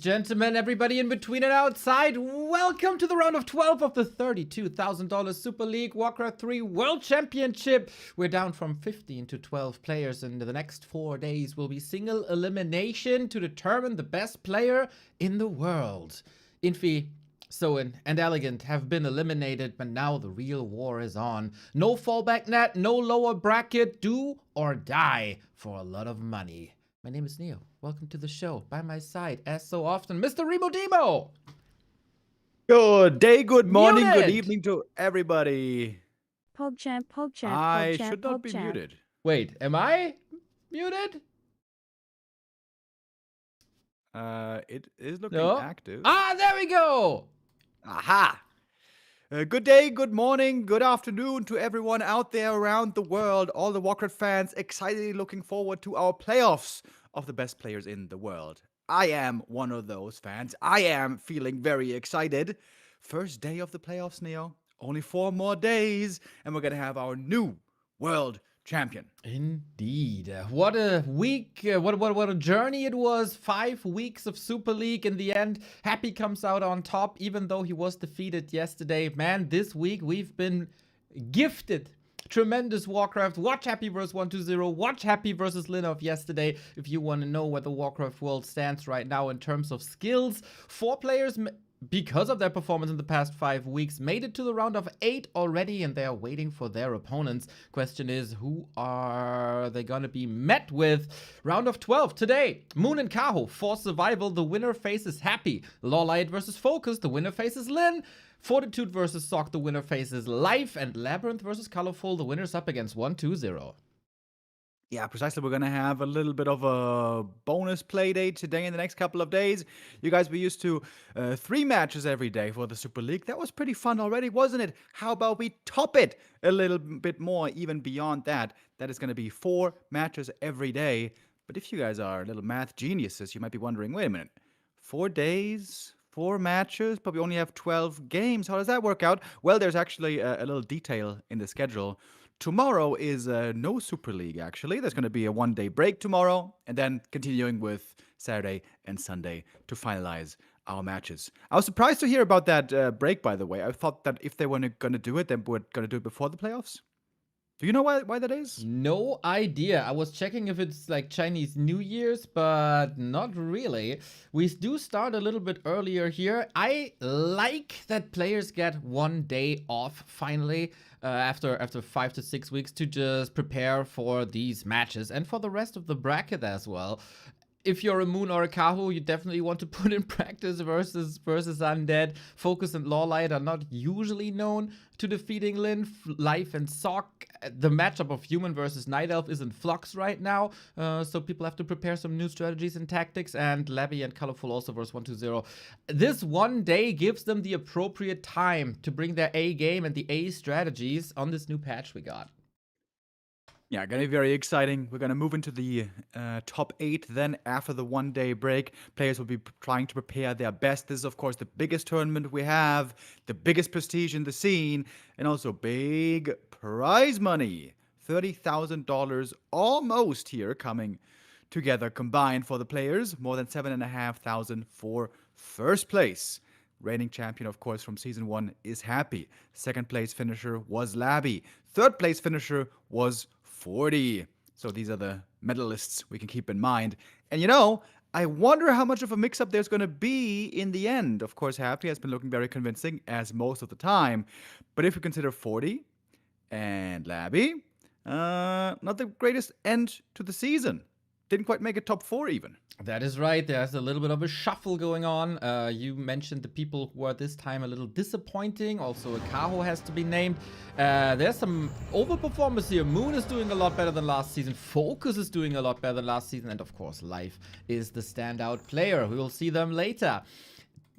gentlemen, everybody in between and outside, welcome to the round of 12 of the $32,000 Super League Warcraft 3 World Championship. We're down from 15 to 12 players, and the next 4 days will be single elimination to determine the best player in the world. Infi, Soin, and Elegant have been eliminated, but now the real war is on. No fallback net, no lower bracket, do or die for a lot of money. My name is Neo. Welcome to the show. By my side, as so often, Mr. Remo Demo. Good day, good morning, Muted. good evening to everybody. PogChamp, PogChamp, I PogChamp, should not be PogChamp. muted. Wait, am I muted? It is looking No. active. Ah, there we go. Aha! Good day, good morning, good afternoon to everyone out there around the world. All the Warcraft fans excitedly looking forward to our playoffs of the best players in the world. I am one of those fans. I am feeling very excited. First day of the playoffs, Neo. Only 4 more days, and we're going to have our new world champion. Indeed. What a week, what a journey it was. 5 weeks of Super League. In the end, Happy comes out on top, even though he was defeated yesterday. Man, this week we've been gifted tremendous Warcraft. Watch Happy versus 120. Watch Happy versus Linov yesterday if you want to know where the Warcraft world stands right now in terms of skills. 4 players, because of their performance in the past 5 weeks, made it to the round of 8 already, and they are waiting for their opponents. Question is, who are they gonna be met with? Round of 12 today. Moon and Kaho for survival. The winner faces Happy. LawLiet versus FoCuS. The winner faces Lin. Fortitude versus Sock. The winner faces Life. And LabyRinth versus ColorFul. The winner's up against 120. Yeah, precisely. We're going to have a little bit of a bonus play day today in the next couple of days. You guys were used to 3 matches every day for the Super League. That was pretty fun already, wasn't it? How about we top it a little bit more, even beyond that? That is going to be 4 matches every day. But if you guys are little math geniuses, you might be wondering, wait a minute, 4 days, 4 matches, but we only have 12 games. How does that work out? Well, there's actually a little detail in the schedule. Tomorrow is no Super League, actually. There's going to be a 1-day break tomorrow, and then continuing with Saturday and Sunday to finalize our matches. I was surprised to hear about that break, by the way. I thought that if they were going to do it, they were going to do it before the playoffs. Do you know why that is? No idea. I was checking if it's like Chinese New Year's, but not really. We do start a little bit earlier here. I like that players get 1 day off finally after 5 to 6 weeks to just prepare for these matches and for the rest of the bracket as well. If you're a Moon or a Kaho, you definitely want to put in practice versus Undead. FoCuS and LawLiet are not usually known to defeating Lin. Life and Sock. The matchup of Human versus Night Elf is in flux right now, so people have to prepare some new strategies and tactics. And Labby and ColorFul also versus 120. This 1 day gives them the appropriate time to bring their A game and the A strategies on this new patch we got. Yeah, going to be very exciting. We're going to move into the top 8 then after the 1-day break. Players will be trying to prepare their best. This is, of course, the biggest tournament we have, the biggest prestige in the scene, and also big prize money. $30,000 almost here coming together combined for the players. More than $7,500 for first place. Reigning champion, of course, from Season 1 is Happy. Second place finisher was Labby. Third place finisher was 40. So these are the medalists we can keep in mind. And you know, I wonder how much of a mix-up there's going to be in the end. Of course, Happy has been looking very convincing, as most of the time. But if we consider 40 and Labby, not the greatest end to the season. Didn't quite make it top 4 even. That is right. There's a little bit of a shuffle going on. You mentioned the people who are this time a little disappointing. Also, a Kaho has to be named. There's some overperformers here. Moon is doing a lot better than last season. FoCuS is doing a lot better than last season. And of course, Life is the standout player. We will see them later.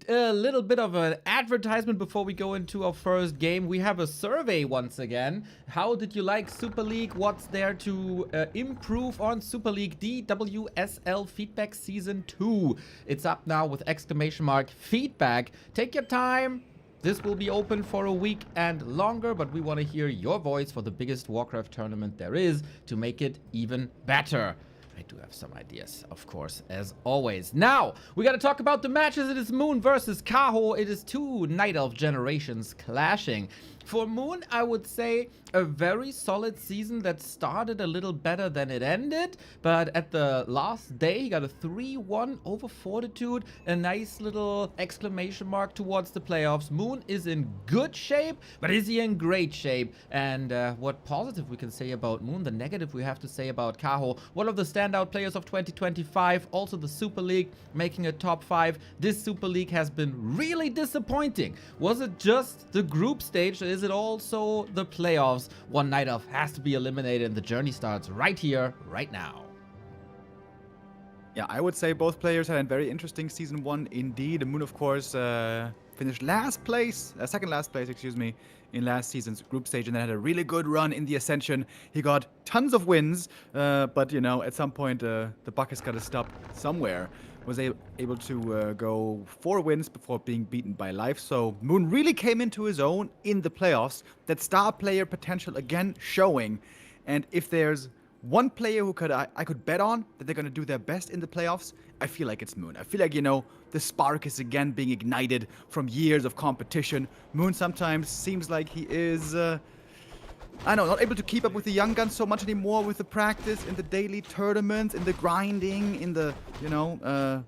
A little bit of an advertisement before we go into our first game. We have a survey once again. How did you like Super League? What's there to improve on Super League DWSL Feedback Season 2? It's up now with exclamation mark feedback. Take your time. This will be open for a week and longer, but we want to hear your voice for the biggest Warcraft tournament there is to make it even better. I do have some ideas, of course, as always. Now, we gotta talk about the matches. It is Moon versus Kaho. It is two Night Elf generations clashing. For Moon, I would say a very solid season that started a little better than it ended. But at the last day, he got a 3-1 over Fortitude. A nice little exclamation mark towards the playoffs. Moon is in good shape, but is he in great shape? And what positive we can say about Moon, the negative we have to say about Kaho. One of the standout players of 2025, also the Super League, making a top 5. This Super League has been really disappointing. Was it just the group stage? Is it also the playoffs? One Night Elf has to be eliminated, and the journey starts right here, right now. Yeah, I would say both players had a very interesting season 1 indeed. Moon, of course, finished second last place, excuse me, in last season's group stage, and then had a really good run in the Ascension. He got tons of wins, but, you know, at some point, the buck has got to stop somewhere. Was able to go 4 wins before being beaten by Life. So Moon really came into his own in the playoffs. That star player potential again showing. And if there's one player who I could bet on that they're going to do their best in the playoffs, I feel like it's Moon. I feel like, you know, the spark is again being ignited from years of competition. Moon sometimes seems like he is... I know, not able to keep up with the young guns so much anymore with the practice, in the daily tournaments, in the grinding, in the, you know,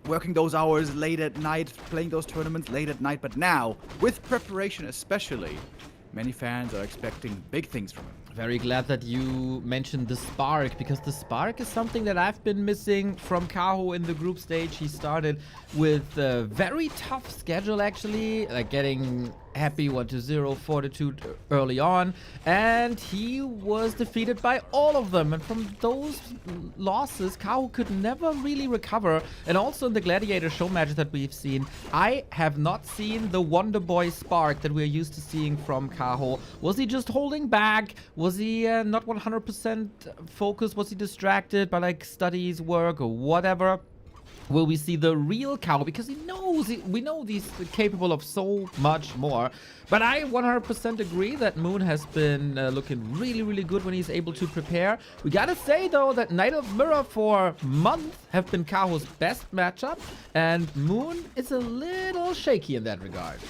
working those hours late at night, playing those tournaments late at night. But now, with preparation especially, many fans are expecting big things from him. Very glad that you mentioned the spark, because the spark is something that I've been missing from Kaho in the group stage. He started with a very tough schedule, actually, like getting happy 1-0 Fortitude early on, and he was defeated by all of them. And from those losses, Kaho could never really recover. And also in the Gladiator show matches that we've seen, I have not seen the Wonder Boy spark that we're used to seeing from Kaho. Was he just holding back? Was he not 100% focused? Was he distracted by like studies, work, or whatever? Will we see the real Kaho? Because we know he's capable of so much more. But I 100% agree that Moon has been looking really, really good when he's able to prepare. We gotta say, though, that Night of Mirror for months have been Kaho's best matchup. And Moon is a little shaky in that regard.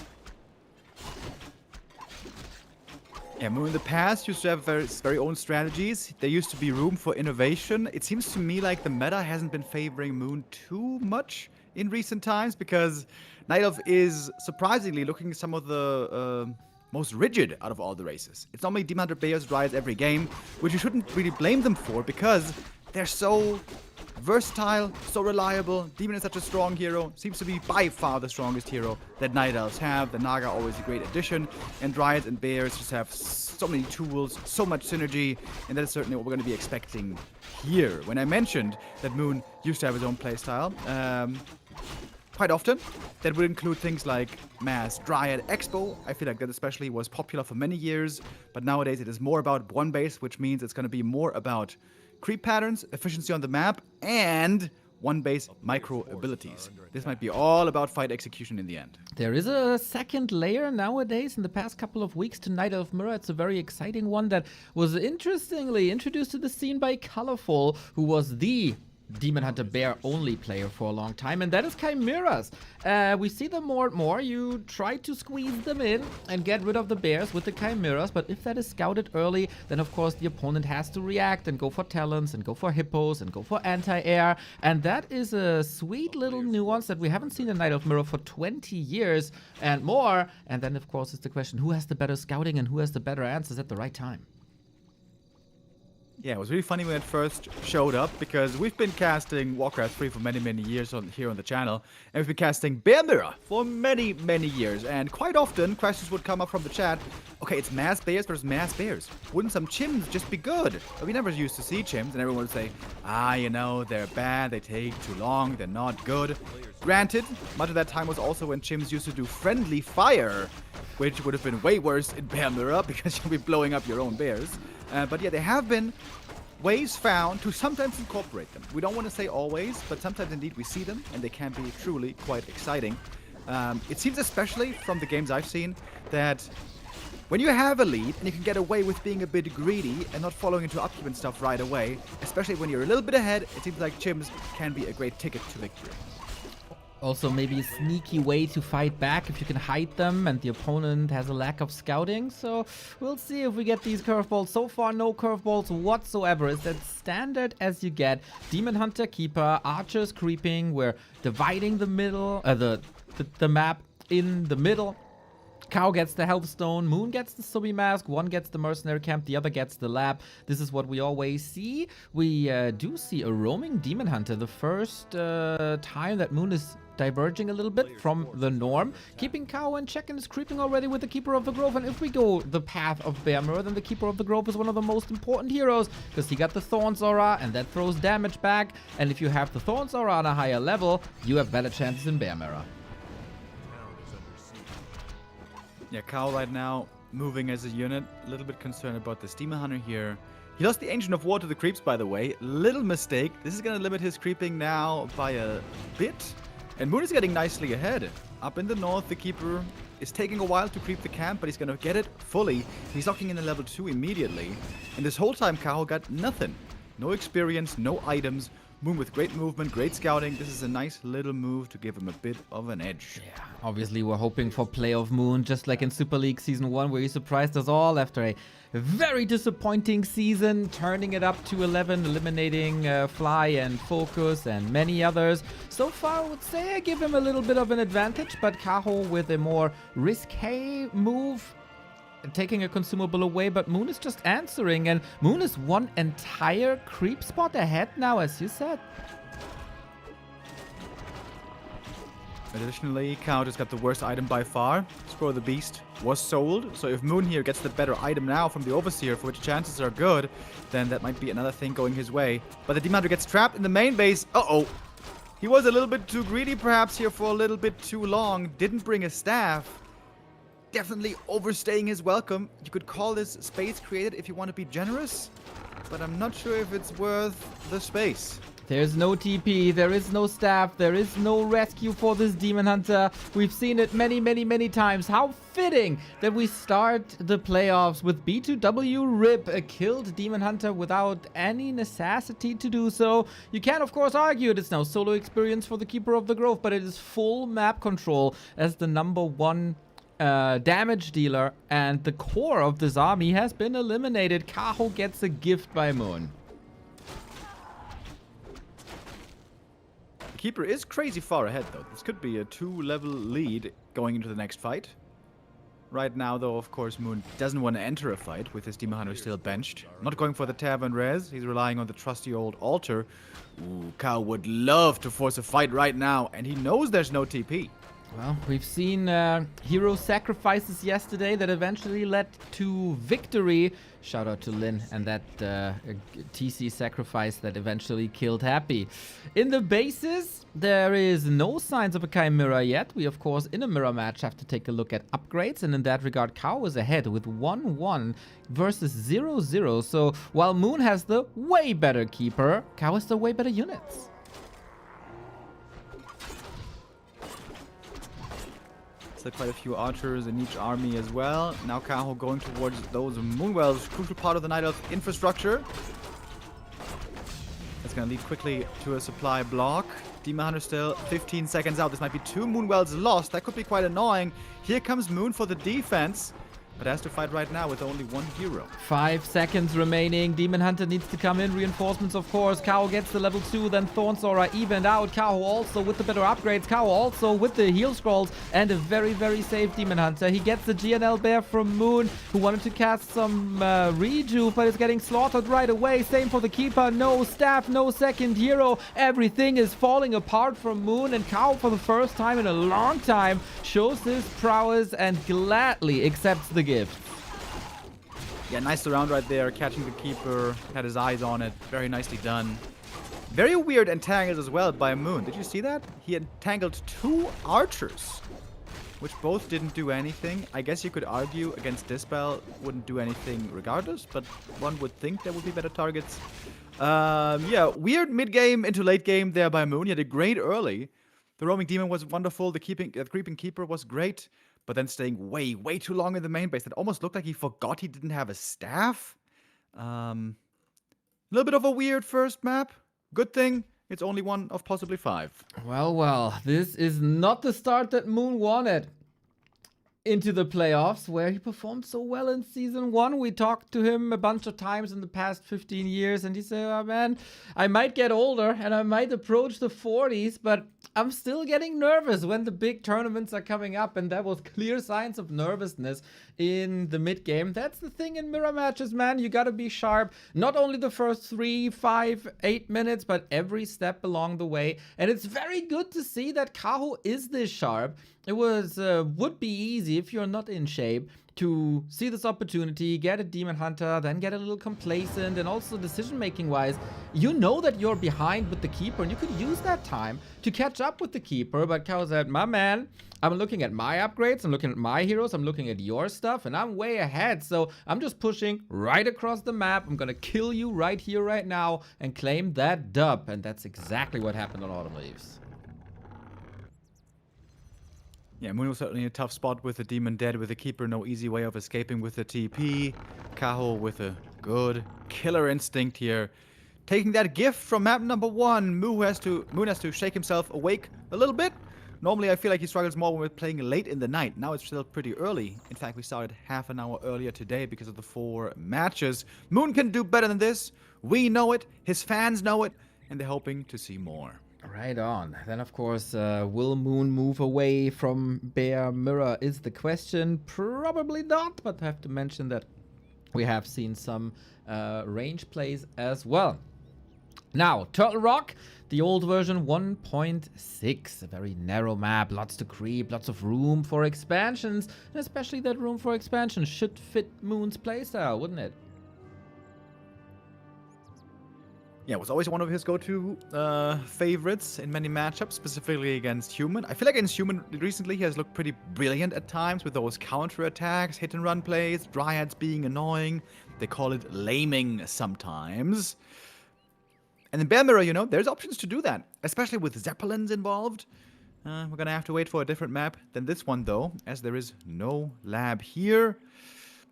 Yeah, Moon in the past used to have very own strategies. There used to be room for innovation. It seems to me like the meta hasn't been favoring Moon too much in recent times, because Night Elf is surprisingly looking some of the most rigid out of all the races. It's normally Demon Hunter Bears Dryads every game, which you shouldn't really blame them for, because they're so versatile, so reliable. Demon is such a strong hero. Seems to be by far the strongest hero that Night Elves have. The Naga always a great addition. And Dryads and Bears just have so many tools, so much synergy. And that is certainly what we're going to be expecting here. When I mentioned that Moon used to have his own playstyle, quite often, that would include things like Mass Dryad Expo. I feel like that especially was popular for many years. But nowadays it is more about one base, which means it's going to be more about creep patterns, efficiency on the map, and one base micro abilities. This might be all about fight execution in the end. There is a second layer nowadays in the past couple of weeks to Night Elf Mirror. It's a very exciting one that was interestingly introduced to the scene by ColorFul, who was the Demon Hunter Bear only player for a long time, and that is Chimeras. We see them more and more. You try to squeeze them in and get rid of the bears with the Chimeras, but if that is scouted early, then of course the opponent has to react and go for talons and go for hippos and go for anti-air, and that is a sweet little nuance that we haven't seen in Night Elf Mirror for 20 years and more. And then of course it's the question, who has the better scouting and who has the better answers at the right time? Yeah, it was really funny when it first showed up, because we've been casting Warcraft 3 for many, many years here on the channel, and we've been casting Bear Mirror for many, many years, and quite often questions would come up from the chat. Okay, it's mass bears versus mass bears. Wouldn't some chimps just be good? But we never used to see chimps, and everyone would say, you know, they're bad, they take too long, they're not good. Granted, much of that time was also when chimps used to do friendly fire, which would have been way worse in Bear Mirror, because you'll be blowing up your own bears. But yeah, there have been ways found to sometimes incorporate them. We don't want to say always, but sometimes indeed we see them, and they can be truly quite exciting. It seems, especially from the games I've seen, that When you have a lead and you can get away with being a bit greedy and not following into upkeep and stuff right away, especially when you're a little bit ahead, it seems like Chims can be a great ticket to victory. Also, maybe a sneaky way to fight back if you can hide them and the opponent has a lack of scouting. So we'll see if we get these curveballs. So far, no curveballs whatsoever. It's as standard as you get. Demon Hunter, Keeper, Archers creeping. We're dividing the middle, the map in the middle. Kaho gets the Health Stone, Moon gets the Subi Mask, one gets the Mercenary Camp, the other gets the Lab. This is what we always see. We do see a roaming Demon Hunter. The first time that Moon is diverging a little bit from the norm. Keeping Kaho in check and is creeping already with the Keeper of the Grove. And if we go the path of Bear Mirror, then the Keeper of the Grove is one of the most important heroes because he got the Thorns Aura and that throws damage back. And if you have the Thorns Aura on a higher level, you have better chances in Bear Mirror. Yeah, Kaho right now moving as a unit. A little bit concerned about this Demon Hunter here. He lost the Ancient of War to the creeps, by the way. Little mistake. This is going to limit his creeping now by a bit. And Moon is getting nicely ahead. Up in the north, the Keeper is taking a while to creep the camp, but he's going to get it fully. He's locking in a level 2 immediately. And this whole time, Kaho got nothing. No experience, no items. Moon with great movement, great scouting. This is a nice little move to give him a bit of an edge. Yeah, obviously we're hoping for play of Moon, just like in Super League Season 1, where he surprised us all after a very disappointing season, turning it up to 11, eliminating Fly and FoCuS and many others. So far, I would say I give him a little bit of an advantage, but Kaho with a more risque move, taking a consumable away, but Moon is just answering, and Moon is one entire creep spot ahead now, as you said. Additionally, Kaho just got the worst item by far. Scroll of the Beast was sold, so if Moon here gets the better item now from the Overseer, for which chances are good, then that might be another thing going his way. But the Demon Hunter gets trapped in the main base. Uh-oh. He was a little bit too greedy perhaps here for a little bit too long. Didn't bring a staff. Definitely overstaying his welcome. You could call this space created if you want to be generous, but I'm not sure if it's worth the space. There's no TP, there is no staff, there is no rescue for this Demon Hunter. We've seen it many, many, many times. How fitting that we start the playoffs with B2W RIP, a killed Demon Hunter without any necessity to do so. You can, of course, argue it is now solo experience for the Keeper of the Grove, but it is full map control as the #1 damage dealer, and the core of this army has been eliminated. Kaho gets a gift by Moon. The Keeper is crazy far ahead, though. This could be a 2-level lead going into the next fight. Right now, though, of course, Moon doesn't want to enter a fight with his Demon Hunter still benched. Not going for the Tavern res. He's relying on the trusty old altar. Ooh, Kaho would love to force a fight right now, and he knows there's no TP. Well, we've seen hero sacrifices yesterday that eventually led to victory. Shout out to Lin and that TC sacrifice that eventually killed Happy. In the bases, there is no signs of a Chimera yet. We, of course, in a mirror match have to take a look at upgrades. And in that regard, Kaho is ahead with 1-1 versus 0-0. So while Moon has the way better Keeper, Kaho has the way better units. Quite a few archers in each army as well. Now Kaho going towards those Moonwells, crucial part of the Night Elf infrastructure. That's going to lead quickly to a supply block. Demon Hunter still 15 seconds out. This might be 2 Moonwells lost. That could be quite annoying. Here comes Moon for the defense, but has to fight right now with only 1 hero. 5 seconds remaining. Demon Hunter needs to come in. Reinforcements, of course. Kaho gets the level 2. Then Thorns Aura evened out. Kaho also with the better upgrades. Kaho also with the heal scrolls. And a very, very safe Demon Hunter. He gets the GNL Bear from Moon, who wanted to cast some rejuve, but is getting slaughtered right away. Same for the Keeper. No staff, no second hero. Everything is falling apart from Moon. And Kaho, for the first time in a long time, shows his prowess and gladly accepts the gift. Yeah, nice round right there, catching the Keeper, had his eyes on it, very nicely done. Very weird entangles as well by Moon. Did you see that? He entangled 2 archers, which both didn't do anything. I guess you could argue against Dispel wouldn't do anything regardless, but one would think there would be better targets. Yeah, weird mid-game into late game there by Moon. He had a great early. The roaming demon was wonderful. The creeping Keeper was great. but then staying way too long in the main base. That almost looked like he forgot he didn't have a staff. A little bit of a weird first map. Good thing it's only one of possibly 5. Well, this is not the start that Moon wanted into the playoffs, where he performed so well in Season 1. We talked to him a bunch of times in the past 15 years, and he said, oh, man, I might get older, and I might approach the 40s, but I'm still getting nervous when the big tournaments are coming up, and that was clear signs of nervousness in the mid-game. That's the thing in mirror matches, man. You gotta be sharp, not only the first 3, 5, 8 minutes, but every step along the way, and it's very good to see that Kaho is this sharp. It would be easy if you're not in shape to see this opportunity, get a Demon Hunter, then get a little complacent, and also decision-making wise, you know that you're behind with the Keeper, and you could use that time to catch up with the Keeper, but Kaho said, my man, I'm looking at my upgrades, I'm looking at my heroes, I'm looking at your stuff, and I'm way ahead, so I'm just pushing right across the map. I'm gonna kill you right here, right now, and claim that dub, and that's exactly what happened on Autumn Leaves. Yeah, Moon was certainly in a tough spot with the Demon dead, with the Keeper, no easy way of escaping with the TP. Kaho with a good killer instinct here. Taking that gift from map number 1, Moon has to shake himself awake a little bit. Normally, I feel like he struggles more when we're playing late in the night. Now it's still pretty early. In fact, we started half an hour earlier today because of the 4 matches. Moon can do better than this. We know it. His fans know it. And they're hoping to see more. Right on. Then, of course, will Moon move away from Bear Mirror is the question. Probably not, but I have to mention that we have seen some range plays as well. Now, Turtle Rock, the old version 1.6, a very narrow map, lots to creep, lots of room for expansions, and especially that room for expansion should fit Moon's playstyle, wouldn't it? Yeah, it was always one of his go-to favorites in many matchups, specifically against Human. I feel like against Human recently he has looked pretty brilliant at times with those counter-attacks, hit-and-run plays, Dryads being annoying. They call it laming sometimes. And in Bear Mirror, you know, there's options to do that, especially with Zeppelins involved. We're gonna have to wait for a different map than this one, though, as there is no lab here.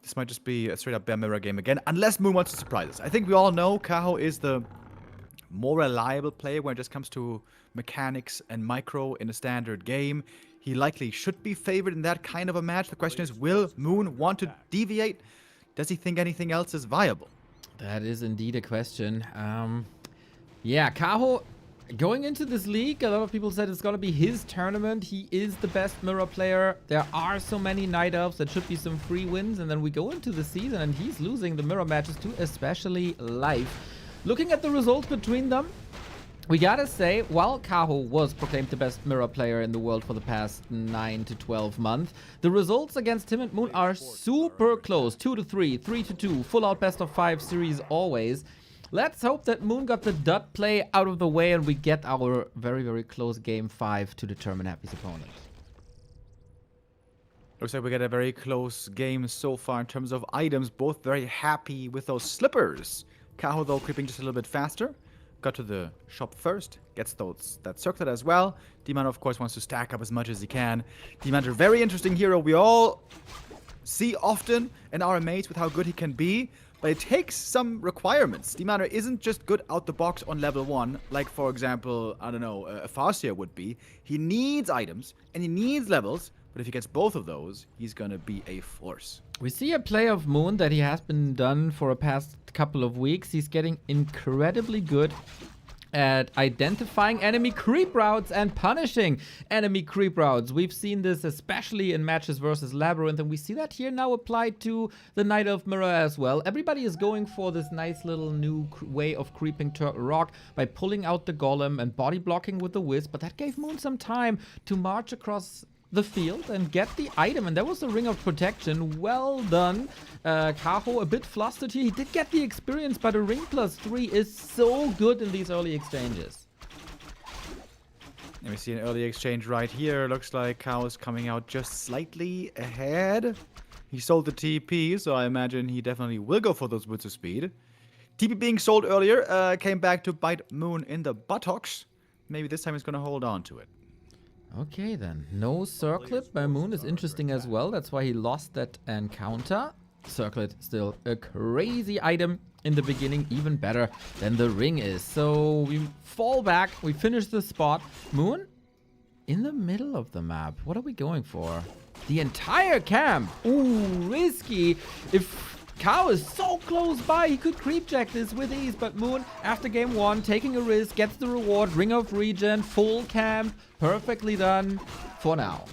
This might just be a straight-up Bear Mirror game again, unless Moon wants to surprise us. I think we all know Kaho is the more reliable player when it just comes to mechanics and micro in a standard game. He likely should be favored in that kind of a match. The question is, will Moon want to deviate? Does he think anything else is viable? That is indeed a question. Yeah, Kaho, going into this league, a lot of people said it's going to be his tournament. He is the best mirror player. There are so many Night Elves that should be some free wins. And then we go into the season and he's losing the mirror matches to especially Life. Looking at the results between them, we gotta say, while Kaho was proclaimed the best mirror player in the world for the past 9 to 12 months, the results against him and Moon are super close. 2-3, 3-2, full out best of 5 series always. Let's hope that Moon got the dud play out of the way and we get our very, very close game 5 to determine Happy's opponent. Looks like we get a very close game so far in terms of items. Both very happy with those slippers. Kaho, though, creeping just a little bit faster. Got to the shop first. Gets that circlet as well. Demon, of course, wants to stack up as much as he can. Demon, a very interesting hero we all see often and are amazed with how good he can be. But it takes some requirements. Demon isn't just good out the box on level 1, like, for example, I don't know, a Farseer would be. He needs items, and he needs levels. But if he gets both of those, he's gonna be a force. We see a play of Moon that he has been done for a past couple of weeks. He's getting incredibly good at identifying enemy creep routes and punishing enemy creep routes. We've seen this especially in matches versus LabyRinth, and we see that here now applied to the Night Elf Mirror as well. Everybody is going for this nice little new way of creeping Turtle Rock by pulling out the Golem and body blocking with the Wisp, but that gave Moon some time to march across the field and get the item, and that was the Ring of Protection. Well done. Kaho a bit flustered here. He did get the experience, but a Ring +3 is so good in these early exchanges. And we see an early exchange right here. Looks like Kaho is coming out just slightly ahead. He sold the TP, so I imagine he definitely will go for those boots of speed. TP being sold earlier came back to bite Moon in the buttocks. Maybe this time he's going to hold on to it. Okay then, no Circlet by Moon is interesting as well. That's why he lost that encounter. Circlet still a crazy item in the beginning, even better than the ring is. So we fall back, we finish the spot. Moon in the middle of the map. What are we going for? The entire camp. Ooh, risky. If Kaho is so close by, he could creepjack this with ease, but Moon, after game 1, taking a risk, gets the reward, Ring of Regen, full camp, perfectly done for now.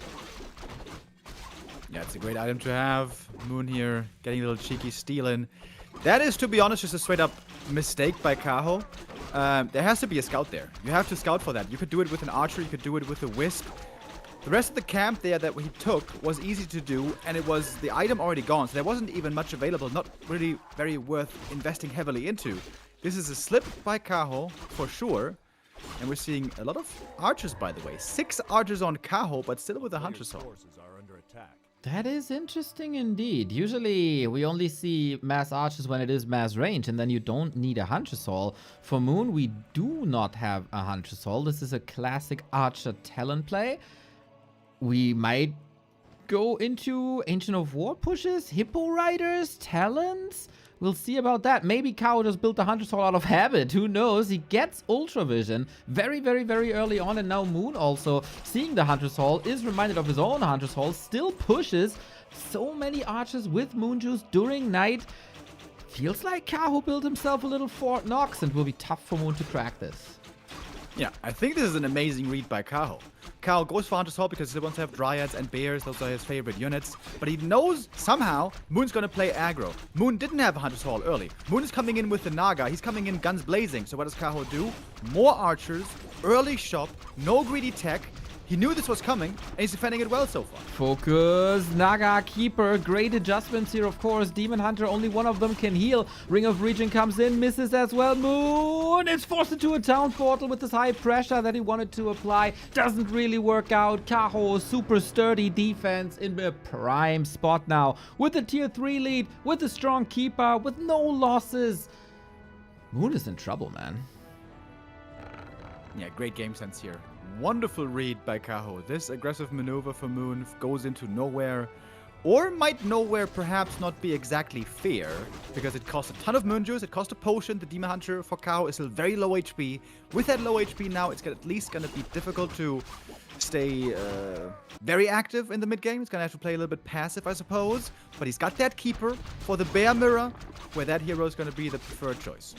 Yeah, it's a great item to have. Moon here getting a little cheeky stealing. That is, to be honest, just a straight up mistake by Kaho. There has to be a scout there. You have to scout for that. You could do it with an archer, you could do it with a wisp. The rest of the camp there that he took was easy to do, and it was the item already gone, so there wasn't even much available, not really very worth investing heavily into. This is a slip by Kaho, for sure, and we're seeing a lot of archers, by the way. 6 archers on Kaho, but still with a Hunter's Soul. That is interesting indeed. Usually we only see mass archers when it is mass range, and then you don't need a Hunter's Soul. For Moon, we do not have a Hunter's Soul. This is a classic archer talent play. We might go into Ancient of War pushes, Hippo Riders, talents. We'll see about that. Maybe Kaho just built the Hunter's Soul out of habit. Who knows? He gets Ultra Vision very, very, very early on. And now Moon also, seeing the Hunter's Soul, is reminded of his own Hunter's Soul. Still pushes so many archers with Moon Juice during night. Feels like Kaho built himself a little Fort Knox, and will be tough for Moon to crack this. Yeah, I think this is an amazing read by Kaho. Kaho goes for Hunter's Soul because he wants to have Dryads and Bears. Those are his favorite units. But he knows somehow Moon's going to play aggro. Moon didn't have a Hunter's Soul early. Moon is coming in with the Naga. He's coming in guns blazing. So what does Kaho do? More archers, early shop, no greedy tech. He knew this was coming, and he's defending it well so far. FoCuS, Naga, Keeper, great adjustments here, of course. Demon Hunter, only one of them can heal. Ring of Regen comes in, misses as well. Moon is forced into a town portal with this high pressure that he wanted to apply. Doesn't really work out. Kaho, super sturdy defense in a prime spot now. With a tier 3 lead, with a strong Keeper, with no losses. Moon is in trouble, man. Yeah, great game sense here. Wonderful read by Kaho. This aggressive maneuver for Moon goes into nowhere. Or might nowhere perhaps not be exactly fair, because it costs a ton of Moon Juice, it costs a potion. The Demon Hunter for Kaho is still very low HP. With that low HP now, it's at least going to be difficult to stay very active in the mid game. He's going to have to play a little bit passive, I suppose. But he's got that Keeper for the Bear Mirror, where that hero is going to be the preferred choice.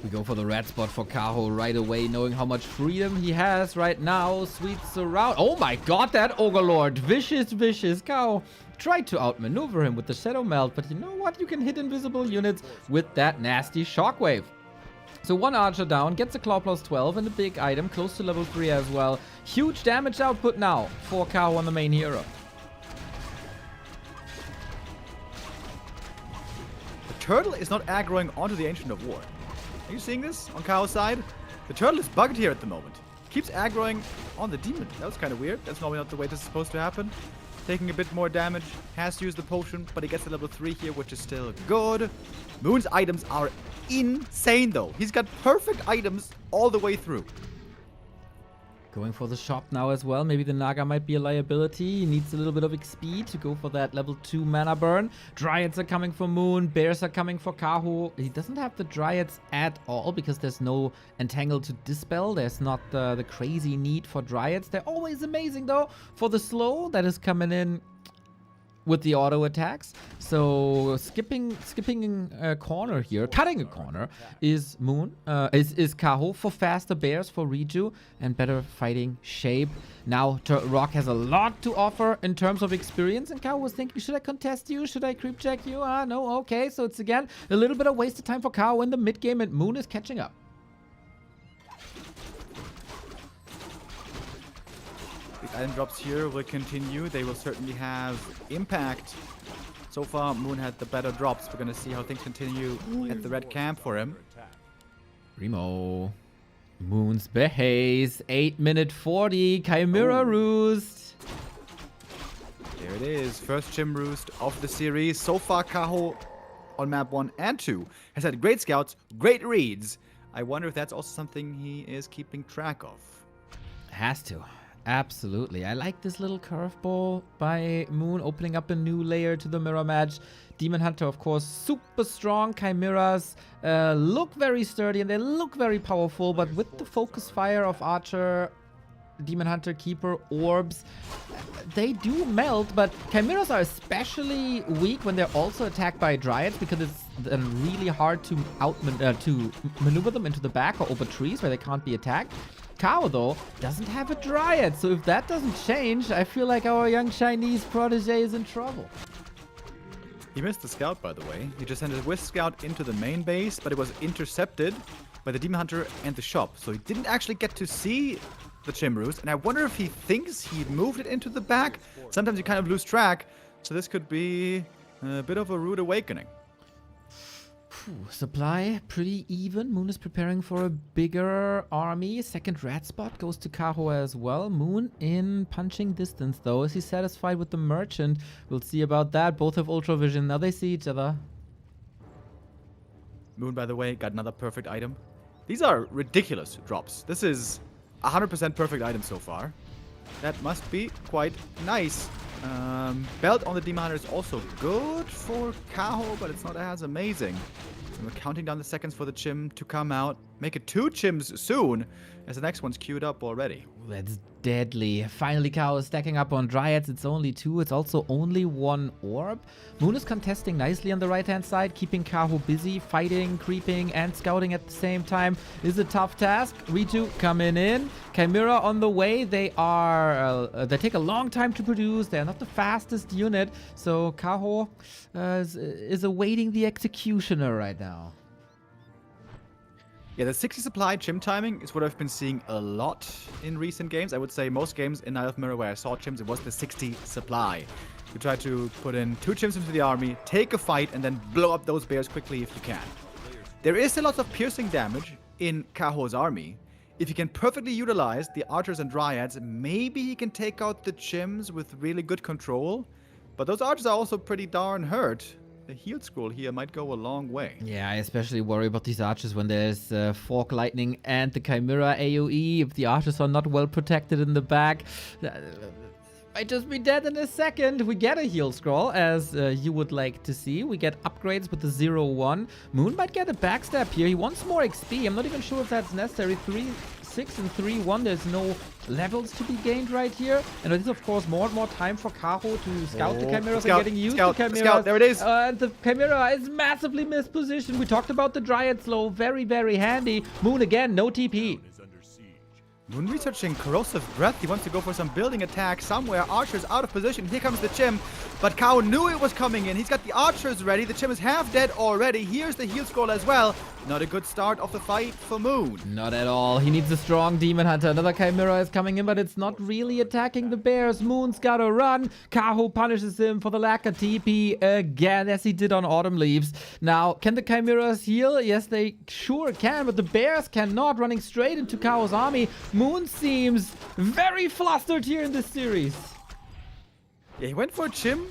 We go for the red spot for Kaho right away, knowing how much freedom he has right now. Sweet Surround. Oh my god, that Ogre Lord. Vicious, vicious. Kaho tried to outmaneuver him with the Shadow Melt, but you know what? You can hit invisible units with that nasty Shockwave. So one archer down, gets a Claw plus 12 and a big item, close to level 3 as well. Huge damage output now for Kaho on the main hero. The turtle is not aggroing onto the Ancient of War. Are you seeing this on Kaho's side? The turtle is bugged here at the moment. Keeps aggroing on the demon. That was kind of weird. That's normally not the way this is supposed to happen. Taking a bit more damage. Has to use the potion, but he gets to level 3 here, which is still good. Moon's items are insane, though. He's got perfect items all the way through. Going for the shop now as well. Maybe the Naga might be a liability. He needs a little bit of XP to go for that level 2 mana burn. Dryads are coming for Moon. Bears are coming for Kaho. He doesn't have the Dryads at all because there's no Entangle to dispel. There's not the crazy need for Dryads. They're always amazing though for the slow that is coming in with the auto attacks. So skipping a corner here, cutting a corner is Moon, is Kaho for faster bears, for reju, and better fighting shape. Now Rock has a lot to offer in terms of experience, and Kaho was thinking, should I contest you? Should I creep check you? No, okay. So it's again a little bit of wasted time for Kaho in the mid game, and Moon is catching up. The item drops here will continue. They will certainly have impact. So far, Moon had the better drops. We're going to see how things continue at the red camp for him. Remo. Moon's Behaze. 8-minute 40. Chimera Roost. There it is. First Chim Roost of the series. So far, Kaho on map 1 and 2 has had great scouts, great reads. I wonder if that's also something he is keeping track of. Has to. Absolutely. I like this little curveball by Moon, opening up a new layer to the mirror match. Demon Hunter, of course, super strong. Chimeras look very sturdy and they look very powerful, but with the focus fire of Archer, Demon Hunter, Keeper, Orbs, they do melt, but Chimeras are especially weak when they're also attacked by Dryads, because it's then really hard to to maneuver them into the back or over trees where they can't be attacked. Kaho, though, doesn't have a Dryad, so if that doesn't change, I feel like our young Chinese protege is in trouble. He missed the scout, by the way. He just sent a Wisp Scout into the main base, but it was intercepted by the Demon Hunter and the shop, so he didn't actually get to see the Chimrus, and I wonder if he thinks he moved it into the back. Sometimes you kind of lose track, so this could be a bit of a rude awakening. Supply pretty even. Moon is preparing for a bigger army. Second red spot goes to Kaho as well. Moon in punching distance, though. Is he satisfied with the merchant? We'll see about that. Both have ultra vision. Now they see each other. Moon, by the way, got another perfect item. These are ridiculous drops. This is 100% perfect item so far. That must be quite nice. Belt on the Demon Hunter is also good for Kaho, but it's not as amazing. And we're counting down the seconds for the Chim to come out. Make it 2 Chims soon, as the next one's queued up already. That's deadly. Finally, Kaho is stacking up on Dryads. It's only 2. It's also only 1 orb. Moon is contesting nicely on the right-hand side, keeping Kaho busy, fighting, creeping, and scouting at the same time. Is a tough task. Ritu coming in. Chimera on the way. They take a long time to produce. They're not the fastest unit. So Kaho is awaiting the executioner right now. Yeah, the 60 supply Chim timing is what I've been seeing a lot in recent games. I would say most games in Isle of Mirror where I saw Chims, it was the 60 supply. You try to put in 2 Chims into the army, take a fight, and then blow up those bears quickly if you can. There is a lot of piercing damage in Kaho's army. If he can perfectly utilize the archers and dryads, maybe he can take out the Chims with really good control. But those archers are also pretty darn hurt. The heal scroll here might go a long way. Yeah, I especially worry about these archers when there's Fork Lightning and the Chimera AoE. If the archers are not well protected in the back, might just be dead in a second. We get a heal scroll, as you would like to see. We get upgrades with the 0-1. Moon might get a backstab here. He wants more XP. I'm not even sure if that's necessary. 3-6 and 3-1. There's no levels to be gained right here. And it is, of course, more and more time for Kaho to scout the Chimeras and getting used to Chimeras. Scout, there it is. And the Chimera is massively mispositioned. We talked about the Dryad slow. Very, very handy. Moon again, no TP. Moon researching Corrosive Breath. He wants to go for some building attack somewhere. Archer's out of position. Here comes the Chim. But Kaho knew it was coming in. He's got the archers ready. The Chim is half dead already. Here's the heal scroll as well. Not a good start of the fight for Moon. Not at all. He needs a strong Demon Hunter. Another Chimera is coming in, but it's not really attacking the bears. Moon's gotta run. Kaho punishes him for the lack of TP again, as he did on Autumn Leaves. Now, can the Chimeras heal? Yes, they sure can, but the bears cannot, running straight into Kaho's army. Moon seems very flustered here in this series. Yeah, he went for a Chim.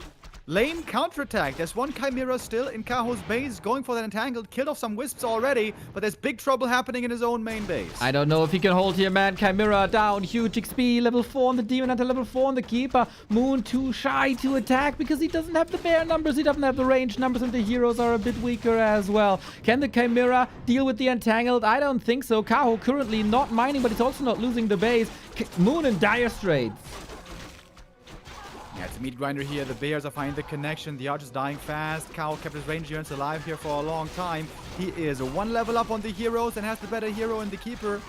Lane counterattack. There's one Chimera still in Kaho's base, going for that entangled. Killed off some wisps already, but there's big trouble happening in his own main base. I don't know if he can hold here, man. Chimera down, huge XP, level 4 on the Demon Hunter, level 4 on the Keeper. Moon too shy to attack because he doesn't have the bear numbers, he doesn't have the range numbers, and the heroes are a bit weaker as well. Can the Chimera deal with the entangled? I don't think so. Kaho currently not mining, but he's also not losing the base. Moon in dire straits. Yeah, it's a meat grinder here. The bears are finding the connection. The archer's dying fast. Kaho kept his range units alive here for a long time. He is 1 level up on the heroes and has the better hero in the Keeper.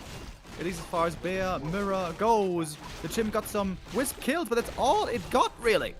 At least as far as Bear Mirror goes. The Chim got some wisp kills, but that's all it got, really.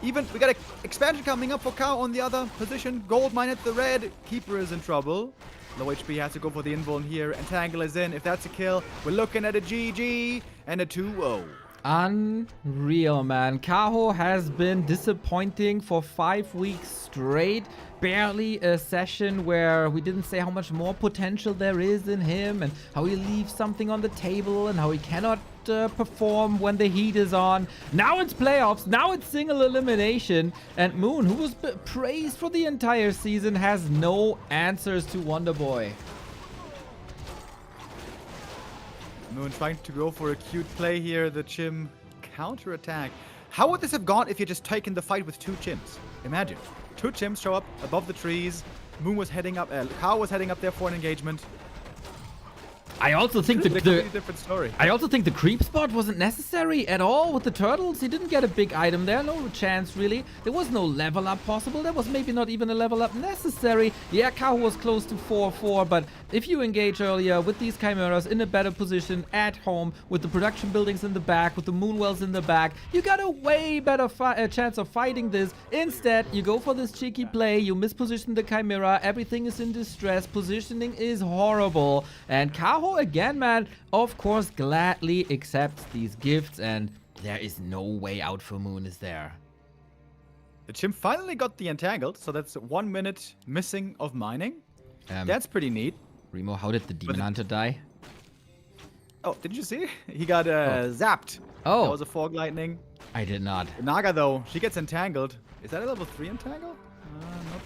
Even, we got an expansion coming up for Kaho on the other position. Gold mine at the red. Keeper is in trouble. Low HP has to go for the invuln here. Entangle is in. If that's a kill, we're looking at a GG and a 2-0. Unreal, man. Kaho has been disappointing for 5 weeks straight. Barely a session where we didn't say how much more potential there is in him and how he leaves something on the table and how he cannot perform when the heat is on. Now it's playoffs. Now it's single elimination. And Moon, who was praised for the entire season, has no answers to Wonderboy. Moon trying to go for a cute play here. The Chim counter-attack. How would this have gone if you just taken the fight with 2 Chims? Imagine. 2 Chims show up above the trees. Moon was heading up, Kaho was heading up there for an engagement. I also think different story. I also think the creep spot wasn't necessary at all with the turtles. He didn't get a big item there, no chance really. There was no level up possible. There was maybe not even a level up necessary. Yeah, Kaho was close to 4-4, but if you engage earlier with these chimeras in a better position at home, with the production buildings in the back, with the moonwells in the back, you got a way better chance of fighting this. Instead, you go for this cheeky play, you misposition the chimera, everything is in distress, positioning is horrible, and Kaho again, man, of course, gladly accepts these gifts, and there is no way out for Moon, is there? The Chim finally got the entangled, so that's 1 minute missing of mining. That's pretty neat. Remo, how did the Demon Hunter die? Oh, did you see? He got zapped. Oh. That was a fog lightning. I did not. Naga, though, she gets entangled. Is that a level 3 entangle? Not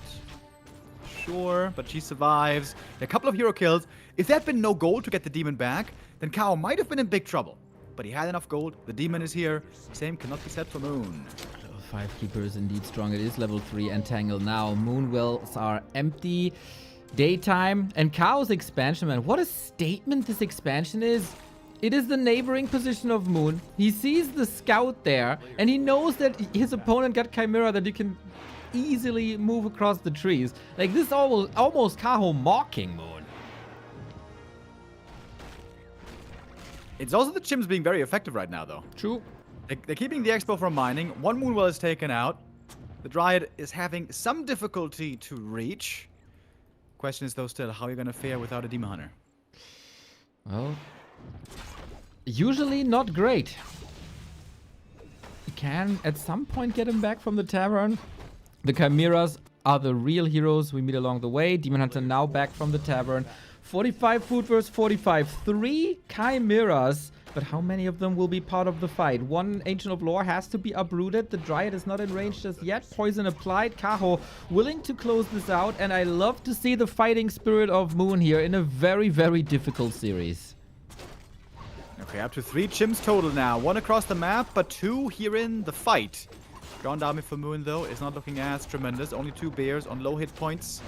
sure, but she survives. A couple of hero kills. If there had been no gold to get the demon back, then Kaho might have been in big trouble. But he had enough gold. The demon is here. Same cannot be said for Moon. Level 5 Keeper is indeed strong. It is level 3 entangle now. Moonwells are empty. Daytime. And Kaho's expansion, man. What a statement this expansion is. It is the neighboring position of Moon. He sees the scout there, and he knows that his opponent got Chimera that you can easily move across the trees. Like, this almost Kaho mocking Moon. It's also the Chims being very effective right now, though. True. They're keeping the Expo from mining. 1 Moonwell is taken out. The Dryad is having some difficulty to reach. Question is, though, still, how are you going to fare without a Demon Hunter? Well, usually not great. You can, at some point, get him back from the tavern. The Chimeras are the real heroes we meet along the way. Demon Hunter now back from the tavern. 45 food versus 45. 3 Chimeras. But how many of them will be part of the fight? 1 Ancient of Lore has to be uprooted. The Dryad is not in range just yet. Poison applied. Kaho willing to close this out. And I love to see the fighting spirit of Moon here in a very, very difficult series. Okay, up to 3 Chims total now. 1 across the map, but 2 here in the fight. Ground Army for Moon, though, is not looking as tremendous. Only 2 bears on low hit points.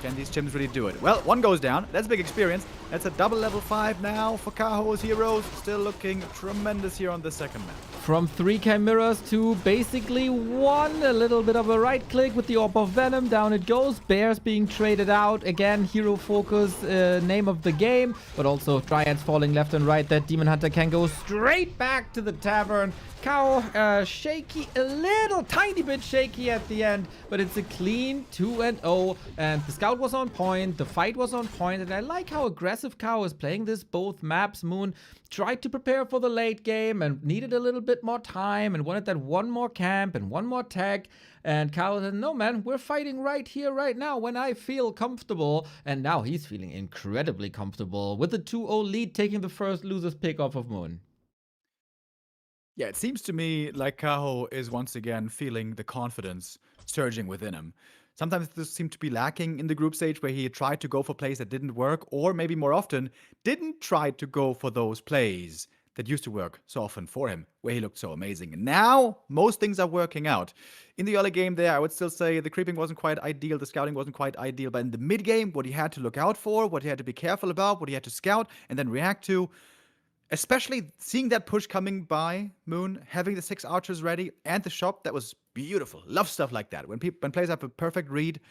Can these Chims really do it? Well, 1 goes down. That's a big experience. That's a double level 5 now for Kaho's heroes. Still looking tremendous here on the second map. From 3 Chimeras to basically 1. A little bit of a right click with the Orb of Venom. Down it goes. Bears being traded out. Again, hero focus, name of the game. But also Dryads falling left and right. That Demon Hunter can go straight back to the tavern. Kaho shaky, a little tiny bit shaky at the end. But it's a clean 2-0. And the scout was on point. The fight was on point. And I like how aggressive Kaho is playing this. Both maps. Moon tried to prepare for the late game and needed a little bit more time and wanted that 1 more camp and 1 more tag. And Kaho said, no, man, we're fighting right here, right now, when I feel comfortable. And now he's feeling incredibly comfortable with the 2-0 lead, taking the first loser's pick off of Moon. Yeah, it seems to me like Kaho is once again feeling the confidence surging within him. Sometimes this seemed to be lacking in the group stage where he tried to go for plays that didn't work, or maybe more often, didn't try to go for those plays that used to work so often for him, where he looked so amazing. And now, most things are working out. In the early game there, I would still say the creeping wasn't quite ideal, the scouting wasn't quite ideal, but in the mid game, what he had to look out for, what he had to be careful about, what he had to scout and then react to, especially seeing that push coming by Moon, having the 6 archers ready, and the shop, that was beautiful. Love stuff like that. When players have a perfect read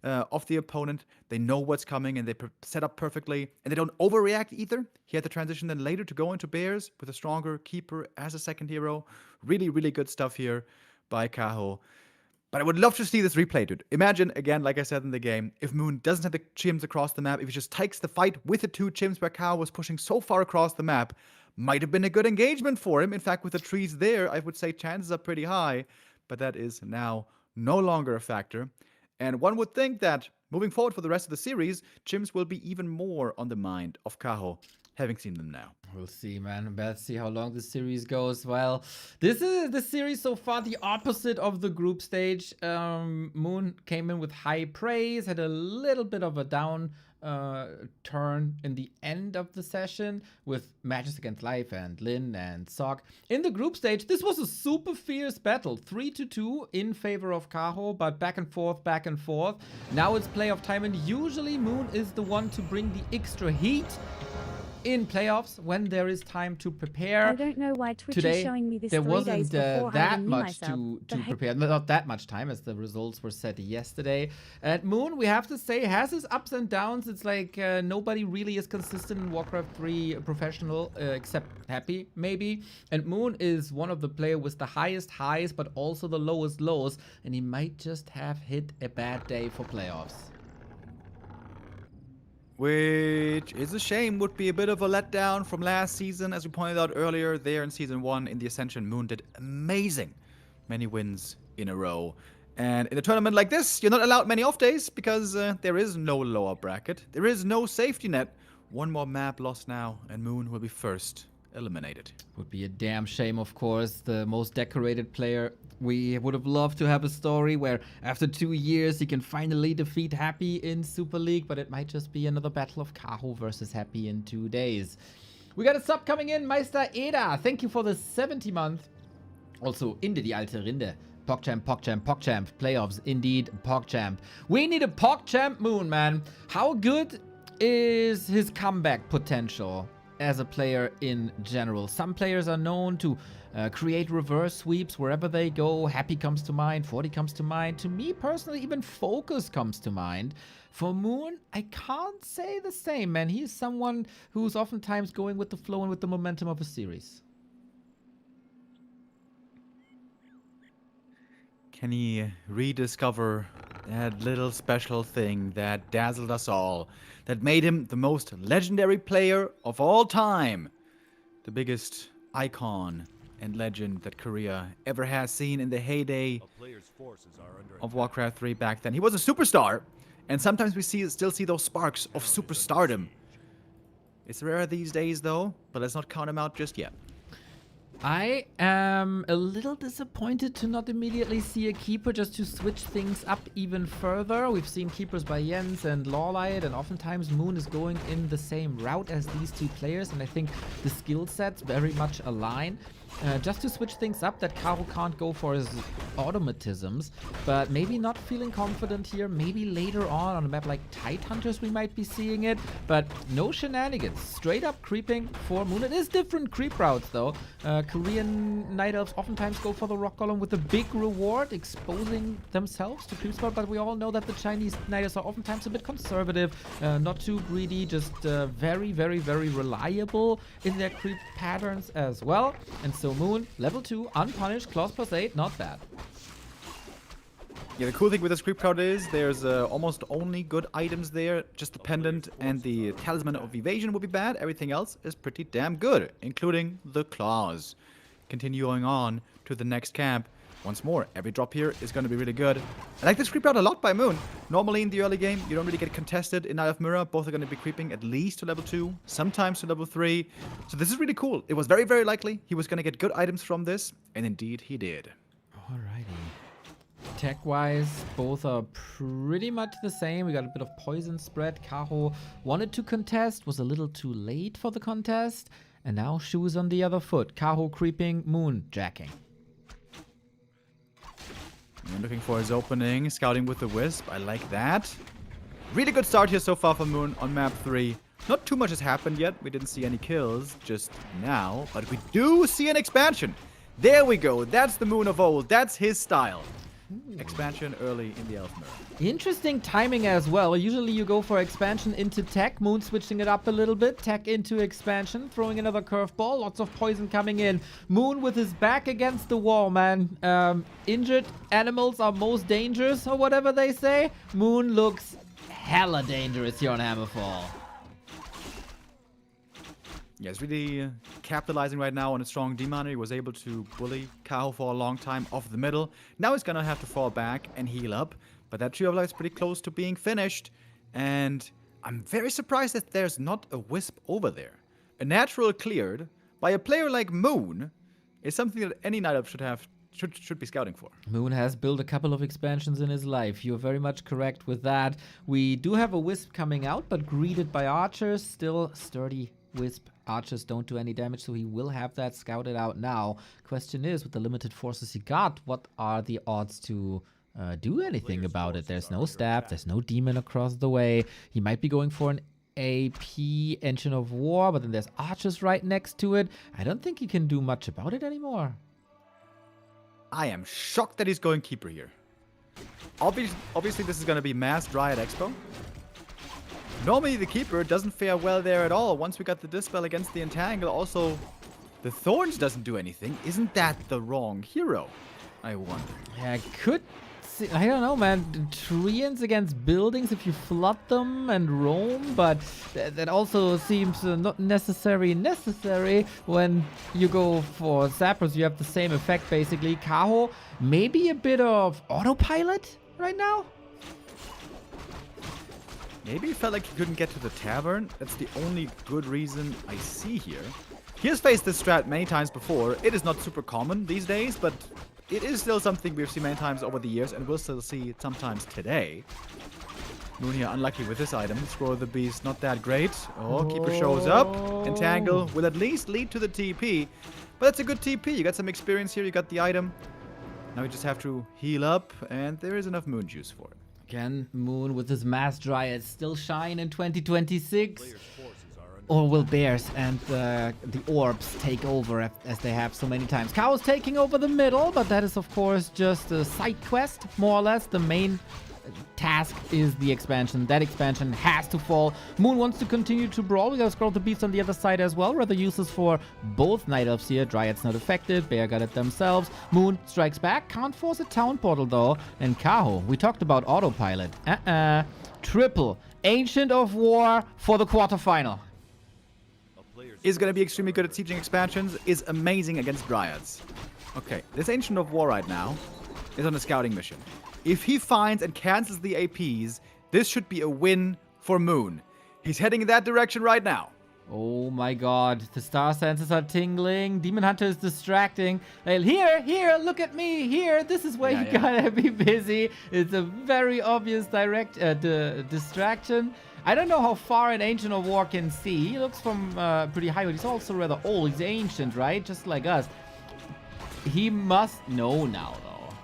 of the opponent, they know what's coming and they set up perfectly, and they don't overreact either. He had the transition then later to go into bears with a stronger keeper as a second hero. Really, really good stuff here by Kaho. But I would love to see this replay, dude. Imagine, again, like I said in the game, if Moon doesn't have the Chims across the map, if he just takes the fight with the 2 Chims where Kaho was pushing so far across the map, might have been a good engagement for him. In fact, with the trees there, I would say chances are pretty high, but that is now no longer a factor. And one would think that moving forward for the rest of the series, Chims will be even more on the mind of Kaho, having seen them now. We'll see, man. Let's see how long this series goes. Well, this is the series so far the opposite of the group stage. Moon came in with high praise, had a little bit of a down turn in the end of the session with matches against Life and Lin and Sok. In the group stage, this was a super fierce battle. 3-2 in favor of Kaho, but back and forth, back and forth. Now it's playoff time, and usually Moon is the one to bring the extra heat in playoffs when there is time to prepare. I don't know why Twitch Today, is showing me this there 3 wasn't days before that having me much myself. to prepare. Not that much time, as the results were set yesterday. At Moon, we have to say, has its ups and downs. It's like nobody really is consistent in Warcraft 3 professional, except Happy, maybe. And Moon is one of the players with the highest highs, but also the lowest lows. And he might just have hit a bad day for playoffs. Which is a shame, would be a bit of a letdown from last season. As we pointed out earlier, there in Season 1 in the Ascension, Moon did amazing. Many wins in a row. And in a tournament like this, you're not allowed many off days because there is no lower bracket. There is no safety net. One more map lost now, and Moon will be first eliminated. Would be a damn shame, of course. The most decorated player. We would have loved to have a story where after 2 years he can finally defeat Happy in Super League, but it might just be another battle of Kaho versus Happy in 2 days. We got a sub coming in, Meister Eda. Thank you for the 70 month. Also, Inde die alte Rinde. PogChamp, PogChamp, PogChamp. Playoffs, indeed, PogChamp. We need a PogChamp Moon, man. How good is his comeback potential as a player in general? Some players are known to create reverse sweeps wherever they go. Happy comes to mind, 40 comes to mind. To me personally, even FoCuS comes to mind. For Moon, I can't say the same, man. He's someone who's oftentimes going with the flow and with the momentum of a series. Can he rediscover that little special thing that dazzled us all, that made him the most legendary player of all time? The biggest icon and legend that Korea ever has seen in the heyday of Warcraft 3 back then. He was a superstar, and sometimes we still see those sparks of superstardom. It's rare these days, though, but let's not count him out just yet. I am a little disappointed to not immediately see a keeper just to switch things up even further. We've seen keepers by Jens and LawLiet, and oftentimes Moon is going in the same route as these two players, and I think the skill sets very much align. Just to switch things up that Kaho can't go for his automatisms, but maybe not feeling confident here. Maybe later on a map like Tidehunters we might be seeing it, but no shenanigans. Straight up creeping for Moon. It is different creep routes though. Korean Night Elves oftentimes go for the Rock Golem with a big reward, exposing themselves to creep spot, but we all know that the Chinese Night Elves are oftentimes a bit conservative, not too greedy, just very, very, very reliable in their creep patterns as well. And so Moon, level 2, unpunished, claws +8, not bad. Yeah, the cool thing with this creep crowd is there's almost only good items there. Just the pendant and the talisman of evasion would be bad. Everything else is pretty damn good, including the claws. Continuing on to the next camp. Once more, every drop here is going to be really good. I like this creep out a lot by Moon. Normally in the early game, you don't really get contested in Eye of Mirror. Both are going to be creeping at least to level 2, sometimes to level 3. So this is really cool. It was very, very likely he was going to get good items from this, and indeed he did. Alrighty. Tech-wise, both are pretty much the same. We got a bit of poison spread. Kaho wanted to contest, was a little too late for the contest. And now shoes on the other foot. Kaho creeping, Moon jacking. And looking for his opening, scouting with the Wisp. I like that. Really good start here so far for Moon on map 3. Not too much has happened yet. We didn't see any kills just now, but we do see an expansion. There we go. That's the Moon of old. That's his style. Expansion early in the Elf Mirror. Interesting timing as well. Usually you go for expansion into tech. Moon switching it up a little bit. Tech into expansion. Throwing another curveball. Lots of poison coming in. Moon with his back against the wall, man. Injured animals are most dangerous, or whatever they say. Moon looks hella dangerous here on Hammerfall. Yeah, he's really capitalizing right now on a strong D-Mana. He was able to bully Kaho for a long time off the middle. Now he's gonna have to fall back and heal up. But that Tree of Life is pretty close to being finished. And I'm very surprised that there's not a Wisp over there. A natural cleared by a player like Moon is something that any Night Elf should be scouting for. Moon has built a couple of expansions in his life. You're very much correct with that. We do have a Wisp coming out, but greeted by archers. Still sturdy Wisp. Archers don't do any damage, so he will have that scouted out now. Question is, with the limited forces he got, what are the odds to do anything about it? There's no staff, there's no demon across the way. He might be going for an AP Engine of War, but then there's archers right next to it. I don't think he can do much about it anymore. I am shocked that he's going Keeper here. Obviously, this is going to be Mass Dryad Expo. Normally, the Keeper doesn't fare well there at all. Once we got the Dispel against the Entangle, also, the Thorns doesn't do anything. Isn't that the wrong hero? I wonder. Yeah, I could see, I don't know, man. Treants against buildings if you flood them and roam, but that also seems not necessary when you go for Zappers. You have the same effect, basically. Kaho, maybe a bit of autopilot right now? Maybe he felt like he couldn't get to the tavern. That's the only good reason I see here. He has faced this strat many times before. It is not super common these days, but it is still something we've seen many times over the years, and we'll still see it sometimes today. Moon here unlucky with this item. Scroll of the Beast, not that great. Oh, Keeper shows up. Entangle will at least lead to the TP. But that's a good TP. You got some experience here. You got the item. Now we just have to heal up, and there is enough Moon Juice for it. Can Moon with his Mass Dryad still shine in 2026? Or will Bears and the Orbs take over as they have so many times? Kaho's taking over the middle, but that is of course just a side quest, more or less. The main task is the expansion. That expansion has to fall. Moon wants to continue to brawl. We gotta scroll the beats on the other side as well. Rather useless for both Night Elves here. Dryad's not affected. Bear got it themselves. Moon strikes back. Can't force a town portal though. And Kaho, we talked about autopilot. Triple Ancient of War for the quarterfinal. Is going to be extremely good at sieging expansions. Is amazing against Dryads. Okay, this Ancient of War right now is on a scouting mission. If he finds and cancels the APs, this should be a win for Moon. He's heading in that direction right now. Oh my god, the star senses are tingling. Demon Hunter is distracting. Like, here, look at me, here. This is where you gotta be busy. It's a very obvious distraction. I don't know how far an Ancient of War can see. He looks from pretty high, but he's also rather old. He's ancient, right? Just like us. He must know now, though.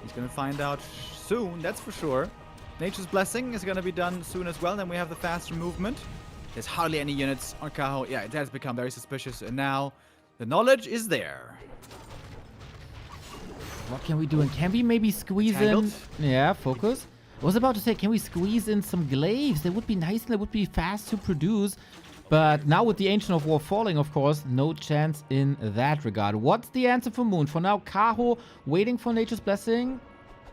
He's gonna find out soon, that's for sure. Nature's Blessing is gonna be done soon as well. Then we have the faster movement. There's hardly any units on Kaho. Yeah, it has become very suspicious. And now the knowledge is there. What can we do? And can we maybe squeeze in? Yeah, FoCuS. I was about to say, can we squeeze in some glaives? They would be nice and they would be fast to produce. But now with the Ancient of War falling, of course, no chance in that regard. What's the answer for Moon? For now, Kaho waiting for Nature's Blessing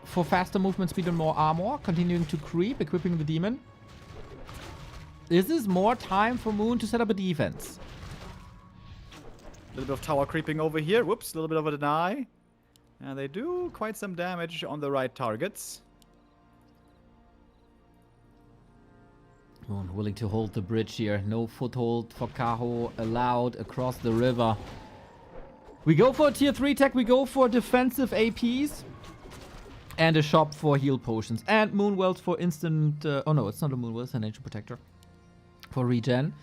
for faster movement speed and more armor. Continuing to creep, equipping the demon. Is this more time for Moon to set up a defense? A little bit of tower creeping over here. Whoops, a little bit of a deny. And they do quite some damage on the right targets. Moon willing to hold the bridge here. No foothold for Kaho allowed across the river. We go for a tier 3 tech. We go for defensive APs. And a shop for heal potions. And Moonwells for instant... oh no, it's not a Moonwell. It's an Ancient Protector. For regen.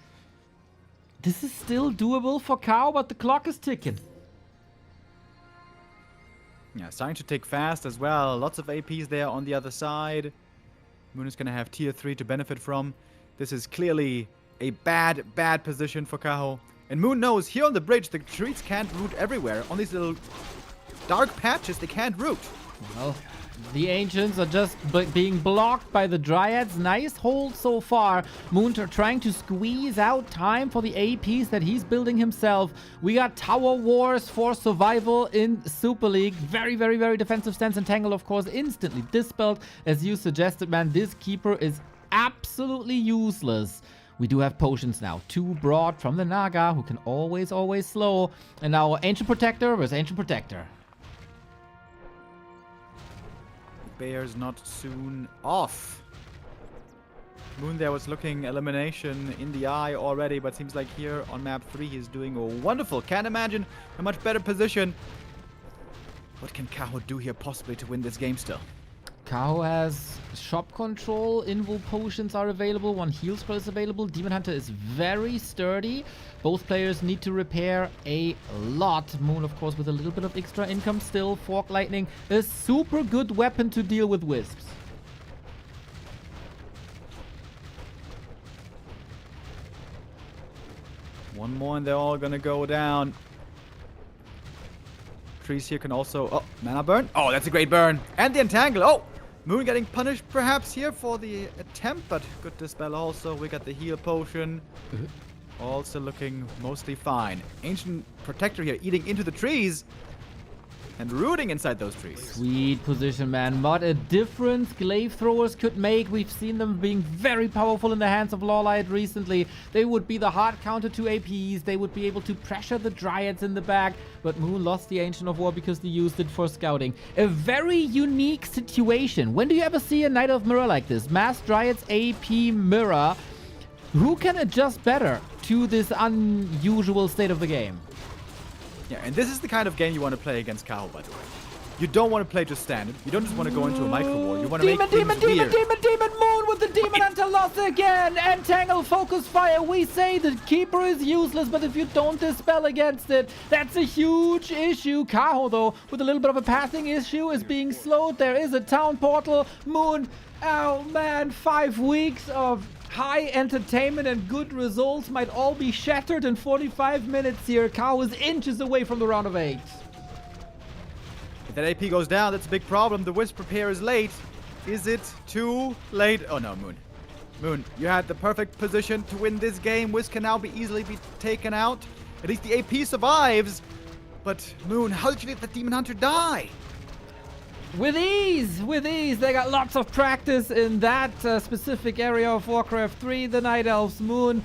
This is still doable for Kaho, but the clock is ticking. Yeah, starting to tick fast as well. Lots of APs there on the other side. Moon is going to have tier 3 to benefit from. This is clearly a bad position for Kaho. And Moon knows here on the bridge, the trees can't root everywhere. On these little dark patches, they can't root. Well, the Ancients are just being blocked by the Dryads. Nice hold so far. Moon trying to squeeze out time for the APs that he's building himself. We got Tower Wars for survival in Super League. Very, very, very defensive stance. Entangle, of course, instantly dispelled. As you suggested, man, this Keeper is absolutely useless. We do have potions now. 2 broad from the Naga, who can always slow. And now Ancient Protector versus Ancient Protector. Bear's not soon off. Moon there was looking elimination in the eye already, but seems like here on map 3 he's doing wonderful. Can't imagine a much better position. What can Kaho do here possibly to win this game still? Kaho has shop control, invul potions are available, one heal spell is available. Demon Hunter is very sturdy. Both players need to repair a lot. Moon, of course, with a little bit of extra income still. Fork Lightning, a super good weapon to deal with wisps. One more and they're all gonna go down. Trees here can also... Oh, mana burn. Oh, that's a great burn. And the entangle. Oh, Moon getting punished perhaps here for the attempt, but good dispel also. We got the heal potion. Also looking mostly fine. Ancient Protector here eating into the trees and rooting inside those trees. Sweet position, man. What a difference glaive throwers could make. We've seen them being very powerful in the hands of LawLiet recently. They would be the hard counter to APs. They would be able to pressure the Dryads in the back. But Moon lost the Ancient of War because they used it for scouting. A very unique situation. When do you ever see a Knight of Mirror like this? Mass Dryads AP Mirror. Who can adjust better to this unusual state of the game? Yeah, and this is the kind of game you want to play against Kaho, by the way. You don't want to play just standard. You don't just want to go into a micro war. You want to make things weird. Demon Moon with the Demon Hunter loss again. Entangle, focus fire. We say the Keeper is useless, but if you don't dispel against it, that's a huge issue. Kaho, though, with a little bit of a passing issue, is being slowed. There is a town portal. Moon, oh man, 5 weeks of high entertainment and good results might all be shattered in 45 minutes here. Kaho is inches away from the round of 8. If that AP goes down, that's a big problem. The Wisp repair is late. Is it too late? Oh no, Moon. Moon, you had the perfect position to win this game. Wisp can now easily be taken out. At least the AP survives. But Moon, how did you let the Demon Hunter die? With ease. They got lots of practice in that specific area of Warcraft 3. The Night Elves, Moon.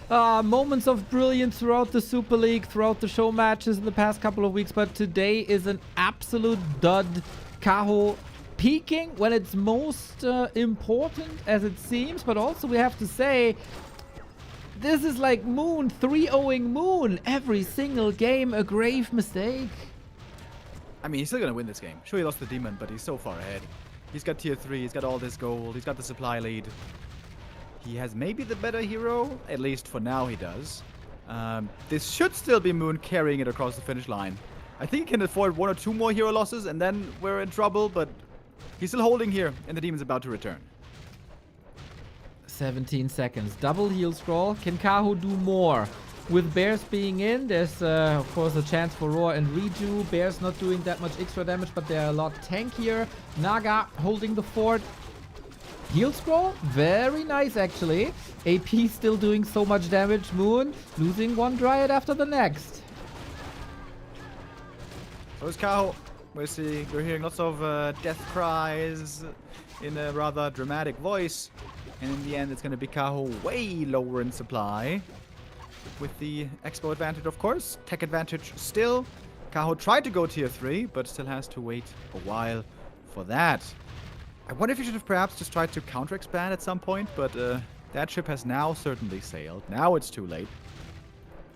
Moments of brilliance throughout the Super League, throughout the show matches in the past couple of weeks. But today is an absolute dud. Kaho peaking when it's most important, as it seems. But also we have to say, this is like Moon, 3-0ing Moon. Every single game a grave mistake. I mean, he's still going to win this game. Sure, he lost the Demon, but he's so far ahead. He's got tier 3, he's got all this gold, he's got the supply lead. He has maybe the better hero, at least for now he does. This should still be Moon carrying it across the finish line. I think he can afford 1 or 2 more hero losses, and then we're in trouble, but he's still holding here, and the Demon's about to return. 17 seconds. Double heal scroll. Can Kaho do more? With Bears being in, there's of course a chance for Roar and Reju. Bears not doing that much extra damage, but they're a lot tankier. Naga holding the fort. Heal scroll, very nice actually. AP still doing so much damage. Moon losing one Dryad after the next. So is Kaho. We're hearing lots of death cries in a rather dramatic voice. And in the end, it's going to be Kaho way lower in supply. With the Expo advantage, of course. Tech advantage still. Kaho tried to go tier 3, but still has to wait a while for that. I wonder if he should have perhaps just tried to counter-expand at some point, but that ship has now certainly sailed. Now it's too late.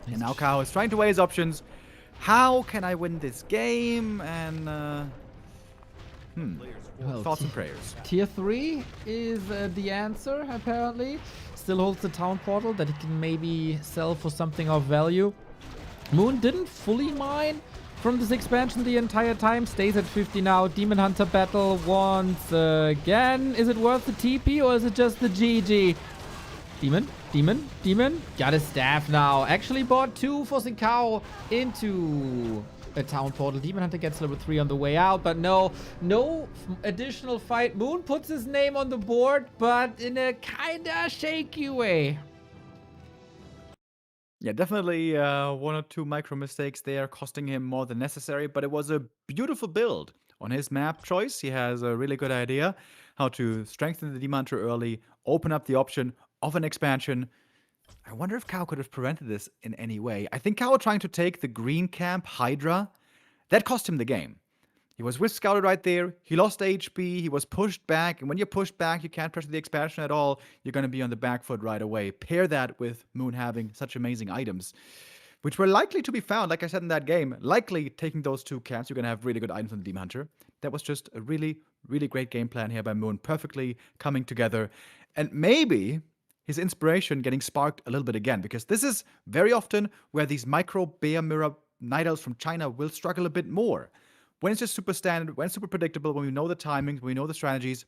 And now Kaho is trying to weigh his options. How can I win this game? And, Well, thoughts and prayers. Tier 3 is the answer, apparently. Still holds the town portal that he can maybe sell for something of value. Moon didn't fully mine from this expansion the entire time. Stays at 50 now. Demon Hunter battle once again. Is it worth the TP or is it just the GG? Demon. Got his staff now. Actually bought 2, forcing Kaho into a town portal. Demon Hunter gets level 3 on the way out, but no additional fight. Moon puts his name on the board, but in a kinda shaky way. Yeah, definitely 1 or 2 micro mistakes there, costing him more than necessary, but it was a beautiful build. On his map choice, he has a really good idea how to strengthen the Demon Hunter early, open up the option of an expansion. I wonder if Kaho could have prevented this in any way. I think Kaho trying to take the green camp Hydra, that cost him the game. He was whisk scouted right there. He lost HP. He was pushed back. And when you're pushed back, you can't pressure the expansion at all. You're going to be on the back foot right away. Pair that with Moon having such amazing items, which were likely to be found, like I said in that game. Likely taking those 2 camps, you're going to have really good items on the Demon Hunter. That was just a really, really great game plan here by Moon. Perfectly coming together. And maybe his inspiration getting sparked a little bit again. Because this is very often where these micro bear mirror night elves from China will struggle a bit more. When it's just super standard, when it's super predictable, when we know the timings, when we know the strategies,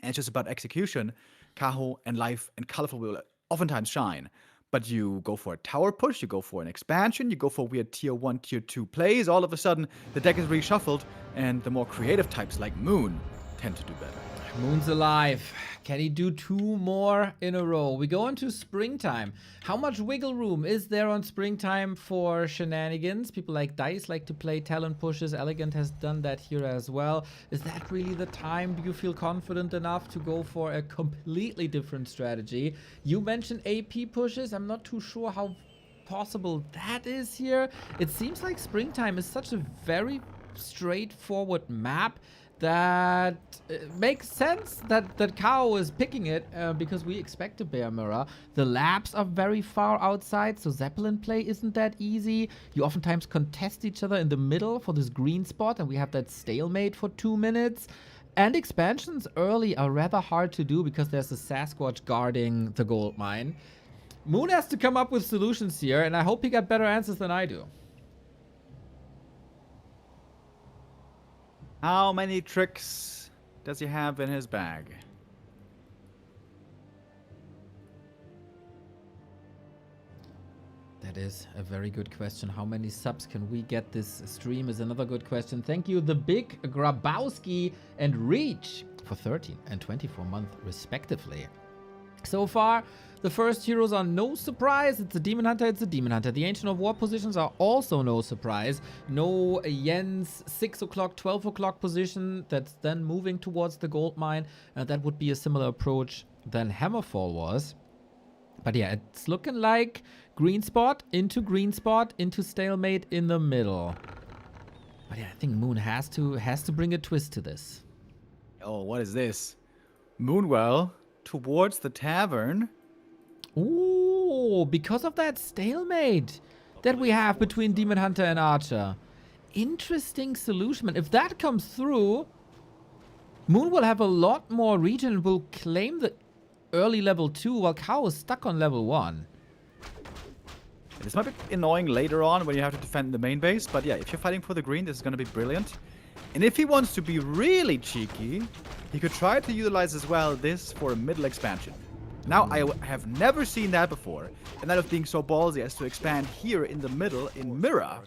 and it's just about execution, Kaho and Life and ColorFul will oftentimes shine. But you go for a tower push, you go for an expansion, you go for weird tier 1, tier 2 plays, all of a sudden the deck is reshuffled, and the more creative types like Moon tend to do better. Moon's alive. Can he do 2 more in a row? We go into springtime. How much wiggle room is there on springtime for shenanigans? People like Dice like to play talent pushes. Elegant has done that here as well. Is that really the time? Do you feel confident enough to go for a completely different strategy? You mentioned AP pushes. I'm not too sure how possible that is here. It seems like springtime is such a very straightforward map that makes sense that Kaho is picking it because we expect a bear mirror. The labs are very far outside, so Zeppelin play isn't that easy. You oftentimes contest each other in the middle for this green spot, and we have that stalemate for 2 minutes. And expansions early are rather hard to do because there's a Sasquatch guarding the gold mine. Moon has to come up with solutions here, and I hope he got better answers than I do. How many tricks does he have in his bag? That is a very good question. How many subs can we get this stream is another good question. Thank you, the Big Grabowski and Reach for 13 and 24 months respectively. So far, the first heroes are no surprise. It's a Demon Hunter, it's a Demon Hunter. The Ancient of War positions are also no surprise. No Jens 6 o'clock, 12 o'clock position that's then moving towards the gold mine. That would be a similar approach than Hammerfall was. But yeah, it's looking like green spot into stalemate in the middle. But yeah, I think Moon has to bring a twist to this. Oh, what is this? Moonwell towards the tavern. Ooh, because of that stalemate that we have between Demon Hunter and Archer. Interesting solution. If that comes through, Moon will have a lot more region and will claim the early level 2 while Kaho is stuck on level 1. This might be annoying later on when you have to defend the main base, but yeah, if you're fighting for the green, this is going to be brilliant. And if he wants to be really cheeky, he could try to utilize as well this for a middle expansion. Now, I have never seen that before, and that of being so ballsy as to expand here in the middle in Mirror.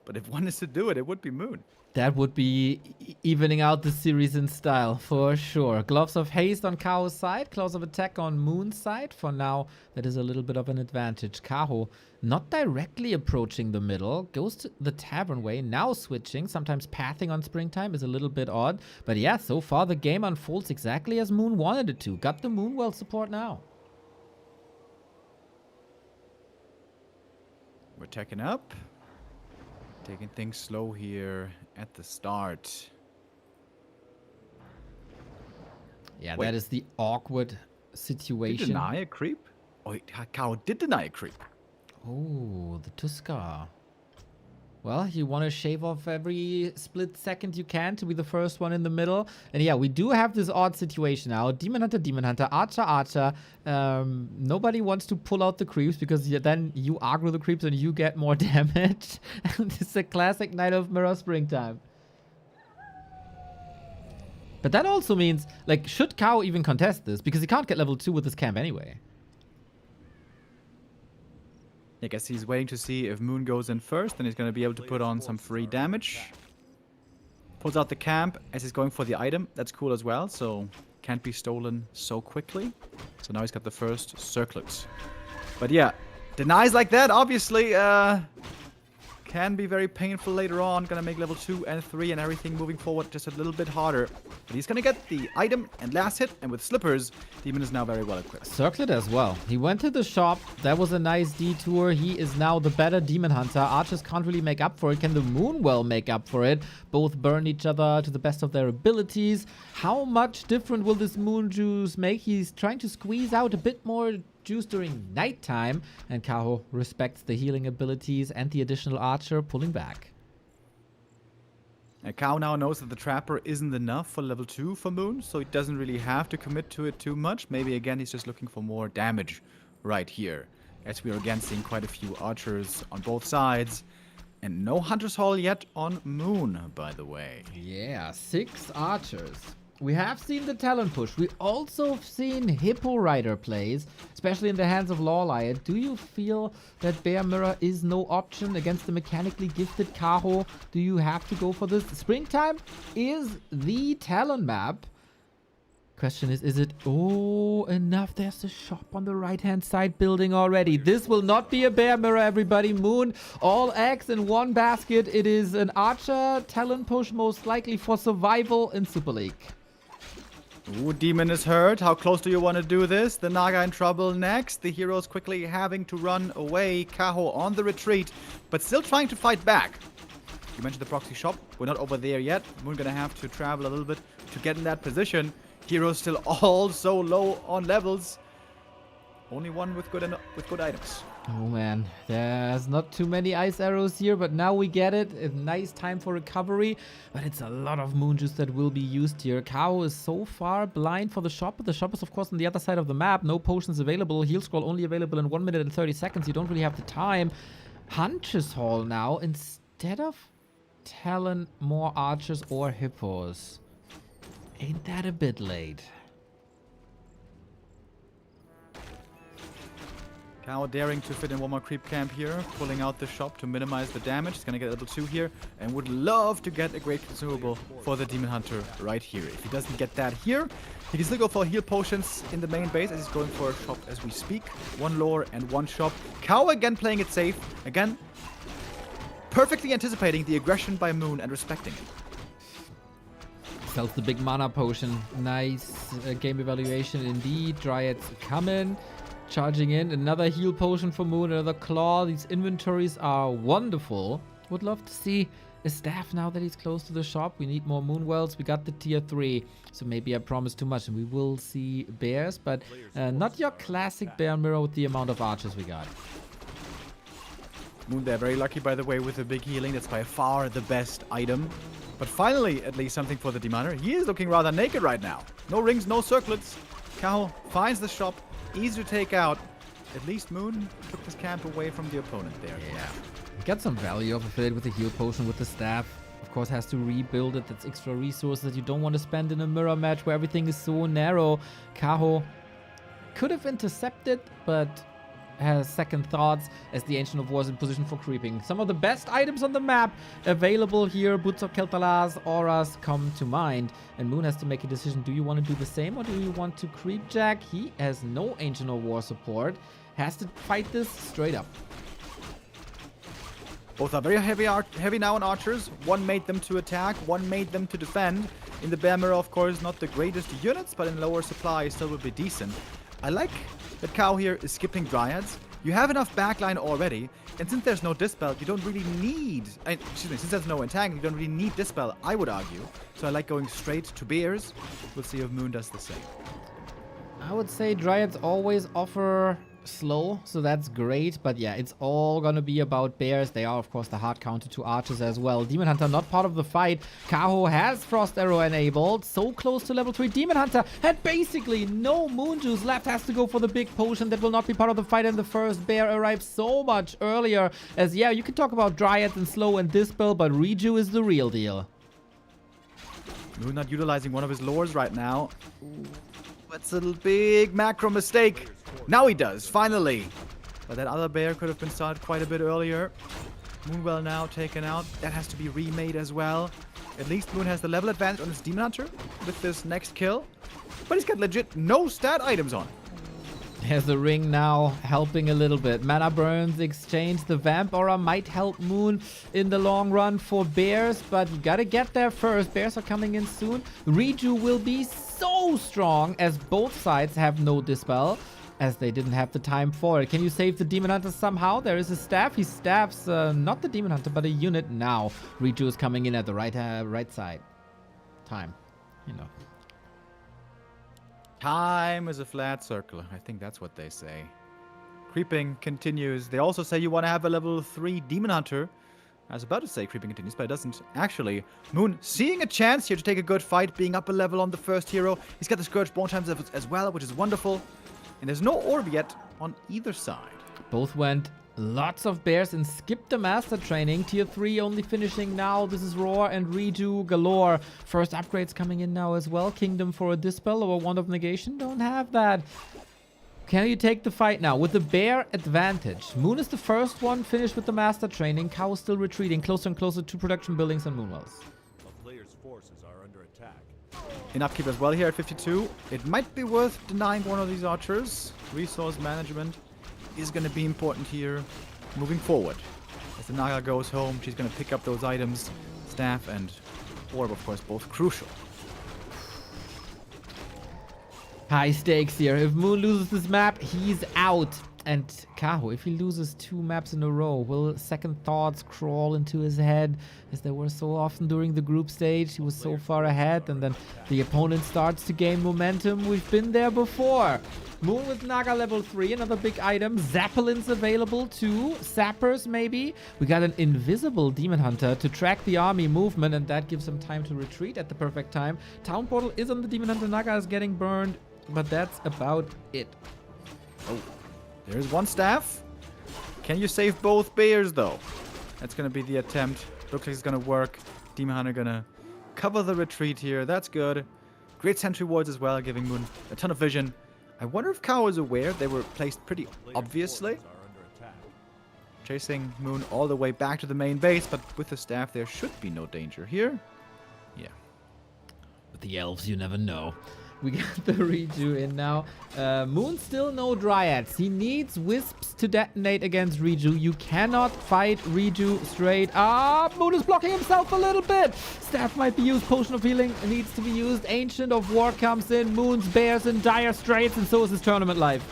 But if one is to do it, it would be Moon. That would be evening out the series in style, for sure. Gloves of Haste on Kaho's side, Claws of Attack on Moon's side. For now, that is a little bit of an advantage. Kaho not directly approaching the middle, goes to the tavern way, now switching. Sometimes pathing on springtime is a little bit odd. But yeah, so far the game unfolds exactly as Moon wanted it to. Got the Moonwell support now. We're taking up. Taking things slow here at the start. Yeah, Wait. that is the awkward Did situation. deny a creep? Oh, Kaho did deny a creep. Oh, the Tuskar. Well, you want to shave off every split second you can to be the first one in the middle. And yeah, we do have this odd situation now. Demon Hunter, Archer. Nobody wants to pull out the creeps because then you aggro the creeps and you get more damage. This is a classic Night of Mirror Springtime. But that also means, like, should Kaho even contest this? Because he can't get level 2 with this camp anyway. I guess he's waiting to see if Moon goes in first, then he's going to be able to put on some free damage. Pulls out the camp as he's going for the item. That's cool as well, so can't be stolen so quickly. So now he's got the first circlet. But yeah, denies like that, obviously, can be very painful later on. Gonna make level 2 and 3 and everything moving forward just a little bit harder. But he's gonna get the item and last hit, and with slippers, Demon is now very well equipped. Circlet as well. He went to the shop. That was a nice detour. He is now the better Demon Hunter. Archers can't really make up for it. Can the Moonwell make up for it? Both burn each other to the best of their abilities. How much different will this Moon Juice make? He's trying to squeeze out a bit more juice during nighttime, and Kaho respects the healing abilities and the additional archer pulling back. Kaho now knows that the Trapper isn't enough for level 2 for Moon, so he doesn't really have to commit to it too much. Maybe again he's just looking for more damage right here, as we are again seeing quite a few archers on both sides. And no Hunter's Hall yet on Moon, by the way. Yeah, 6 archers. We have seen the talent push. We also have seen Hippo Rider plays, especially in the hands of LawLiet. Do you feel that Bear Mirror is no option against the mechanically gifted Kaho? Do you have to go for this? Springtime is the talent map. Question is it... Oh, enough. There's a shop on the right-hand side building already. This will not be a Bear Mirror, everybody. Moon, all eggs in one basket. It is an Archer talent push, most likely for survival in Super League. Ooh, Demon is hurt. How close do you want to do this? The Naga in trouble next. The heroes quickly having to run away. Kaho on the retreat, but still trying to fight back. You mentioned the proxy shop. We're not over there yet. We're gonna have to travel a little bit to get in that position. Heroes still all so low on levels. Only one with good items. Oh man, there's not too many ice arrows here, but now we get it. A nice time for recovery, but it's a lot of moon juice that will be used here. Kaho is so far blind for the shop, but the shop is of course on the other side of the map. No potions available. Heal scroll only available in 1 minute and 30 seconds. You don't really have the time. Hunter's Hall now instead of Talon, more archers or hippos. Ain't that a bit late? Kaho daring to fit in one more creep camp here, pulling out the shop to minimize the damage. He's gonna get level 2 here, and would love to get a great consumable for the Demon Hunter right here. If he doesn't get that here, he can still go for heal potions in the main base, as he's going for a shop as we speak. 1 lore and 1 shop. Kaho again playing it safe. Again, perfectly anticipating the aggression by Moon and respecting it. Sells the big mana potion. Nice game evaluation indeed. Dryads coming. Charging in. Another heal potion for Moon. Another claw. These inventories are wonderful. Would love to see a staff now that he's close to the shop. We need more Moonwells. We got the tier 3. So maybe I promised too much. And we will see bears. But not your classic bear mirror with the amount of archers we got. Moon there, very lucky by the way with the big healing. That's by far the best item. But finally, at least something for the Demoner. He is looking rather naked right now. No rings, no circlets. Kaho finds the shop. Easy to take out. At least Moon took his camp away from the opponent there. Yeah. Got some value off of it with the heal potion, with the staff. Of course, has to rebuild it. That's extra resources that you don't want to spend in a mirror match where everything is so narrow. Kaho could have intercepted, but has second thoughts as the Ancient of War is in position for creeping. Some of the best items on the map available here. Boots of Keltalas, auras come to mind. And Moon has to make a decision. Do you want to do the same or do you want to creep jack? He has no Ancient of War support. Has to fight this straight up. Both are very heavy now on archers. One made them to attack, one made them to defend. In the Bear Mirror, of course, not the greatest units, but in lower supply still will be decent. I like that Kaho here is skipping Dryads. You have enough backline already, and since there's no Dispel, you don't really need... since there's no Entangle, you don't really need Dispel, I would argue. So I like going straight to Bears. We'll see if Moon does the same. I would say Dryads always offer slow, so that's great. But yeah, it's all gonna be about bears. They are, of course, the hard counter to archers as well. Demon Hunter not part of the fight. Kaho has Frost Arrow enabled. So close to level 3. Demon Hunter had basically no moon juice left. Has to go for the big potion. That will not be part of the fight. And the first bear arrives so much earlier. As yeah, you can talk about Dryads and slow and Dispel, but Reju is the real deal. Moon not utilizing one of his lures right now. Ooh, that's a big macro mistake. Now he does, finally. But that other bear could have been started quite a bit earlier. Moonwell now taken out. That has to be remade as well. At least Moon has the level advantage on his Demon Hunter with this next kill. But he's got legit no stat items on. There's the ring now helping a little bit. Mana burns exchange. The Vamp Aura might help Moon in the long run for Bears, but you gotta get there first. Bears are coming in soon. Riju will be so strong as both sides have no Dispel, as they didn't have the time for it. Can you save the Demon Hunter somehow? There is a staff. He staffs not the Demon Hunter, but a unit now. Riju is coming in at the right side. Time, you know. Time is a flat circle. I think that's what they say. Creeping continues. They also say you want to have a level 3 Demon Hunter. I was about to say creeping continues, but it doesn't actually. Moon seeing a chance here to take a good fight, being up a level on the first hero. He's got the Scourge Bone Times as well, which is wonderful. And there's no orb yet on either side. Both went lots of Bears and skipped the Master Training. Tier 3 only finishing now. This is Roar and Riju galore. First upgrades coming in now as well. Kingdom for a Dispel or a Wand of Negation. Don't have that. Can you take the fight now with the Bear advantage? Moon is the first one finished with the Master Training. Kaho still retreating closer and closer to production buildings and Moonwells. A player's forces are under attack. In upkeep as well here at 52. It might be worth denying one of these archers. Resource management is going to be important here moving forward. As the Naga goes home, she's going to pick up those items. Staff and Orb, of course, both crucial. High stakes here. If Moon loses this map, he's out. And Kaho, if he loses 2 maps in a row, will second thoughts crawl into his head, as they were so often during the group stage? He was so far ahead, and then the opponent starts to gain momentum. We've been there before. Moon with Naga level 3, another big item. Zeppelins available too. Sappers maybe. We got an invisible Demon Hunter to track the army movement, and that gives him time to retreat at the perfect time. Town Portal is on the Demon Hunter. Naga is getting burned, but that's about it. Oh. There's one staff. Can you save both bears, though? That's going to be the attempt. Looks like it's going to work. Demon Hunter going to cover the retreat here. That's good. Great sentry wards as well, giving Moon a ton of vision. I wonder if Kaho is aware. They were placed pretty obviously. Chasing Moon all the way back to the main base, but with the staff, there should be no danger here. Yeah. With the elves, you never know. We got the Riju in now. Moon still no Dryads. He needs Wisps to detonate against Riju. You cannot fight Riju straight up. Moon is blocking himself a little bit. Staff might be used. Potion of Healing needs to be used. Ancient of War comes in. Moon's Bears in dire straits, and so is his tournament life.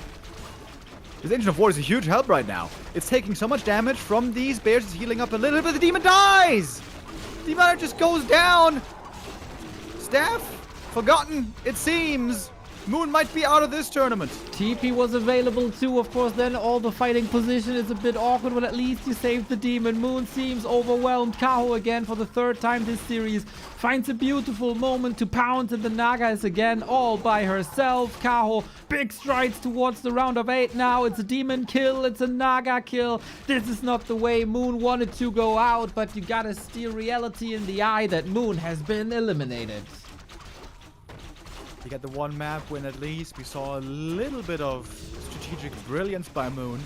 His Ancient of War is a huge help right now. It's taking so much damage from these bears. It's healing up a little bit. The demon dies! Demon just goes down. Staff? Forgotten, it seems. Moon might be out of this tournament. TP was available too, of course. Then all the fighting position is a bit awkward, but at least you saved the demon. Moon seems overwhelmed. Kaho again for the 3rd time this series finds a beautiful moment to pounce, and the Naga is again all by herself. Kaho, big strides towards the round of 8 now. It's a demon kill, it's a Naga kill. This is not the way Moon wanted to go out, but you gotta steer reality in the eye that Moon has been eliminated. We got the one map win at least. We saw a little bit of strategic brilliance by Moon,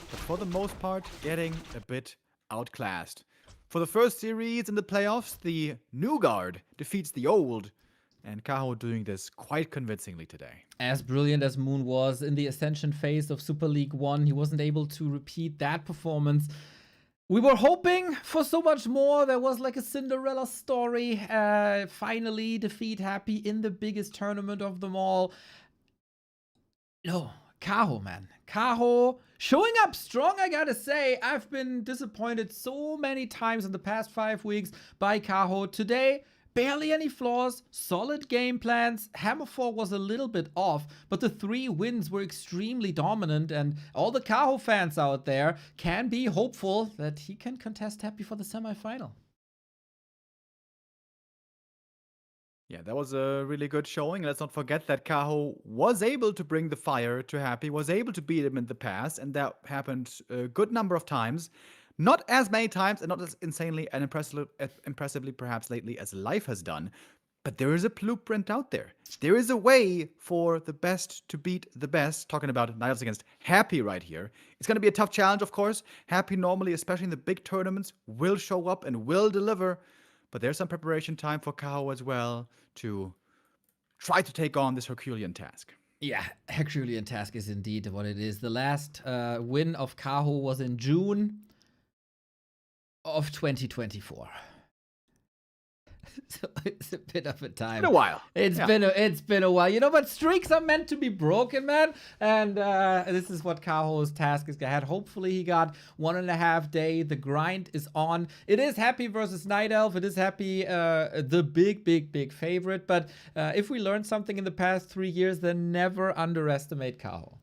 but for the most part, getting a bit outclassed. For the first series in the playoffs, the new guard defeats the old, and Kaho doing this quite convincingly today. As brilliant as Moon was in the ascension phase of Super League 1, he wasn't able to repeat that performance. We were hoping for so much more. There was like a Cinderella story. Finally defeat Happy in the biggest tournament of them all. No, Kaho, man. Kaho showing up strong, I gotta say. I've been disappointed so many times in the past 5 weeks by Kaho. Today, barely any flaws, solid game plans. Hammer 4 was a little bit off, but the 3 wins were extremely dominant, and all the Kaho fans out there can be hopeful that he can contest Happy for the semifinal. Yeah, that was a really good showing. Let's not forget that Kaho was able to bring the fire to Happy, was able to beat him in the past, and that happened a good number of times. Not as many times and not as insanely and impressively perhaps lately as Life has done, but there is a blueprint out there. There is a way for the best to beat the best. Talking about Niles against Happy right here. It's going to be a tough challenge, of course. Happy normally, especially in the big tournaments, will show up and will deliver, but there's some preparation time for Kaho as well to try to take on this Herculean task. Yeah, Herculean task is indeed what it is. The last win of Kaho was in June of 2024. So it's a bit of a time. Been a while. It's been a while, but streaks are meant to be broken, man. And this is what Kaho's task is ahead. Hopefully he got 1.5 days. The grind is on. It is Happy versus Night Elf. It is Happy, the big favorite. But if we learned something in the past 3 years, then never underestimate Kaho.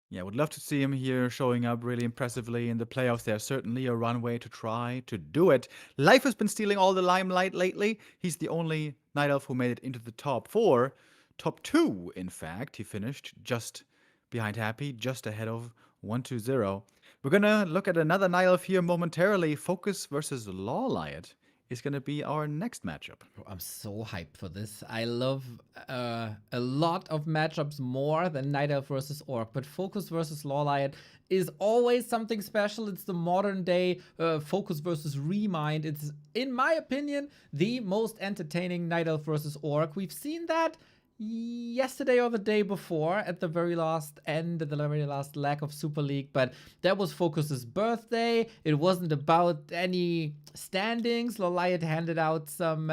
Yeah, would love to see him here showing up really impressively in the playoffs. There's certainly a runway to try to do it. Life has been stealing all the limelight lately. He's the only Night Elf who made it into the top 4. Top 2, in fact. He finished just behind Happy, just ahead of 1-2-0. We're going to look at another Night Elf here momentarily. FoCuS versus LawLiet is going to be our next matchup. I'm so hyped for this. I love a lot of matchups more than Night Elf versus Orc, but FoCuS versus LawLiet is always something special. It's the modern day FoCuS versus Remind. It's, in my opinion, the most entertaining Night Elf versus Orc. We've seen that yesterday or the day before at the very last leg of Super League, but that was FoCuS's birthday. It wasn't about any standings. LawLiet handed out some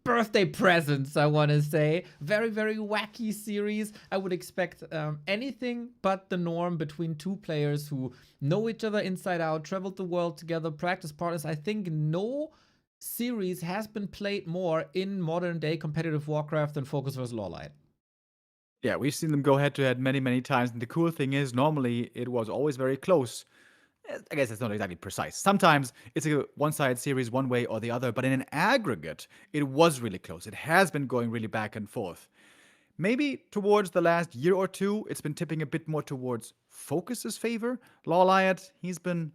birthday presents, I want to say. Very wacky series. I would expect anything but the norm between two players who know each other inside out, traveled the world together, practice partners. I think no series has been played more in modern day competitive Warcraft than FoCuS vs LawLiet. Yeah, we've seen them go head to head many times, and the cool thing is normally it was always very close. I guess it's not exactly precise. Sometimes it's a one-sided series one way or the other, but in an aggregate, it was really close. It has been going really back and forth. Maybe towards the last year or two, it's been tipping a bit more towards FoCuS's favor. LawLiet, he's been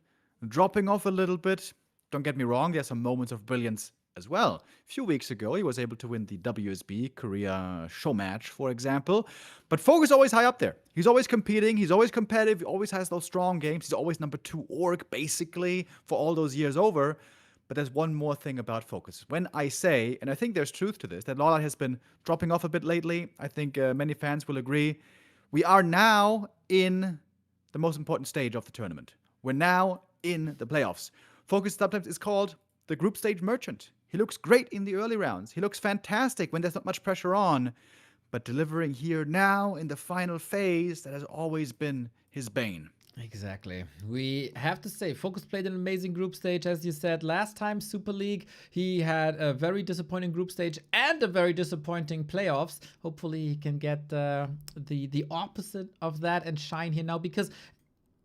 dropping off a little bit. Don't get me wrong, there's some moments of brilliance as well. A few weeks ago, he was able to win the WSB Korea show match, for example. But FoCuS always high up there. He's always competing, he's always competitive, he always has those strong games. He's always number 2 orc, basically, for all those years over. But there's one more thing about FoCuS. When I say, and I think there's truth to this, that LawLiet has been dropping off a bit lately, I think many fans will agree. We are now in the most important stage of the tournament. We're now in the playoffs. FoCuS sometimes is called the group stage merchant. He looks great in the early rounds. He looks fantastic when there's not much pressure on. But delivering here now in the final phase, that has always been his bane. Exactly. We have to say, FoCuS played an amazing group stage, as you said. Last time, Super League, he had a very disappointing group stage and a very disappointing playoffs. Hopefully, he can get the opposite of that and shine here now, because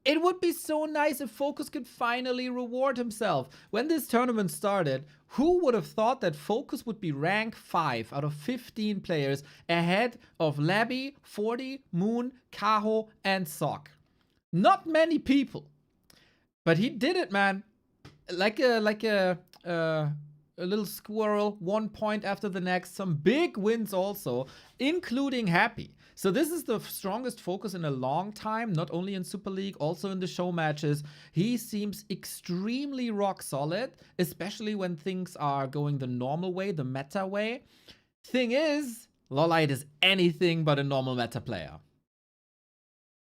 it would be so nice if FoCuS could finally reward himself. When this tournament started, who would have thought that FoCuS would be rank 5 out of 15 players ahead of Laby, 40, Moon, Kaho, and Sok? Not many people. But he did it, man. Like a little squirrel, 1 point after the next. Some big wins also, including Happy. So this is the strongest FoCuS in a long time, not only in Super League, also in the show matches. He seems extremely rock solid, especially when things are going the normal way, the meta way. Thing is, LawLiet is anything but a normal meta player.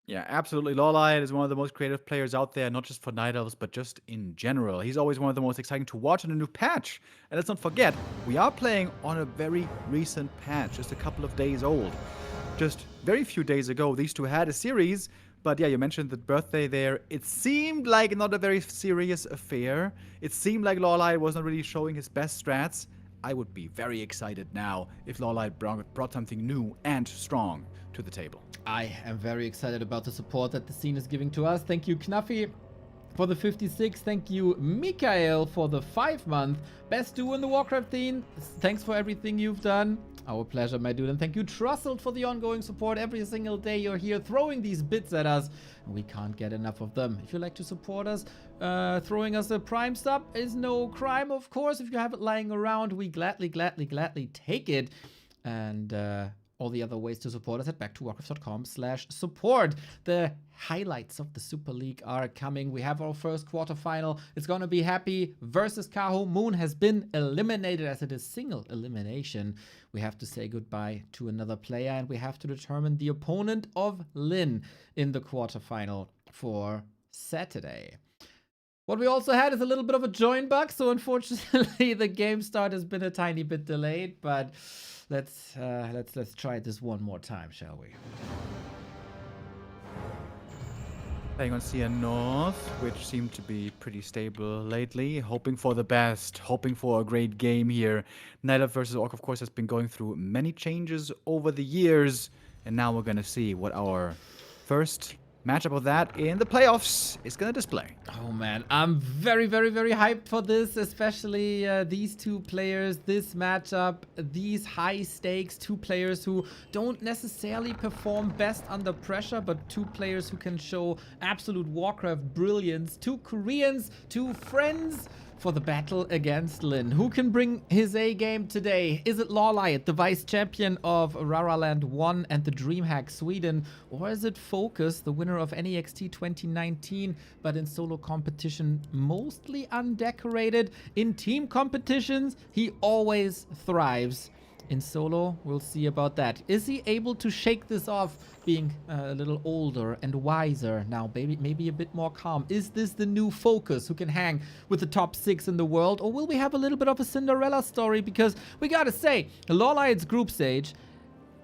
Yeah, absolutely. LawLiet is one of the most creative players out there, not just for Night Elves, but just in general. He's always one of the most exciting to watch in a new patch. And let's not forget, we are playing on a very recent patch, just a couple of days old. Just very few days ago, these two had a series. But yeah, you mentioned the birthday there. It seemed like not a very serious affair. It seemed like LawLiet was not really showing his best strats. I would be very excited now if LawLiet brought something new and strong to the table. I am very excited about the support that the scene is giving to us. Thank you, Knuffy, for the 56. Thank you, Mikael, for the 5-month. Best duo in the Warcraft scene. Thanks for everything you've done. Our pleasure, my dude. And thank you, Trussell, for the ongoing support. Every single day you're here throwing these bits at us. And we can't get enough of them. If you'd like to support us, throwing us a Prime sub is no crime, of course. If you have it lying around, we gladly take it. And all the other ways to support us, head back to warcraft.com/support. The highlights of the Super League are coming. We have our first quarterfinal. It's going to be Happy versus Kaho. Moon has been eliminated as it is single elimination. We have to say goodbye to another player, and we have to determine the opponent of Lin in the quarterfinal for Saturday. What we also had is a little bit of a join bug, so unfortunately the game start has been a tiny bit delayed, but let's try this one more time, shall we? Playing on CN North, which seemed to be pretty stable lately. Hoping for the best, hoping for a great game here. Night Elf versus Orc, of course, has been going through many changes over the years, and now we're gonna see what our first matchup of that in the playoffs is gonna display. Oh man, I'm very, very, very hyped for this, especially these two players, this matchup, these high stakes, two players who don't necessarily perform best under pressure, but two players who can show absolute Warcraft brilliance, two Koreans, two friends for the battle against Lin. Who can bring his A game today? Is it LawLiet, the vice champion of Raraland 1 and the DreamHack Sweden? Or is it FoCuS, the winner of NEXT 2019, but in solo competition mostly undecorated? In team competitions, he always thrives. In solo, we'll see about that. Is he able to shake this off, being a little older and wiser now, maybe a bit more calm? Is this the new FoCuS who can hang with the top 6 in the world? Or will we have a little bit of a Cinderella story? Because we gotta say, LawLiet's group stage,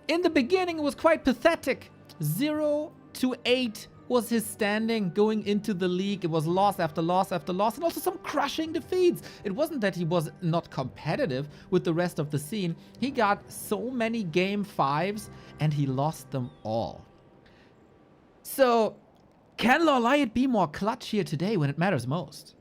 in the beginning, it was quite pathetic. 0-8 was his standing going into the league. It was loss after loss after loss, and also some crushing defeats. It wasn't that he was not competitive with the rest of the scene. He got so many game 5s, and he lost them all. So, can LawLiet be more clutch here today when it matters most?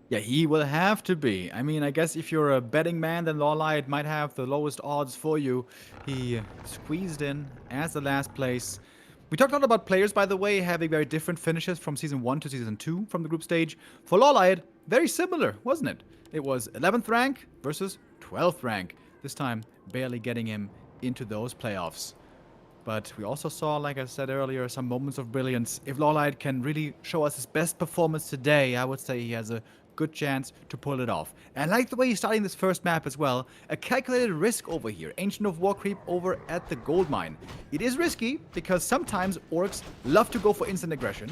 Yeah, he will have to be. I mean, I guess if you're a betting man, then LawLiet might have the lowest odds for you. He squeezed in as the last place. We talked a lot about players, by the way, having very different finishes from Season 1 to Season 2 from the group stage. For LawLiet, very similar, wasn't it? It was 11th rank versus 12th rank. This time, barely getting him into those playoffs. But we also saw, like I said earlier, some moments of brilliance. If LawLiet can really show us his best performance today, I would say he has a good chance to pull it off. And I like the way he's starting this first map as well. A calculated risk over here. Ancient of War creep over at the gold mine. It is risky because sometimes orcs love to go for instant aggression.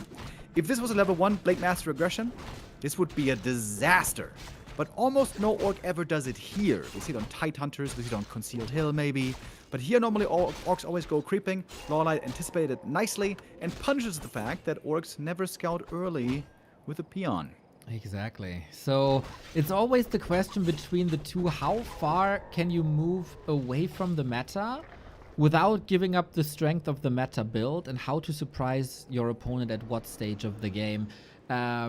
If this was a level 1 Blade Master aggression, this would be a disaster. But almost no orc ever does it here. We see it on Tidehunters, we see it on Concealed Hill maybe. But here normally orcs always go creeping. LawLiet anticipated it nicely and punishes the fact that orcs never scout early with a peon. Exactly. So it's always the question between the two. How far can you move away from the meta without giving up the strength of the meta build, and how to surprise your opponent at what stage of the game?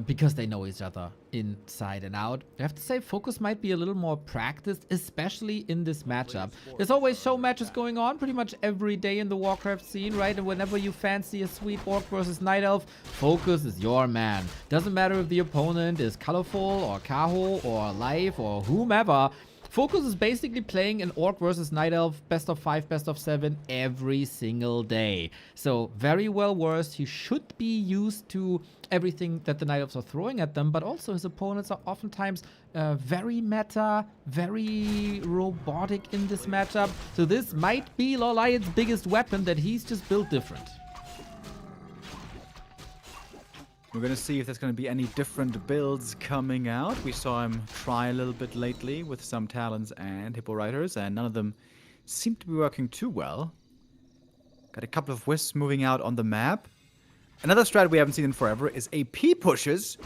Because they know each other inside and out. I have to say, FoCuS might be a little more practiced, especially in this matchup. There's always show matches going on pretty much every day in the Warcraft scene, right? And whenever you fancy a sweet Orc versus Night Elf, FoCuS is your man. Doesn't matter if the opponent is ColorFul or Kaho or Life or whomever. FoCuS is basically playing an Orc versus Night Elf best of 5, best of 7 every single day. So very well versed. He should be used to everything that the Night Elves are throwing at them, but also his opponents are oftentimes very meta, very robotic in this matchup. So this might be LawLiet's biggest weapon that he's just built different. We're going to see if there's going to be any different builds coming out. We saw him try a little bit lately with some Talons and Hippo Riders, and none of them seem to be working too well. Got a couple of Wisps moving out on the map. Another strat we haven't seen in forever is AP pushes.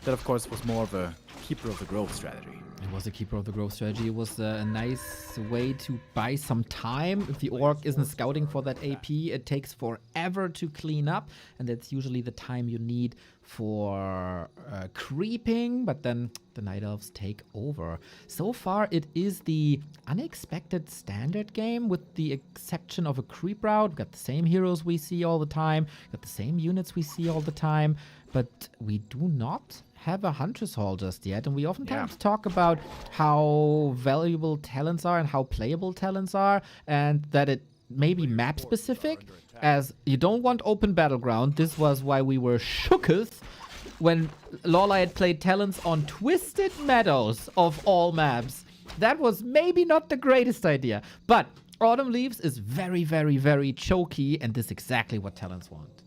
That, of course, was more of a Keeper of the Grove strategy. It was a Keeper of the Grove strategy. It was a nice way to buy some time. If the Orc isn't scouting for that AP, it takes forever to clean up. And that's usually the time you need for creeping. But then the Night Elves take over. So far, it is the unexpected standard game with the exception of a creep route. We've got the same heroes we see all the time. Got the same units we see all the time. But we do not have a Huntress Hall just yet, and we oftentimes talk about how valuable talents are and how playable talents are, and that it may be map specific, as you don't want open battleground. This was why we were shooketh when LawLiet played talents on Twisted Meadows of all maps. That was maybe not the greatest idea, but Autumn Leaves is very, very, very choky, and this is exactly what talents want.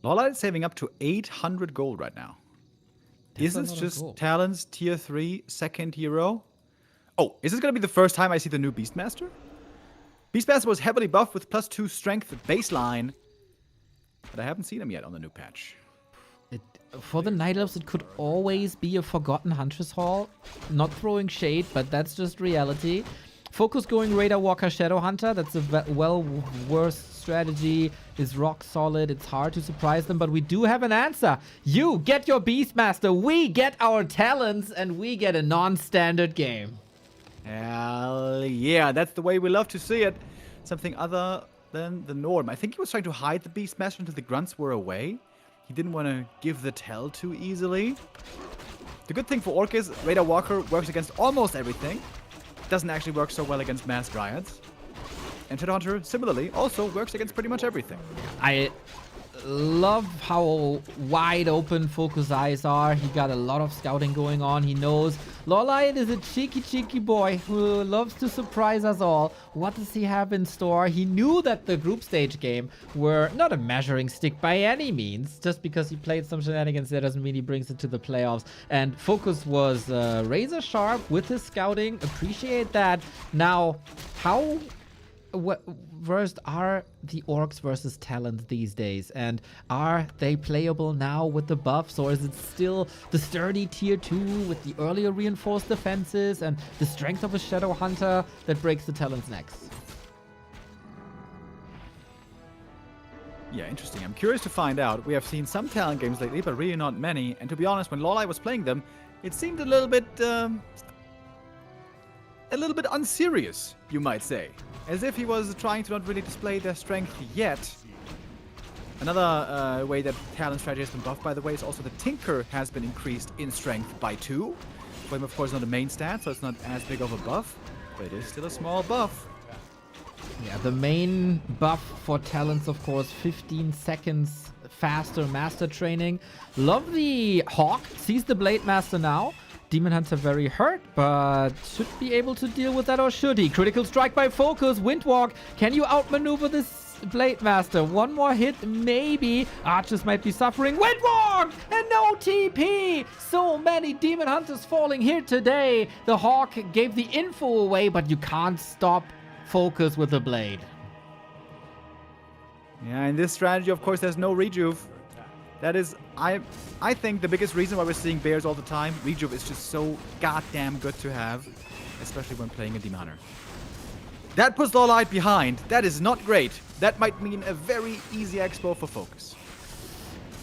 LawLiet is saving up to 800 gold right now. Is this just talents tier 3 second hero? Oh, is this going to be the first time I see the new Beastmaster? Beastmaster was heavily buffed with +2 strength baseline, but I haven't seen him yet on the new patch. For the Night Elves, it could always be a forgotten Huntress Hall. Not throwing shade, but that's just reality. FoCuS going Raider Walker Shadow Hunter. That's a worse strategy. Is rock solid. It's hard to surprise them, but we do have an answer. You get your Beastmaster. We get our talents, and we get a non-standard game. Hell yeah, that's the way we love to see it. Something other than the norm. I think he was trying to hide the Beastmaster until the grunts were away. He didn't want to give the tell too easily. The good thing for Orc is Raider Walker works against almost everything. Doesn't actually work so well against Mass Dryads. And Shadowhunter, similarly, also works against pretty much everything. I love how wide open FoCuS eyes are. He got a lot of scouting going on. He knows LawLiet is a cheeky boy who loves to surprise us all. What does he have in store? He knew that the group stage game were not a measuring stick by any means. Just because he played some shenanigans there doesn't mean he brings it to the playoffs. And FoCuS was razor sharp with his scouting. Appreciate that. Now, how versed are the Orcs versus Talents these days, and are they playable now with the buffs, or is it still the sturdy tier 2 with the earlier reinforced defenses and the strength of a Shadow Hunter that breaks the Talents' necks? Yeah, interesting. I'm curious to find out. We have seen some Talent games lately, but really not many, and to be honest, when LawLiet was playing them, it seemed a little bit unserious, you might say. As if he was trying to not really display their strength yet. Another way that talent strategy has been buffed, by the way, is also the Tinker has been increased in strength by 2. For him, of course, not a main stat, so it's not as big of a buff, but it is still a small buff. Yeah, the main buff for talents, of course, 15 seconds faster master training. Love the Hawk, sees the Blade Master now. Demon Hunter very hurt, but should be able to deal with that, or should he? Critical strike by FoCuS. Windwalk, can you outmaneuver this Blade Master? One more hit, maybe. Archers might be suffering. Windwalk! And no TP! So many Demon Hunters falling here today. The Hawk gave the info away, but you can't stop FoCuS with the Blade. Yeah, in this strategy, of course, there's no rejuve. That is, I think, the biggest reason why we're seeing bears all the time. Rejuve is just so goddamn good to have, especially when playing a Demon Hunter. That puts LawLiet behind. That is not great. That might mean a very easy expo for FoCuS.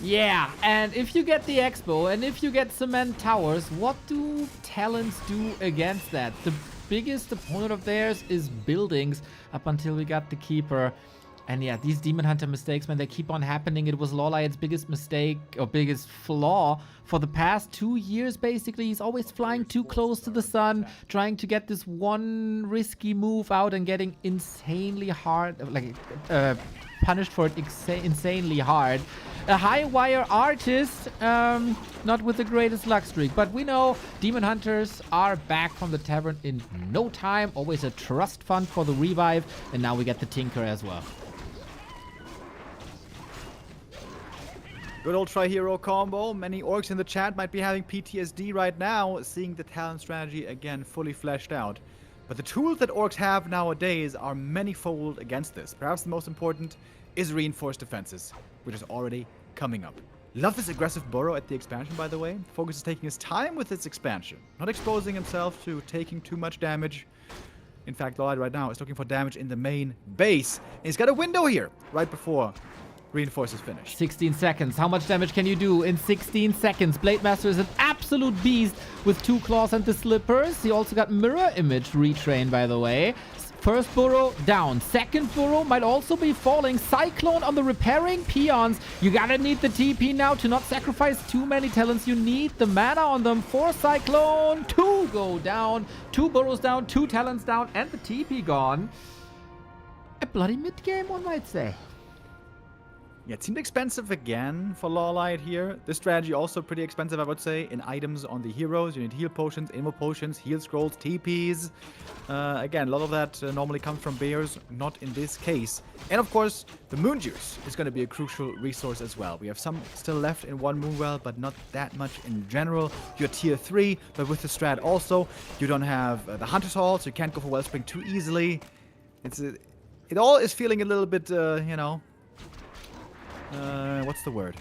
Yeah, and if you get the expo and if you get cement towers, what do talents do against that? The biggest opponent of theirs is buildings up until we got the keeper. And yeah, these Demon Hunter mistakes, man, they keep on happening. It was LawLiet's biggest mistake, or biggest flaw for the past 2 years, basically. He's always flying too close to the sun, trying to get this one risky move out and getting insanely hard, punished for it insanely hard. A high wire artist, not with the greatest luck streak, but we know Demon Hunters are back from the tavern in no time. Always a trust fund for the revive, and now we get the Tinker as well. Good old Tri-Hero combo. Many orcs in the chat might be having PTSD right now, seeing the talent strategy again fully fleshed out. But the tools that orcs have nowadays are many-fold against this. Perhaps the most important is reinforced defenses, which is already coming up. Love this aggressive burrow at the expansion, by the way. FoCuS is taking his time with its expansion, not exposing himself to taking too much damage. In fact, LawLiet right now is looking for damage in the main base. And he's got a window here, right before Reinforce is finished. 16 seconds. How much damage can you do in 16 seconds? Blade Master is an absolute beast with 2 claws and the slippers. He also got mirror image retrain, by the way. First burrow down. Second burrow might also be falling. Cyclone on the repairing peons. You gotta need the TP now to not sacrifice too many talents. You need the mana on them for Cyclone. 2 go down. 2 burrows down. 2 talents down. And the TP gone. A bloody mid-game, one might say. Yeah, it seemed expensive again for LawLiet here. This strategy also pretty expensive, I would say, in items on the heroes. You need heal potions, ammo potions, heal scrolls, TPs. Again, a lot of that normally comes from bears, not in this case. And of course, the moon juice is going to be a crucial resource as well. We have some still left in one moon well, but not that much in general. You're tier 3, but with the strat also, you don't have the Hunter's Hall, so you can't go for Wellspring too easily. It all is feeling a little bit, you know... what's the word?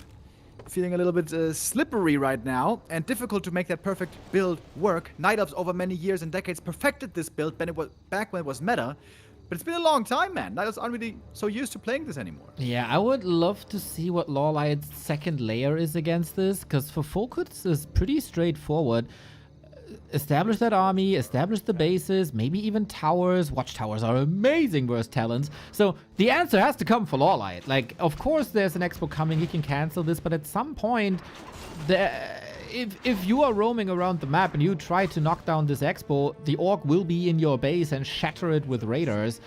Feeling a little bit slippery right now and difficult to make that perfect build work. Night Elves over many years and decades perfected this build back when it was meta. But it's been a long time, man. Night Elves aren't really so used to playing this anymore. Yeah, I would love to see what LawLiet's second layer is against this, because for FoCuS is pretty straightforward. Establish that army, establish the bases, maybe even towers. Watchtowers are amazing versus talents. So the answer has to come for LawLiet. Like, of course there's an expo coming, he can cancel this, but at some point, if you are roaming around the map and you try to knock down this expo, the orc will be in your base and shatter it with raiders.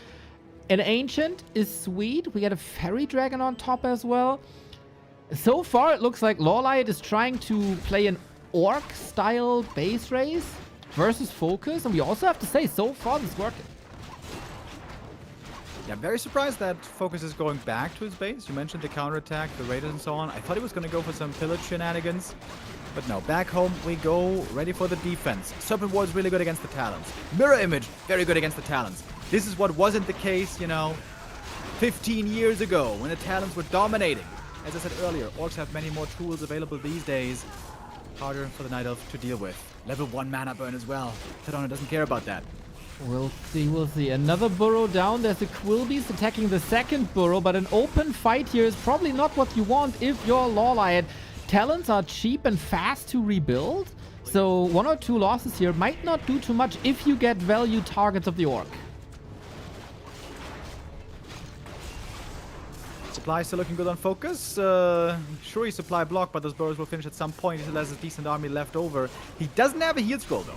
An ancient is sweet. We get a fairy dragon on top as well. So far, it looks like LawLiet is trying to play an orc-style base race versus FoCuS, and we also have to say, so far this is working. Yeah, I'm very surprised that FoCuS is going back to his base. You mentioned the counterattack, the raiders and so on. I thought he was going to go for some pillage shenanigans, but no, back home we go, ready for the defense. Serpent Ward is really good against the Talons. Mirror Image, very good against the Talons. This is what wasn't the case, you know, 15 years ago when the Talons were dominating. As I said earlier, orcs have many more tools available these days. Harder for the Night Elf to deal with. Level 1 mana burn as well. Tadona doesn't care about that. We'll see, we'll see. Another burrow down. There's the Quillbeast attacking the second burrow, but an open fight here is probably not what you want if you're LawLiet. Talents are cheap and fast to rebuild, so 1 or 2 losses here might not do too much if you get value targets of the orc. Supply still looking good on FoCuS. Sure, he supply block, but those burrows will finish at some point. He still has a decent army left over. He doesn't have a heal scroll though.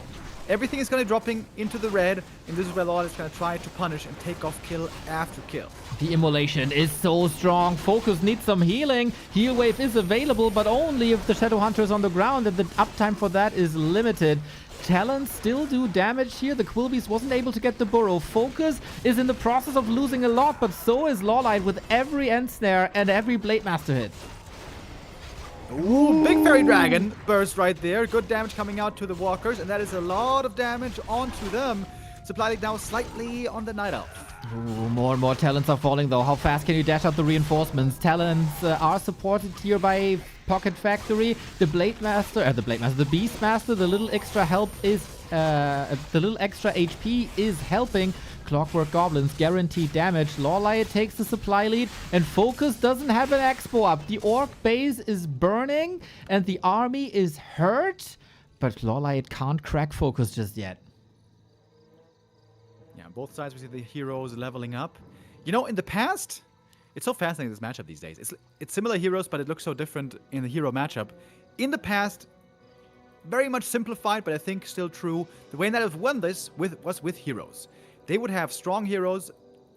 Everything is going to be dropping into the red, and this is where LawLiet is going to try to punish and take off kill after kill. The immolation is so strong. FoCuS needs some healing. Heal wave is available, but only if the Shadow Hunter is on the ground, and the uptime for that is limited. Talents still do damage here. The Quillbeast wasn't able to get the burrow. FoCuS is in the process of losing a lot, but so is LawLiet with every end snare and every Blade Master hit. Ooh, big fairy dragon burst right there. Good damage coming out to the walkers, and that is a lot of damage onto them. Supply leak now slightly on the Night Elf. Ooh, more and more talents are falling though. How fast can you dash out the reinforcements? Talents are supported here by Pocket Factory. The Beastmaster, the little extra help is, the little extra HP is helping. Clockwork Goblins guaranteed damage. LawLiet takes the supply lead, and FoCuS doesn't have an expo up. The orc base is burning, and the army is hurt, but LawLiet can't crack FoCuS just yet. Yeah, on both sides we see the heroes leveling up. You know, in the past, it's so fascinating this matchup these days. It's similar heroes, but it looks so different in the hero matchup. In the past, very much simplified, but I think still true. The way that I've won this was with heroes. They would have strong heroes,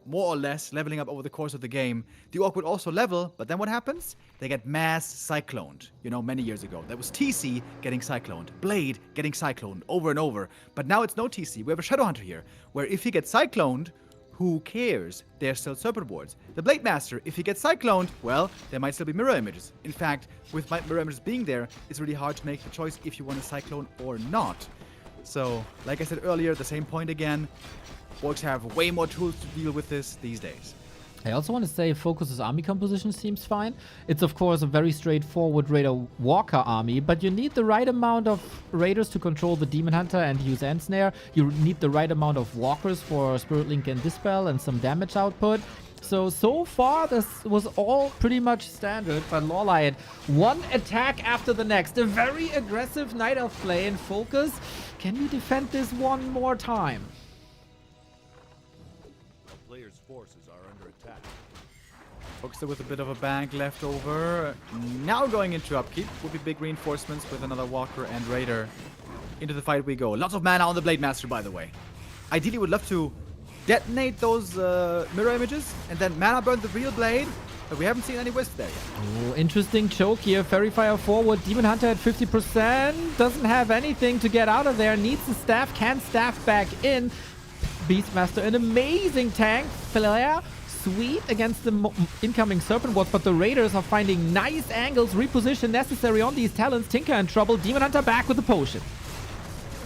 more or less, leveling up over the course of the game. The orc would also level, but then what happens? They get mass cycloned. You know, many years ago. That was TC getting cycloned. Blade getting cycloned over and over. But now it's no TC. We have a Shadow Hunter here, where if he gets cycloned, who cares? They're still Serpent Wards. The Blade Master, if he gets cycloned, well, there might still be mirror images. In fact, with mirror images being there, it's really hard to make the choice if you want to cyclone or not. So, like I said earlier, the same point again. Orcs have way more tools to deal with this these days. I also want to say FoCuS's army composition seems fine. It's of course a very straightforward Raider Walker army, but you need the right amount of Raiders to control the Demon Hunter and use Ensnare. You need the right amount of Walkers for Spirit Link and Dispel and some damage output. So far this was all pretty much standard, but LawLiet, one attack after the next. A very aggressive Night Elf play in FoCuS. Can you defend this one more time? player's forces are under attack. FoCuS with a bit of a bank left over. Now going into upkeep will be big reinforcements with another Walker and Raider. Into the fight we go. Lots of mana on the Blade Master, by the way. Ideally, would love to detonate those mirror images and then mana burn the real blade, but we haven't seen any wisp there yet. Oh, interesting choke here. Fairy Fire forward. Demon Hunter at 50%. Doesn't have anything to get out of there. Needs the staff. Can staff back in. Beastmaster, an amazing tank. Flare. Sweet against the incoming Serpent Wards, but the Raiders are finding nice angles. Reposition necessary on these talents. Tinker in trouble. Demon Hunter back with the potion.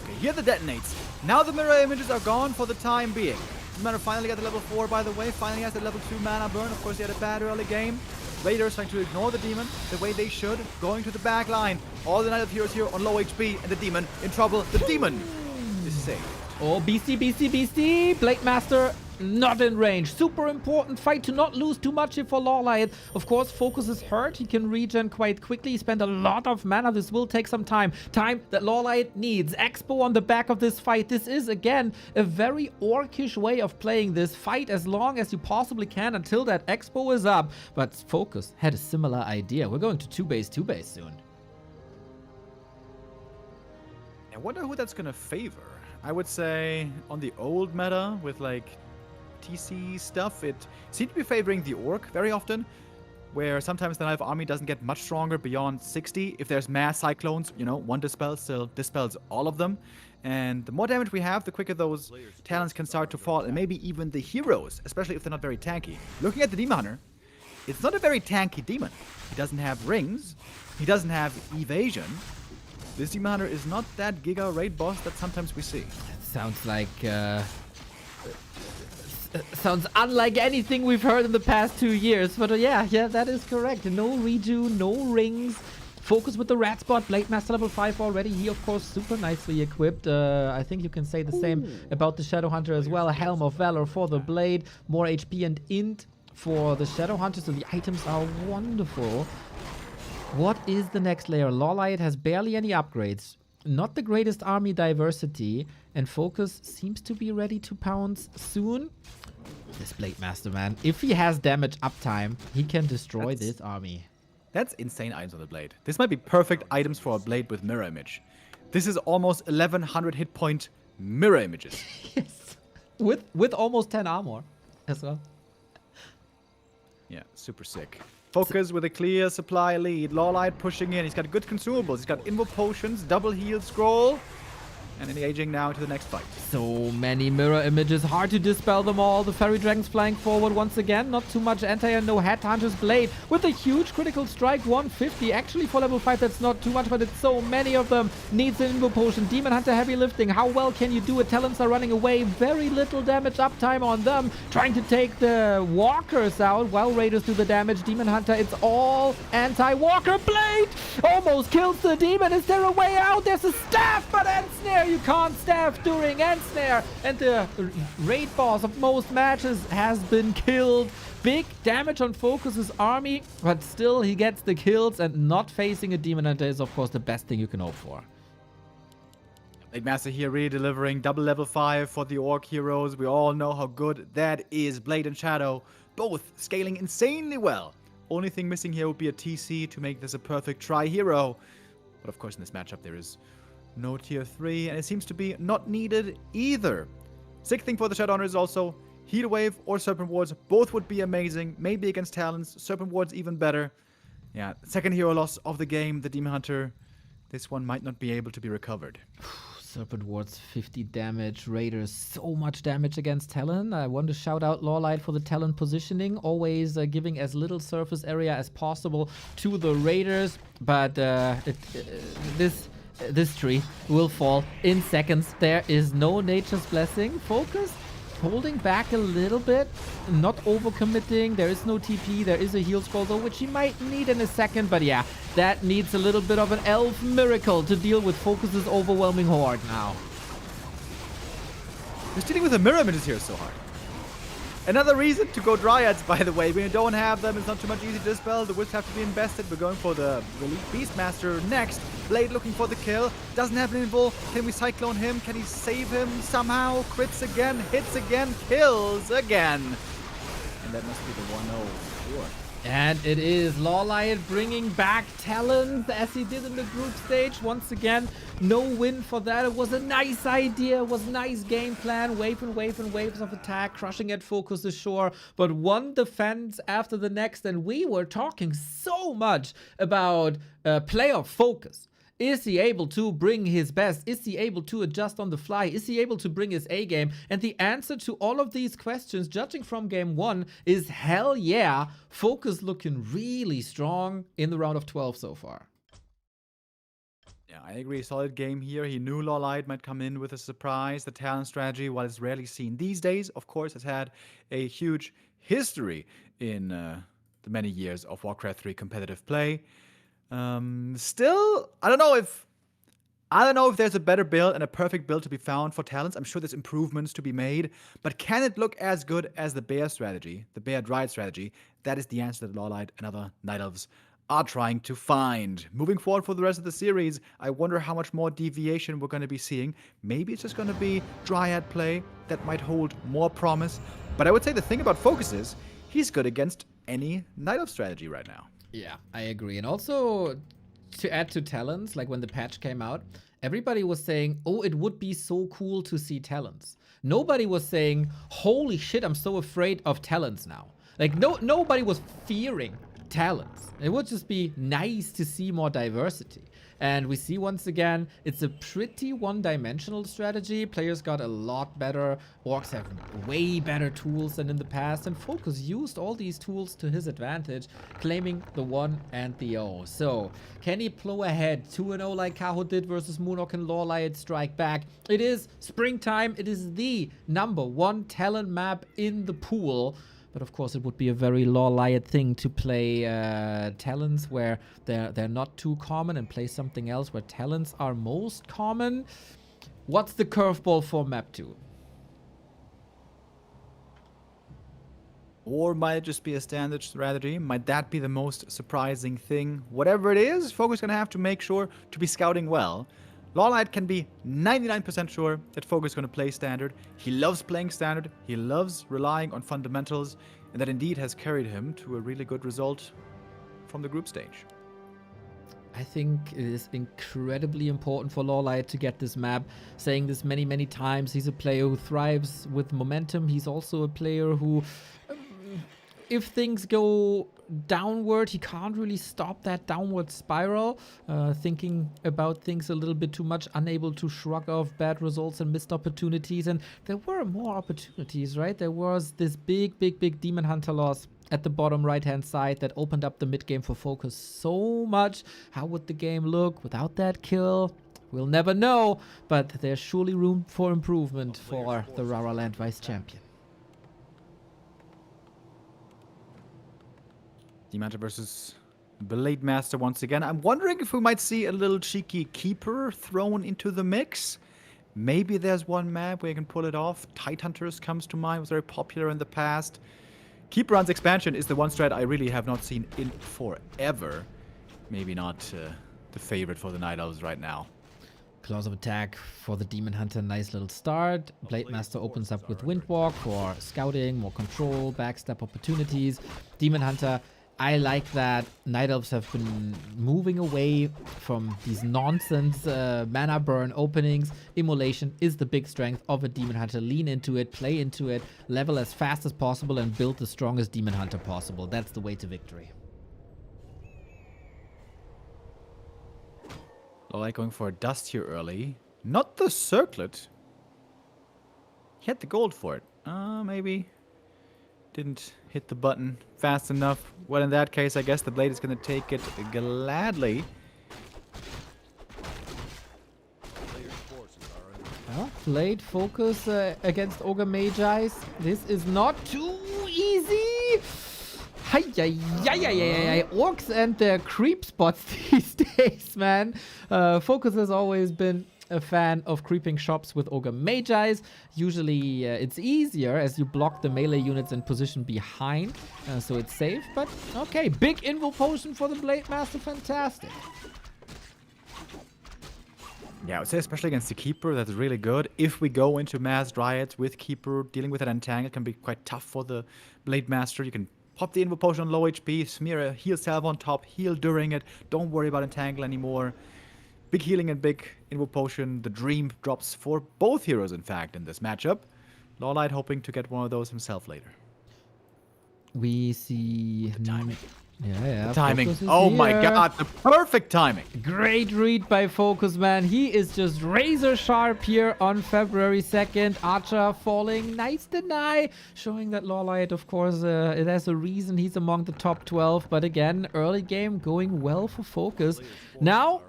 Okay, here the detonates. Now the mirror images are gone for the time being. Demon finally got the level 4, by the way. Finally has the level 2 mana burn. Of course, he had a bad early game. Raiders trying to ignore the Demon the way they should. Going to the back line. All the Knight of Heroes here on low HP. And the Demon in trouble. The Demon is saved. Oh, beastie. Blade Master not in range. Super important fight to not lose too much here for LawLiet. Of course, FoCuS is hurt. He can regen quite quickly. He spent a lot of mana. This will take some time. Time that LawLiet needs. Expo on the back of this fight. This is, again, a very orcish way of playing this. Fight as long as you possibly can until that Expo is up. But FoCuS had a similar idea. We're going to 2-base soon. I wonder who that's going to favor. I would say on the old meta with like TC stuff, it seemed to be favoring the Orc very often, where sometimes the Knight of Army doesn't get much stronger beyond 60. If there's mass cyclones, you know, one dispel still dispels all of them. And the more damage we have, the quicker those talents can start to fall, and maybe even the heroes, especially if they're not very tanky. Looking at the Demon Hunter, it's not a very tanky demon. He doesn't have rings. He doesn't have evasion. This Demon Hunter is not that Giga raid boss that sometimes we see. Sounds like, sounds unlike anything we've heard in the past 2 years. But yeah, that is correct. No reju, no rings. FoCuS with the rat spot. Blade Master level 5 already. He, of course, super nicely equipped. I think you can say the same about the Shadow Hunter as well. A Helm of Valor for the blade. More HP and int for the Shadow Hunter. So the items are wonderful. What is the next layer? LawLiet has barely any upgrades. Not the greatest army diversity. And FoCuS seems to be ready to pounce soon. This Blade Master, man. If he has damage uptime, he can destroy this army. That's insane items on the blade. This might be perfect items for a blade with mirror image. This is almost 1100 hit point mirror images. Yes. With almost 10 armor as well. Yeah, super sick. FoCuS with a clear supply lead. LawLiet pushing in. He's got good consumables. He's got invo potions, double heal scroll. And engaging now to the next fight. So many mirror images. Hard to dispel them all. The Fairy Dragons flying forward once again. Not too much anti and no Headhunter's Blade. With a huge critical strike. 150. Actually for level 5 that's not too much. But it's so many of them. Needs an invo potion. Demon Hunter heavy lifting. How well can you do it? Talents are running away. Very little damage uptime on them. Trying to take the Walkers out while Raiders do the damage. Demon Hunter, it's all anti-Walker. Blade almost kills the Demon. Is there a way out? There's a staff, but Ensnare. You can't staff during Ensnare. And the raid boss of most matches has been killed. Big damage on FoCuS's army, but still he gets the kills, and not facing a Demon Hunter is of course the best thing you can hope for. Blade Master here really delivering double level 5 for the Orc heroes. We all know how good that is. Blade and Shadow both scaling insanely well. Only thing missing here would be a TC to make this a perfect tri-hero. But of course in this matchup there is no tier 3, and it seems to be not needed either. Sick thing for the Shadow Hunter is also Heat Wave or Serpent Wards. Both would be amazing. Maybe against Talons. Serpent Wards even better. Yeah, second hero loss of the game, the Demon Hunter. This one might not be able to be recovered. Serpent Wards 50 damage. Raiders so much damage against Talon. I want to shout out LawLiet for the Talon positioning. Always giving as little surface area as possible to the Raiders. But this tree will fall in seconds. There is no Nature's Blessing. FoCuS holding back a little bit, not overcommitting. There is no TP. There is a heal scroll though, which he might need in a second. But yeah, that needs a little bit of an elf miracle to deal with FoCuS's overwhelming horde now. Just dealing with the mirror images here is so hard. Another reason to go Dryads, by the way. We don't have them. It's not too much easy to dispel. The Wisps have to be invested. We're going for the Elite Beastmaster next. Blade looking for the kill. Doesn't have an invul. Can we Cyclone him? Can he save him somehow? Crits again, hits again, kills again. And that must be the 1-0. Sure. And it is LawLiet bringing back Talons as he did in the group stage. Once again, no win for that. It was a nice idea. It was a nice game plan. Wave and wave and waves of attack. Crushing at FoCuS ashore. But one defense after the next. And we were talking so much about player focus. Is he able to bring his best? Is he able to adjust on the fly? Is he able to bring his A game? And the answer to all of these questions, judging from game 1, is hell yeah. FoCuS looking really strong in the round of 12 so far. Yeah, I agree. Solid game here. He knew LawLiet might come in with a surprise. The talent strategy, while it's rarely seen these days, of course, has had a huge history in the many years of Warcraft 3 competitive play. Still, I don't know if there's a better build and a perfect build to be found for talents. I'm sure there's improvements to be made, but can it look as good as the Bear strategy, the Bear Dryad strategy? That is the answer that LawLiet and other Night Elves are trying to find. Moving forward for the rest of the series, I wonder how much more deviation we're going to be seeing. Maybe it's just going to be Dryad play that might hold more promise. But I would say the thing about FoCuS is he's good against any Night Elf strategy right now. Yeah, I agree. And also, to add to Talons, like when the patch came out, everybody was saying, oh, it would be so cool to see Talons. Nobody was saying, holy shit, I'm so afraid of Talons now. Like, nobody was fearing Talons. It would just be nice to see more diversity. And we see once again, it's a pretty one-dimensional strategy. Players got a lot better. Orcs have way better tools than in the past. And FoCuS used all these tools to his advantage, claiming the 1 and the 0. So, can he plow ahead 2-0 like Kaho did versus Moonhawk and LawLiet strike back? It is springtime. It is the #1 talent map in the pool. But of course, it would be a very LawLiet thing to play talents where they're not too common and play something else where talents are most common. What's the curveball for map 2? Or might it just be a standard strategy? Might that be the most surprising thing? Whatever it is, FoCuS gonna have to make sure to be scouting well. LawLiet can be 99% sure that FoCuS is going to play standard. He loves playing standard. He loves relying on fundamentals. And that indeed has carried him to a really good result from the group stage. I think it is incredibly important for LawLiet to get this map. Saying this many, many times, he's a player who thrives with momentum. He's also a player who, if things go downward, he can't really stop that downward spiral. Thinking about things a little bit too much, unable to shrug off bad results and missed opportunities. And there were more opportunities, right? There was this big Demon Hunter loss at the bottom right-hand side that opened up the mid-game for FoCuS so much. How would the game look without that kill? We'll never know, but there's surely room for improvement for the Rara Land Vice Champion. Demon Hunter versus Blade Master once again. I'm wondering if we might see a little cheeky Keeper thrown into the mix. Maybe there's one map where you can pull it off. Tidehunters comes to mind, was very popular in the past. Keeper Run's expansion is the one strat I really have not seen in forever. Maybe not the favorite for the Night Elves right now. Claws of attack for the Demon Hunter, nice little start. Blade Master opens up with Windwalk for scouting, more control, backstep opportunities. Demon Hunter, I like that Night Elves have been moving away from these nonsense mana burn openings. Immolation is the big strength of a Demon Hunter. Lean into it, play into it, level as fast as possible, and build the strongest Demon Hunter possible. That's the way to victory. LawLiet going for a dust here early. Not the circlet. He had the gold for it. Maybe didn't hit the button fast enough. Well, in that case, I guess the Blade is going to take it gladly. Well, Blade FoCuS against Ogre Magi's. This is not too easy. Orcs and their creep spots these days, man. FoCuS has always been a fan of creeping shops with Ogre Magi's. Usually it's easier as you block the melee units in position behind, so it's safe. But okay, big Invo Potion for the Blade Master, fantastic. Yeah, I would say especially against the Keeper, that's really good. If we go into Mass Dryads with Keeper, dealing with an Entangle can be quite tough for the Blade Master. You can pop the Invo Potion on low HP, smear a heal salve on top, heal during it. Don't worry about Entangle anymore. Big healing and big Invo Potion. The Dream drops for both heroes, in fact, in this matchup. LawLiet hoping to get one of those himself later. We see... The timing. Yeah. The timing. FoCuS is Oh my here. god, the perfect timing. Great read by FoCuS, man. He is just razor sharp here on February 2nd. Archer falling. Nice deny. Showing that LawLiet, of course, it has a reason he's among the top 12. But again, early game going well for FoCuS. Now,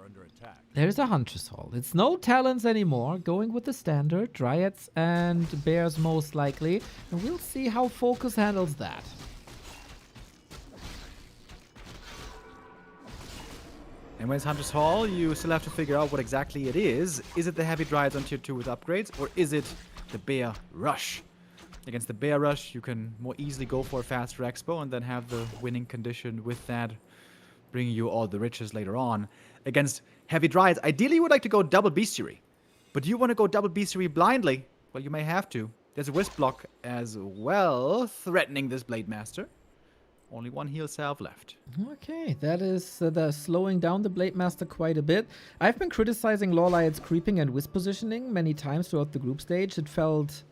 there's a Huntress Hall. It's no talents anymore. Going with the standard. Dryads and Bears most likely. And we'll see how FoCuS handles that. And when it's Hunter's Hall, you still have to figure out what exactly it is. Is it the Heavy Dryads on tier 2 with upgrades, or is it the Bear Rush? Against the Bear Rush, you can more easily go for a faster expo and then have the winning condition with that, bringing you all the riches later on. Against Heavy Dryads, ideally you would like to go double Bestiary. But do you want to go double Bestiary blindly? Well, you may have to. There's a Wisp block as well, threatening this Blade Master. Only one heal salve left. Okay, that is slowing down the Blade Master quite a bit. I've been criticizing LawLiet's creeping and Wisp positioning many times throughout the group stage. It felt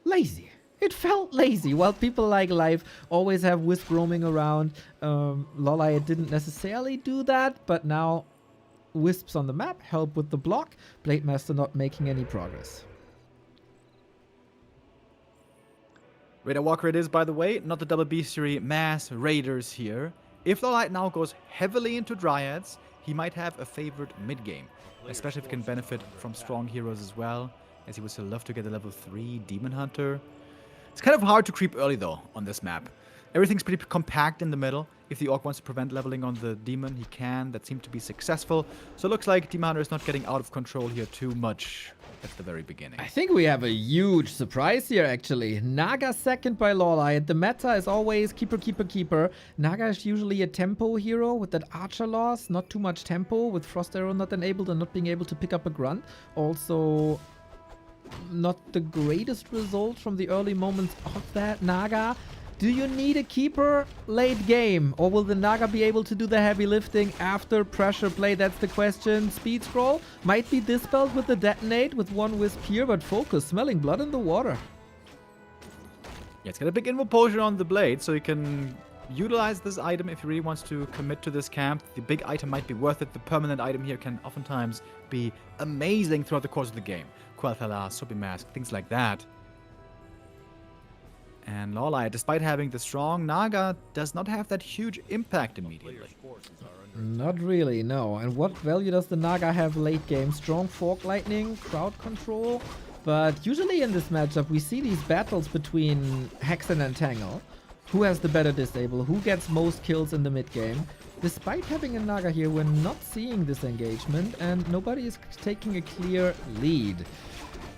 lazy. It felt lazy. While people like Live always have Wisp roaming around, LawLiet didn't necessarily do that, but now Wisps on the map help with the block. Blade Master not making any progress. Raider Walker it is, by the way, not the double Bestiary mass Raiders here. If LawLiet now goes heavily into Dryads, he might have a favored mid-game, especially if he can benefit from strong heroes as well, as he would still love to get a level 3 Demon Hunter. It's kind of hard to creep early, though, on this map. Everything's pretty compact in the middle. If the Orc wants to prevent leveling on the Demon, he can. That seemed to be successful. So it looks like Demon Hunter is not getting out of control here too much at the very beginning. I think we have a huge surprise here, actually. Naga second by LawLiet. The meta is always keeper, keeper, keeper. Naga is usually a tempo hero with that archer loss. Not too much tempo, with Frost Arrow not enabled and not being able to pick up a grunt. Also, not the greatest result from the early moments of that Naga. Do you need a keeper late game? Or will the Naga be able to do the heavy lifting after pressure play? That's the question. Speed scroll might be dispelled with the detonate with one Wisp here, but FoCuS smelling blood in the water. Yeah, it's got a big Invo Potion on the blade, so you can utilize this item if he really wants to commit to this camp. The big item might be worth it. The permanent item here can oftentimes be amazing throughout the course of the game. Quel'Thalas, Soapy Mask, things like that. And LawLiet, despite having the strong Naga, does not have that huge impact immediately. Not really, no. And what value does the Naga have late game? Strong Fork Lightning, crowd control. But usually in this matchup, we see these battles between Hex and Entangle. Who has the better disable? Who gets most kills in the mid game? Despite having a Naga here, we're not seeing this engagement, and nobody is taking a clear lead.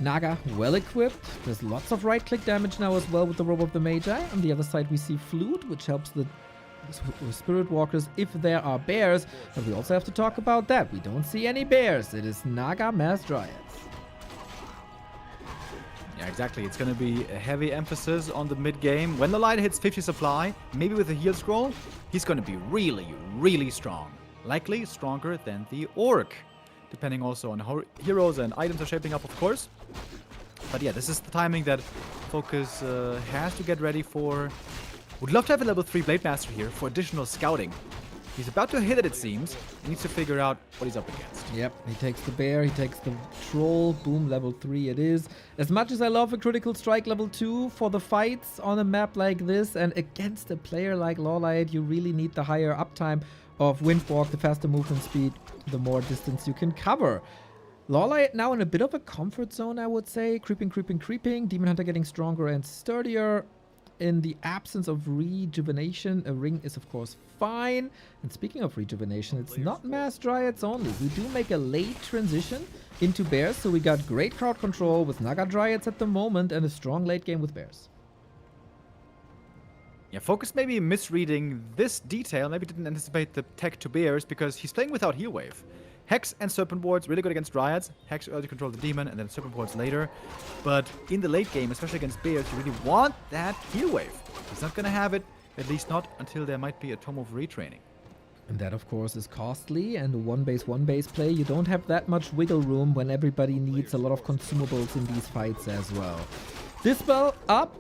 Naga well equipped. There's lots of right click damage now as well with the Robe of the Magi. On the other side we see Flute, which helps the Spirit Walkers if there are bears. But we also have to talk about that. We don't see any bears. It is Naga Mass Dryads. Yeah, exactly. It's going to be a heavy emphasis on the mid game. When the light hits 50 supply, maybe with a heal scroll, he's going to be really, really strong. Likely stronger than the Orc. Depending also on how heroes and items are shaping up, of course. But yeah, this is the timing that FoCuS has to get ready for. Would love to have a level 3 Blade Master here for additional scouting. He's about to hit it, it seems. He needs to figure out what he's up against. Yep, he takes the bear, he takes the troll. Boom, level 3 it is. As much as I love a critical strike level 2 for the fights on a map like this, and against a player like LawLiet, you really need the higher uptime of Windwalk, the faster movement speed, the more distance you can cover. LawLiet now in a bit of a comfort zone, I would say. Creeping, creeping, creeping. Demon Hunter getting stronger and sturdier. in the absence of rejuvenation, a ring is of course fine. And speaking of rejuvenation, it's not mass dryads only. We do make a late transition into bears, so we got great crowd control with Naga dryads at the moment and a strong late game with bears. Yeah, FoCuS may be misreading this detail. Maybe didn't anticipate the tech to bears because he's playing without heal wave. Hex and Serpent Wards, really good against Dryads. Hex early control the Demon, and then Serpent Wards later. But in the late game, especially against Bears, you really want that heal wave. He's not going to have it, at least not until there might be a Tome of Retraining. And that, of course, is costly, and a one base play, you don't have that much wiggle room when everybody needs a lot of consumables in these fights as well. Dispel up,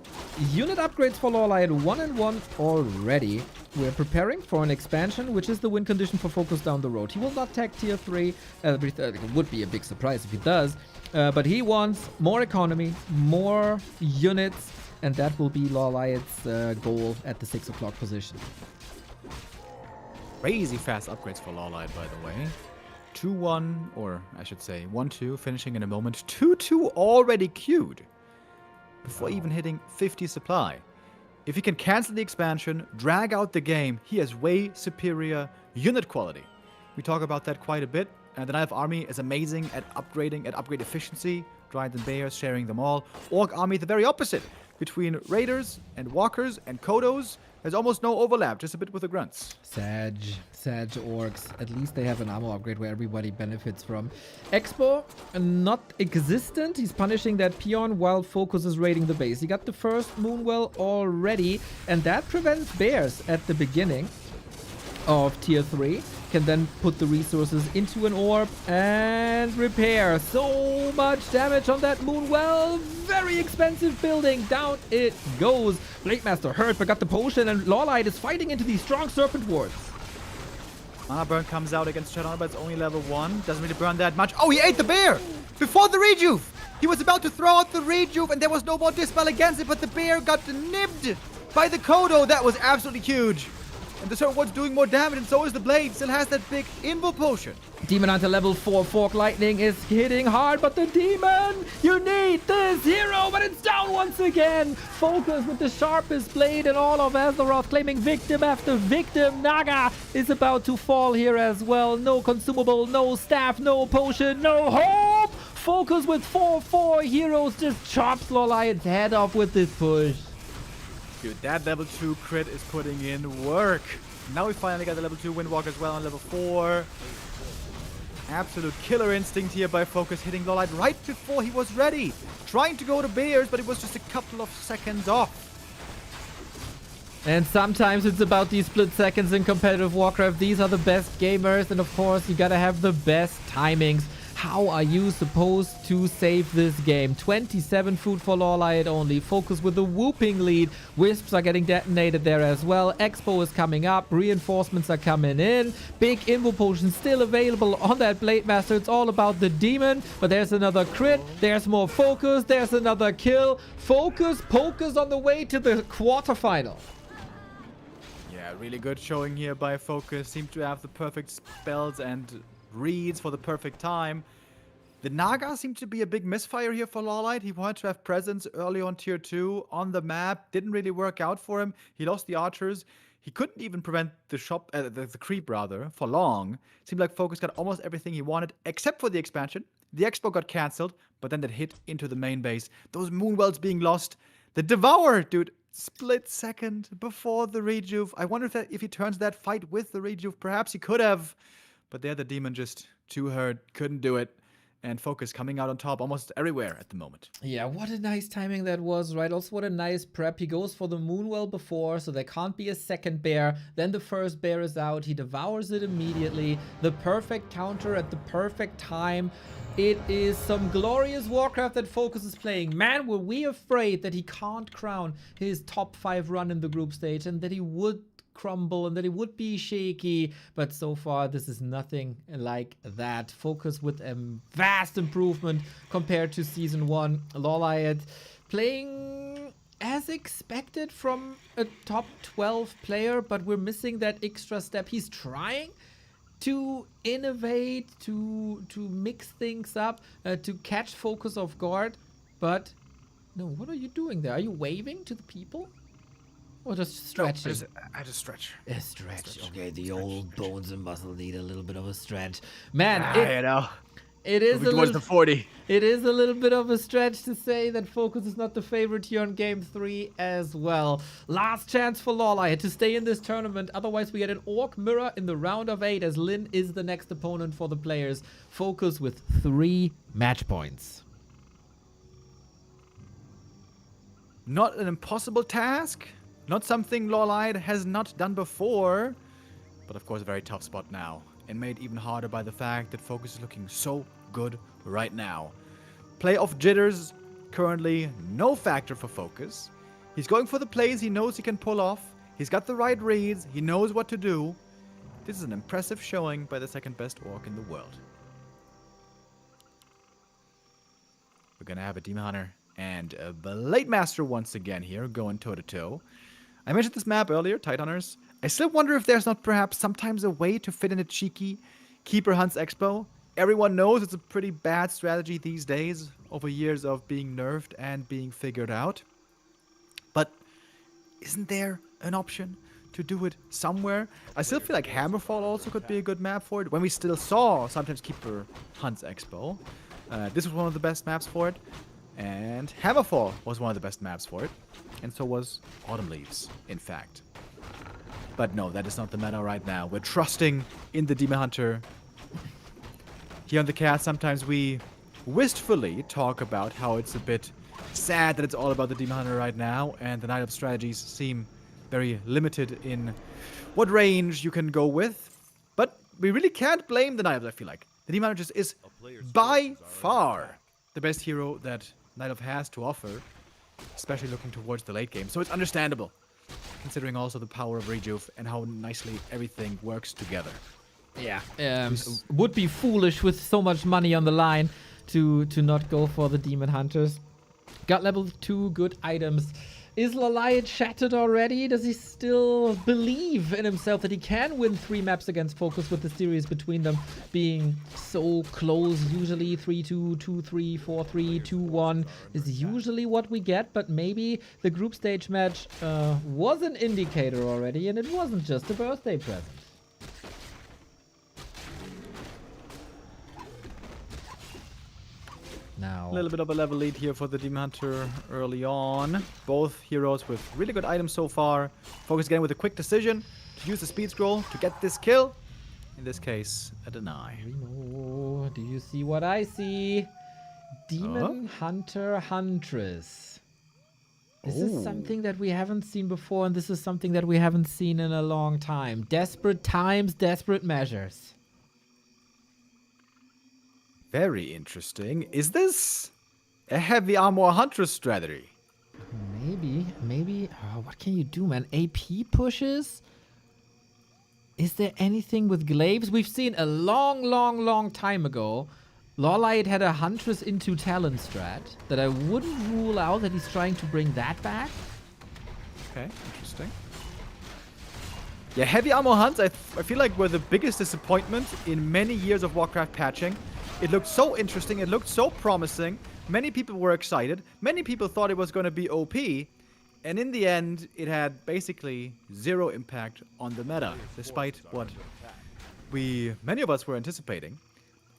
unit upgrades for LawLiet 1-1 already. We're preparing for an expansion, which is the win condition for FoCuS down the road. He will not tech tier 3, it would be a big surprise if he does, but he wants more economy, more units, and that will be LawLiet's goal at the 6 o'clock position. Crazy fast upgrades for LawLiet, by the way. 2-1, or I should say 1-2, finishing in a moment. 2-2 already queued before even hitting 50 supply. If he can cancel the expansion, drag out the game, he has way superior unit quality. We talk about that quite a bit. The Knight of Army is amazing at upgrading, at upgrade efficiency. Dryads and Bears sharing them all. Orc Army, the very opposite. Between Raiders and Walkers and Kodos, there's almost no overlap, just a bit with the Grunts. Sag Orcs. At least they have an armor upgrade where everybody benefits from. Expo, not existent. He's punishing that peon while FoCuS is raiding the base. He got the first Moonwell already, and that prevents Bears at the beginning of tier 3. Can then put the resources into an orb and repair. So much damage on that Moonwell. Very expensive building. Down it goes. Blademaster hurt but got the potion, and LawLiet is fighting into these strong Serpent Wards. Mana burn comes out against Shadow, but it's only level 1. Doesn't really burn that much. Oh, he ate the bear! Before the rejuve! He was about to throw out the rejuve and there was no more dispel against it, but the bear got nibbed by the Kodo. That was absolutely huge. And the Serpent Ward's doing more damage, and so is the Blade. Still has that big Invo potion. Demon Hunter level 4 Fork Lightning is hitting hard, but the Demon, you need this hero, but it's down once again. FoCuS with the sharpest blade in all of Azeroth, claiming victim after victim. Naga is about to fall here as well. No consumable, no staff, no potion, no hope. FoCuS with 4 heroes just chops LawLiet's head off with this push. Dude, that level 2 crit is putting in work. Now we finally got the level 2 Windwalker as well on level 4. Absolute killer instinct here by FoCuS, hitting LawLiet right before he was ready. Trying to go to Bears, but it was just a couple of seconds off. And sometimes it's about these split seconds in competitive Warcraft. These are the best gamers, and of course you gotta have the best timings. How are you supposed to save this game? 27 food for LawLiet only. FoCuS with a whooping lead. Wisps are getting detonated there as well. Expo is coming up. Reinforcements are coming in. Big Invo Potion still available on that Blademaster. It's all about the Demon. But there's another crit. There's more FoCuS. There's another kill. FoCuS on the way to the quarterfinal. Yeah, really good showing here by FoCuS. Seemed to have the perfect spells and reads for the perfect time. The Naga seemed to be a big misfire here for LawLiet. He wanted to have presence early on tier 2 on the map. Didn't really work out for him. He lost the archers. He couldn't even prevent the creep rather for long. Seemed like FoCuS got almost everything he wanted except for the expansion. The expo got cancelled, but then that hit into the main base. Those Moonwells being lost. The Devour, dude, split second before the rejuve. I wonder if he turns that fight with the rejuve. Perhaps he could have. But there the Demon just too hurt, couldn't do it. And FoCuS coming out on top almost everywhere at the moment. Yeah, what a nice timing that was, right? Also, what a nice prep. He goes for the Moonwell before, so there can't be a second bear. Then the first bear is out. He devours it immediately. The perfect counter at the perfect time. It is some glorious Warcraft that FoCuS is playing. Man, were we afraid that he can't crown his top 5 run in the group stage and that he would crumble and that it would be shaky, but so far this is nothing like that. FoCuS with a vast improvement compared to season 1. LawLiet playing as expected from a top 12 player, but we're missing that extra step. He's trying to innovate, to mix things up, to catch FoCuS off guard, but no, what are you doing there? Are you waving to the people? Or just stretching? I just stretch. A stretch. Okay, the old bones and muscle need a little bit of a stretch. Man, You know. it is a Moving towards little... the 40. It is a little bit of a stretch to say that FoCuS is not the favorite here on Game 3 as well. Last chance for LawLiet to stay in this tournament. Otherwise, we get an Orc Mirror in the round of 8 as Lin is the next opponent for the players. FoCuS with 3 match points. Not an impossible task. Not something LawLiet has not done before. But of course, a very tough spot now. And made even harder by the fact that FoCuS is looking so good right now. Playoff jitters, currently no factor for FoCuS. He's going for the plays he knows he can pull off. He's got the right reads. He knows what to do. This is an impressive showing by the second best Orc in the world. We're going to have a Demon Hunter and a Blade Master once again here, going toe-to-toe. I mentioned this map earlier, Tidehunters. I still wonder if there's not perhaps sometimes a way to fit in a cheeky Keeper Hunts Expo. Everyone knows it's a pretty bad strategy these days, over years of being nerfed and being figured out. But isn't there an option to do it somewhere? I still feel like Hammerfall also could be a good map for it. When we still saw sometimes Keeper Hunts Expo, this was one of the best maps for it. And Hammerfall was one of the best maps for it. And so was Autumn Leaves, in fact. But no, that is not the meta right now. We're trusting in the Demon Hunter. Here on the cast, sometimes we wistfully talk about how it's a bit sad that it's all about the Demon Hunter right now, and the Night Elf strategies seem very limited in what range you can go with. But we really can't blame the Night Elves, I feel like. The Demon Hunter just is by far the best hero that Night Elf has to offer, especially looking towards the late game. So it's understandable, considering also the power of Rejuve and how nicely everything works together. Yeah, would be foolish with so much money on the line to not go for the Demon Hunters. Got level 2 good items. Is LawLiet shattered already? Does he still believe in himself that he can win 3 maps against FoCuS with the series between them being so close? Usually 3-2, 2-3, 4-3, 2-1 is usually what we get, but maybe the group stage match was an indicator already, and it wasn't just a birthday present. Now, a little bit of a level lead here for the Demon Hunter early on. Both heroes with really good items so far. FoCuS again with a quick decision to use the speed scroll to get this kill. In this case, a deny. Reno, do you see what I see? Demon Hunter Huntress. This is something that we haven't seen before, and this is something that we haven't seen in a long time. Desperate times, desperate measures. Very interesting. Is this a heavy armor Huntress strategy? Maybe. Oh, what can you do, man? AP pushes? Is there anything with glaives? We've seen a long time ago. LawLiet had a Huntress into Talon strat that I wouldn't rule out that he's trying to bring that back. Okay, interesting. Yeah, heavy armor hunts, I feel like were the biggest disappointment in many years of Warcraft patching. It looked so interesting, it looked so promising. Many people were excited. Many people thought it was going to be OP. And in the end, it had basically 0 impact on the meta, despite what many of us were anticipating.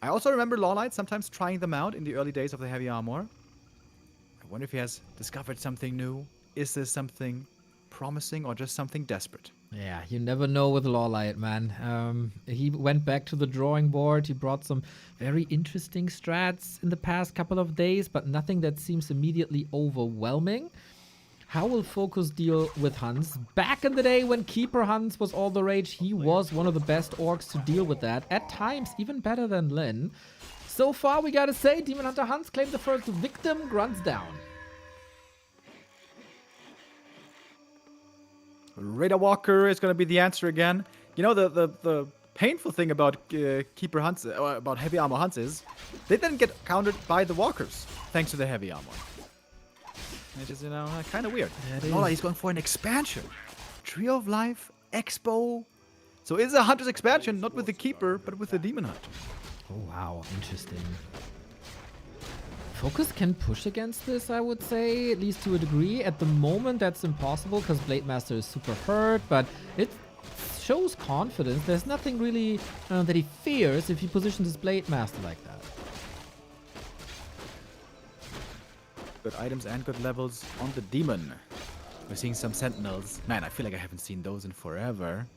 I also remember LawLiet sometimes trying them out in the early days of the heavy armor. I wonder if he has discovered something new. Is this something promising or just something desperate? Yeah, you never know with LawLiet, man. He went back to the drawing board. He brought some very interesting strats in the past couple of days, but nothing that seems immediately overwhelming. How will FoCuS deal with hunts? Back in the day when Keeper Hunts was all the rage, he was one of the best orcs to deal with that. At times, even better than Lin. So far, we gotta say, Demon Hunter Hunts claimed the first victim, grunts down. Radar Walker is going to be the answer again. You know, the painful thing about Keeper Hunts, about heavy armor hunts is they then get countered by the walkers, thanks to the heavy armor. Which is, you know, kind of weird. LawLiet, he's going for an expansion. Tree of Life, Expo. So it's a Hunter's expansion, not with the Keeper, but with the Demon Hunter. Oh, wow. Interesting. FoCuS can push against this, I would say, at least to a degree. At the moment, that's impossible because Blade Master is super hurt, but it shows confidence. There's nothing really that he fears if he positions his Blade Master like that. Good items and good levels on the demon. We're seeing some sentinels. Man, I feel like I haven't seen those in forever.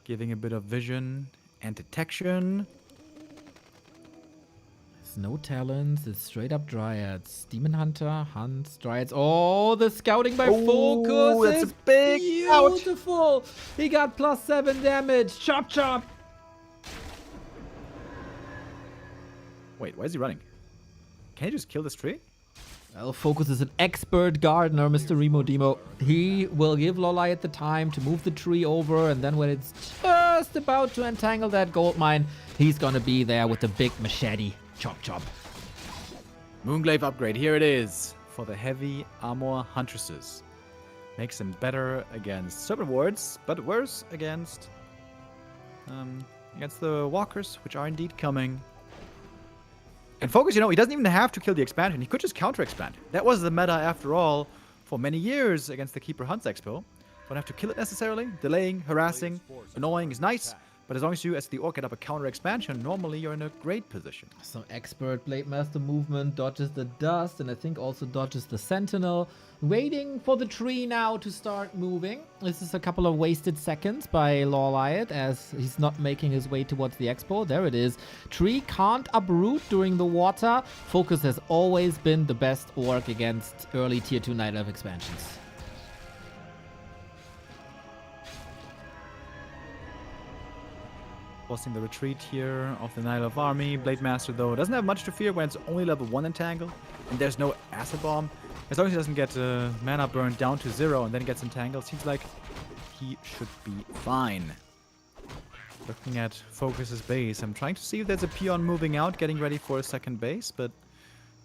Giving a bit of vision and detection. There's no talents. It's straight up Dryads. Demon Hunter, Hunts, Dryads. Oh, the scouting by FoCuS that's is a big beautiful. He got +7 damage. Chop, chop. Wait, why is he running? Can he just kill this tree? Well, FoCuS is an expert gardener, Mr. Remo Demo. He will give LawLiet the time to move the tree over, and then when it's just about to entangle that gold mine, he's gonna be there with the big machete. Chop, chop. Moonglaive upgrade, here it is. For the heavy armor huntresses. Makes them better against serpent wards, but worse against the walkers, which are indeed coming. And FoCuS, he doesn't even have to kill the expansion. He could just counter-expand. That was the meta, after all, for many years against the Keeper Hunts Expo. Don't have to kill it necessarily. Delaying, harassing, annoying is nice. But as long as you, as the orc, get up a counter-expansion, normally you're in a great position. Some expert Blade Master movement, dodges the dust, and I think also dodges the sentinel. Waiting for the tree now to start moving. This is a couple of wasted seconds by LawLiet as he's not making his way towards the expo. There it is. Tree can't uproot during the water. FoCuS has always been the best orc against early tier 2 Night Elf expansions. Forcing the retreat here of the Night Elf army. Blade Master, though, doesn't have much to fear when it's only level 1 entangle. And there's no acid bomb. As long as he doesn't get mana burn down to 0 and then gets entangled, seems like he should be fine. Looking at FoCuS's base, I'm trying to see if there's a peon moving out, getting ready for a second base, but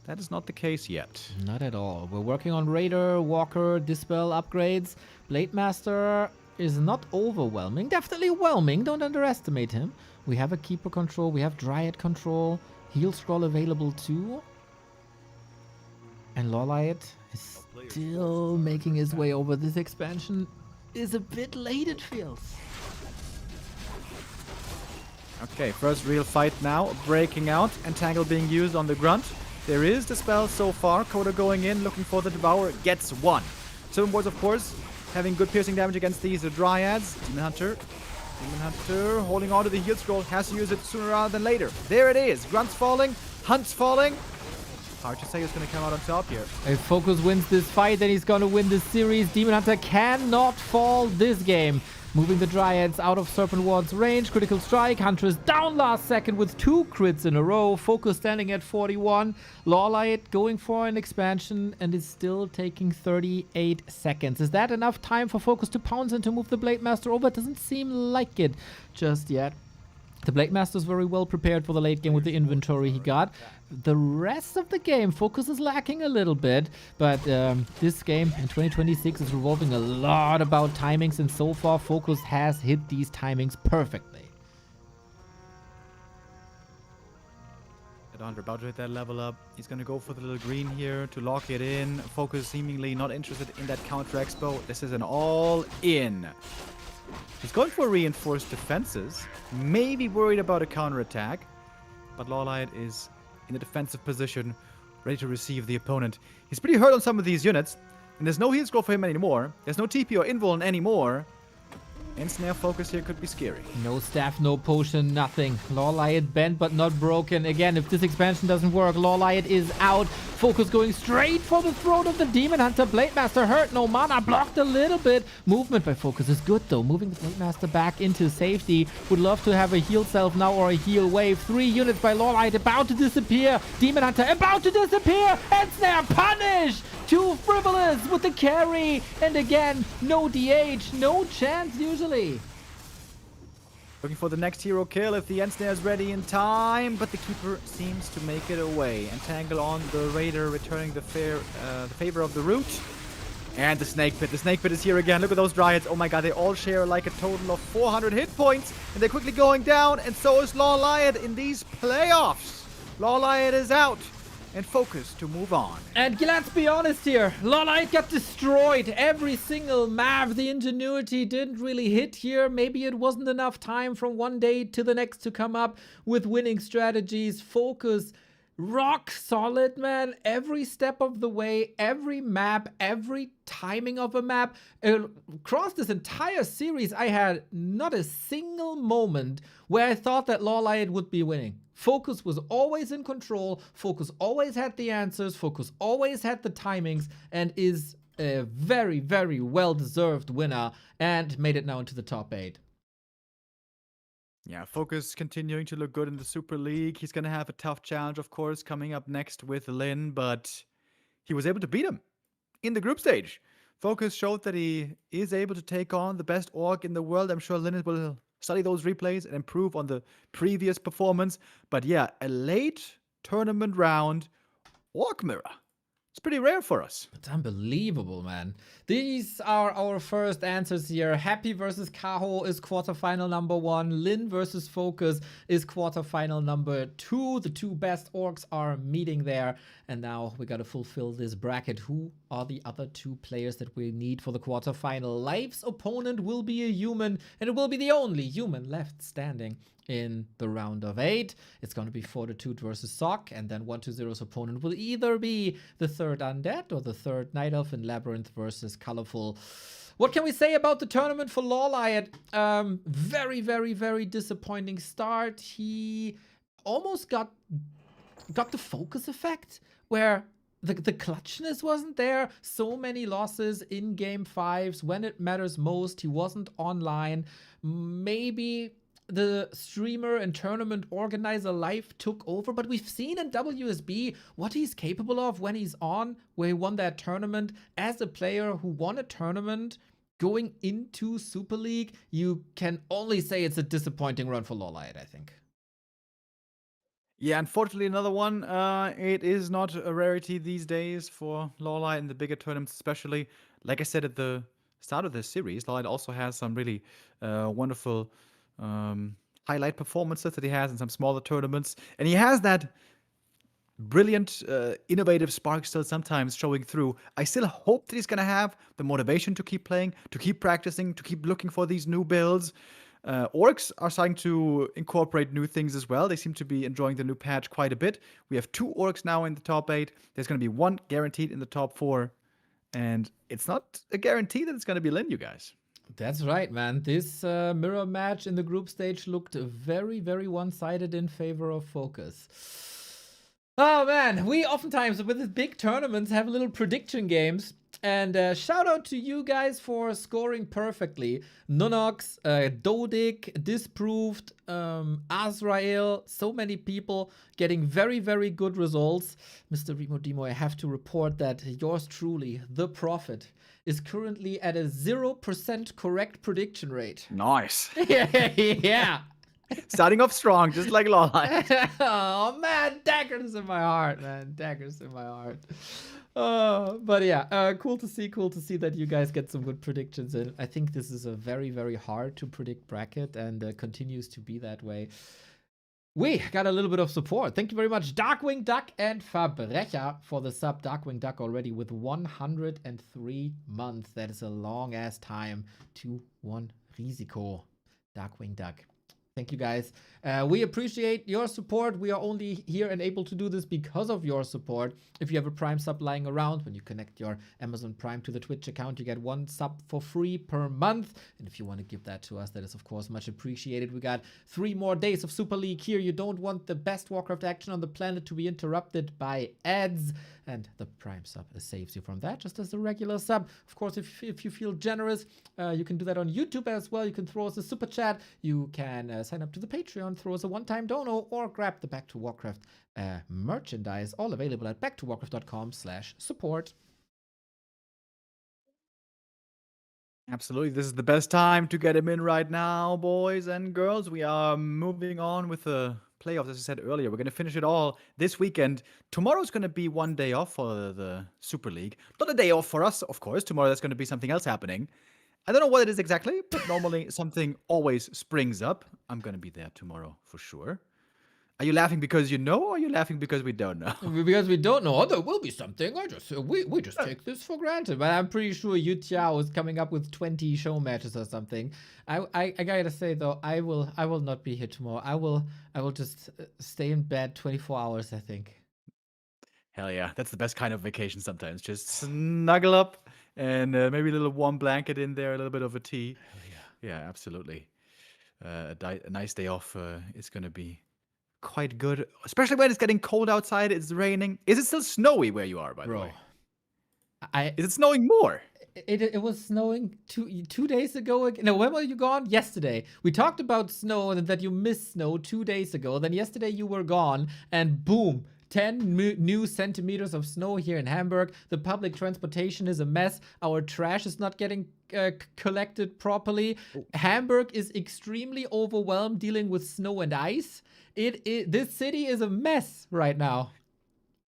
that is not the case yet. Not at all. We're working on Raider, Walker, Dispel upgrades. Blade Master is not overwhelming. Definitely whelming. Don't underestimate him. We have a Keeper control. We have Dryad control. Heal Scroll available too. And LawLiet is still making his way over. This expansion is a bit late, it feels. Okay, first real fight now. Breaking out. Entangle being used on the Grunt. There is the spell so far. Coda going in, looking for the Devourer. Gets one. Seven Wards, of course, having good piercing damage against these Dryads. Demon Hunter holding on to the heal scroll. Has to use it sooner rather than later. There it is. Grunt's falling. Hunt's falling. Hard to say who's going to come out on top here. If FoCuS wins this fight, then he's going to win this series. Demon Hunter cannot fall this game. Moving the Dryads out of Serpent Ward's range. Critical strike. Huntress down last second with 2 crits in a row. FoCuS standing at 41. LawLiet going for an expansion and is still taking 38 seconds. Is that enough time for FoCuS to pounce and to move the Blade Master over? It doesn't seem like it just yet. The Blade Master is very well prepared for the late game with the inventory he got. The rest of the game, FoCuS is lacking a little bit, but this game in 2026 is revolving a lot about timings, and so far FoCuS has hit these timings perfectly. Hunter about to hit that level up. He's going to go for the little green here to lock it in. FoCuS seemingly not interested in that counter expo. This is an all-in. He's going for reinforced defenses. Maybe worried about a counterattack. But LawLiet is in a defensive position, ready to receive the opponent. He's pretty hurt on some of these units. And there's no heal scroll for him anymore. There's no TP or invuln anymore. Ensnare FoCuS here could be scary. No staff, no potion, nothing. LawLiet bent but not broken. Again, if this expansion doesn't work, LawLiet is out. FoCuS going straight for the throat of the Demon Hunter. Blade Master hurt, no mana, blocked a little bit. Movement by FoCuS is good though. Moving the Blade Master back into safety. Would love to have a heal self now or a heal wave. 3 units by LawLiet about to disappear. Demon Hunter about to disappear. Ensnare punished. Too frivolous with the carry. And again, no DH, no chance usually. Looking for the next hero kill if the Ensnare is ready in time, but the Keeper seems to make it away. Entangle on the Raider, returning the favor of the root. And the Snake Pit. The Snake Pit is here again. Look at those Dryads. Oh my god, they all share like a total of 400 hit points. And they're quickly going down, and so is LawLiet in these playoffs. LawLiet is out. and FoCuS to move on. And let's be honest here, LawLiet got destroyed. Every single map, the ingenuity didn't really hit here. Maybe it wasn't enough time from one day to the next to come up with winning strategies. FoCuS, rock solid, man. Every step of the way, every map, every timing of a map. Across this entire series, I had not a single moment where I thought that LawLiet would be winning. FoCuS was always in control. FoCuS always had the answers. FoCuS always had the timings and is a very, very well-deserved winner and made it now into the top 8. Yeah, FoCuS continuing to look good in the Super League. He's going to have a tough challenge, of course, coming up next with Lin, but he was able to beat him in the group stage. FoCuS showed that he is able to take on the best org in the world. I'm sure Lin will study those replays and improve on the previous performance. But yeah, a late tournament round org mirror. It's pretty rare for us. It's unbelievable, man. These are our first answers here. Happy versus Kaho is quarterfinal number 1. Lin versus FoCuS is quarterfinal number 2. The two best orgs are meeting there. And now we got to fulfill this bracket. Who are the other two players that we need for the quarterfinal? Life's opponent will be a human, and it will be the only human left standing in the round of 8. It's going to be Fortitude versus Sock, and then 1-2-0's opponent will either be the third Undead or the third Night Elf in LabyRinth versus ColorFul. What can we say about the tournament for LawLiet? Very, very, very disappointing start. He almost got the FoCuS effect, where the clutchness wasn't there. So many losses in game 5s when it matters most. He wasn't online. Maybe the streamer and tournament organizer life took over, but we've seen in WSB what he's capable of when he's on, where he won that tournament as a player who won a tournament going into Super League. You can only say it's a disappointing run for LawLiet, I think. Yeah, unfortunately, another one. It is not a rarity these days for LawLiet in the bigger tournaments, especially. Like I said at the start of this series, LawLiet also has some really wonderful highlight performances that he has in some smaller tournaments. And he has that brilliant, innovative spark still sometimes showing through. I still hope that he's going to have the motivation to keep playing, to keep practicing, to keep looking for these new builds. Orcs are starting to incorporate new things as well. They seem to be enjoying the new patch quite a bit. We have 2 orcs now in the top 8. There's going to be 1 guaranteed in the top 4. And it's not a guarantee that it's going to be Lin, you guys. That's right, man. This mirror match in the group stage looked very, very one-sided in favor of FoCuS. Oh, man. We oftentimes, with the big tournaments, have little prediction games. And shout out to you guys for scoring perfectly. Nunox, Dodik, Disproved, Azrael, so many people getting very, very good results. Mr. Remo Demo, I have to report that yours truly, The Prophet, is currently at a 0% correct prediction rate. Nice. Yeah. Starting off strong, just like LawLiet. Oh, man. Daggers in my heart, man. Daggers in my heart. But yeah, cool to see that you guys get some good predictions in. I think this is a very, very hard to predict bracket and continues to be that way. We got a little bit of support. Thank you very much, Darkwing Duck and Verbrecher for the sub. Darkwing Duck already with 103 months. That is a long ass time to 1 Risiko. Darkwing Duck. Thank you guys. We appreciate your support. We are only here and able to do this because of your support. If you have a Prime sub lying around, when you connect your Amazon Prime to the Twitch account, you get 1 sub for free per month. And if you want to give that to us, that is of course much appreciated. We got 3 more days of Super League here. You don't want the best Warcraft action on the planet to be interrupted by ads. And the Prime sub saves you from that, just as a regular sub. Of course, if you feel generous, you can do that on YouTube as well. You can throw us a super chat. You can sign up to the Patreon, throw us a one-time dono, or grab the Back to Warcraft merchandise. All available at backtowarcraft.com/support. Absolutely. This is the best time to get him in right now, boys and girls. We are moving on with the playoffs, as I said earlier. We're going to finish it all this weekend. Tomorrow's going to be 1 day off for the Super League. Not a day off for us, of course. Tomorrow there's going to be something else happening. I don't know what it is exactly, but normally something always springs up. I'm going to be there tomorrow for sure. Are you laughing because you know, or are you laughing because we don't know? Because we don't know. Oh, there will be something. We just take this for granted. But I'm pretty sure Yu Tiao is coming up with 20 show matches or something. I gotta say though, I will not be here tomorrow. I will just stay in bed 24 hours, I think. Hell yeah, that's the best kind of vacation sometimes. Just snuggle up and maybe a little warm blanket in there, a little bit of a tea. Hell yeah. Yeah, absolutely. A nice day off is going to be quite good, especially when it's getting cold outside, it's raining. Is it still snowy where you are, by the Bro. way? I Is it snowing more? It was snowing 2 days ago. No, when were you gone? Yesterday. We talked about snow and that you missed snow 2 days ago. Then yesterday you were gone, and boom, 10 new centimeters of snow here in Hamburg. The public transportation is a mess. Our trash is not getting collected properly. Hamburg is extremely overwhelmed dealing with snow and ice. This city is a mess right now.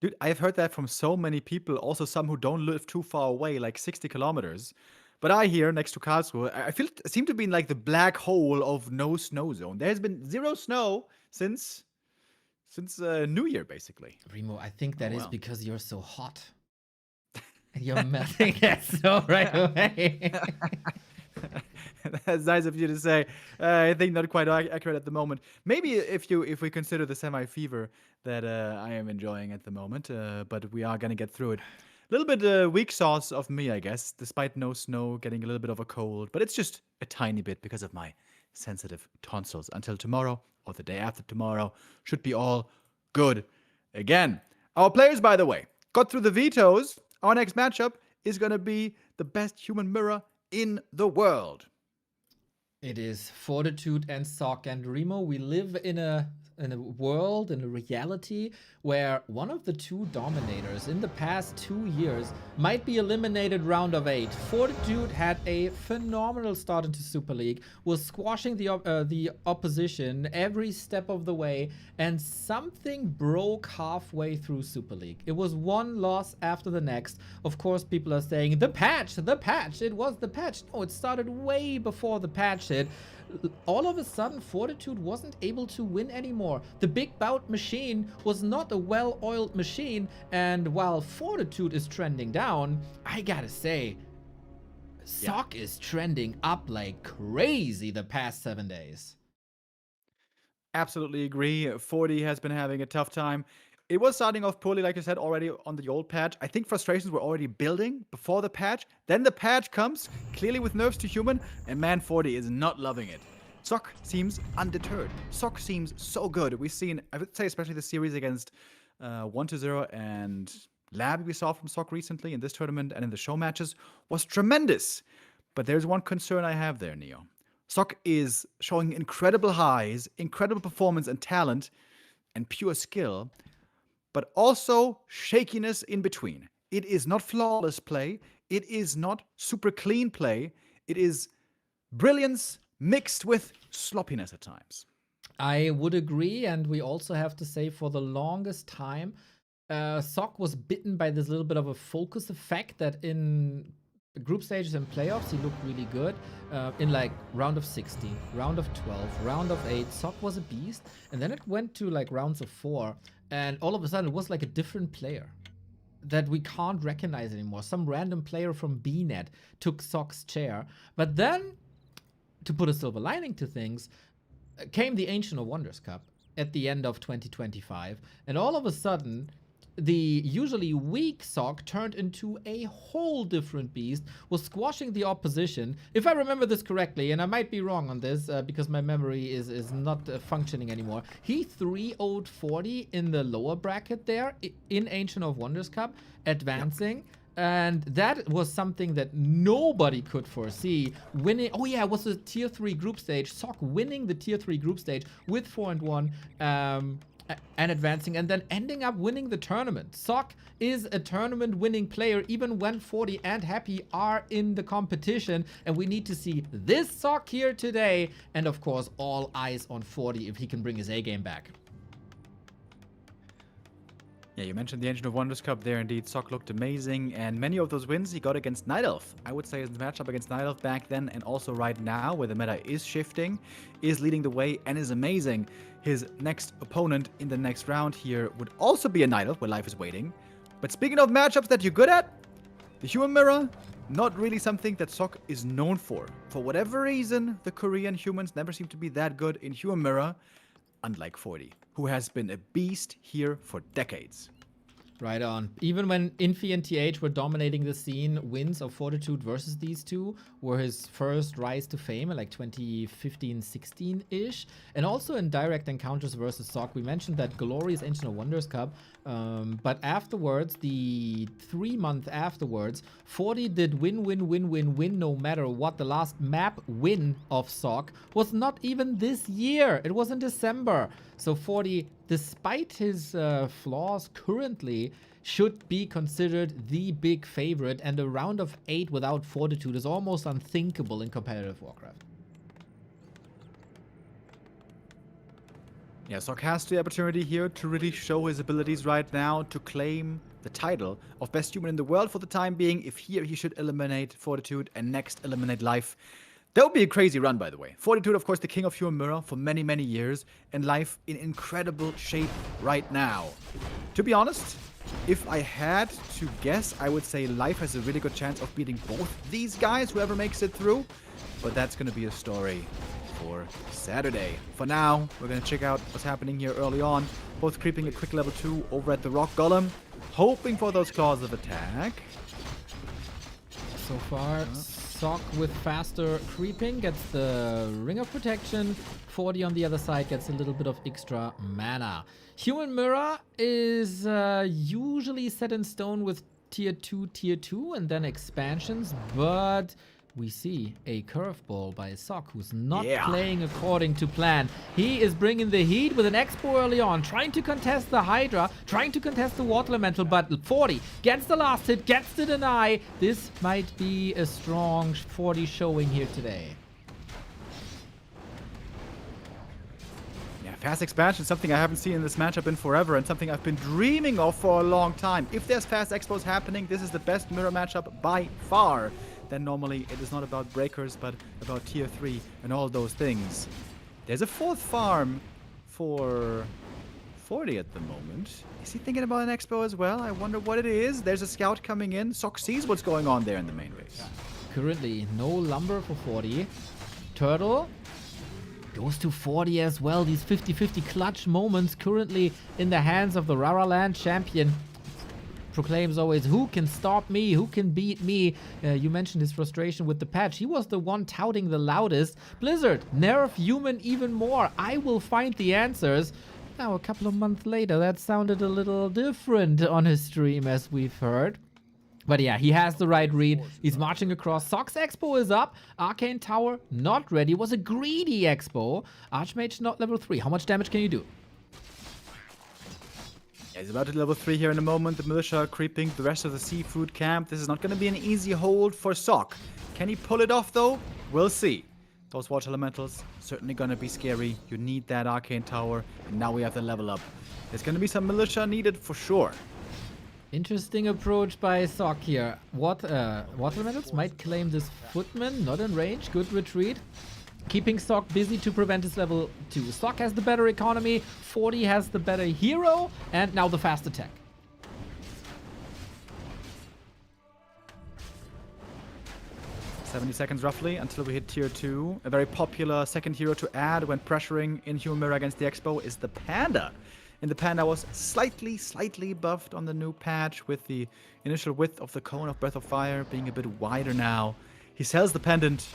Dude, I've heard that from so many people, also some who don't live too far away, like 60 kilometers. But I here next to Karlsruhe, I seem to be in like the black hole of no snow zone. There's been 0 snow since New Year, basically. Remo, I think that is wow. because you're so hot. And you're melting that snow right away. That's nice of you to say. I think not quite accurate at the moment. Maybe if we consider the semi-fever that I am enjoying at the moment, but we are gonna get through it. A little bit weak sauce of me, I guess, despite no snow, getting a little bit of a cold, but it's just a tiny bit because of my sensitive tonsils. Until tomorrow or the day after tomorrow, should be all good again. Our players, by the way, got through the vetoes. Our next matchup is gonna be the best human mirror in the world. It is Fortitude and Sock and Remo. We live in a world, in a reality where one of the two dominators in the past 2 years might be eliminated round of 8. Fortitude had a phenomenal start into Super League, was squashing the opposition every step of the way, and something broke halfway through Super League. It was one loss after the next. Of course, people are saying, the patch, it was the patch. No, it started way before the patch hit. All of a sudden, Fortitude wasn't able to win anymore. The big bout machine was not a well-oiled machine, and while Fortitude is trending down, I gotta say, Sock is trending up like crazy the past 7 days. Absolutely agree. 40 has been having a tough time. It was starting off poorly, like I said, already on the old patch. I think frustrations were already building before the patch. Then the patch comes, clearly with nerfs to human, and man, 40 is not loving it. Sock seems undeterred. Sock seems so good. We've seen, I would say, especially the series against 1-0 and Lab we saw from Sock recently in this tournament and in the show matches was tremendous. But there's one concern I have there, Neo. Sock is showing incredible highs, incredible performance and talent, and pure skill, but also shakiness in between. It is not flawless play. It is not super clean play. It is brilliance mixed with sloppiness at times. I would agree, and we also have to say for the longest time, Sock was bitten by this little bit of a FoCuS effect that in group stages and playoffs, he looked really good. In like round of 16, round of 12, round of 8, Sock was a beast. And then it went to like rounds of 4. And all of a sudden, it was like a different player that we can't recognize anymore. Some random player from BNet took Sock's chair. But then, to put a silver lining to things, came the Ancient of Wonders Cup at the end of 2025. And all of a sudden, the usually weak Sock turned into a whole different beast, was squashing the opposition. If I remember this correctly, and I might be wrong on this because my memory is not functioning anymore, he 3-0'd 40 in the lower bracket there in Ancient of Wonders Cup, advancing. Yep. And that was something that nobody could foresee. Winning, oh yeah, it was a tier 3 group stage. Sock winning the tier 3 group stage with 4-1. And advancing, and then ending up winning the tournament. Sock is a tournament-winning player, even when 40 and Happy are in the competition, and we need to see this Sock here today, and of course, all eyes on 40 if he can bring his A game back. Yeah, you mentioned the Ancient of Wonders Cup there. Indeed, Sock looked amazing, and many of those wins he got against Night Elf. I would say his matchup against Night Elf back then and also right now, where the meta is shifting, is leading the way and is amazing. His next opponent in the next round here would also be a Night Elf, where life is waiting. But speaking of matchups that you're good at, the Human Mirror, not really something that Sock is known for. For whatever reason, the Korean humans never seem to be that good in Human Mirror, unlike 40, who has been a beast here for decades. Right on. Even when Infi and TH were dominating the scene, wins of Fortitude versus these two were his first rise to fame in like 2015-16-ish. And also in direct encounters versus Sock. We mentioned that glorious Ancient of Wonders Cup. But afterwards, the 3 months afterwards, 40 did win no matter what. The last map win of Sock was not even this year. It was in December. So 40, despite his flaws currently, should be considered the big favorite. And a round of 8 without Fortitude is almost unthinkable in competitive Warcraft. Yeah, Sock has the opportunity here to really show his abilities right now to claim the title of best human in the world for the time being. If here he should eliminate Fortitude and next eliminate Life. That would be a crazy run, by the way. Fortitude, of course, the king of Human Mirror for many, many years, and Life in incredible shape right now. To be honest, if I had to guess, I would say Life has a really good chance of beating both these guys, whoever makes it through. But that's going to be a story for Saturday. For now, we're going to check out what's happening here early on. Both creeping a quick level 2 over at the Rock Golem, hoping for those claws of attack. So far, Sock with faster creeping gets the Ring of Protection. 40 on the other side gets a little bit of extra mana. Human Mirror is usually set in stone with tier 2, and then expansions, but we see a curveball by Sock, who's not playing according to plan. He is bringing the heat with an Expo early on, trying to contest the Hydra, trying to contest the Water Elemental, but 40 gets the last hit, gets the deny. This might be a strong 40 showing here today. Yeah, fast expansion, something I haven't seen in this matchup in forever, and something I've been dreaming of for a long time. If there's fast expos happening, this is the best mirror matchup by far. Then normally it is not about breakers, but about tier 3 and all those things. There's a 4th farm for 40 at the moment. Is he thinking about an expo as well? I wonder what it is. There's a scout coming in. Sock sees what's going on there in the main base. Currently, no lumber for 40. Turtle goes to 40 as well. These 50-50 clutch moments currently in the hands of the Rara Land champion. Proclaims always, who can stop me? Who can beat me? You mentioned his frustration with the patch. He was the one touting the loudest. Blizzard, nerf human even more. I will find the answers. Now, a couple of months later, that sounded a little different on his stream, as we've heard. But yeah, he has the right read. He's marching across. Sock's Expo is up. Arcane Tower not ready. It was a greedy Expo. Archmage not level 3. How much damage can you do? He's about to level 3 here in a moment. The militia creeping the rest of the seafood camp. This is not going to be an easy hold for Sock. Can he pull it off, though? We'll see. Those water elementals, certainly going to be scary. You need that arcane tower, and now we have to level up. There's going to be some militia needed for sure. Interesting approach by Sock here. Water elementals might claim this footman, not in range. Good retreat. Keeping Sock busy to prevent his level 2. Sock has the better economy, 40 has the better hero, and now the fast attack. $70 roughly until we hit tier 2. A very popular second hero to add when pressuring in Human Mirror against the Expo is the Panda. And the Panda was slightly buffed on the new patch with the initial width of the cone of Breath of Fire being a bit wider now. He sells the pendant,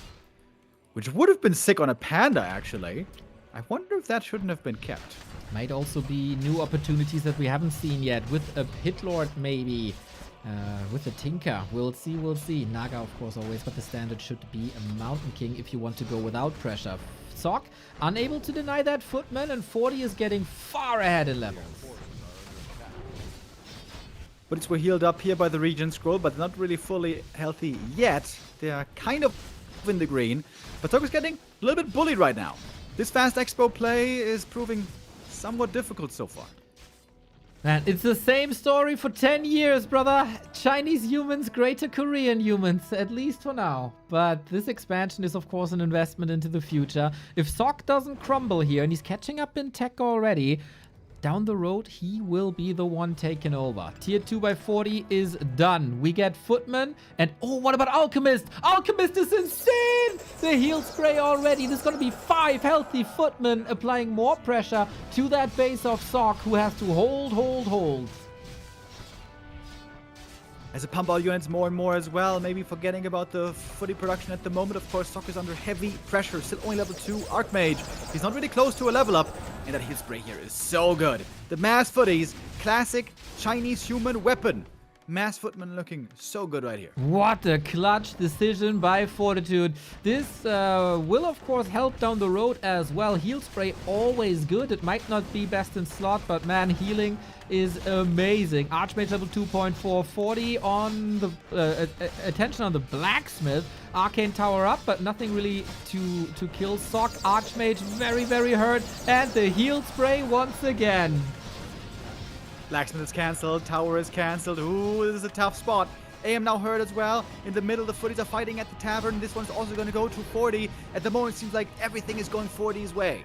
which would have been sick on a Panda, actually. I wonder if that shouldn't have been kept. Might also be new opportunities that we haven't seen yet. With a Pit Lord, maybe. With a Tinker. We'll see. Naga, of course, always. But the standard should be a Mountain King if you want to go without pressure. Sock, unable to deny that footman. And 40 is getting far ahead in levels. Bullets were healed up here by the Regen Scroll, but not really fully healthy yet. They are kind of in the green, but Sock is getting a little bit bullied right now. This fast expo play is proving somewhat difficult so far. Man, it's the same story for 10 years, brother. Chinese humans, greater Korean humans, at least for now. But this expansion is, of course, an investment into the future. If Sok doesn't crumble here, and he's catching up in tech already, down the road, he will be the one taking over. Tier 2 by 40 is done. We get Footman, and oh, what about Alchemist? Alchemist is insane! The heal spray already. There's gonna be 5 healthy Footmen applying more pressure to that base of Sok, who has to hold. As a pump out units more and more as well, maybe forgetting about the footy production at the moment. Of course, Sok is under heavy pressure, still only level 2 Archmage. He's not really close to a level up, and that heal spray here is so good. The mass footies, classic Chinese human weapon. Mass Footman looking so good right here. What a clutch decision by Fortitude. This will, of course, help down the road as well. Heal spray, always good. It might not be best in slot, but man, healing is amazing. Archmage level 2.4, 40 on the attention on the Blacksmith. Arcane Tower up, but nothing really to kill Sok. Archmage very hurt, and the heal spray once again. Blacksmith is cancelled, Tower is cancelled. Ooh, this is a tough spot. AM now hurt as well. In the middle, the footies are fighting at the tavern. This one's also going to go to 40. At the moment, it seems like everything is going 40's way.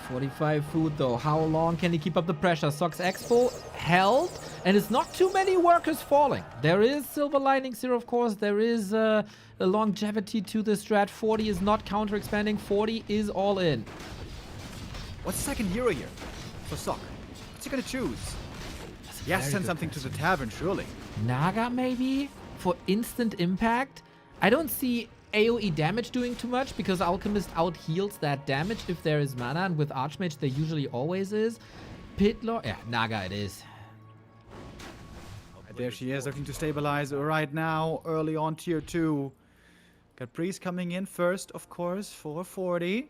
45 food though. How long can he keep up the pressure? Sok's Expo held, and it's not too many workers falling. There is silver linings here, of course. There is a longevity to the strat. 40 is not counter expanding. 40 is all in. What's the second hero here for Sok? What's he going to choose? He has to send something to the tavern, surely. Naga, maybe? For instant impact? I don't see AoE damage doing too much, because Alchemist out-heals that damage if there is mana, and with Archmage there usually always is. Pitlord? Yeah, Naga it is. And there she is, looking to stabilize right now, early on tier 2. Got Priest coming in first, of course, for 40.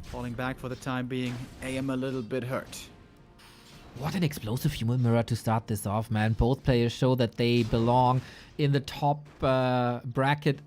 Falling back for the time being. AM a little bit hurt. What an explosive human mirror to start this off, man. Both players show that they belong in the top bracket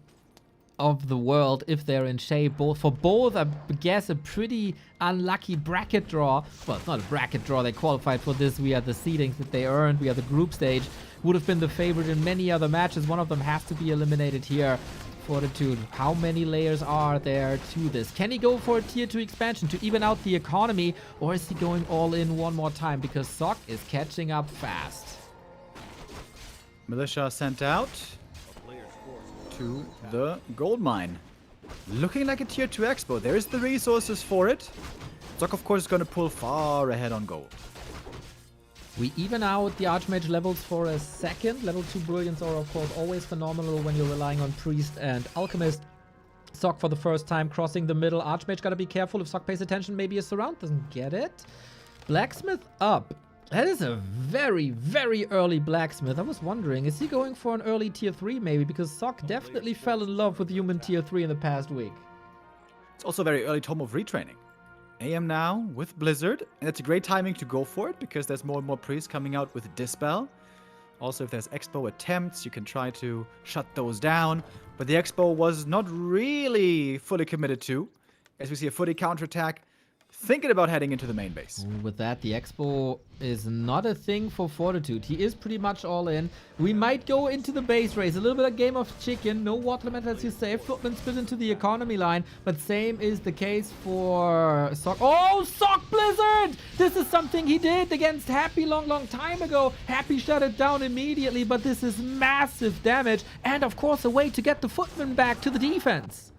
of the world if they're in shape. For both, I guess, a pretty unlucky bracket draw. Well, it's not a bracket draw. They qualified for this via the seedings that they earned via the group stage. Would have been the favorite in many other matches. One of them has to be eliminated here. Fortitude, how many layers are there to this? Can he go for a tier 2 expansion to even out the economy, or is he going all in one more time? Because Sok is catching up fast. Militia sent out to the gold mine. Looking like a tier 2 expo. There is the resources for it. Sok, of course, is going to pull far ahead on gold. We even out the Archmage levels for a second. Level 2 Brilliance are, of course, always phenomenal when you're relying on Priest and Alchemist. Sok for the first time crossing the middle. Archmage gotta be careful. If Sok pays attention, maybe a surround doesn't get it. Blacksmith up. That is a very early Blacksmith. I was wondering, is he going for an early tier 3 maybe? Because Sok definitely fell in love with human tier 3 in the past week. It's also very early Tome of Retraining. AM now with Blizzard, and it's a great timing to go for it because there's more and more priests coming out with Dispel. Also, if there's Expo attempts, you can try to shut those down. But the Expo was not really fully committed to, as we see a footy counterattack, thinking about heading into the main base. With that, the Expo is not a thing for Fortitude. He is pretty much all in. We might go into the base race. A little bit of game of chicken. No water limit, as you say. Footman split into the economy line. But same is the case for Sok. Oh, Sok Blizzard! This is something he did against Happy long time ago. Happy shut it down immediately. But this is massive damage. And, of course, a way to get the Footman back to the defense.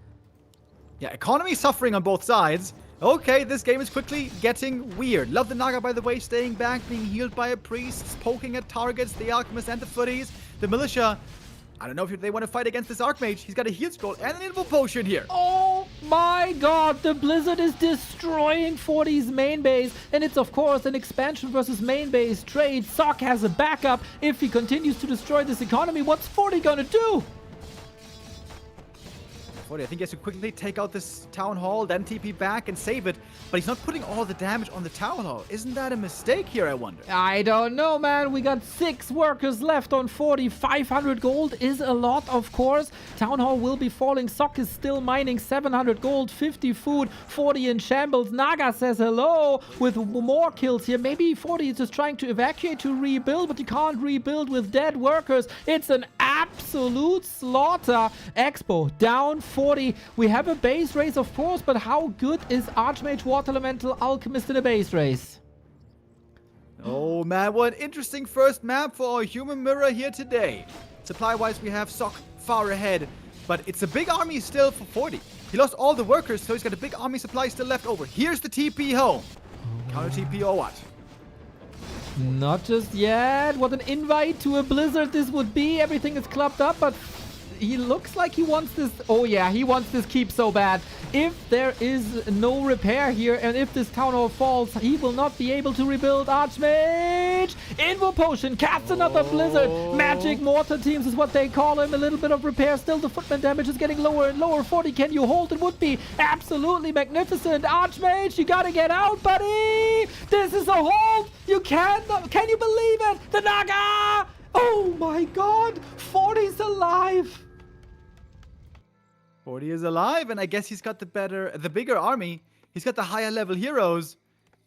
Yeah, economy suffering on both sides. Okay, this game is quickly getting weird. Love the Naga, by the way, staying back, being healed by a priest, poking at targets, the Alchemist and the footies. The Militia, I don't know if they want to fight against this Archmage. He's got a heal scroll and an info potion here. Oh my god, the Blizzard is destroying 40's main base, and it's of course an expansion versus main base trade. Sok has a backup. If he continues to destroy this economy, what's 40 gonna do? 40, I think he has to quickly take out this Town Hall, then TP back and save it. But he's not putting all the damage on the Town Hall. Isn't that a mistake here, I wonder? I don't know, man. We got 6 workers left on 40. 500 gold is a lot, of course. Town Hall will be falling. Sock is still mining 700 gold, 50 food, 40 in shambles. Naga says hello with more kills here. Maybe 40 is just trying to evacuate to rebuild, but you can't rebuild with dead workers. It's an absolute slaughter. Expo down 40. We have a base race, of course, but how good is Archmage, Water Elemental, Alchemist in a base race? Oh man, what an interesting first map for our human mirror here today. Supply-wise, we have Sock far ahead, but it's a big army still for 40. He lost all the workers, so he's got a big army supply still left over. Here's the TP home. Counter TP or what? Not just yet. What an invite to a blizzard this would be. Everything is clubbed up, but he looks like he wants this. Oh yeah, he wants this keep so bad. If there is no repair here, and if this Town Hall falls, he will not be able to rebuild. Archmage! Invo Potion casts another blizzard. Magic Mortar Teams is what they call him. A little bit of repair. Still the footman damage is getting lower and lower. 40, can you hold? It would be absolutely magnificent. Archmage, you gotta get out, buddy! This is a hold! You can you believe it? The Naga! Oh my god! 40's alive! 40 is alive, and I guess he's got the bigger army. He's got the higher level heroes.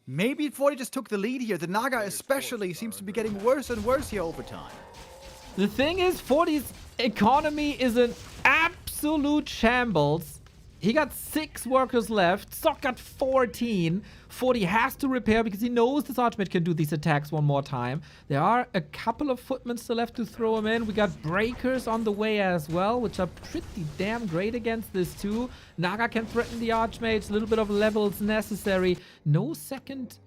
Maybe 40 just took the lead here. The Naga especially seems to be getting worse and worse here over time. The thing is, 40's economy is an absolute shambles. He got 6 workers left. Sock got 14. 40 has to repair because he knows this Archmage can do these attacks one more time. There are a couple of footmen still left to throw him in. We got breakers on the way as well, which are pretty damn great against this too. Naga can threaten the Archmage. A little bit of levels necessary. No second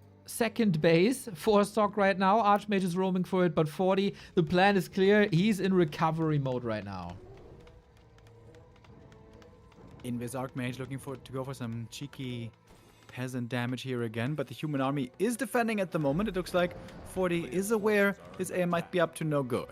base for Sock right now. Archmage is roaming for it, but 40, the plan is clear. He's in recovery mode right now. Invis Archmage looking to go for some cheeky peasant damage here again, but the human army is defending at the moment. It looks like 40 is aware his aim might be up to no good.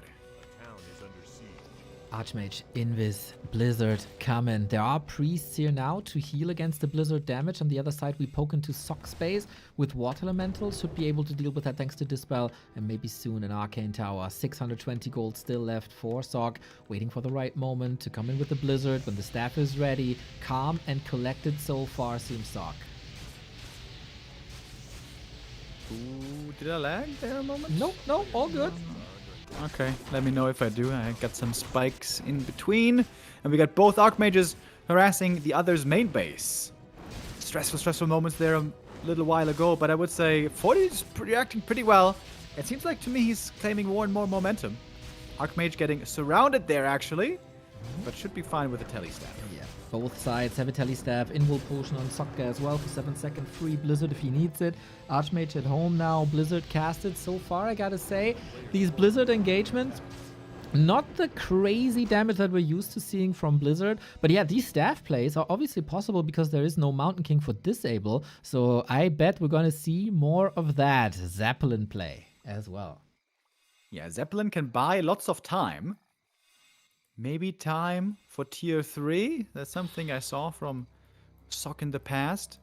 Archmage, Invis, Blizzard coming. There are priests here now to heal against the Blizzard damage. On the other side, we poke into Sock space with Water Elementals. Should be able to deal with that thanks to Dispel. And maybe soon an Arcane Tower. 620 gold still left for Sock. Waiting for the right moment to come in with the Blizzard when the staff is ready. Calm and collected so far seems Sock. Ooh, did I lag there a moment? Nope, no, all good. Okay, let me know if I do. I got some spikes in between. And we got both Archmages harassing the other's main base. Stressful moments there a little while ago, but I would say 40 is reacting pretty well. It seems like to me he's claiming more and more momentum. Archmage getting surrounded there actually, but should be fine with the tele staff. Yeah, both sides have a tele staff. Invul Potion on Sokka as well for 7-second free Blizzard if he needs it. Archmage at home now. Blizzard casted so far, I gotta say. These Blizzard engagements, not the crazy damage that we're used to seeing from Blizzard. But yeah, these staff plays are obviously possible because there is no Mountain King for disable. So I bet we're gonna see more of that Zeppelin play as well. Yeah, Zeppelin can buy lots of time. Maybe time for tier 3. That's something I saw from Sock in the past.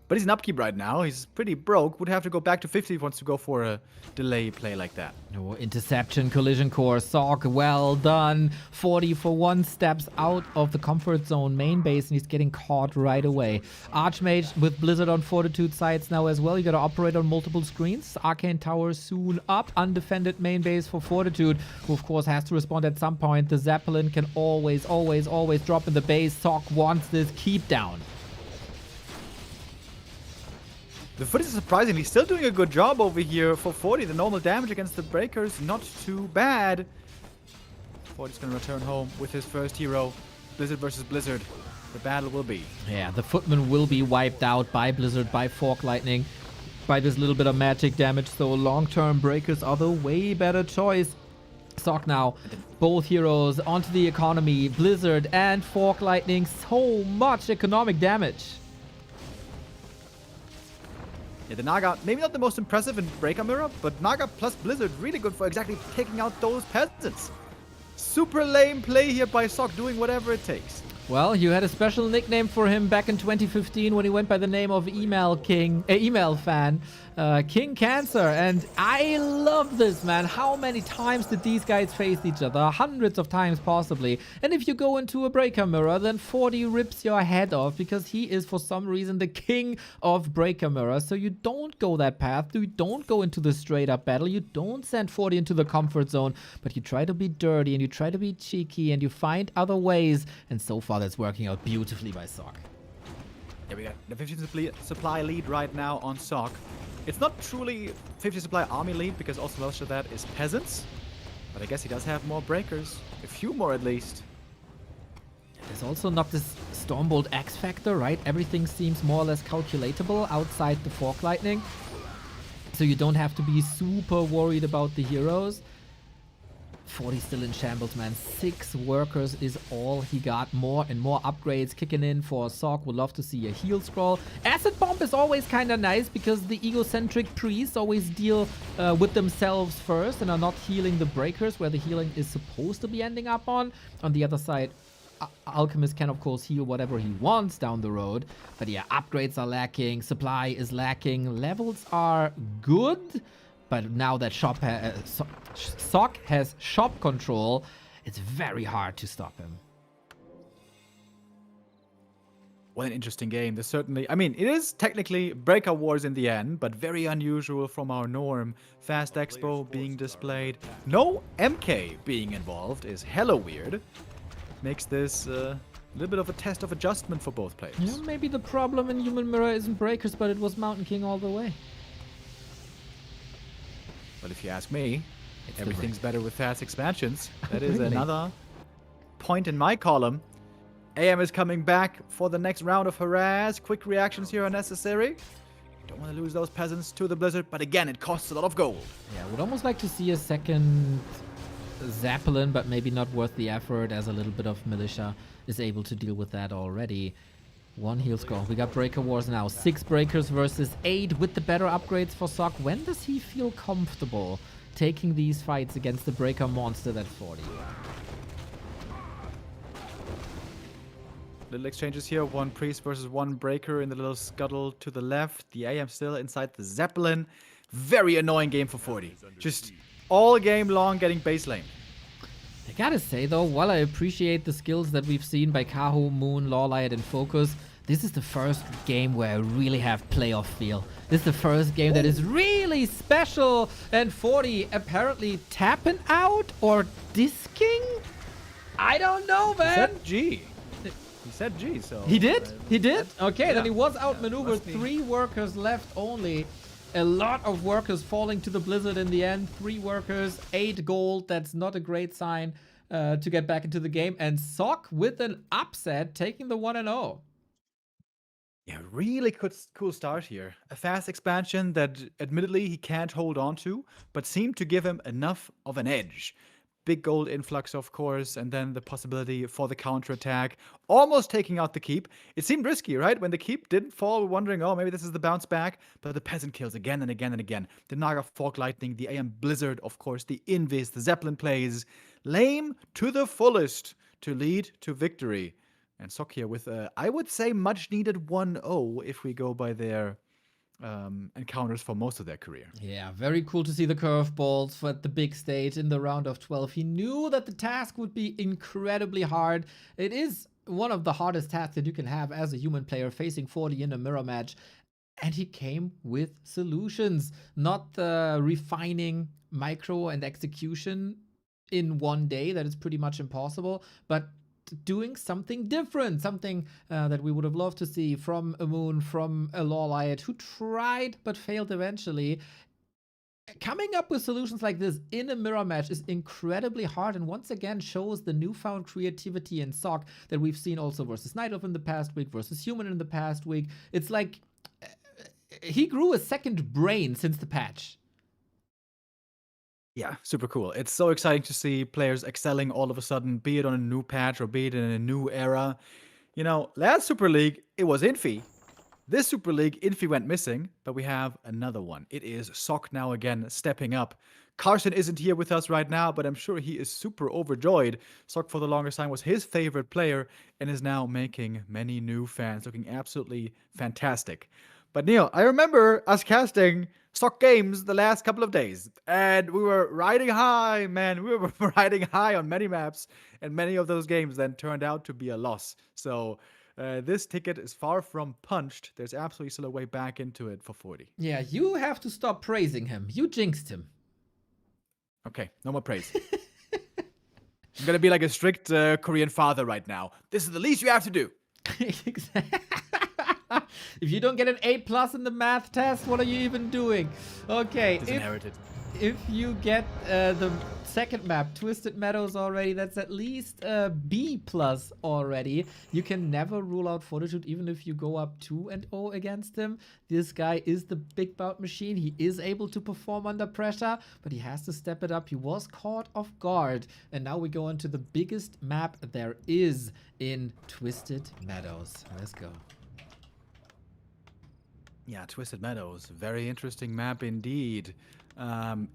But he's an upkeep right now. He's pretty broke. Would have to go back to 50 if he wants to go for a delay play like that. No interception, collision core. Sock, well done. 40 for 1 steps out of the comfort zone main base, and he's getting caught right away. Archmage with Blizzard on Fortitude sides now as well. You gotta operate on multiple screens. Arcane Tower soon up. Undefended main base for Fortitude, who of course has to respond at some point. The Zeppelin can always drop in the base. Sock wants this keep down. The foot is surprisingly still doing a good job over here for 40. The normal damage against the breakers, not too bad. 40's gonna return home with his first hero. Blizzard versus Blizzard. The battle will be. Yeah, the footman will be wiped out by Blizzard, by Fork Lightning, by this little bit of magic damage. So long-term breakers are the way better choice. Sock now, both heroes onto the economy. Blizzard and Fork Lightning, so much economic damage. Yeah, the Naga, maybe not the most impressive in Breaker Mirror, but Naga plus Blizzard really good for exactly taking out those peasants. Super lame play here by Sock, doing whatever it takes. Well, you had a special nickname for him back in 2015 when he went by the name of Email King, Email Fan, King Cancer. And I love this, man. How many times did these guys face each other? Hundreds of times, possibly. And if you go into a breaker mirror, then 40 rips your head off because he is, for some reason, the king of breaker mirror. So you don't go that path. You don't go into the straight up battle. You don't send 40 into the comfort zone, but you try to be dirty and you try to be cheeky and you find other ways. And so far, that's working out beautifully by Sock. Yeah, we got the 50 supply lead right now on Sock. It's not truly 50 supply army lead because also most of that is peasants. But I guess he does have more breakers. A few more at least. There's also not this Stormbolt X factor, right? Everything seems more or less calculatable outside the Fork Lightning. So you don't have to be super worried about the heroes. 40 still in shambles, man. 6 workers is all he got. More and more upgrades kicking in for Sock. Would love to see a heal scroll. Acid Bomb is always kind of nice because the egocentric priests always deal with themselves first and are not healing the breakers where the healing is supposed to be ending up on. On the other side, Alchemist can of course heal whatever he wants down the road. But yeah, upgrades are lacking. Supply is lacking. Levels are good. But now that Sock has shop control, it's very hard to stop him. What an interesting game. There's certainly, I mean, it is technically Breaker Wars in the end, but very unusual from our norm. Fast Expo being displayed. No MK being involved is hella weird. Makes this a little bit of a test of adjustment for both players. Yeah, maybe the problem in Human Mirror isn't breakers, but it was Mountain King all the way. Well, if you ask me, It's everything's better with fast expansions. That is Really? another point in my column. AM is coming back for the next round of harass. Quick reactions here are necessary. Don't want to lose those peasants to the blizzard, but again, it costs a lot of gold. Yeah, would almost like to see a second Zeppelin, but maybe not worth the effort as a little bit of militia is able to deal with that already. 1 heal score. We got Breaker Wars now. 6 breakers versus 8 with the better upgrades for Sock. When does he feel comfortable taking these fights against the breaker monster at 40? Little exchanges here. 1 priest versus 1 breaker in the little scuttle to the left. The AM still inside the Zeppelin. Very annoying game for 40. Just all game long getting base lane. I gotta say though, while I appreciate the skills that we've seen by Kaho, Moon, LawLiet, and FoCuS, this is the first game where I really have playoff feel. This is the first game that is really special, and 40 apparently tapping out or disking? I don't know, He man. said G. He said G, so... He did? He did? Okay, Yeah. then he was outmaneuvered. Must be. 3 workers left only. A lot of workers falling to the blizzard in the end. 3 workers, 8 gold. That's not a great sign to get back into the game. And Sock with an upset, taking the 1-0. Yeah, really cool start here. A fast expansion that admittedly he can't hold on to, but seemed to give him enough of an edge. Big gold influx, of course, and then the possibility for the counterattack, almost taking out the keep. It seemed risky, right? When the keep didn't fall, we're wondering, oh, maybe this is the bounce back. But the peasant kills again and again and again. The Naga Fork Lightning, the AM Blizzard, of course, the Invis, the Zeppelin plays. Lame to the fullest to lead to victory. And Sock here with, I would say, much needed 1-0 if we go by their encounters for most of their career. Yeah, very cool to see the curveballs for the big stage in the round of 12. He knew that the task would be incredibly hard. It is one of the hardest tasks that you can have as a human player facing 40 in a mirror match. And he came with solutions, not refining micro and execution in one day. That is pretty much impossible, but doing something different, something that we would have loved to see from a Moon, from a LawLiet, who tried but failed eventually. Coming up with solutions like this in a mirror match is incredibly hard, and once again shows the newfound creativity in Sock that we've seen also versus Night Elf in the past week, versus Human in the past week. It's like he grew a second brain since the patch. Yeah, super cool. It's so exciting to see players excelling all of a sudden, be it on a new patch or be it in a new era. You know, last Super League, it was Infi. This Super League, Infi went missing, but we have another one. It is Sock now again stepping up. Carson isn't here with us right now, but I'm sure he is super overjoyed. Sock for the longest time was his favorite player and is now making many new fans, looking absolutely fantastic. But Neil, I remember us casting Sock games the last couple of days, and we were riding high, man. We were riding high on many maps, and many of those games then turned out to be a loss. So this ticket is far from punched. There's absolutely still a way back into it for 40. Yeah, you have to stop praising him. You jinxed him. Okay, no more praise. I'm gonna be like a strict Korean father right now. This is the least you have to do. If you don't get an A+ in the math test, what are you even doing? Okay, Disinherited. if you get the second map, Twisted Meadows already, that's at least B+ already. You can never rule out Fortitude even if you go up 2-0 against him. This guy is the big bout machine. He is able to perform under pressure, but he has to step it up. He was caught off guard, and now we go into the biggest map there is in Twisted Meadows. Let's go. Yeah, Twisted Meadows. Very interesting map indeed.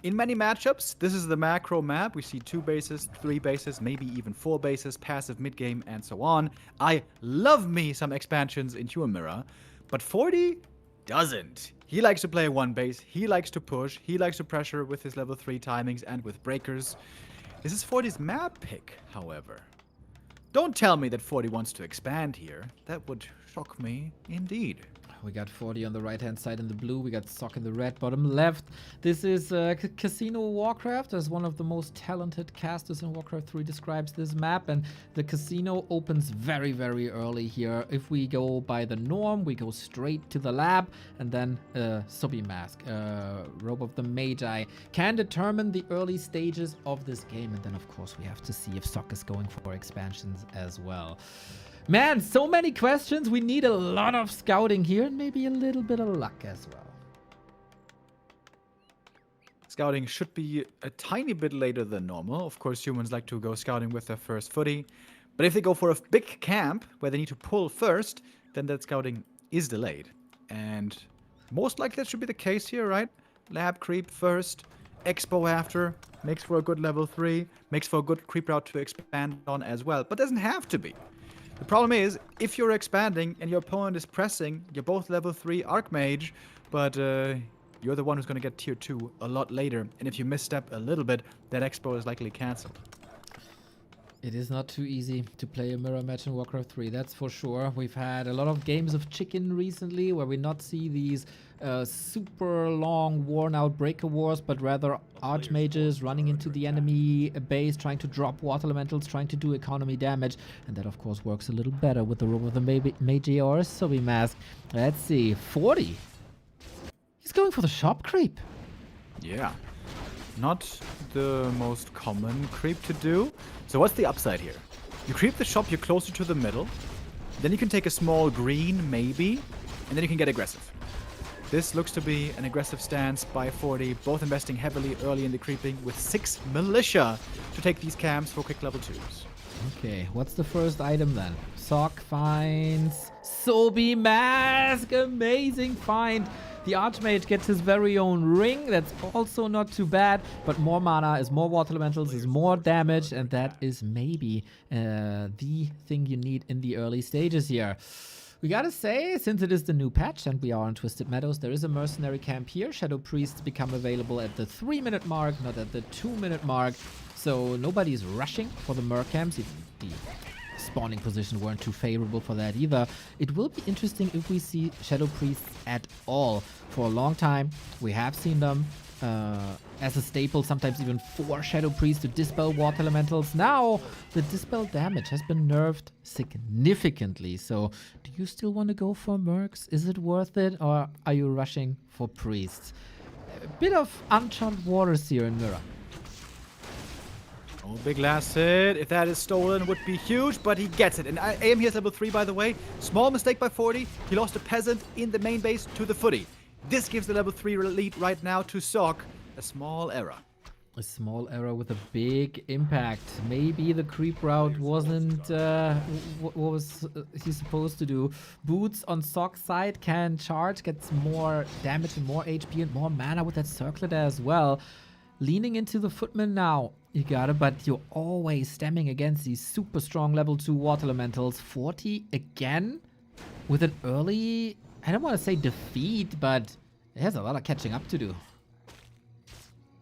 In many matchups, this is the macro map. We see 2 bases, 3 bases, maybe even 4 bases, passive mid-game, and so on. I love me some expansions in Human Mirror, but 40 doesn't. He likes to play 1 base, he likes to push, he likes to pressure with his level 3 timings and with breakers. This is 40's map pick, however. Don't tell me that 40 wants to expand here. That would shock me indeed. We got 40 on the right-hand side in the blue. We got Sock in the red, bottom left. This is Casino Warcraft, as one of the most talented casters in Warcraft 3 describes this map. And the casino opens very, very early here. If we go by the norm, we go straight to the lab. And then Subi Mask, Robe of the Magi, can determine the early stages of this game. And then, of course, we have to see if Sock is going for expansions as well. Man, so many questions. We need a lot of scouting here and maybe a little bit of luck as well. Scouting should be a tiny bit later than normal. Of course, humans like to go scouting with their first footy. But if they go for a big camp where they need to pull first, then that scouting is delayed. And most likely that should be the case here, right? Lab creep first, expo after, makes for a good level 3, makes for a good creep route to expand on as well. But doesn't have to be. The problem is, if you're expanding and your opponent is pressing, you're both level 3 Archmage, but you're the one who's going to get tier 2 a lot later. And if you misstep a little bit, that expo is likely cancelled. It is not too easy to play a mirror match in Warcraft 3, that's for sure. We've had a lot of games of chicken recently where we not see these super long, worn-out breaker wars, but rather archmages running into the enemy base, trying to drop water elementals, trying to do economy damage. And that, of course, works a little better with the Robe of the Magi or Subi Mask. Let's see, 40. He's going for the shop creep. Yeah. Not the most common creep to do. So what's the upside here? You creep the shop, you're closer to the middle. Then you can take a small green, maybe. And then you can get aggressive. This looks to be an aggressive stance by 40, both investing heavily early in the creeping with 6 militia to take these camps for quick level 2s. Okay, what's the first item then? Sock finds Subi Mask. Amazing find. The Archmage gets his very own ring. That's also not too bad. But more mana is more water elementals, is more damage. And that is maybe the thing you need in the early stages here. We gotta say, since it is the new patch and we are on Twisted Meadows, there is a mercenary camp here. Shadow Priests become available at the 3-minute mark, not at the 2-minute mark. So nobody's rushing for the mer camps. If the spawning position weren't too favorable for that either. It will be interesting if we see Shadow Priests at all. For a long time, we have seen them as a staple, sometimes even 4 Shadow Priests to dispel water elementals. Now, the dispel damage has been nerfed significantly. So, do you still want to go for mercs? Is it worth it? Or are you rushing for priests? A bit of uncharted waters here in Mirror. Oh, big last hit. If that is stolen, would be huge, but he gets it. And AM here is level 3, by the way. Small mistake by 40. He lost a peasant in the main base to the footy. This gives the level 3 lead right now to Sock. A small error. A small error with a big impact. Maybe the creep route wasn't what was he supposed to do. Boots on Sock's side can charge, gets more damage and more HP and more mana with that circlet as well. leaning into the footman now. You got it, but you're always stemming against these super strong level 2 water elementals. 40 again with an early, I don't want to say defeat, but it has a lot of catching up to do.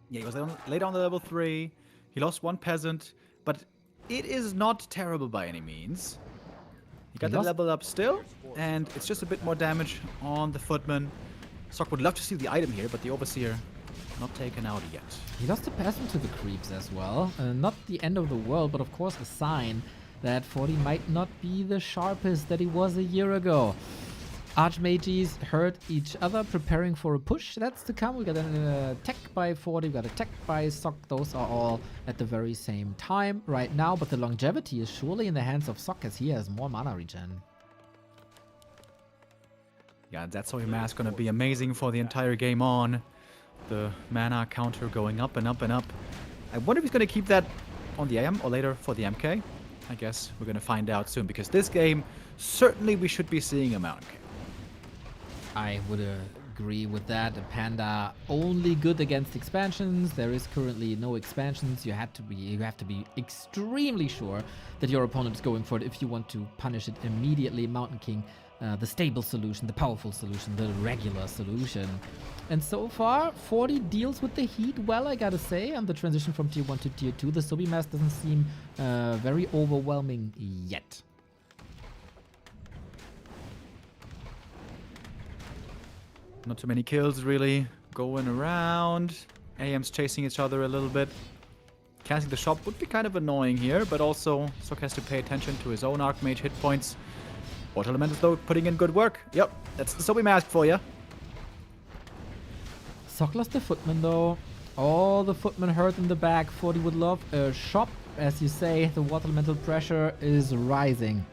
Yeah, he was late on the level 3. He lost one peasant, but it is not terrible by any means. He got the level up still, and it's just a bit more damage on the footman. Sock would love to see the item here, but the overseer not taken out yet. He lost a peasant to the creeps as well. Not the end of the world, but of course a sign that 40 might not be the sharpest that he was a year ago. Archmages hurt each other, preparing for a push. That's to come. We got an attack by 40, we got attack by Sock. Those are all at the very same time right now, but the longevity is surely in the hands of Sock as he has more mana regen. Yeah, that Zoe Mask gonna be amazing for the entire game on. The mana counter going up and up and up. I wonder if he's gonna keep that on the AM or later for the MK. I guess we're gonna find out soon, because this game, certainly we should be seeing a Mount King. I would agree with that. Panda only good against expansions. There is currently no expansions. You have to be extremely sure that your opponent is going for it if you want to punish it immediately. Mountain King, the stable solution, the powerful solution, the regular solution. And so far, 40 deals with the heat well, I gotta say, on the transition from tier 1 to tier 2. The Sobi Mask doesn't seem very overwhelming yet. Not too many kills really going around. AM's chasing each other a little bit. Casting the shop would be kind of annoying here, but also Sock has to pay attention to his own Archmage hit points. Water Elementals though putting in good work. Yep, that's the Sobi Mask for you. Sock lost the footman though. All the footmen hurt in the back. 40 would love a shop. As you say, the water elemental pressure is rising.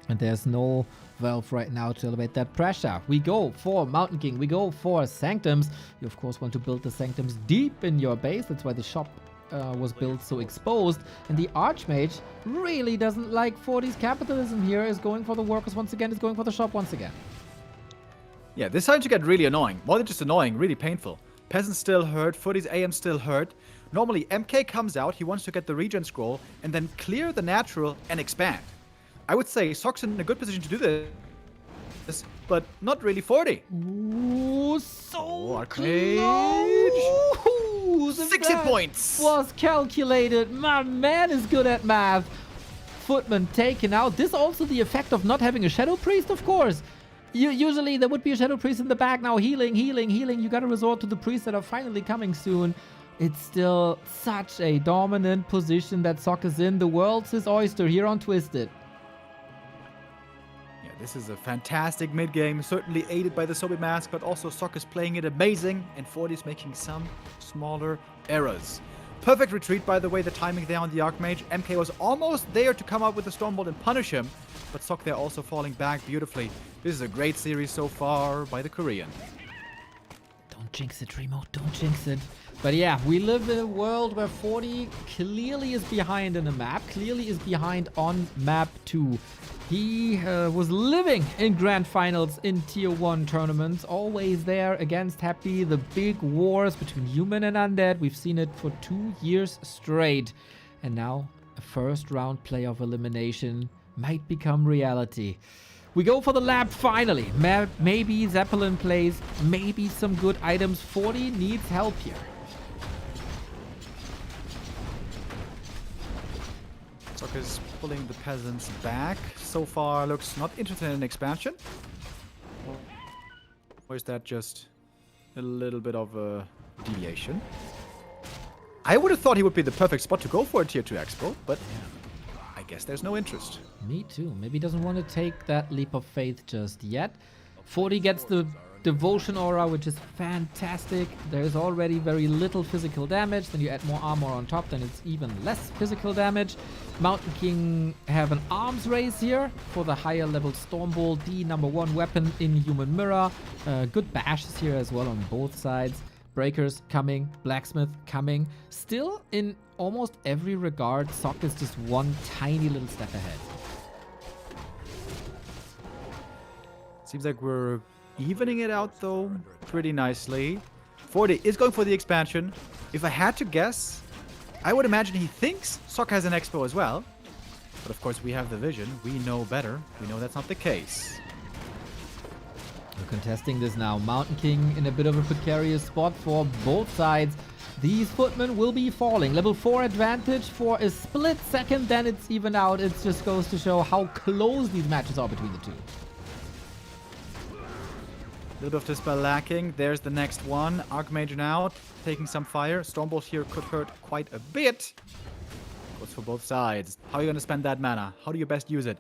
And there's no valve right now to elevate that pressure. We go for Mountain King. We go for Sanctums. You of course want to build the Sanctums deep in your base. That's why the shop was built so exposed. And the Archmage really doesn't like 40's capitalism here. Is going for the workers once again. Is going for the shop once again. Yeah, this starting to get really annoying. More than just annoying, really painful. Peasants still hurt, 40's AM still hurt. Normally, MK comes out, he wants to get the regen scroll, and then clear the natural and expand. I would say Sock's in a good position to do this, but not really 40. Ooh, so Archmage. close! 60 points! Was calculated. My man is good at math. Footman taken out. This also the effect of not having a Shadow Priest, of course. Usually there would be a Shadow Priest in the back. Now healing. You gotta resort to the priests that are finally coming soon. It's still such a dominant position that Sock is in. The world's his oyster here on Twisted. Yeah, this is a fantastic mid-game, certainly aided by the Sobi Mask, but also Sock is playing it amazing, and 40 is making some smaller errors. Perfect retreat, by the way, the timing there on the Archmage. MK was almost there to come out with the Stormbolt and punish him, but Sock there also falling back beautifully. This is a great series so far by the Korean. Don't jinx it, Remo. Don't jinx it. But yeah, we live in a world where 40 clearly is behind in the map. Clearly is behind on map 2. He was living in grand finals in tier 1 tournaments. Always there against Happy. The big wars between human and undead. We've seen it for 2 years straight. And now a first round playoff elimination might become reality. We go for the lab finally. Maybe Zeppelin plays, maybe some good items. 40 needs help here. Sock is pulling the peasants back. So far looks not interested in expansion. Or is that just a little bit of a deviation? I would have thought he would be the perfect spot to go for a tier 2 expo, but I guess there's no interest. Me too. Maybe he doesn't want to take that leap of faith just yet. 40 gets the devotion aura, which is fantastic. There's already very little physical damage. Then you add more armor on top, then it's even less physical damage. Mountain King have an arms race here for the higher level Stormbolt, the #1 weapon in Human Mirror. Good bashes here as well on both sides. Breakers coming, Blacksmith coming. Still, in almost every regard, Sock is just one tiny little step ahead. Seems like we're evening it out though pretty nicely. 40 is going for the expansion. If I had to guess, I would imagine he thinks Sok has an expo as well. But of course, we have the vision. We know better. We know that's not the case. We're contesting this now. Mountain King in a bit of a precarious spot for both sides. These footmen will be falling. Level 4 advantage for a split second, then it's even out. It just goes to show how close these matches are between the two. A little bit of dispel lacking. There's the next one. Archmage now taking some fire. Stormbolt here could hurt quite a bit. Goes for both sides. How are you going to spend that mana? How do you best use it?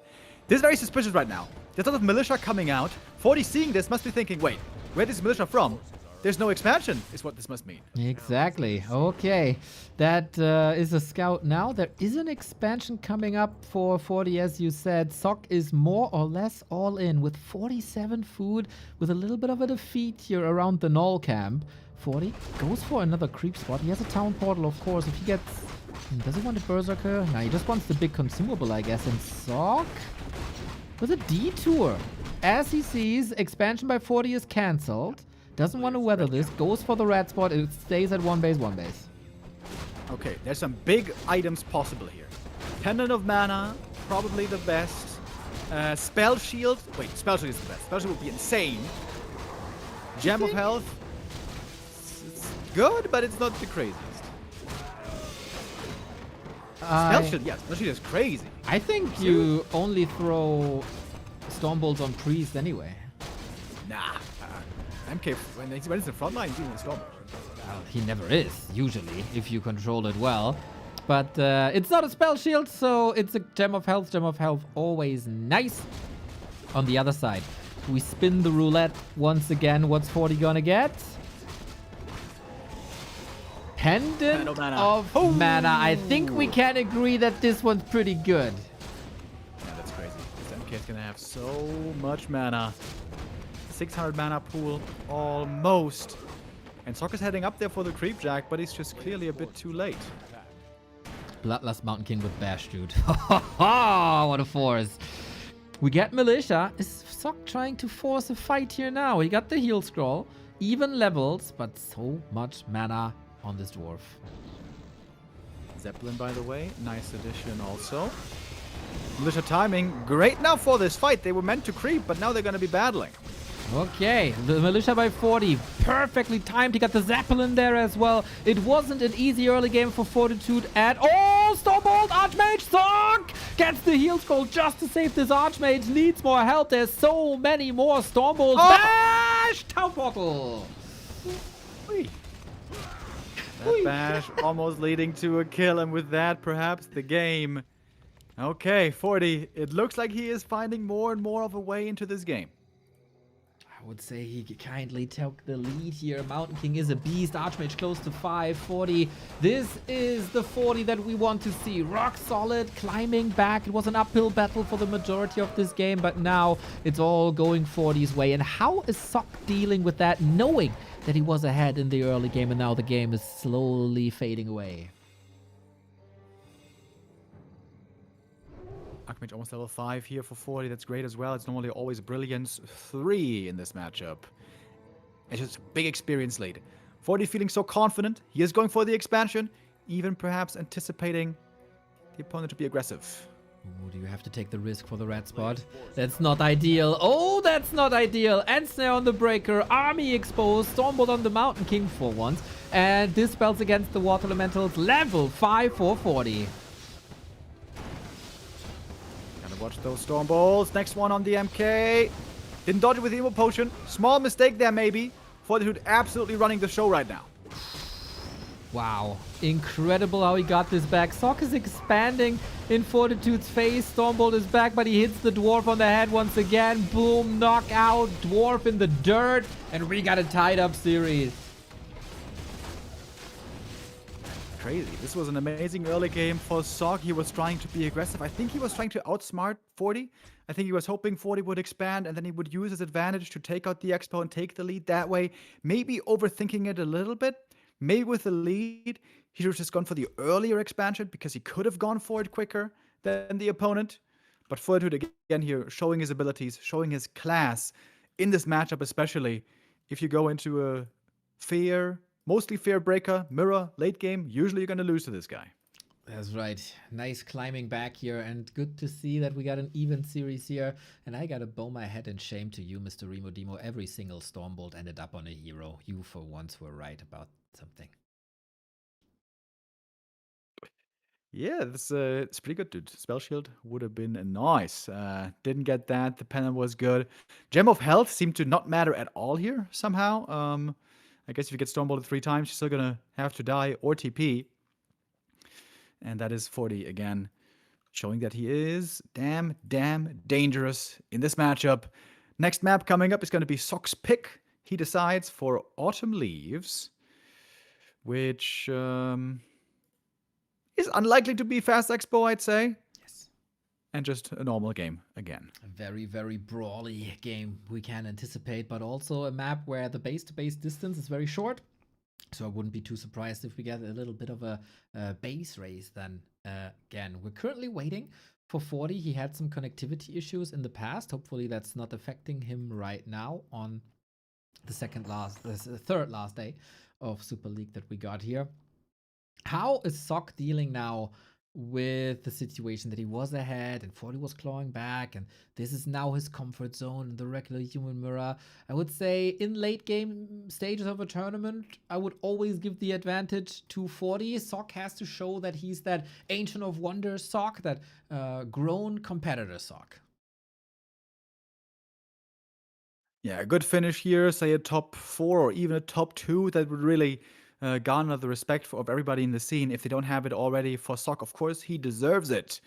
This is very suspicious right now. There's a lot of militia coming out. 40 seeing this must be thinking, wait, where is militia from? There's no expansion, is what this must mean. Exactly. Okay. That is a scout now. There is an expansion coming up for 40, as you said. Sok is more or less all in with 47 food, with a little bit of a defeat here around the Null camp. 40 goes for another creep spot. He has a town portal, of course. If he gets... Does he want a Berserker? No, he just wants the big consumable, I guess. And Sok with a detour. As he sees, expansion by 40 is cancelled. Doesn't want to weather this. Goes for the red spot. It stays at one base. Okay, there's some big items possible here. Pendant of Mana, probably the best. Spell Shield. Wait, Spell Shield is the best. Spell Shield would be insane. Gem of Health. It's good, but it's not the craziest. Spell Shield, yes. Spell Shield is crazy. I think you only throw Stormbolts on Priest anyway. Nah. MK, when it's in the front line, he's using the Stormbolt. Well, he never is, usually, if you control it well. But it's not a spell shield, so it's a Gem of Health. Gem of Health, always nice. On the other side, we spin the roulette once again. What's 40 gonna get? Pendant of Mana. I think we can agree that this one's pretty good. Yeah, that's crazy. This MK is gonna have so much mana. 600 mana pool, almost. And Sok is heading up there for the creep jack, but he's just clearly a bit too late. Bloodlust Mountain King with Bash, dude. What a force. We get Militia. Is Sok trying to force a fight here now? He got the heal scroll. Even levels, but so much mana on this dwarf. Zeppelin, by the way, nice addition also. Militia timing, great now for this fight. They were meant to creep, but now they're going to be battling. Okay, the Militia by 40, perfectly timed. He got the Zeppelin there as well. It wasn't an easy early game for Fortitude at all. Stormbolt, Archmage, Sok gets the heal scroll just to save this Archmage. Needs more help. There's so many more Stormbolts. Bash! Town Portal. Whee. That bash almost leading to a kill, and with that, perhaps the game. Okay, 40, it looks like he is finding more and more of a way into this game. I would say he kindly took the lead here. Mountain King is a beast. Archmage close to 540. This is the 40 that we want to see. Rock solid, climbing back. It was an uphill battle for the majority of this game, but now it's all going 40's way. And how is Sok dealing with that, knowing that he was ahead in the early game and now the game is slowly fading away? Archmage almost level 5 here for 40. That's great as well. It's normally always Brilliance 3 in this matchup. It's just a big experience lead. 40 feeling so confident. He is going for the expansion, even perhaps anticipating the opponent to be aggressive. Ooh, do you have to take the risk for the red spot? That's not ideal. Oh, that's not ideal. Ensnare on the breaker. Army exposed. Stormbolt on the Mountain King for once. And this spells against the Water Elementals. Level 5 for 40. Watch those Stormbolts. Next one on the MK. Didn't dodge it with the Emo Potion. Small mistake there, maybe. Fortitude absolutely running the show right now. Wow. Incredible how he got this back. Sok is expanding in Fortitude's face. Stormbolt is back, but he hits the dwarf on the head once again. Boom. Knockout. Dwarf in the dirt. And we got a tied up series. Crazy. This was an amazing early game for Sok. He was trying to be aggressive. I think he was trying to outsmart 40. I think he was hoping 40 would expand and then he would use his advantage to take out the expo and take the lead that way. Maybe overthinking it a little bit. Maybe with the lead, he should have just gone for the earlier expansion because he could have gone for it quicker than the opponent. But Fortitude again here showing his abilities, showing his class in this matchup, especially if you go into a fair mostly fair breaker, mirror, late game. Usually you're going to lose to this guy. That's right. Nice climbing back here, and good to see that we got an even series here. And I gotta bow my head in shame to you, Mr. Remo Demo. Every single Stormbolt ended up on a hero. You, for once, were right about something. Yeah, it's pretty good, dude. Spell Shield would have been nice. Didn't get that. The Pennant was good. Gem of Health seemed to not matter at all here somehow. I guess if you get Stormbolted 3 times, you're still gonna have to die or TP. And that is 40 again, showing that he is damn dangerous in this matchup. Next map coming up is going to be Sock's pick. He decides for Autumn Leaves, which is unlikely to be Fast Expo, I'd say. Yes. And just a normal game again. A very, very brawly game we can anticipate, but also a map where the base-to-base distance is very short. So I wouldn't be too surprised if we get a little bit of a base race then again. We're currently waiting for 40. He had some connectivity issues in the past. Hopefully that's not affecting him right now on the third last day of Super League that we got here. How is Sock dealing now with the situation that he was ahead and 40 was clawing back, and this is now his comfort zone in the regular human mirror? I would say in late game stages of a tournament, I would always give the advantage to 40. Sock has to show that he's that Ancient of Wonder Sock, that grown competitor Sock. Yeah, a good finish here, say a top 4 or even a top 2, that would really garner the respect of everybody in the scene. If they don't have it already for Sock, of course, he deserves it.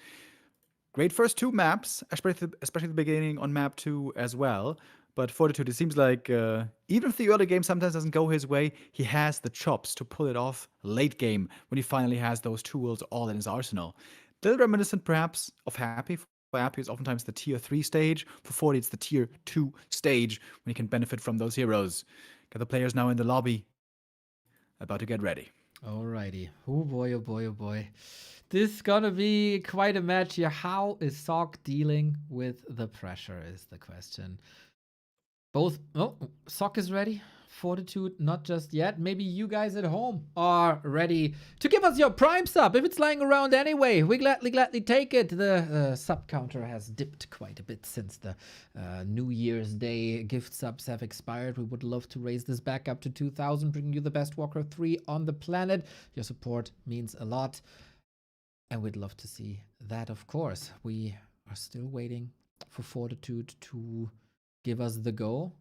Great first 2 maps, especially the beginning on map 2 as well. But Fortitude, it seems like even if the early game sometimes doesn't go his way, he has the chops to pull it off late game when he finally has those tools all in his arsenal. A little reminiscent perhaps of Happy. For Happy, it's oftentimes the tier 3 stage. For 40, it's the tier 2 stage when he can benefit from those heroes. Got the players now in the lobby, about to get ready. Alrighty. Oh boy, oh boy, oh boy. This is gonna be quite a match here. How is Sock dealing with the pressure is the question. Sock is ready. Fortitude, not just yet. Maybe you guys at home are ready to give us your Prime sub. If it's lying around anyway, we gladly take it. The sub counter has dipped quite a bit since the New Year's Day gift subs have expired. We would love to raise this back up to 2,000, bringing you the best Warcraft 3 on the planet. Your support means a lot, and we'd love to see that, of course. We are still waiting for Fortitude to give us the go.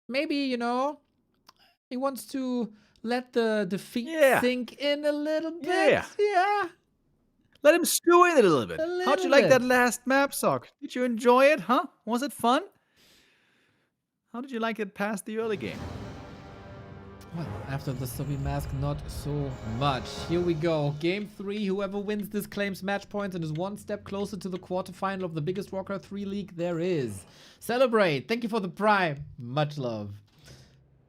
Maybe, he wants to let the defeat sink in a little bit. Yeah. Let him stew in it a little bit. How'd you like that last map, Sock? Did you enjoy it, huh? Was it fun? How did you like it past the early game? Well, after the Subby Mask, not so much. Here we go. Game 3. Whoever wins this claims match points and is one step closer to the quarterfinal of the biggest Warcraft 3 league there is. Celebrate. Thank you for the Prime. Much love.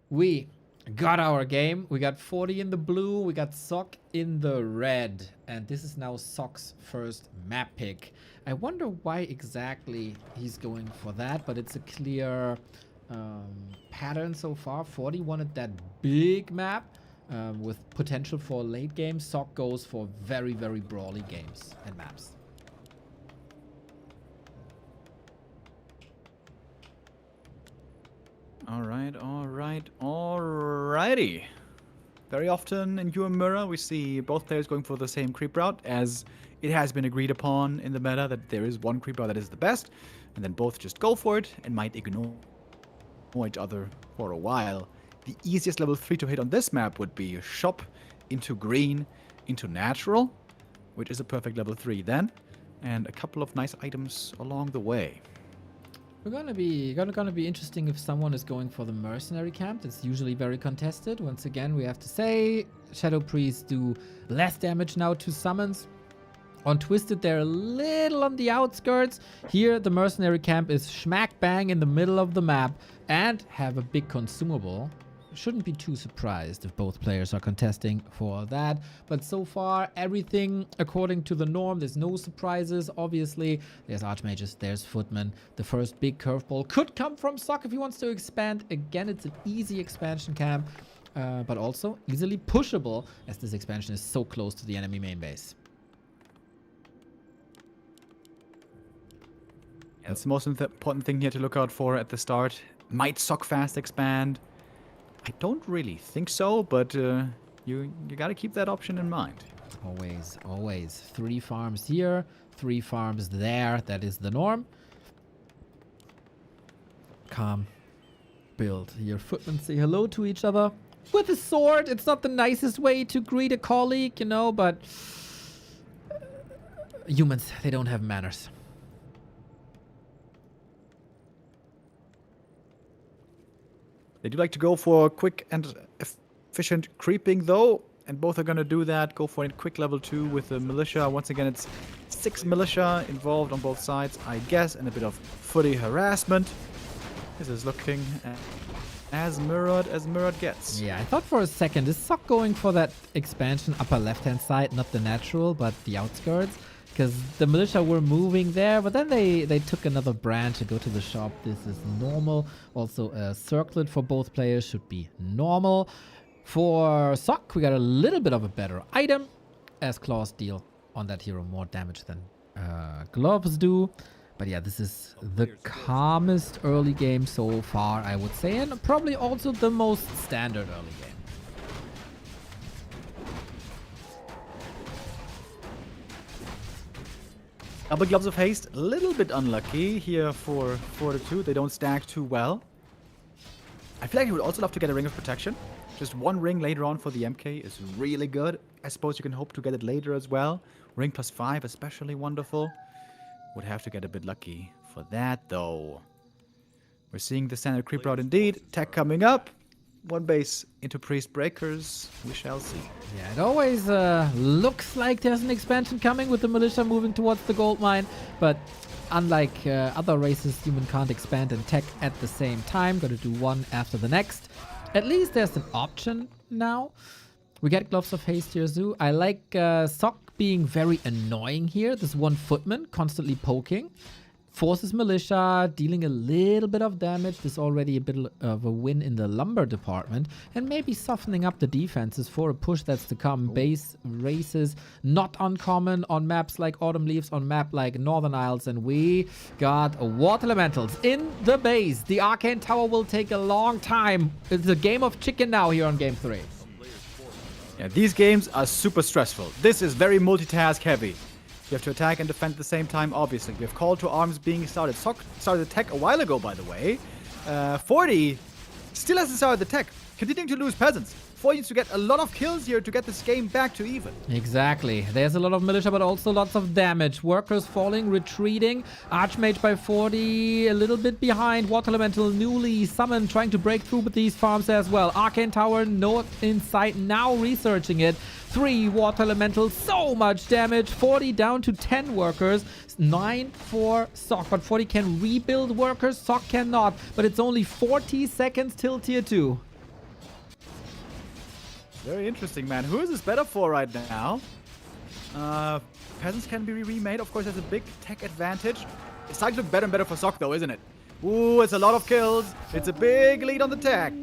We got our game. We got 40 in the blue. We got Sock in the red. And this is now Sock's first map pick. I wonder why exactly he's going for that, but it's a clear pattern so far. 40 wanted that big map with potential for late game. Sock goes for very, very brawly games and maps. Alrighty. Very often in your mirror, we see both players going for the same creep route, as it has been agreed upon in the meta that there is one creep route that is the best, and then both just go for it and might ignore each other for a while. The easiest level 3 to hit on this map would be shop into green into natural, which is a perfect level 3 then, and a couple of nice items along the way. We're gonna be interesting if someone is going for the mercenary camp. It's usually very contested. Once again, we have to say Shadow Priests do less damage now to summons. On Twisted, they're a little on the outskirts. Here, the mercenary camp is smack bang in the middle of the map and have a big consumable. Shouldn't be too surprised if both players are contesting for that. But so far, everything according to the norm. There's no surprises, obviously. There's Archmages, there's Footmen. The first big curveball could come from Sock if he wants to expand. Again, it's an easy expansion camp. but also easily pushable as this expansion is so close to the enemy main base. That's the most important thing here to look out for at the start. Might Sock fast expand? I don't really think so, but you gotta keep that option in mind. Always, always. 3 farms here, 3 farms there. That is the norm. Calm. Build. Your footmen say hello to each other with a sword. It's not the nicest way to greet a colleague, you know, but humans, they don't have manners. They do like to go for quick and efficient creeping, though. And both are going to do that. Go for a quick level 2 with the militia. Once again, it's 6 militia involved on both sides, I guess. And a bit of footy harassment. This is looking as mirrored gets. Yeah, I thought for a second, is Sock going for that expansion upper left-hand side? Not the natural, but the outskirts. Because the militia were moving there, but then they took another branch to go to the shop. This is normal. Also, a circlet for both players should be normal. For Sock, we got a little bit of a better item, as claws deal on that hero more damage than gloves do. But yeah, this is the calmest early game so far, I would say, and probably also the most standard early game. Double Gloves of Haste, a little bit unlucky here for Fortitude. They don't stack too well. I feel like he would also love to get a Ring of Protection. Just 1 ring later on for the MK is really good. I suppose you can hope to get it later as well. Ring +5, especially wonderful. Would have to get a bit lucky for that, though. We're seeing the standard creep route indeed. Tech coming up. 1 base into Priest Breakers. We shall see. Yeah, it always looks like there's an expansion coming with the militia moving towards the gold mine, but unlike other races, human can't expand and tech at the same time. Gotta do one after the next. At least there's an option now. We get Gloves of Haste here, Zoo. I like Sock being very annoying here. This 1 footman constantly poking. Forces militia, dealing a little bit of damage. This is already a bit of a win in the lumber department. And maybe softening up the defenses for a push that's to come. Base races, not uncommon on maps like Autumn Leaves, on map like Northern Isles. And we got Water Elementals in the base. The Arcane Tower will take a long time. It's a game of chicken now here on Game 3. Yeah, these games are super stressful. This is very multitask heavy. You have to attack and defend at the same time, obviously. We have Call to Arms being started. Sock started the tech a while ago, by the way. 40 still hasn't started the tech. Continuing to lose peasants. 40 needs to get a lot of kills here to get this game back to even. Exactly. There's a lot of militia, but also lots of damage. Workers falling, retreating. Archmage by 40, a little bit behind. Water Elemental newly summoned, trying to break through with these farms as well. Arcane Tower, not in sight, now researching it. 3 Water Elementals, so much damage. 40 down to 10 workers. 9 for Sock, but 40 can rebuild workers. Sock cannot, but it's only 40 seconds till tier 2. Very interesting, man. Who is this better for right now? Peasants can be remade. Of course, there's a big tech advantage. It's starting to look better and better for Sock, though, isn't it? Ooh, it's a lot of kills. It's a big lead on the tech.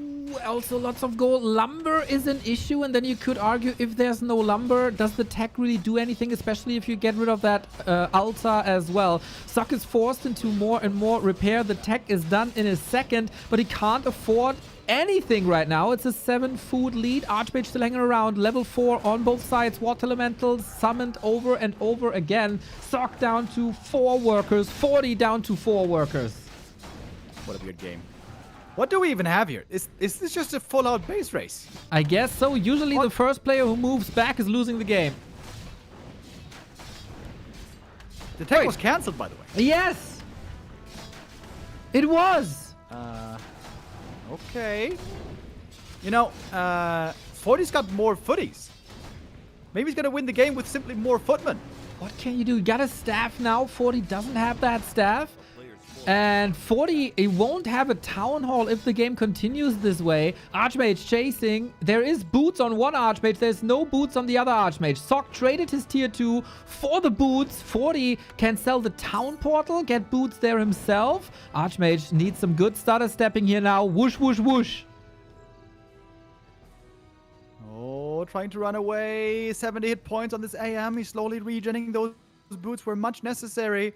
Also lots of gold. Lumber is an issue, and then you could argue, if there's no lumber, does the tech really do anything, especially if you get rid of that altar as well. Sock is forced into more and more repair. The tech is done in a second, but he can't afford anything right now. It's a 7 food lead. Archmage still hanging around. Level 4 on both sides. Water Elementals summoned over and over again. Sock down to 4 workers. 40 down to 4 workers. What a weird game. What do we even have here? Is this just a full-out base race? I guess so. Usually the first player who moves back is losing the game. The tech was cancelled, by the way. Yes! It was! Okay. You know, 40's got more footies. Maybe he's gonna win the game with simply more footmen. What can you do? You got a staff now. 40 doesn't have that staff. And 40, it won't have a town hall if the game continues this way. Archmage chasing. There is boots on one Archmage. There's no boots on the other Archmage. Sock traded his tier 2 for the boots. 40 can sell the town portal, get boots there himself. Archmage needs some good starter stepping here now. Whoosh, whoosh, whoosh. trying to run away. 70 hit points on this AM. He's slowly regenerating. Those boots were much necessary.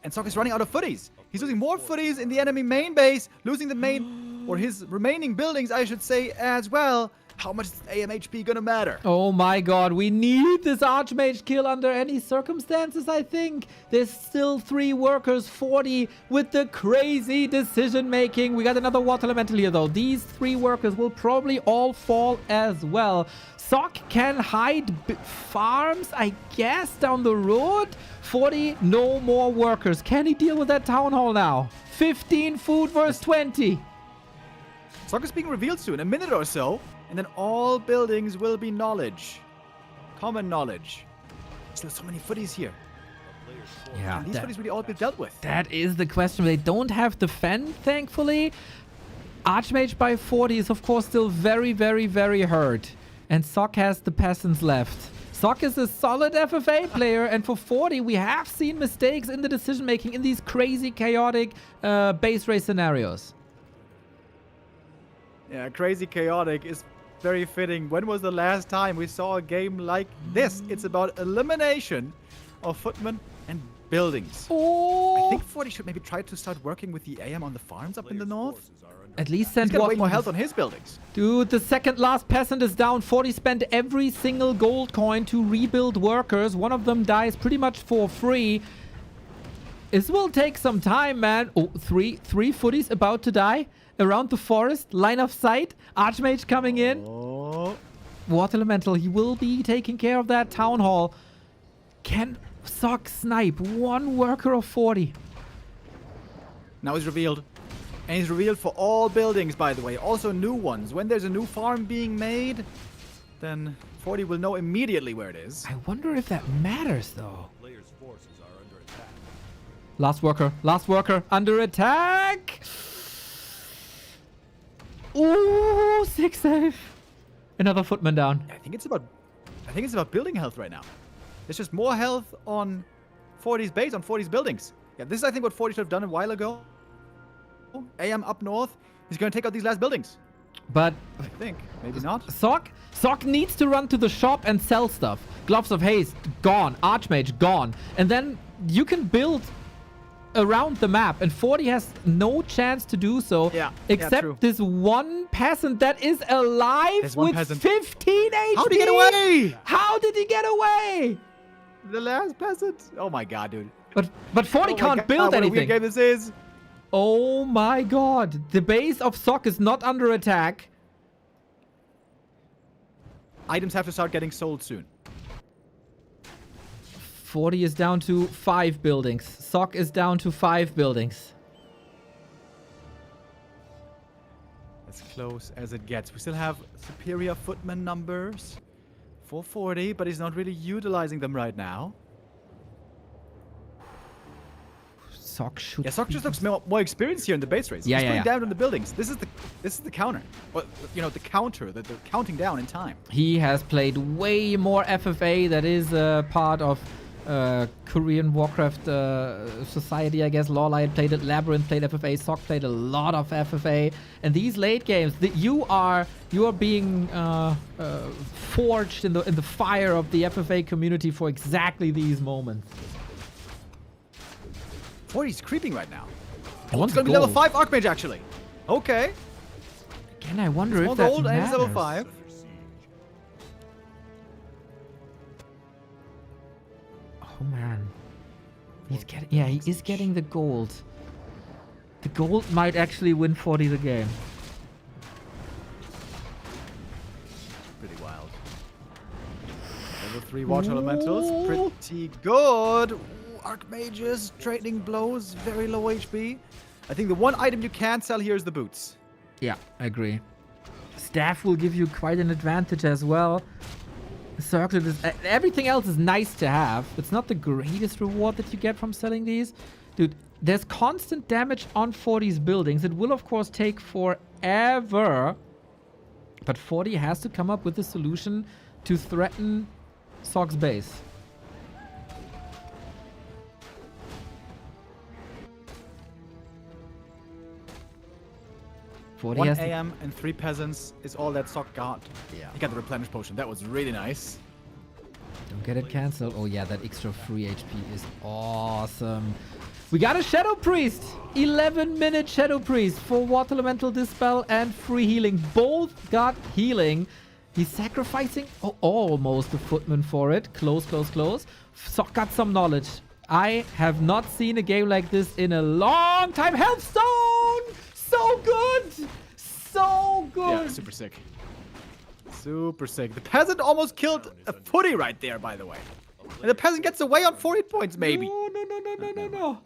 And Sok is running out of footies. He's losing more footies in the enemy main base. Losing the main, or his remaining buildings, I should say, as well. How much is AM HP gonna matter? Oh my god, we need this Archmage kill under any circumstances, I think. There's still 3 workers, 40 with the crazy decision making. We got another Water Elemental here though. These 3 workers will probably all fall as well. Sok can hide farms, I guess, down the road. 40, no more workers. Can he deal with that Town Hall now? 15 food versus 20. Sok is being revealed soon, a minute or so. And then all buildings will be knowledge. Common knowledge. Still so many footies here. Yeah, And these footies really all be dealt with. that is the question. They don't have defend, thankfully. Archmage by 40 is, of course, still very, very, very hurt. And Sok has the peasants left. Sok is a solid FFA player, and for 40, we have seen mistakes in the decision-making in these crazy, chaotic base race scenarios. Yeah, crazy chaotic is very fitting. When was the last time we saw a game like this? It's about elimination of footmen and buildings. Oh! I think 40 should maybe try to start working with the AM on the farms up in the north. At least He's send got way one more health on his buildings. Dude, the second last peasant is down. 40 spent every single gold coin to rebuild workers. One of them dies pretty much for free. This will take some time, man. Oh, three footies about to die. Around the forest, line of sight. Archmage coming in. Oh. Water Elemental, he will be taking care of that Town Hall. Can Sok snipe one worker of 40? Now he's revealed. And he's revealed for all buildings, by the way. Also new ones. When there's a new farm being made, then 40 will know immediately where it is. I wonder if that matters, though. Players' forces are under attack. Last worker, under attack. Ooh, 6 save. Another footman down. I think it's about building health right now. There's just more health on 40's base, on 40's buildings. Yeah, this is I think what 40 should have done a while ago. AM up north. He's going to take out these last buildings. But I think. Maybe not. Sok needs to run to the shop and sell stuff. Gloves of Haste, gone. Archmage, gone. And then you can build around the map. And 40 has no chance to do so. Yeah, except true. this one peasant that is alive There's one with peasant. 15 HP. How did he get away? How did he get away? The last peasant. Oh my god, dude. But 40 Oh my can't God, build what a anything. weird game this is. Oh my god. The base of Sok is not under attack. Items have to start getting sold soon. 40 is down to 5 buildings. Sok is down to 5 buildings. As close as it gets. We still have superior footman numbers for 40, but he's not really utilizing them right now. Sok should. Yeah, Sok just looks more experienced here in the base race. Yeah, He's yeah, putting yeah. down on the buildings. This is the counter. Well, you know, the counter, the counting down in time. He has played way more FFA. That is part of Korean Warcraft society, I guess. LawLiet played it. LabyRinth played FFA. Sok played a lot of FFA. And these late games, you are being forged in the fire of the FFA community for exactly these moments. 40's creeping right now. He wants It's gonna be level gold. 5 Archmage actually. Okay. Again, I wonder Small if that gold and he's level matters. 5. Oh man, he's getting. Yeah, he is getting the gold. The gold might actually win 40 the game. Pretty wild. Level 3 Water Elementals. Pretty good. Ooh, Archmages, trading blows, very low HP. I think the one item you can't sell here is the boots. Yeah, I agree. Staff will give you quite an advantage as well. Circlet is, everything else is nice to have. It's not the greatest reward that you get from selling these. Dude, there's constant damage on 40's buildings. It will, of course, take forever. But 40 has to come up with a solution to threaten Sok's base. 40 1 has to- AM and 3 peasants is all that Sock got. Yeah. He got the replenish potion. That was really nice. Don't get it cancelled. Oh yeah, that extra free HP is awesome. We got a Shadow Priest. 11-minute Shadow Priest for Water Elemental Dispel and free healing. Both got healing. He's sacrificing almost a footman for it. Close, close, close. Sock got some knowledge. I have not seen a game like this in a long time. Healthstone! So good! So good! Yeah, super sick. Super sick. The peasant almost killed a footy right there, by the way. And the peasant gets away on 40 points, maybe. No.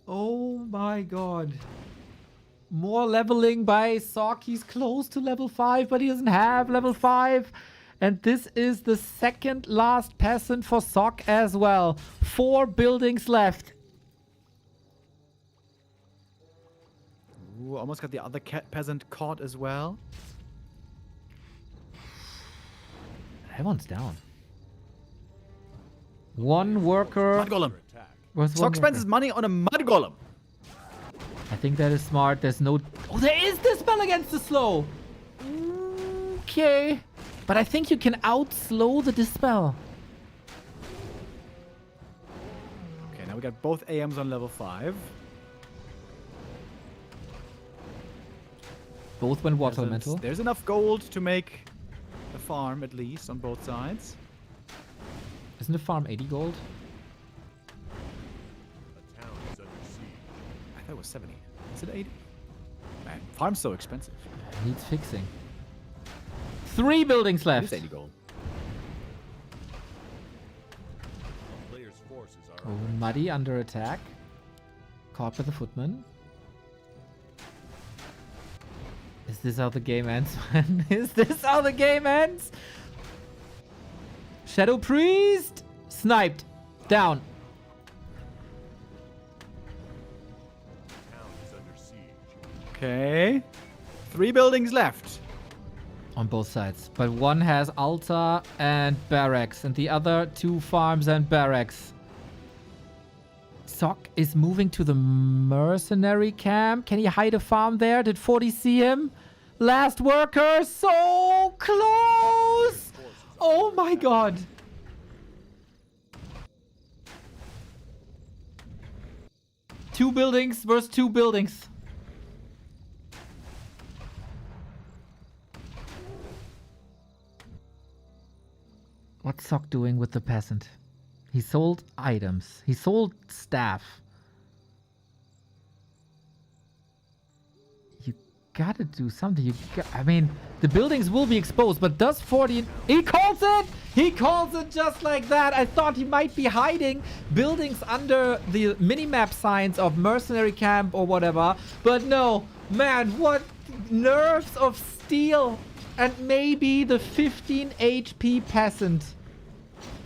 Oh my god. More leveling by Sock. He's close to level 5, but he doesn't have level 5. And this is the second last peasant for Sock as well. 4 buildings left. Ooh, almost got the other peasant caught as well. That one's down. One worker. Mud golem. Was one Sock spends worker. his money on a mud golem. I think that is smart. There's no... Oh, there is the spell against the slow. Okay. But I think you can out-slow the dispel. Okay, now we got both AMs on level 5. Both went water elemental. There's enough gold to make a farm, at least, on both sides. Isn't the farm 80 gold? A town is under siege. I thought it was 70. Is it 80? Man, farm's so expensive. Needs fixing. 3 buildings It's left. 80 gold. A player's forces are Oh, Muddy under attack. Caught by the footman. Is this how the game ends, man? Is this how the game ends? Shadow Priest! Sniped. Down. town is under siege. Okay. 3 buildings left. On both sides. But one has altar and barracks. And the other 2 farms and barracks. Sock is moving to the mercenary camp. Can he hide a farm there? Did 40 see him? Last worker. So close. Oh my god. Two buildings versus 2 buildings. What's Sock doing with the peasant? He sold items. He sold staff. You gotta do something. I mean, the buildings will be exposed, but does 40... He calls it! He calls it just like that. I thought he might be hiding buildings under the minimap signs of mercenary camp or whatever. But no. Man, what nerves of steel. And maybe the 15 HP peasant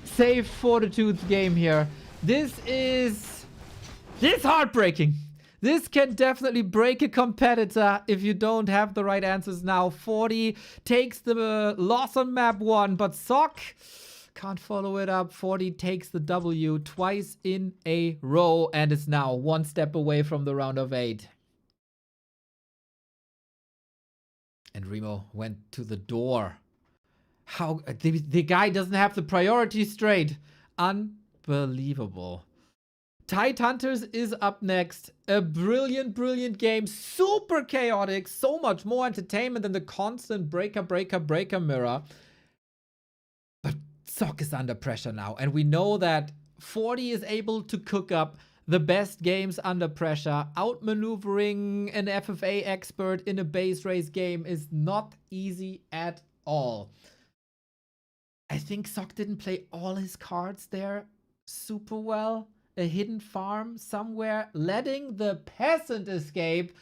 saved Fortitude's game here. This is heartbreaking. This can definitely break a competitor if you don't have the right answers now. 40 takes the loss on map 1, but Sock can't follow it up. 40 takes the W twice in a row and is now 1 step away from the round of 8. And Remo went to the door. How the guy doesn't have the priorities straight. Unbelievable. Tide Hunters is up next. A brilliant, brilliant game. Super chaotic. So much more entertainment than the constant breaker mirror. But Sock is under pressure now. And we know that 40 is able to cook up the best games under pressure. Outmaneuvering an FFA expert in a base race game is not easy at all. I think Sock didn't play all his cards there super well. A hidden farm somewhere, letting the peasant escape.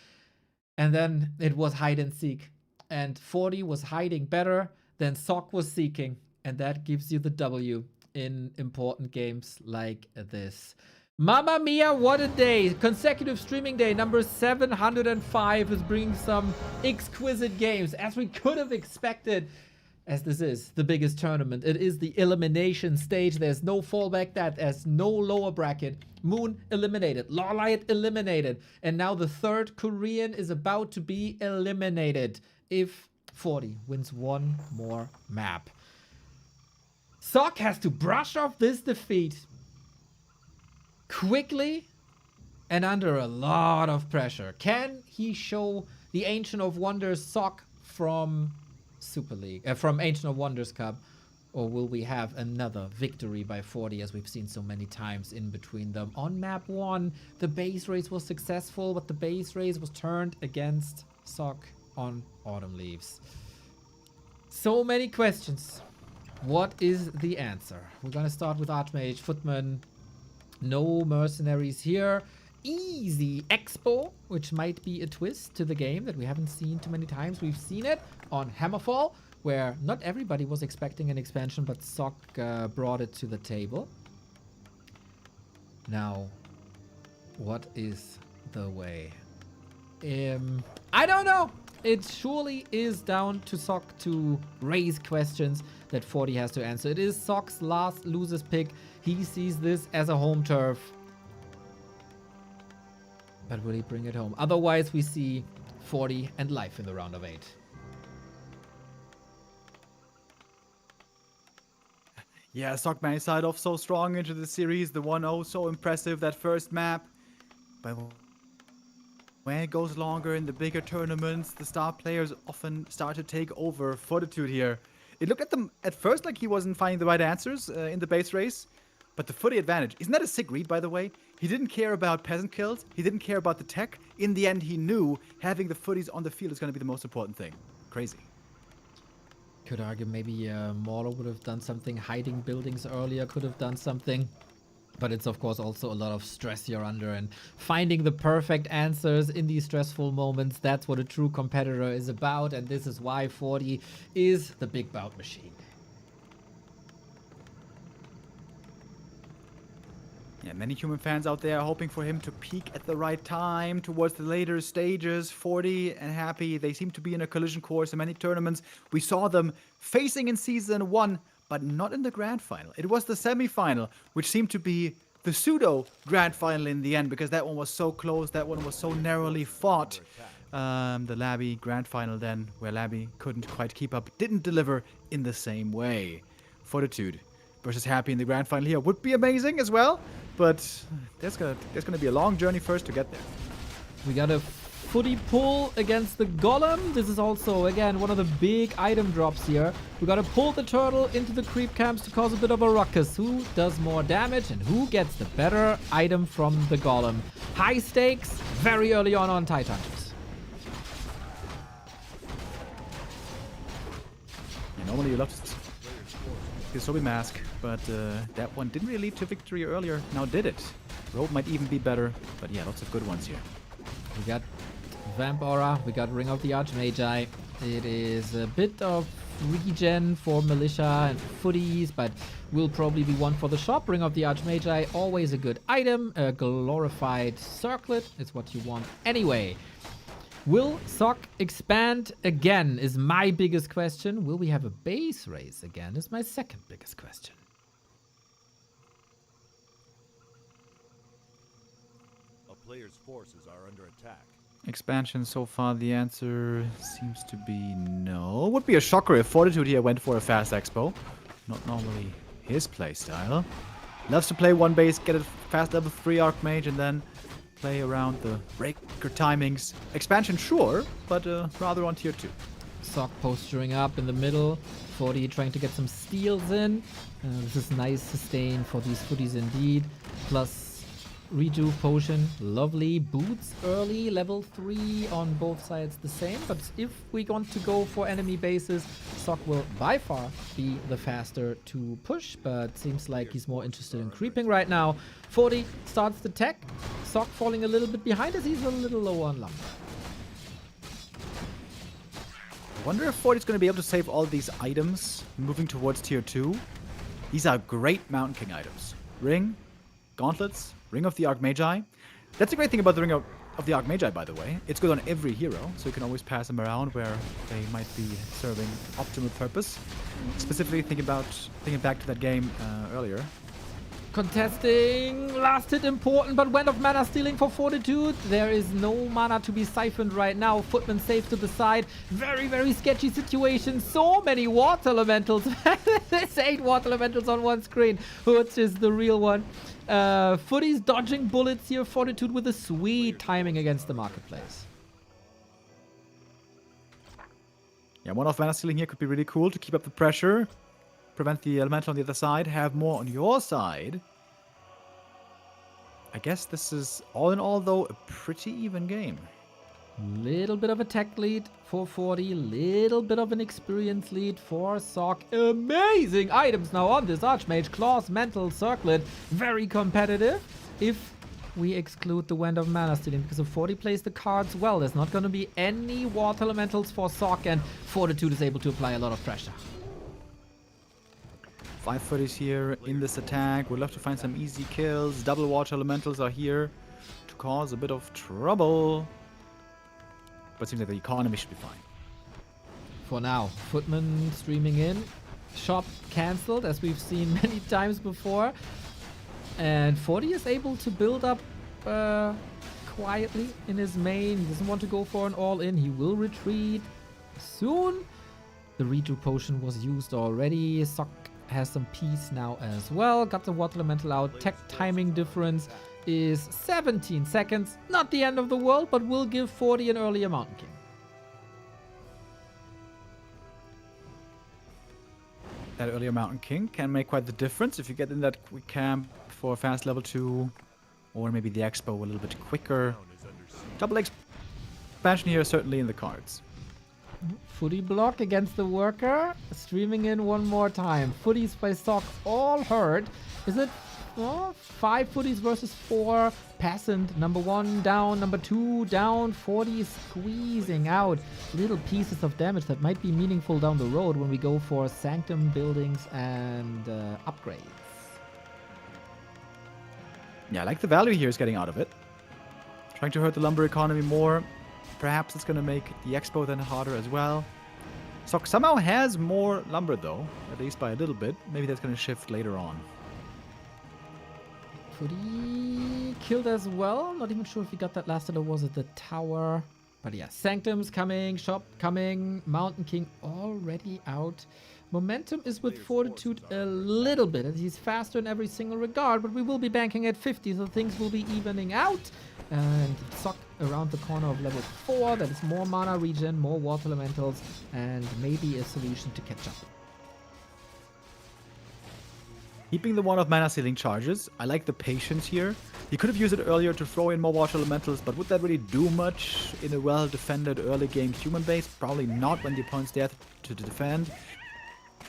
And then it was hide and seek. And 40 was hiding better than Sock was seeking. And that gives you the W in important games like this. Mamma mia, what a day. Consecutive streaming day number 705 is bringing some exquisite games, as we could have expected. as this is the biggest tournament. It is the elimination stage. There's no fallback. There's no lower bracket. Moon eliminated. LawLiet eliminated. And now the third Korean is about to be eliminated if 40 wins one more map. Sok has to brush off this defeat quickly and under a lot of pressure. Can he show the Ancient of Wonders Sok from Super League, from Ancient of Wonders Cup, or will we have another victory by 40 as we've seen so many times in between them? On map 1, the base race was successful, but the base race was turned against Sok on Autumn Leaves. So many questions. What is the answer? We're gonna start with Archmage, Footman. No mercenaries here. Easy Expo, which might be a twist to the game that we haven't seen too many times. We've seen it on Hammerfall, where not everybody was expecting an expansion, but Sok brought it to the table. Now, what is the way? I don't know. It surely is down to Sok to raise questions that 40 has to answer. It is Sok's last losers pick. He sees this as a home turf. But will he bring it home? Otherwise, we see 40 and life in the round of 8. Yeah, Sok managed to start off so strong into the series. The 1-0, so impressive, that first map. But when it goes longer in the bigger tournaments, the star players often start to take over. Fortitude here. It looked at them at first like he wasn't finding the right answers in the base race. But the footy advantage, isn't that a sick read, by the way? He didn't care about peasant kills. He didn't care about the tech. In the end, he knew having the footies on the field is going to be the most important thing. Crazy. Could argue maybe Mauler would have done something. Hiding buildings earlier could have done something. But it's, of course, also a lot of stress you're under. And finding the perfect answers in these stressful moments, that's what a true competitor is about. And this is why 40 is the big bout machine. Yeah, many human fans out there are hoping for him to peak at the right time towards the later stages. 40 and Happy, they seem to be in a collision course in many tournaments. We saw them facing in Season 1, but not in the Grand Final. It was the semi-final, which seemed to be the pseudo-Grand Final in the end, because that one was so close, that one was so narrowly fought. The Labby Grand Final then, where Labby couldn't quite keep up, didn't deliver in the same way. Fortitude versus Happy in the Grand Final here would be amazing as well. But there's gonna be a long journey first to get there. We got a footy pull against the Golem. This is also, again, one of the big item drops here. We got to pull the turtle into the creep camps to cause a bit of a ruckus. Who does more damage and who gets the better item from the Golem? High stakes very early on Tight Hunters. Yeah, normally you love the Sobi Mask, but that one didn't really lead to victory earlier. Now did it? Robe might even be better, but yeah, lots of good ones here. We got Vamp Aura, we got Ring of the Archmagi. It is a bit of regen for Militia and footies, but will probably be one for the shop. Ring of the Archmagi, always a good item. A glorified circlet is what you want anyway. Will Sok expand again is my biggest question. Will we have a base race again is my second biggest question. A player's forces are under attack. Expansion so far, the answer seems to be no. Would be a shocker if Fortitude here went for a fast expo. Not normally his playstyle. Loves to play one base, get a fast level 3 Archmage, and then play around the breaker timings. Expansion, sure, but rather on tier 2. Sok posturing up in the middle. 40 trying to get some steals in. This is nice sustain for these footies indeed. Plus redo potion, lovely. Boots early, level 3 on both sides the same. But if we want to go for enemy bases, Sok will by far be the faster to push. But seems like he's more interested in creeping right now. 40 starts the tech. Sok falling a little bit behind as he's a little low on lumber. I wonder if 40 is going to be able to save all these items moving towards tier 2. These are great Mountain King items. Ring, gauntlets, Ring of the Archmagi. That's the great thing about the Ring of of the Archmagi, by the way. It's good on every hero, so you can always pass them around where they might be serving optimal purpose. Specifically thinking back to that game earlier. Contesting, last hit important, but Wind of Mana stealing for Fortitude. There is no mana to be siphoned right now. Footman safe to the side. Very, very sketchy situation. So many water elementals. There's 8 water elementals on one screen, which is the real one. Footy's dodging bullets here. Fortitude with a sweet timing against the marketplace. Yeah, one off mana stealing here could be really cool to keep up the pressure. Prevent the elemental on the other side. Have more on your side. I guess this is, all in all, though, a pretty even game. Little bit of a tech lead for 40. Little bit of an experience lead for Sock. Amazing items now on this Archmage. Claws, Mental, Circlet. Very competitive. If we exclude the Wind of Mana stealing, because if 40 plays the cards well, there's not going to be any water elementals for Sock, and Fortitude is able to apply a lot of pressure. 5 footies here in this attack. We'd love to find some easy kills. Double water elementals are here to cause a bit of trouble. But it seems like the economy should be fine. For now, Footman streaming in. Shop cancelled, as we've seen many times before. And 40 is able to build up quietly in his main. He doesn't want to go for an all-in. He will retreat soon. The redo potion was used already. Sock has some peace now as well. Got the water elemental out. Tech timing difference is 17 seconds. Not the end of the world, but will give 40 an earlier Mountain King. That earlier Mountain King can make quite the difference if you get in that quick camp for fast level 2, or maybe the Expo a little bit quicker. Double expansion here is certainly in the cards. Footy block against the worker. Streaming in one more time. Footies by Sock all hurt. Is it 5 footies versus 4? Passant, number 1 down, number 2 down. 40 squeezing out little pieces of damage that might be meaningful down the road when we go for Sanctum buildings and upgrades. Yeah, I like the value here is getting out of it. Trying to hurt the lumber economy more. Perhaps it's going to make the Expo then harder as well. Sock somehow has more lumber though, at least by a little bit. Maybe that's going to shift later on. Footy killed as well. Not even sure if he got that last hit or was it the tower. But yeah, Sanctum's coming, Shop coming, Mountain King already out. Momentum is with Fortitude a little bit, as he's faster in every single regard, but we will be banking at 50, so things will be evening out. And Sock around the corner of level 4, that is more mana regen, more water elementals, and maybe a solution to catch up. Keeping the one of mana stealing charges. I like the patience here. He could have used it earlier to throw in more water elementals, but would that really do much in a well-defended early game human base? Probably not when the opponent's there to defend.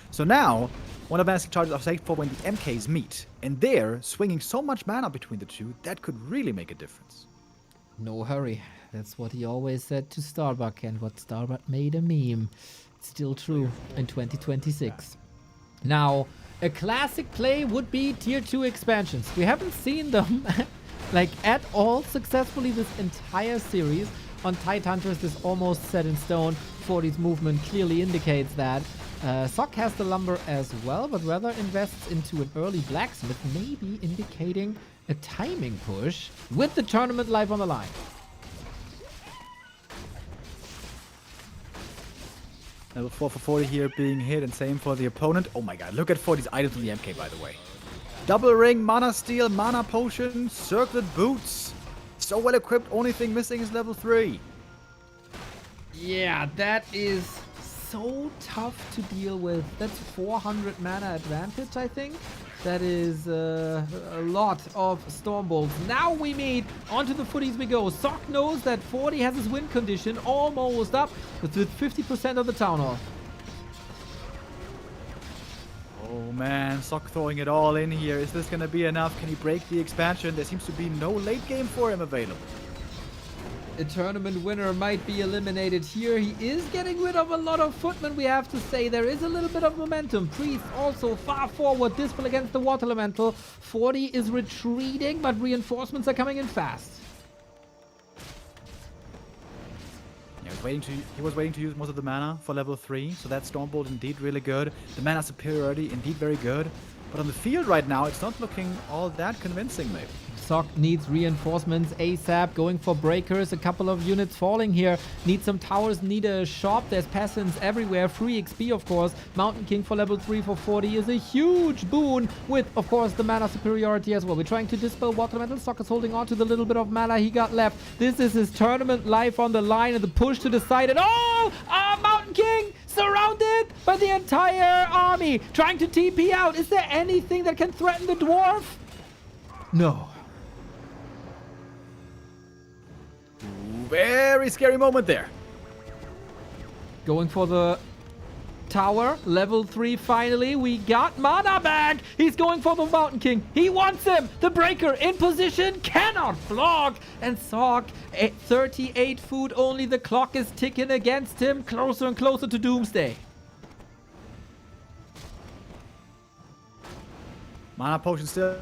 So now, one of mana stealing charges are saved for when the MKs meet. And there, swinging so much mana between the two, that could really make a difference. No hurry. That's what he always said to Starbuck, and what Starbuck made a meme. Still true in 2026. Now, a classic play would be tier 2 expansions. We haven't seen them like at all successfully this entire series. On Tidehunters, this is almost set in stone. 40's movement clearly indicates that. Sock has the lumber as well, but rather invests into an early blacksmith, maybe indicating a timing push with the tournament live on the line. Level 4 for 40 here being hit, and same for the opponent. Oh my god, look at 40's items on the MK, by the way. Double ring, mana steal, mana potion, circlet boots. So well equipped, only thing missing is level 3. Yeah, that is so tough to deal with. That's 400 mana advantage, I think. That is a lot of Stormbolts. Now we meet. Onto the footies we go. Sock knows that 40 has his win condition almost up with 50% of the town hall. Oh man, Sock throwing it all in here. Is this going to be enough? Can he break the expansion? There seems to be no late game for him available. A tournament winner might be eliminated here. He is getting rid of a lot of footmen, we have to say. There is a little bit of momentum. Priest also far forward. Dispel against the water elemental. 40 is retreating, but reinforcements are coming in fast. He was waiting to use most of the mana for level 3, so that Stormbolt indeed really good. The mana superiority indeed very good. But on the field right now, it's not looking all that convincing, maybe. Sock needs reinforcements ASAP, going for breakers, a couple of units falling here. Need some towers, need a shop. There's peasants everywhere. Free XP, of course. Mountain King for level 3 for 40 is a huge boon with, of course, the mana superiority as well. We're trying to dispel Water Metal. Sock is holding on to the little bit of mana he got left. This is his tournament life on the line and the push to the side. And Mountain King surrounded by the entire army. Trying to TP out. Is there anything that can threaten the dwarf? No. Very scary moment there. Going for the tower. Level 3 finally. We got mana back. He's going for the Mountain King. He wants him. The breaker in position. Cannot block. And Sock at 38 food only. The clock is ticking against him. Closer and closer to Doomsday. Mana potion still.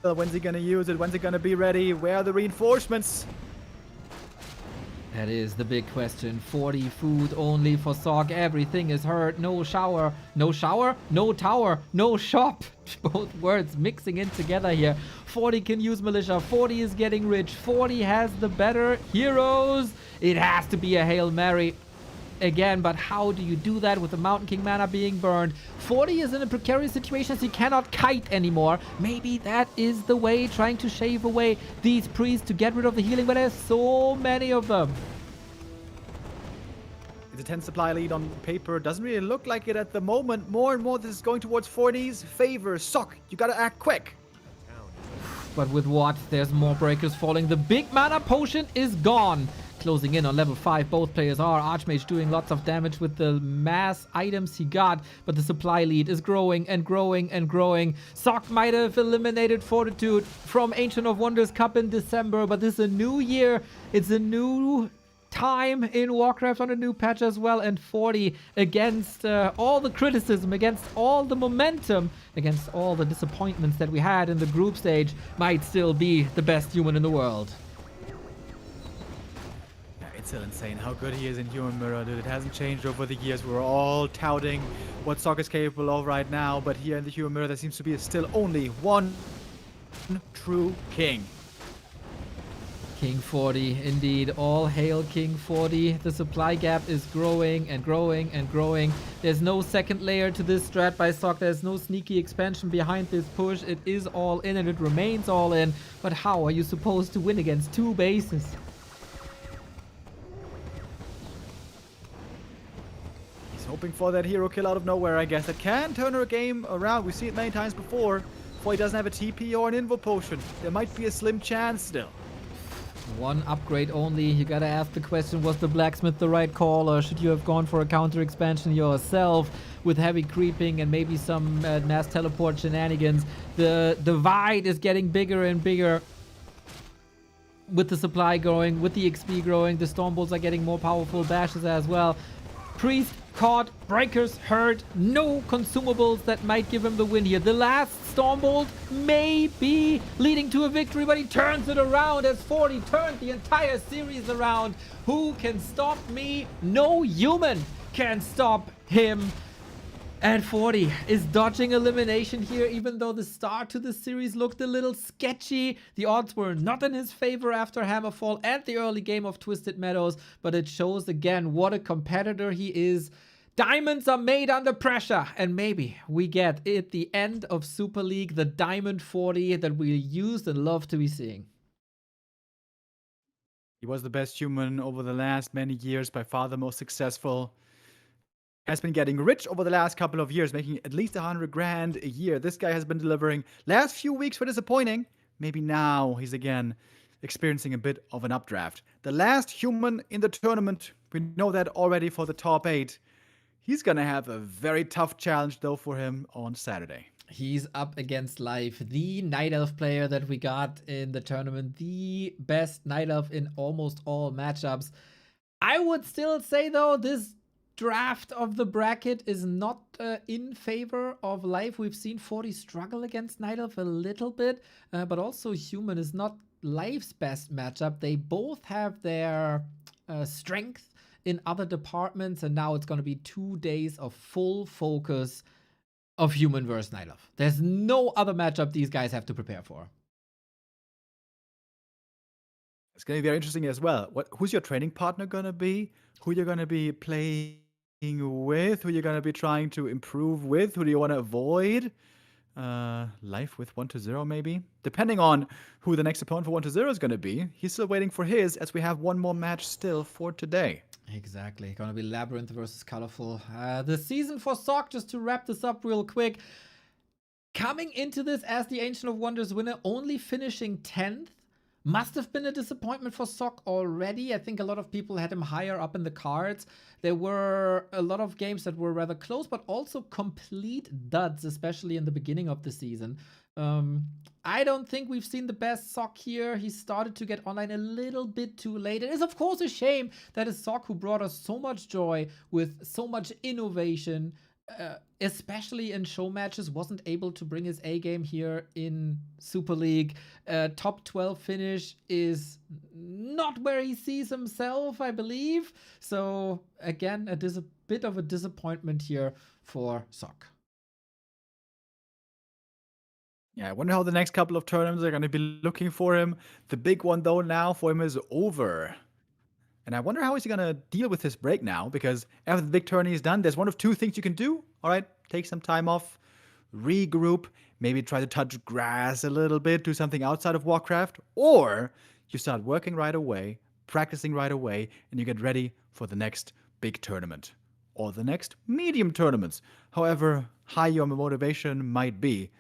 When's he gonna use it? When's he gonna be ready? Where are the reinforcements? That is the big question. 40 food only for Sock. Everything is hurt. No shower. No shower? No tower. No shop. Both words mixing in together here. 40 can use militia. 40 is getting rich. 40 has the better heroes. It has to be a Hail Mary again, but how do you do that with the Mountain King mana being burned? 40 is in a precarious situation as he cannot kite anymore. Maybe that is the way, trying to shave away these priests to get rid of the healing, but there's so many of them. It's a 10 supply lead on paper. Doesn't really look like it at the moment. More and more this is going towards 40's favor. Sock, you gotta act quick. But with what? There's more breakers falling. The big mana potion is gone. Closing in on level 5, both players are. Archmage doing lots of damage with the mass items he got, but the supply lead is growing and growing and growing. Sock might have eliminated Fortitude from Ancient of Wonders Cup in December, but this is a new year. It's a new time in Warcraft on a new patch as well, and 40 against all the criticism, against all the momentum, against all the disappointments that we had in the group stage, might still be the best human in the world. It's still insane how good he is in Human Mirror, dude. It hasn't changed over the years. We're all touting what Sock is capable of right now, but here in the Human Mirror there seems to be still only one true king. King 40, indeed. All hail King 40. The supply gap is growing and growing and growing. There's no second layer to this strat by Sock. There's no sneaky expansion behind this push. It is all in and it remains all in. But how are you supposed to win against 2 bases? Hoping for that hero kill out of nowhere, I guess. That can turn her game around. We've seen it many times before. Before he doesn't have a TP or an Invo potion. There might be a slim chance still. One upgrade only. You gotta ask the question, was the blacksmith the right call, or should you have gone for a counter expansion yourself with heavy creeping and maybe some mass teleport shenanigans? The divide is getting bigger and bigger. With the supply growing, with the XP growing, the Stormbolts are getting more powerful, bashes as well. Priest caught, breakers hurt, no consumables that might give him the win here. The last Stormbolt may be leading to a victory, but he turns it around as 40 turned the entire series around. Who can stop me? No human can stop him. And 40 is dodging elimination here, even though the start to the series looked a little sketchy. The odds were not in his favor after Hammerfall and the early game of Twisted Meadows, but it shows again what a competitor he is. Diamonds are made under pressure, and maybe we get at the end of Super League the Diamond 40 that we used and love to be seeing. He was the best human over the last many years, by far the most successful. Has been getting rich over the last couple of years, making at least 100 grand a year. This guy has been delivering. Last few weeks were disappointing. Maybe now he's again experiencing a bit of an updraft. The last human in the tournament, we know that already for the top 8. He's gonna have a very tough challenge though for him on Saturday. He's up against Life, the Night Elf player that we got in the tournament, the best Night Elf in almost all matchups. I would still say though, this draft of the bracket is not in favor of Life. We've seen 40 struggle against Night Elf a little bit, but also Human is not Life's best matchup. They both have their strength in other departments, and now it's going to be 2 days of full focus of Human versus Night Elf. There's no other matchup these guys have to prepare for. It's going to be very interesting as well. Who's your training partner going to be? Who you're going to be playing with? Who you're going to be trying to improve with? Who do you want to avoid? Life with 1-0 maybe? Depending on who the next opponent for 1-0 is going to be. He's still waiting for his, as we have one more match still for today. Exactly. Gonna be LabyRinth versus ColorFul. The season for SoC, just to wrap this up real quick. Coming into this as the Ancient of Wonders winner, only finishing 10th. Must have been a disappointment for SoC already. I think a lot of people had him higher up in the cards. There were a lot of games that were rather close, but also complete duds, especially in the beginning of the season. I don't think we've seen the best SoC here. He started to get online a little bit too late. It is, of course, a shame that a SoC who brought us so much joy with so much innovation, especially in show matches, wasn't able to bring his A game here in Super League. Top 12 finish is not where he sees himself, I believe. So again, a bit of a disappointment here for SoC. Yeah, I wonder how the next couple of tournaments are going to be looking for him. The big one, though, now for him is over. And I wonder how is he going to deal with his break now, because after the big tourney is done, there's one of two things you can do. All right, take some time off, regroup, maybe try to touch grass a little bit, do something outside of Warcraft, or you start working right away, practicing right away, and you get ready for the next big tournament or the next medium tournaments. However high your motivation might be.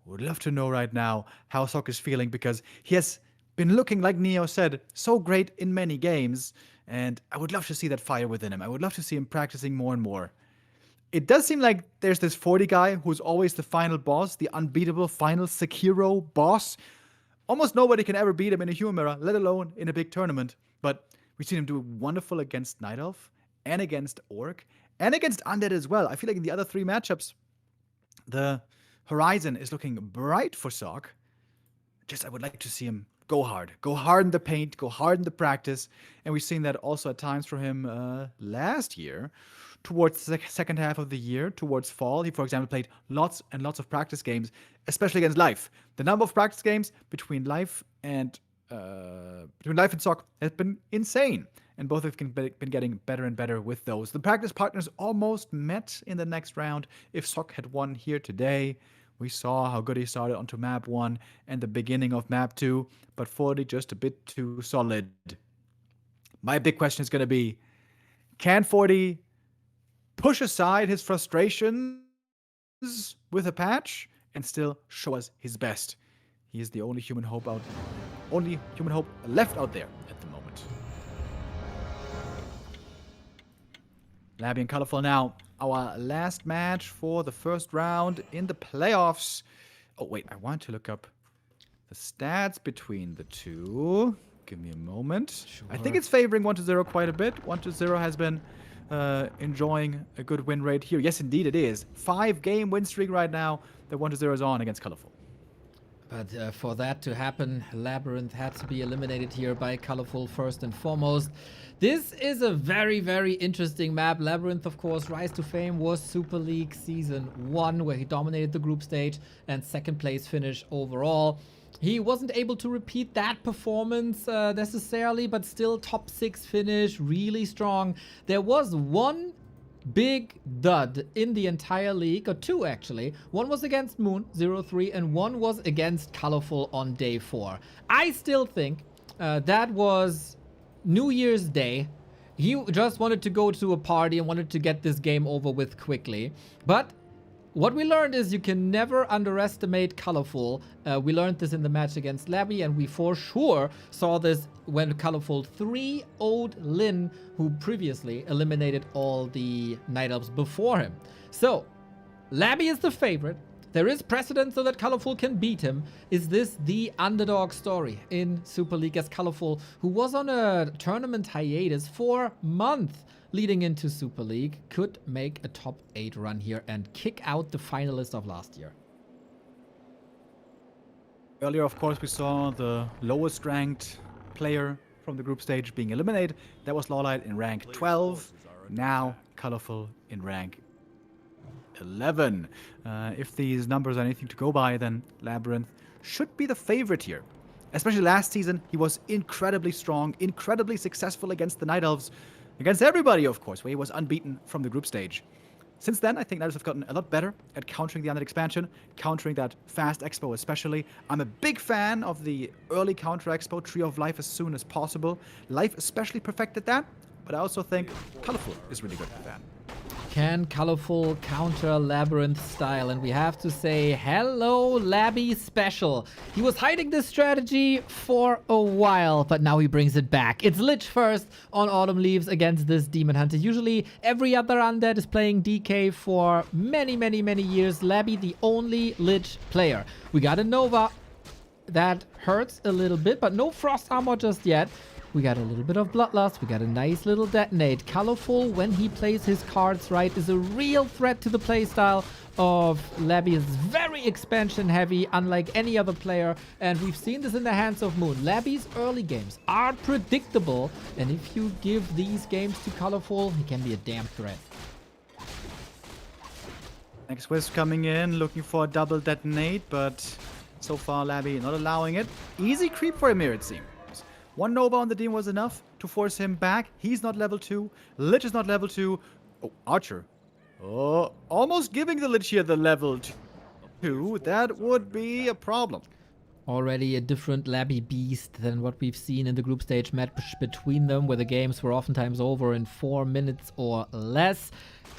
Would love to know right now how SoC is feeling, because he has been looking, like Neo said, so great in many games, and I would love to see that fire within him. I would love to see him practicing more and more. It does seem like there's this 40 guy who's always the final boss, the unbeatable final Sekiro boss. Almost nobody can ever beat him in a human mirror, let alone in a big tournament. But we've seen him do wonderful against Night Elf, and against Orc, and against Undead as well. I feel like in the other three matchups, the horizon is looking bright for SoC. I would like to see him go hard in the paint, go hard in the practice. And we've seen that also at times for him last year, towards the second half of the year, towards fall. He, for example, played lots and lots of practice games, especially against Life. The number of practice games between Life and SoC has been insane. And both have been getting better and better with those. The practice partners almost met in the next round. If SoC had won here today, we saw how good he started onto map 1 and the beginning of map 2, but 40 just a bit too solid. My big question is going to be, can 40 push aside his frustrations with a patch and still show us his best? He is the only human hope left out there at the moment. Labby and ColorFul now. Our last match for the first round in the playoffs. Oh, wait, I want to look up the stats between the two. Give me a moment. Sure. I think it's favoring 1-0 quite a bit. 1-0 has been enjoying a good win rate here. Yes, indeed it is. 5-game win streak right now. The 1-0 is on against ColorFul. But for that to happen, LabyRinth had to be eliminated here by ColorFul first and foremost. This is a very, very interesting map. LabyRinth, of course, rise to fame was Super League Season 1, where he dominated the group stage and second place finish overall. He wasn't able to repeat that performance necessarily, but still top 6 finish, really strong. There was one big dud in the entire league, or two actually. One was against Moon 0-3 and one was against ColorFul on day 4. I still think that was New Year's Day. He just wanted to go to a party and wanted to get this game over with quickly. But what we learned is you can never underestimate ColorFul. We learned this in the match against Labby, and we for sure saw this when ColorFul 3-0'd Lin, who previously eliminated all the Night Elves before him. So, Labby is the favorite. There is precedent so that ColorFul can beat him. Is this the underdog story in Super League, as ColorFul, who was on a tournament hiatus for months leading into Super League, could make a top 8 run here and kick out the finalists of last year? Earlier, of course, we saw the lowest ranked player from the group stage being eliminated. That was LawLiet in rank 12. Now ColorFul in rank 11. If these numbers are anything to go by, then LabyRinth should be the favorite here. Especially last season, he was incredibly strong, incredibly successful against the Night Elves, against everybody, of course, where he was unbeaten from the group stage. Since then, I think Night Elves have gotten a lot better at countering the Undead expansion, countering that fast expo especially. I'm a big fan of the early counter expo, Tree of Life as soon as possible. Life especially perfected that, but I also think ColorFul is really good at that. Can ColorFul counter LabyRinth style? And we have to say hello, Labby Special. He was hiding this strategy for a while, but now he brings it back. It's Lich first on Autumn Leaves against this Demon Hunter. Usually every other undead is playing DK for many years. Labby the only Lich player. We got a Nova. That hurts a little bit, but no Frost Armor just yet. We got a little bit of Bloodlust. We got a nice little Detonate. ColorFul, when he plays his cards right, is a real threat to the playstyle of Labby. Is very expansion heavy, unlike any other player. And we've seen this in the hands of Moon. Labby's early games are predictable. And if you give these games to ColorFul, he can be a damn threat. Next Wisp coming in, looking for a double Detonate, but so far Labby not allowing it. Easy creep for him here, it seems. One Nova on the Demon was enough to force him back. He's not level 2. Lich is not level 2. Oh, Archer. Oh, almost giving the Lich here the level 2. That would be a problem. Already a different Labby beast than what we've seen in the group stage match between them, where the games were oftentimes over in 4 minutes or less.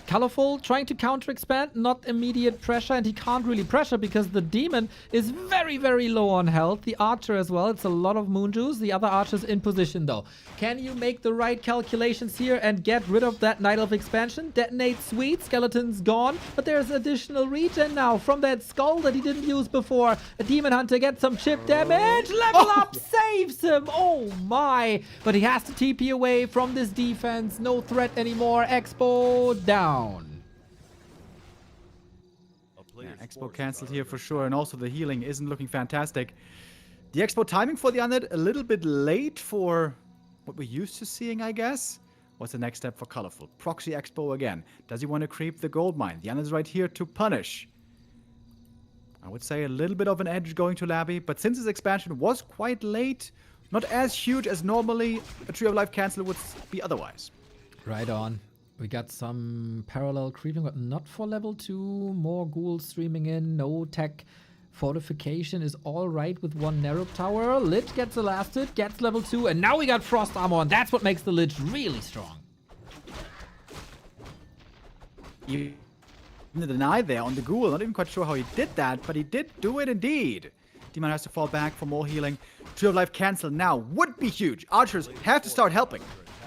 ColorFul trying to counter expand, not immediate pressure, and he can't really pressure because the Demon is very low on health. The Archer as well, it's a lot of Moon Juice. The other Archer's in position though. Can you make the right calculations here and get rid of that Night Elf expansion? Detonate sweet, Skeleton's gone, but there's additional regen now from that Skull that he didn't use before. A Demon Hunter gets some chip damage, level up, saves him, oh my! But he has to TP away from this defense, no threat anymore, Expo down. Yeah, Expo cancelled here for sure, and also the healing isn't looking fantastic. The Expo timing for the Undead a little bit late for what we're used to seeing, I guess. What's the next step for ColorFul? Proxy Expo again. Does he want to creep the gold mine? The Undead's right here to punish. I would say a little bit of an edge going to Labby, but since his expansion was quite late, not as huge as normally a Tree of Life cancel would be otherwise. Right on. We got some parallel creeping, but not for level 2. More ghouls streaming in. No tech. Fortification is all right with one Narrow Tower. Lich gets elasted, gets level 2, and now we got Frost Armor, and that's what makes the Lich really strong. Even the deny there on the ghoul. Not even quite sure how he did that, but he did do it indeed. Demon has to fall back for more healing. Tree of Life cancel now would be huge. Archers have to start helping.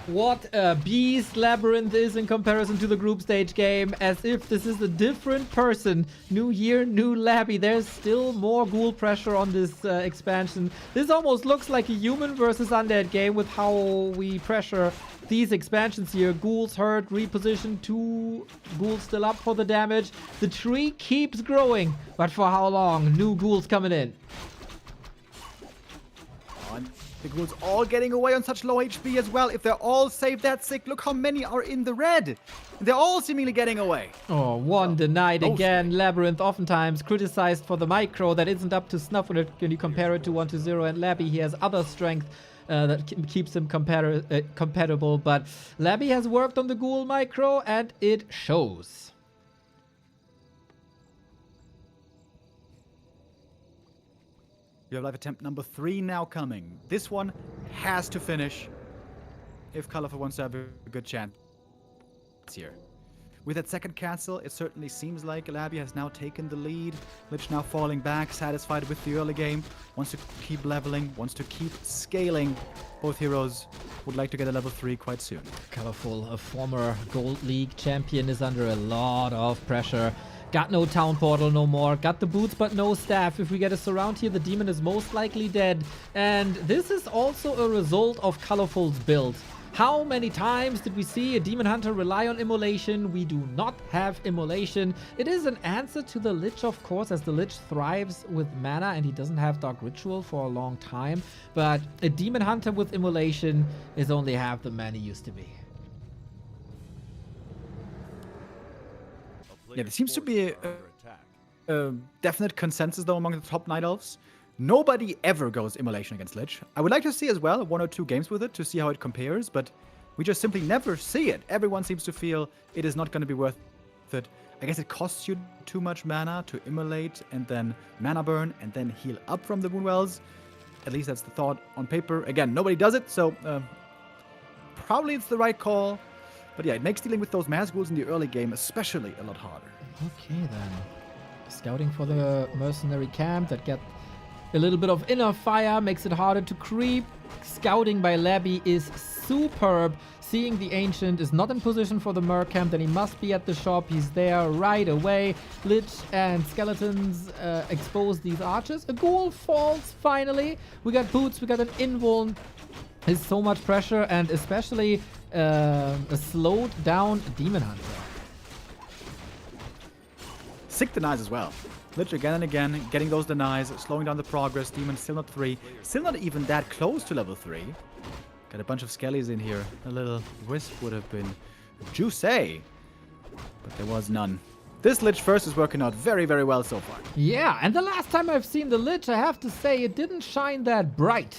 What a beast LabyRinth is in comparison to the group stage game, as if this is a different person. New year, new Labby. There's still more ghoul pressure on this expansion. This almost looks like a human versus undead game with how we pressure these expansions here. Ghouls hurt, reposition, 2 ghouls still up for the damage. The tree keeps growing, but for how long? New ghouls coming in. The ghouls all getting away on such low HP as well. If they're all saved that sick, look how many are in the red. They're all seemingly getting away. Oh, one denied again. LabyRinth oftentimes criticized for the micro that isn't up to snuff when you compare it to 1-0. And Labby, he has other strength that keeps him compatible. But Labby has worked on the ghoul micro and it shows. You have life attempt number 3 now coming. This one has to finish if ColorFul wants to have a good chance here. With that second cancel, it certainly seems like Labby has now taken the lead. Lich now falling back, satisfied with the early game. Wants to keep leveling, wants to keep scaling. Both heroes would like to get a level 3 quite soon. ColorFul, a former Gold League champion, is under a lot of pressure. Got no town portal no more. Got the boots but no staff. If we get a surround here, the demon is most likely dead. And this is also a result of ColorFul's build. How many times did we see a Demon Hunter rely on immolation? We do not have immolation. It is an answer to the Lich, of course, as the Lich thrives with mana and he doesn't have Dark Ritual for a long time. But a Demon Hunter with immolation is only half the man he used to be. Yeah, there seems to be a definite consensus, though, among the top Night Elves. Nobody ever goes Immolation against Lich. I would like to see as well 1 or 2 games with it to see how it compares, but we just simply never see it. Everyone seems to feel it is not going to be worth it. I guess it costs you too much mana to immolate and then mana burn and then heal up from the Wound Wells. At least that's the thought on paper. Again, nobody does it, so probably it's the right call. But yeah, it makes dealing with those Mazghouls in the early game especially a lot harder. Okay, then. Scouting for the mercenary camp that get a little bit of inner fire, makes it harder to creep. Scouting by Labby is superb. Seeing the Ancient is not in position for the Merc camp, then he must be at the shop. He's there right away. Lich and Skeletons expose these archers. A Ghoul falls finally. We got boots, we got an invuln. There's so much pressure, and especially a slowed down Demon Hunter. Sick denies as well. Lich again and again, getting those denies, slowing down the progress. Demon still not 3. Still not even that close to level 3. Got a bunch of skellies in here. A little wisp would have been juicy, but there was none. This Lich first is working out very, very well so far. Yeah, and the last time I've seen the Lich, I have to say, it didn't shine that bright.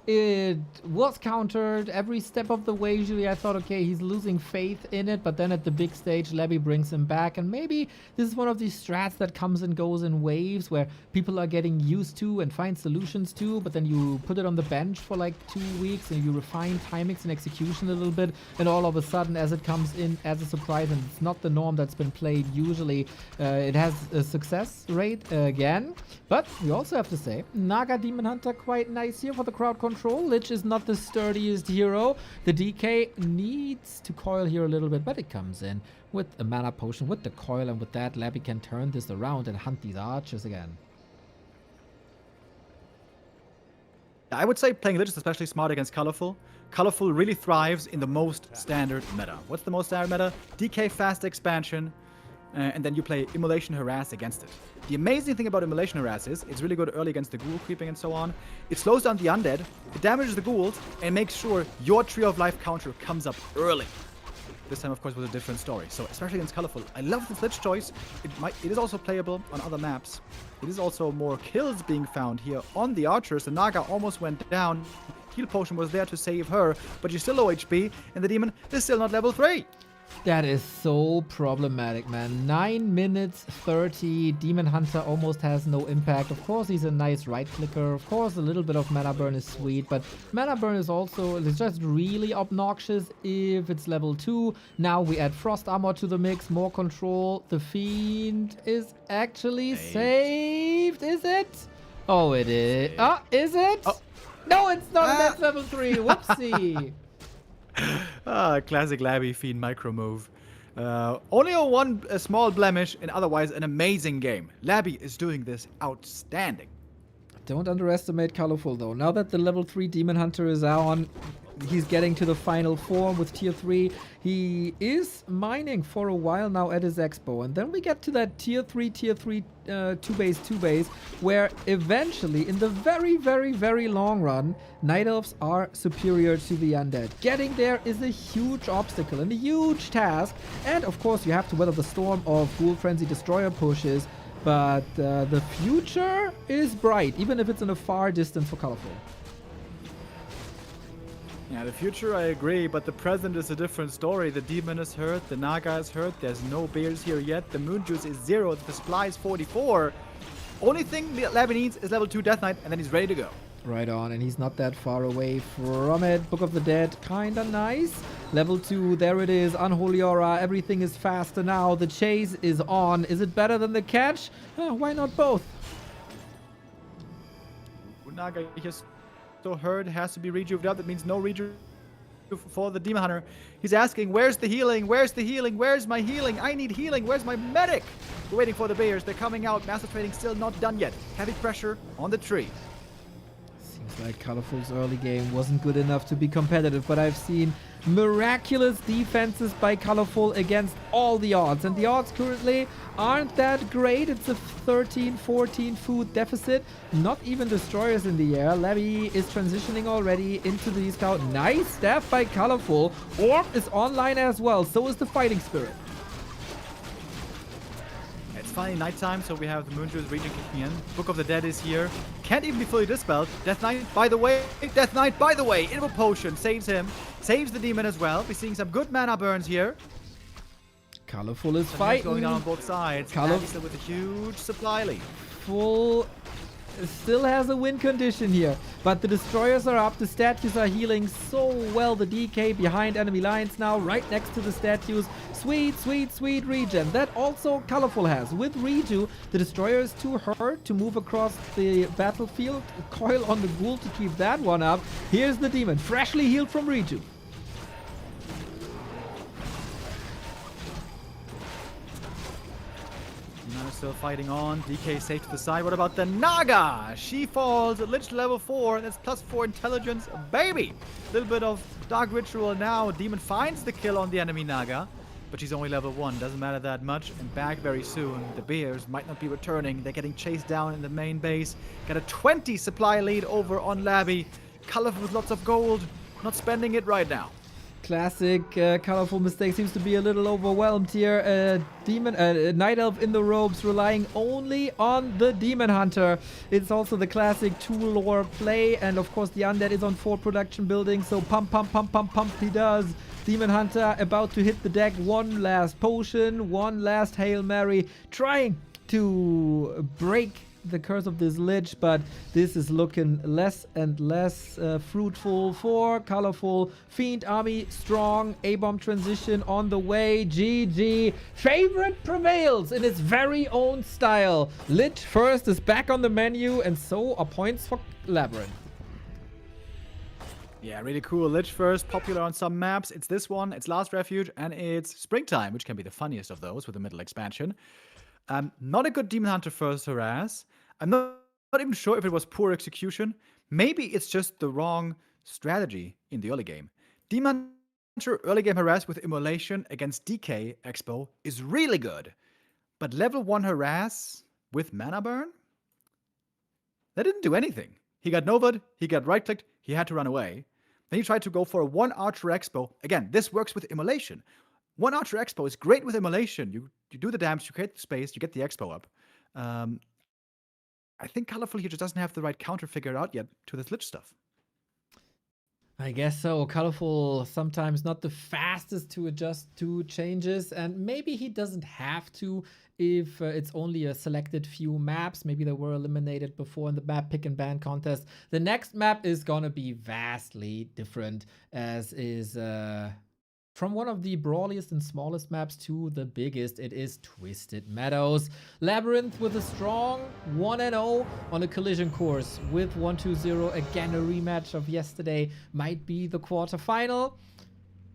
It was countered every step of the way. Usually I thought, okay, he's losing faith in it, but then at the big stage, Labby brings him back. And maybe this is one of these strats that comes and goes in waves where people are getting used to and find solutions to, but then you put it on the bench for like 2 weeks and you refine timings and execution a little bit, and all of a sudden, as it comes in as a surprise, and it's not the norm that's been played usually, it has a success rate again. But we also have to say, Naga Demon Hunter quite nice here for the crowd control. Lich is not the sturdiest hero. The DK needs to coil here a little bit, but it comes in with a mana potion, with the coil, and with that, Labby can turn this around and hunt these archers again. I would say playing Lich is especially smart against ColorFul. ColorFul really thrives in the most standard meta. What's the most standard meta? DK fast expansion, and then you play Immolation Harass against it. The amazing thing about Immolation Harass is it's really good early against the ghoul creeping and so on. It slows down the undead, it damages the ghouls, and makes sure your Tree of Life counter comes up early. This time, of course, was a different story. So, especially against ColorFul, I love this Lich choice. It is also playable on other maps. It is also more kills being found here on the archers. The Naga almost went down. Heal potion was there to save her, but she's still low HP, and the demon is still not level 3. That is so problematic, man. 9 minutes 30. Demon Hunter almost has no impact. Of course, he's a nice right clicker. Of course, a little bit of mana burn is sweet, but mana burn is also, it's just really obnoxious if it's level 2. Now we add frost armor to the mix, more control. The fiend is actually saved. Is it? Oh, it is. Oh, is it? Oh. No, it's not. That's level 3. Whoopsie. Classic Labby Fiend micro move. Only a small blemish, and otherwise an amazing game. Labby is doing this outstanding. Don't underestimate ColorFul though. Now that the level 3 Demon Hunter is on, he's getting to the final form with tier 3. He is mining for a while now at his expo, and then we get to that tier 3 2 base where eventually in the very, very, very long run, Night Elves are superior to the undead. Getting there is a huge obstacle and a huge task, and of course you have to weather the storm of Ghoul Frenzy Destroyer pushes, but the future is bright, even if it's in a far distance for ColorFul. Yeah, the future, I agree, but the present is a different story. The demon is hurt, the Naga is hurt, there's no bears here yet, the moon juice is 0, the supply is 44. Only thing Labby needs is level 2 Death Knight, and then he's ready to go. Right on, and he's not that far away from it. Book of the Dead, kinda nice. Level 2, there it is, Unholy Aura, everything is faster now. The chase is on. Is it better than the catch? Why not both? Naga is so hurt, has to be rejuvenated up. That means no rejuve for the Demon Hunter. He's asking, where's the healing? Where's the healing? Where's my healing? I need healing. Where's my medic? We're waiting for the bears. They're coming out. Master trading still not done yet. Heavy pressure on the tree. Seems like ColorFul's early game wasn't good enough to be competitive, but I've seen miraculous defenses by ColorFul against all the odds. And the odds currently aren't that great. It's a 13-14 food deficit. Not even destroyers in the air. Labby is transitioning already into the scout. Nice staff by ColorFul. Orb is online as well. So is the fighting spirit. It's finally nighttime, so we have the Moonjuice region kicking in. Book of the Dead is here. Can't even be fully dispelled. Death Knight, by the way. Death Knight, by the way. Invul Potion saves him. Saves the demon as well. We're seeing some good mana burns here. ColorFul is Some fighting. going on both sides. ColorFul with a huge supply lead. Still has a win condition here, but the destroyers are up. The statues are healing so well. The DK behind enemy lines now, right next to the statues. Sweet, sweet, sweet regen. That also ColorFul has. With Reju, the destroyer is too hurt to move across the battlefield. Coil on the ghoul to keep that one up. Here's the demon, freshly healed from Reju. Still fighting on. DK safe to the side. What about the Naga? She falls. Lich level 4. That's +4 intelligence. Baby! A little bit of Dark Ritual now. Demon finds the kill on the enemy Naga. But she's only level 1. Doesn't matter that much. And back very soon. The Bears might not be returning. They're getting chased down in the main base. Got a 20 supply lead over on Labby. ColorFul with lots of gold. Not spending it right now. Classic ColorFul mistake. Seems to be a little overwhelmed here. Night Elf in the robes, relying only on the Demon Hunter. It's also the classic two-lore play, and of course the Undead is on 4 production buildings, so pump, pump, pump, pump, pump he does. Demon Hunter about to hit the deck. One last potion, one last Hail Mary, trying to break the curse of this Lich, but this is looking less and less fruitful for ColorFul. Fiend army strong, A-bomb transition on the way. GG. Favorite prevails in its very own style. Lich first is back on the menu, and so are points for LabyRinth. Yeah, really cool. Lich first, popular on some maps. It's this one, it's Last Refuge, and it's Springtime, which can be the funniest of those with the middle expansion. Not a good Demon Hunter first harass. I'm not even sure if it was poor execution. Maybe it's just the wrong strategy in the early game. Demon Hunter early game harass with Immolation against DK Expo is really good. But level 1 harass with mana burn? That didn't do anything. He got Novad, he got right-clicked, he had to run away. Then he tried to go for a 1 Archer Expo. Again, this works with Immolation. 1 Archer Expo is great with Immolation. You do the damage, you create the space, you get the Expo up. I think ColorFul here just doesn't have the right counter figured out yet to this Lich stuff. I guess so. ColorFul sometimes not the fastest to adjust to changes, and maybe he doesn't have to if it's only a selected few maps. Maybe they were eliminated before in the map pick and ban contest. The next map is gonna be vastly different, as is from one of the brawliest and smallest maps to the biggest. It is Twisted Meadows. LabyRinth with a strong 1-0 on a collision course with 1-2-0. Again, a rematch of yesterday. Might be the quarterfinal.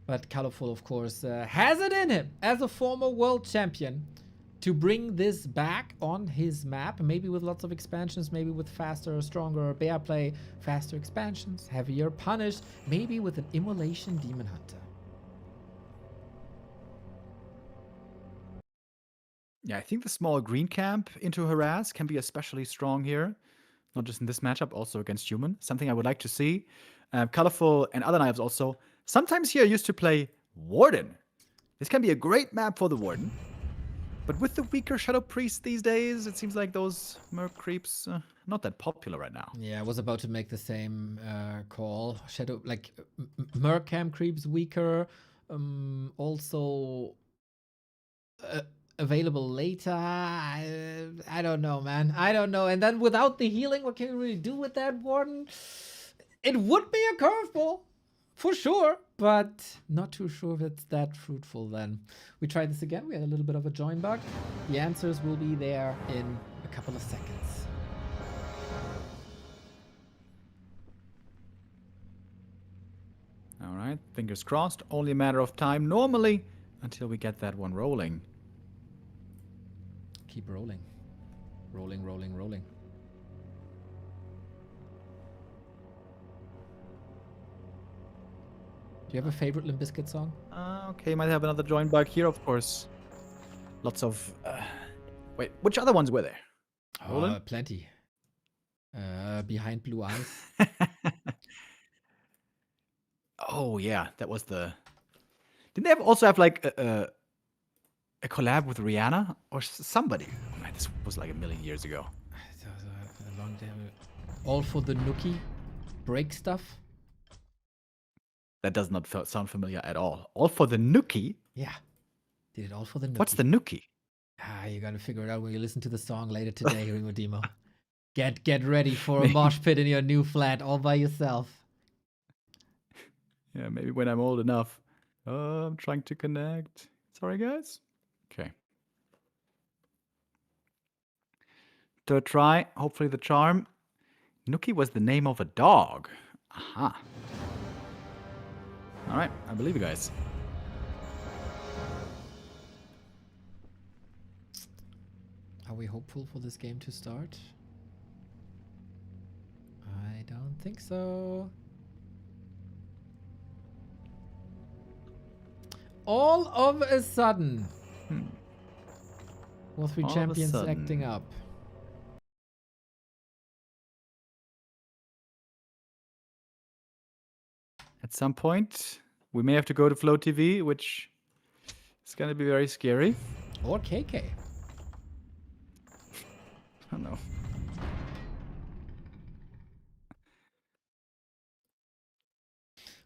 But ColorFul, of course, has it in him as a former world champion to bring this back on his map. Maybe with lots of expansions, maybe with faster, stronger bear play, faster expansions, heavier punish, maybe with an Immolation Demon Hunter. Yeah, I think the small green camp into harass can be especially strong here. Not just in this matchup, also against human. Something I would like to see. ColorFul and other knives also. Sometimes here used to play Warden. This can be a great map for the Warden. But with the weaker Shadow Priest these days, it seems like those Merc creeps not that popular right now. Yeah, I was about to make the same call. Shadow, like Merc camp creeps weaker. Also available later. I don't know, man. I don't know. And then without the healing, what can you really do with that Warden? It would be a curveball, for sure, but not too sure if it's that fruitful then. We tried this again. We had a little bit of a join bug. The answers will be there in a couple of seconds. All right, fingers crossed. Only a matter of time normally until we get that one rolling. Keep rolling. Rolling, rolling, rolling. Do you have a favorite Limp Bizkit song? Okay, might have another join bug here, of course. Lots of... wait, which other ones were there? Roland? Plenty. Behind Blue Eyes. Oh, yeah, that was the... Didn't they also have, like, a collab with Rihanna? Or somebody? Oh, man, this was like a million years ago. A long time. All for the Nookie. Break stuff. That does not sound familiar at all. All for the Nookie? Yeah. Did it all for the Nookie. What's the Nookie? You gotta figure it out when you listen to the song later today, Ringo Demo. Get ready for a mosh pit in your new flat all by yourself. Yeah, maybe when I'm old enough. I'm trying to connect. Sorry, guys. Okay. Third try. Hopefully the charm. Nookie was the name of a dog. Aha. All right, I believe you guys. Are we hopeful for this game to start? I don't think so. All of a sudden. All three champions acting up. At some point, we may have to go to Flow TV, which is going to be very scary. Or KK. I don't know.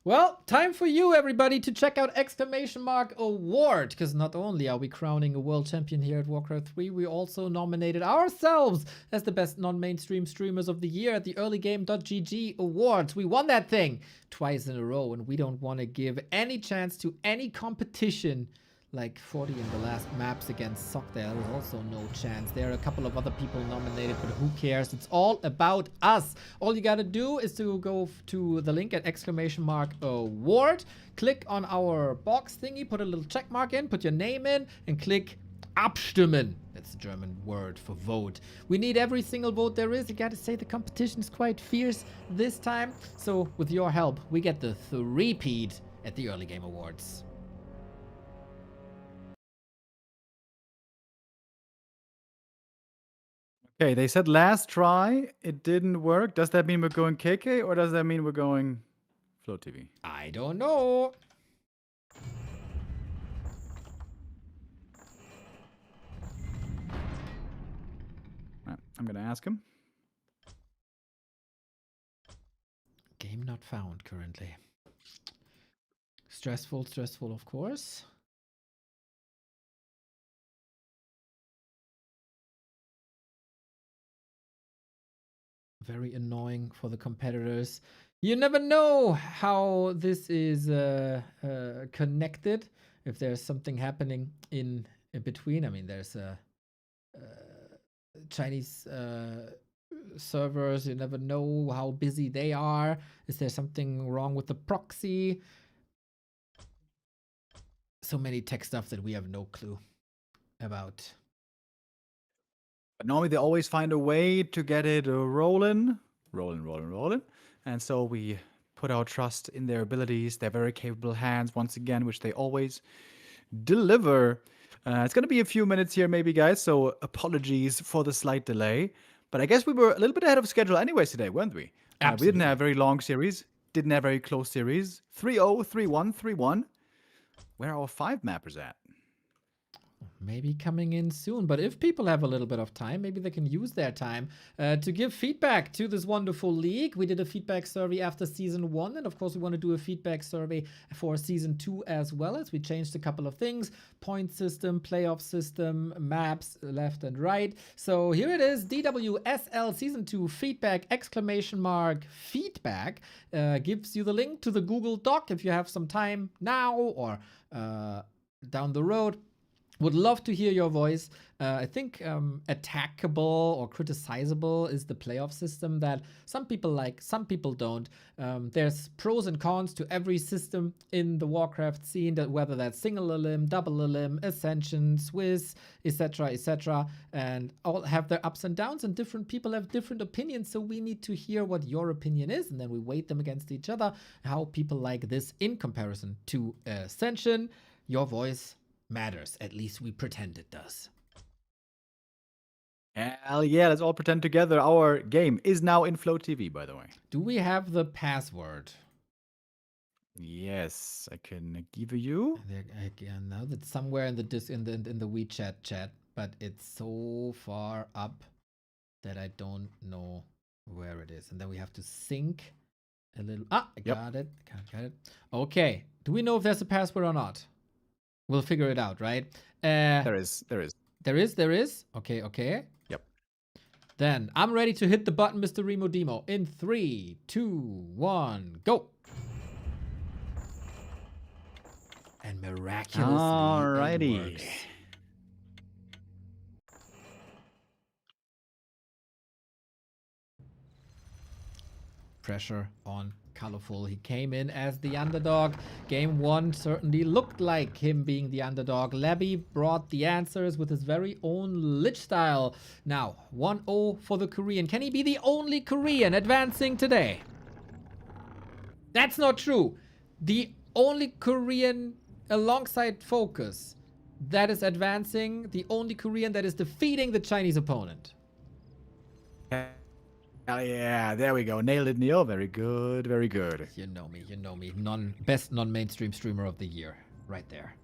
Well, time for you, everybody, to check out !Award, because not only are we crowning a world champion here at Warcraft 3, we also nominated ourselves as the best non-mainstream streamers of the year at the earlygame.gg awards. We won that thing twice in a row, and we don't want to give any chance to any competition like 40 in the last maps against Sock. There is also no chance. There are a couple of other people nominated, but who cares? It's all about us. All you gotta do is to go to the link at !Award, click on our box thingy, put a little check mark in, put your name in, and click Abstimmen. That's the German word for vote. We need every single vote there is. You gotta say the competition is quite fierce this time. So with your help, we get the three-peat at the Early Game Awards. Okay, they said last try, it didn't work. Does that mean we're going KK or does that mean we're going Flow TV? I don't know. Right, I'm going to ask him. Game not found currently. Stressful, of course. Very annoying for the competitors. You never know how this is connected. If there's something happening in between. I mean, there's Chinese servers. You never know how busy they are. Is there something wrong with the proxy? So many tech stuff that we have no clue about. But normally they always find a way to get it rolling. And so we put our trust in their abilities, their very capable hands, once again, which they always deliver. It's going to be a few minutes here, maybe, guys, so apologies for the slight delay. But I guess we were a little bit ahead of schedule anyways today, weren't we? We didn't have a very long series, didn't have a very close series. 3-0, 3-1, 3-1. Where are our 5 mappers at? Maybe coming in soon, but if people have a little bit of time, maybe they can use their time to give feedback to this wonderful league. We did a feedback survey after season 1, and of course we want to do a feedback survey for season 2 as well, as we changed a couple of things: point system, playoff system, maps left and right. So here it is, DWSL season 2 feedback, !feedback, gives you the link to the Google Doc if you have some time now or down the road. Would love to hear your voice. I think attackable or criticizable is the playoff system that some people like, some people don't. There's pros and cons to every system in the Warcraft scene, that whether that's single elim, double elim, Ascension, Swiss, etc., and all have their ups and downs, and different people have different opinions. So we need to hear what your opinion is, and then we weight them against each other. How people like this in comparison to Ascension. Your voice matters. At least we pretend it does. Hell yeah, let's all pretend together. Our game is now in Flow TV, by the way. Do we have the password? Yes, I can give you. I know that's somewhere in the in the WeChat chat, but it's so far up that I don't know where it is. And then we have to sync a little. I got it. Got it. Okay. Do we know if there's a password or not? We'll figure it out, right? There is. There is? Okay. Yep. Then I'm ready to hit the button, Mr. Remo Demo. In 3, 2, 1, go! And miraculously, alrighty. it works. Pressure on ColorFul. He came in as the underdog. Game 1 certainly looked like him being the underdog. Labby brought the answers with his very own Lich style. Now, 1-0 for the Korean. Can he be the only Korean advancing today? That's not true. The only Korean alongside FoCuS that is advancing, the only Korean that is defeating the Chinese opponent. Hell yeah, there we go. Nailed it, Neil. Very good, very good. You know me. Best non-mainstream streamer of the year. Right there.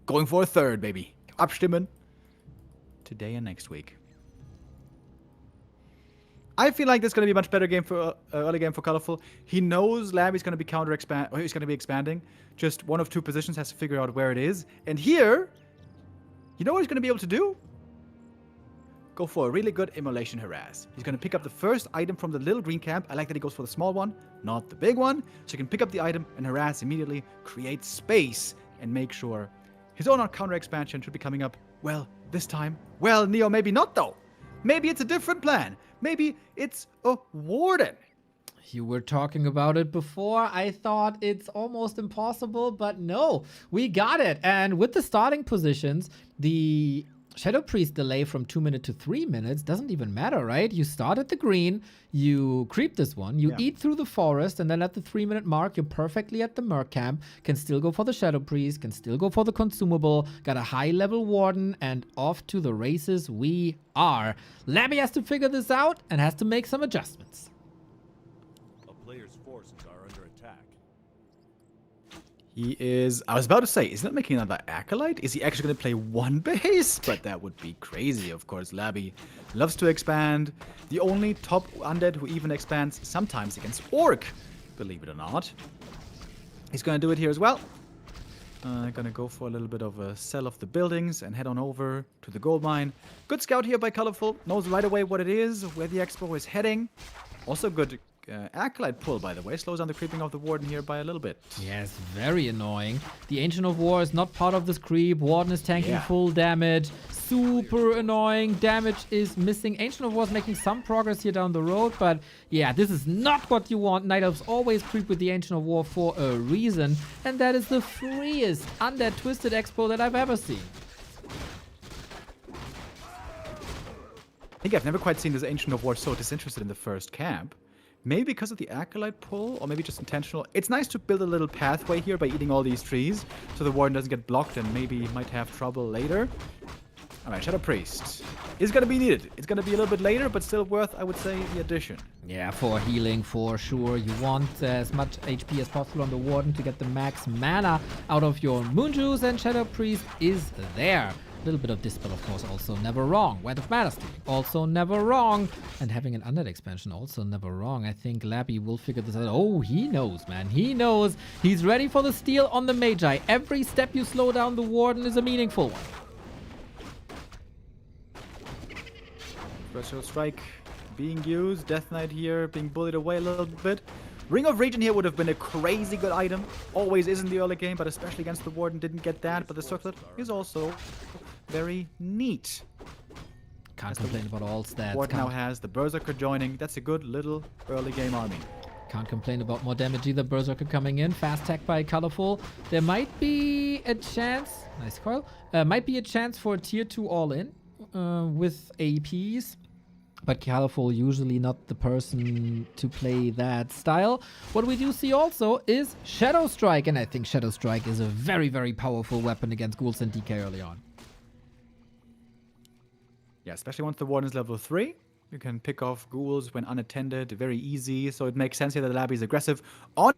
Going for a third, baby. Abstimmen. Today and next week. I feel like this is going to be a much better game for early game for ColorFul. He knows Labby's going to be he's going to be expanding. Just one of two positions, has to figure out where it is. And here, you know what he's going to be able to do? Go for a really good immolation harass. He's going to pick up the first item from the little green camp. I like that he goes for the small one, not the big one. So he can pick up the item and harass immediately, create space, and make sure his own counter expansion should be coming up. Well, this time. Well, Neo, maybe not though. Maybe it's a different plan. Maybe it's a warden. You were talking about it before. I thought it's almost impossible, but no, we got it. And with the starting positions, the Shadow Priest delay from 2 minutes to 3 minutes doesn't even matter, right? You start at the green, you creep this one, you eat through the forest, and then at the 3 minute mark, you're perfectly at the Merc camp, can still go for the Shadow Priest, can still go for the consumable, got a high level warden, and off to the races we are. Labby has to figure this out and has to make some adjustments. A player's forces are under attack. He is, I was about to say, isn't that making another Acolyte? Is he actually going to play one base? But that would be crazy, of course. Labby loves to expand. The only top undead who even expands sometimes against Orc, believe it or not. He's going to do it here as well. Going to go for a little bit of a sell of the buildings and head on over to the gold mine. Good scout here by ColorFul. Knows right away what it is, where the expo is heading. Also good Acolyte pull, by the way. Slows down the creeping of the Warden here by a little bit. Yes, very annoying. The Ancient of War is not part of this creep. Warden is tanking full damage. Super annoying. Damage is missing. Ancient of War is making some progress here down the road, but yeah, this is not what you want. Night Elves always creep with the Ancient of War for a reason, and that is the freest Undead Twisted Expo that I've ever seen. I think I've never quite seen this Ancient of War so disinterested in the first camp. Maybe because of the Acolyte pull, or maybe just intentional. It's nice to build a little pathway here by eating all these trees, so the Warden doesn't get blocked and maybe might have trouble later. Alright, Shadow Priest is going to be needed. It's going to be a little bit later, but still worth, I would say, the addition. Yeah, for healing, for sure. You want as much HP as possible on the Warden to get the max mana out of your Moon Juice, and Shadow Priest is there. A little bit of Dispel, of course, also never wrong. Word of Mana Stream, also never wrong. And having an Undead expansion, also never wrong. I think Labby will figure this out. Oh, he knows, man. He knows. He's ready for the steal on the Magi. Every step you slow down the Warden is a meaningful one. Special Strike being used. Death Knight here being bullied away a little bit. Ring of Regen here would have been a crazy good item. Always is in the early game, but especially against the Warden, didn't get that. But the Circlet is also very neat. Can't complain about all stats. Warden now has the Berserker joining. That's a good little early game army. Can't complain about more damage either. Berserker coming in. Fast tech by ColorFul. There might be a chance. Nice coil. Might be a chance for a tier 2 all-in with APs. But ColorFul usually not the person to play that style. What we do see also is Shadow Strike. And I think Shadow Strike is a very, very powerful weapon against Ghouls and DK early on. Yeah, especially once the Warden is level 3. You can pick off Ghouls when unattended. Very easy. So it makes sense here that the Labby is aggressive. On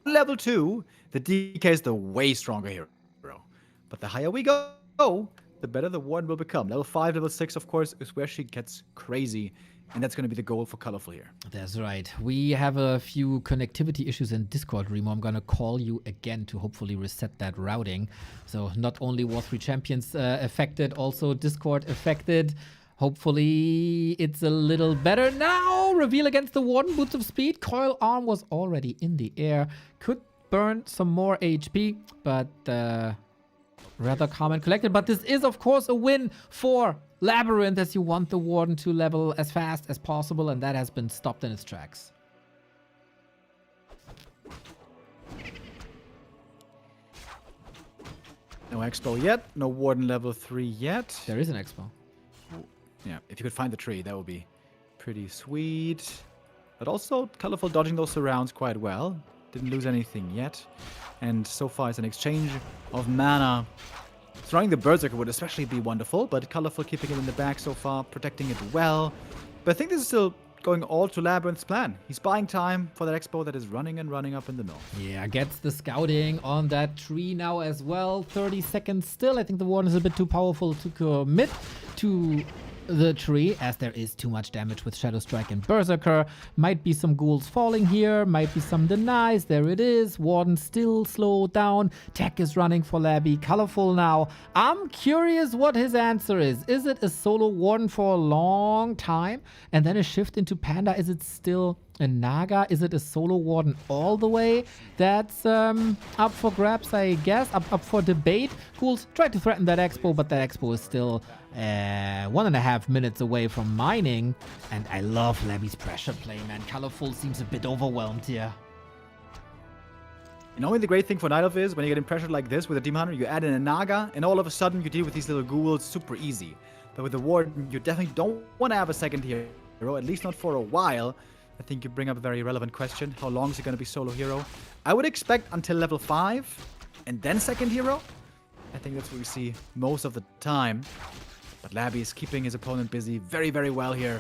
level 2, the DK is the way stronger hero. But the higher we go, the better the Warden will become. Level 5, level 6, of course, is where she gets crazy. And that's going to be the goal for ColorFul here. That's right. We have a few connectivity issues in Discord, Remo. I'm going to call you again to hopefully reset that routing. So not only War 3 Champions affected, also Discord affected. Hopefully it's a little better now. Reveal against the Warden, Boots of Speed. Coil Arm was already in the air. Could burn some more HP, but rather calm and collected. But this is, of course, a win for LabyRinth, as you want the Warden to level as fast as possible, and that has been stopped in its tracks. No Expo yet. No Warden level 3 yet. There is an Expo. Yeah, if you could find the tree, that would be pretty sweet. But also, ColorFul dodging those surrounds quite well. Didn't lose anything yet. And so far, it's an exchange of mana. Throwing the Berserker would especially be wonderful, but ColorFul keeping it in the back so far, protecting it well. But I think this is still going all to LabyRinth's plan. He's buying time for that Expo that is running and running up in the mill. Yeah, gets the scouting on that tree now as well. 30 seconds still. I think the Warden is a bit too powerful to commit to the tree, as there is too much damage with Shadow Strike and Berserker. Might be some ghouls falling here, might be some denies. There it is. Warden still slowed down. Tech is running for Labby. ColorFul now. I'm curious what his answer is. Is it a solo Warden for a long time and then a shift into Panda? Is it still a Naga? Is it a solo Warden all the way? That's up for grabs, I guess. Up for debate. Ghouls tried to threaten that Expo, but that Expo is still 1.5 minutes away from mining. And I love Labby's pressure play, man. ColorFul seems a bit overwhelmed here. You know, the great thing for Night Elf is when you get pressured like this with a Demon Hunter, you add in a Naga, and all of a sudden you deal with these little ghouls super easy. But with the Warden, you definitely don't want to have a second hero, at least not for a while. I think you bring up a very relevant question. How long is he going to be solo hero? I would expect until level 5 and then second hero. I think that's what we see most of the time. But Labby is keeping his opponent busy very, very well here.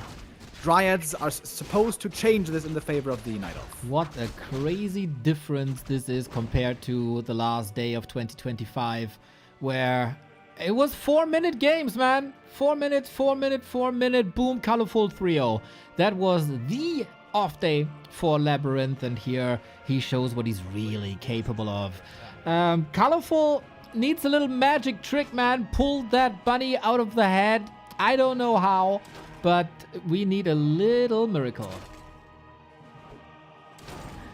Dryads are supposed to change this in the favor of the Night Elf. What a crazy difference this is compared to the last day of 2025, where it was 4-minute games, man. 4 minutes, 4 minute, 4 minute, boom, ColorFul 3-0. That was the off day for LabyRinth, and here he shows what he's really capable of. ColorFul needs a little magic trick, man. Pull that bunny out of the head. I don't know how, but we need a little miracle.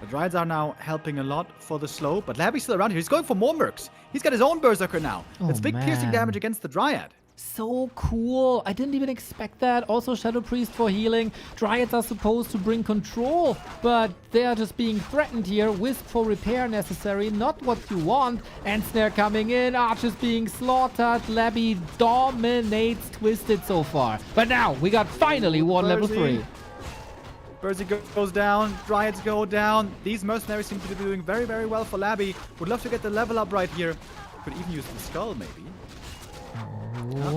The Dryads are now helping a lot for the slow, but Labby's still around here. He's going for more mercs. He's got his own Berserker now. That's big piercing damage against the Dryad. So cool. I didn't even expect that. Also Shadow Priest for healing. Dryads are supposed to bring control, but they are just being threatened here. Wisp for repair necessary. Not what you want. And Snare coming in. Archers being slaughtered. Labby dominates Twisted so far. But now we got finally one level 3. Berserker goes down. Dryads go down. These mercenaries seem to be doing very, very well for Labby. Would love to get the level up right here. Could even use the skull maybe.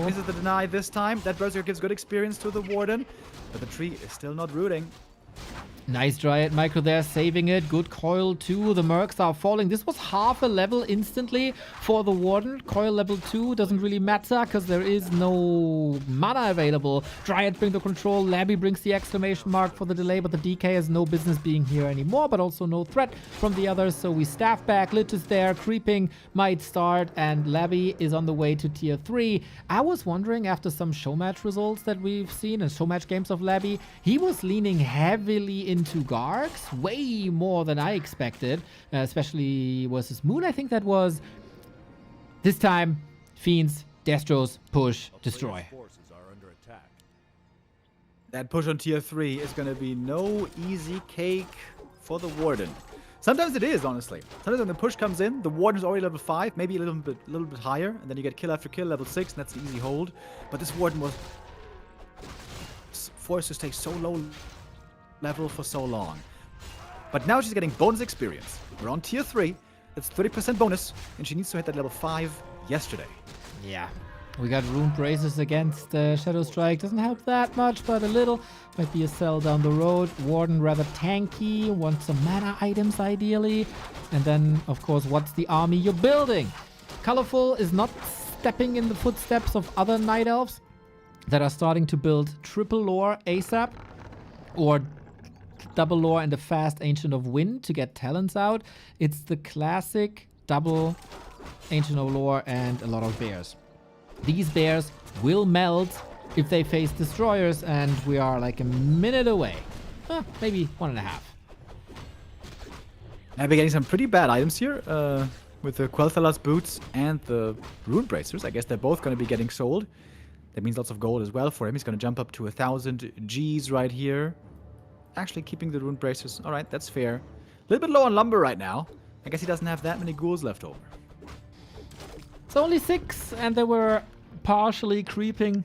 This is the deny this time. That Berserker gives good experience to the Warden, but the tree is still not rooting. Nice Dryad micro there, saving it. Good coil too. The mercs are falling. This was half a level instantly for the Warden. Coil level 2 doesn't really matter because there is no mana available. Dryad bring the control. Labby brings the exclamation mark for the delay, but the DK has no business being here anymore, but also no threat from the others. So we staff back. Lit is there. Creeping might start, and Labby is on the way to tier 3. I was wondering, after some show match results that we've seen and show match games of Labby, he was leaning heavily into into Gargs. Way more than I expected, especially versus Moon. I think that was this time. Fiends, Destros, push, destroy. Forces are under attack. That push on tier 3 is going to be no easy cake for the Warden. Sometimes it is, honestly. Sometimes when the push comes in, the Warden's already level 5, maybe a little bit higher, and then you get kill after kill, level 6, and that's an easy hold. But this Warden was forced to stay so low level for so long. But now she's getting bonus experience. We're on tier 3, that's 30% bonus, and she needs to hit that level 5 yesterday. Yeah. We got Rune Braces against Shadow Strike. Doesn't help that much, but a little. Might be a sell down the road. Warden rather tanky. Wants some mana items ideally. And then, of course, what's the army you're building? ColorFul is not stepping in the footsteps of other Night Elves that are starting to build triple lore ASAP. Or double lore and a fast Ancient of Wind to get talents out. It's the classic double Ancient of Lore and a lot of bears. These bears will melt if they face destroyers, and we are like a minute away. Maybe 1.5. I've been getting some pretty bad items here with the Quel'Thalas boots and the Rune Bracers. I guess they're both going to be getting sold. That means lots of gold as well for him. He's going to jump up to 1,000 Gs right here. Actually keeping the Rune Bracers. All right, that's fair. A little bit low on lumber right now. I guess he doesn't have that many ghouls left over. It's only 6, and they were partially creeping.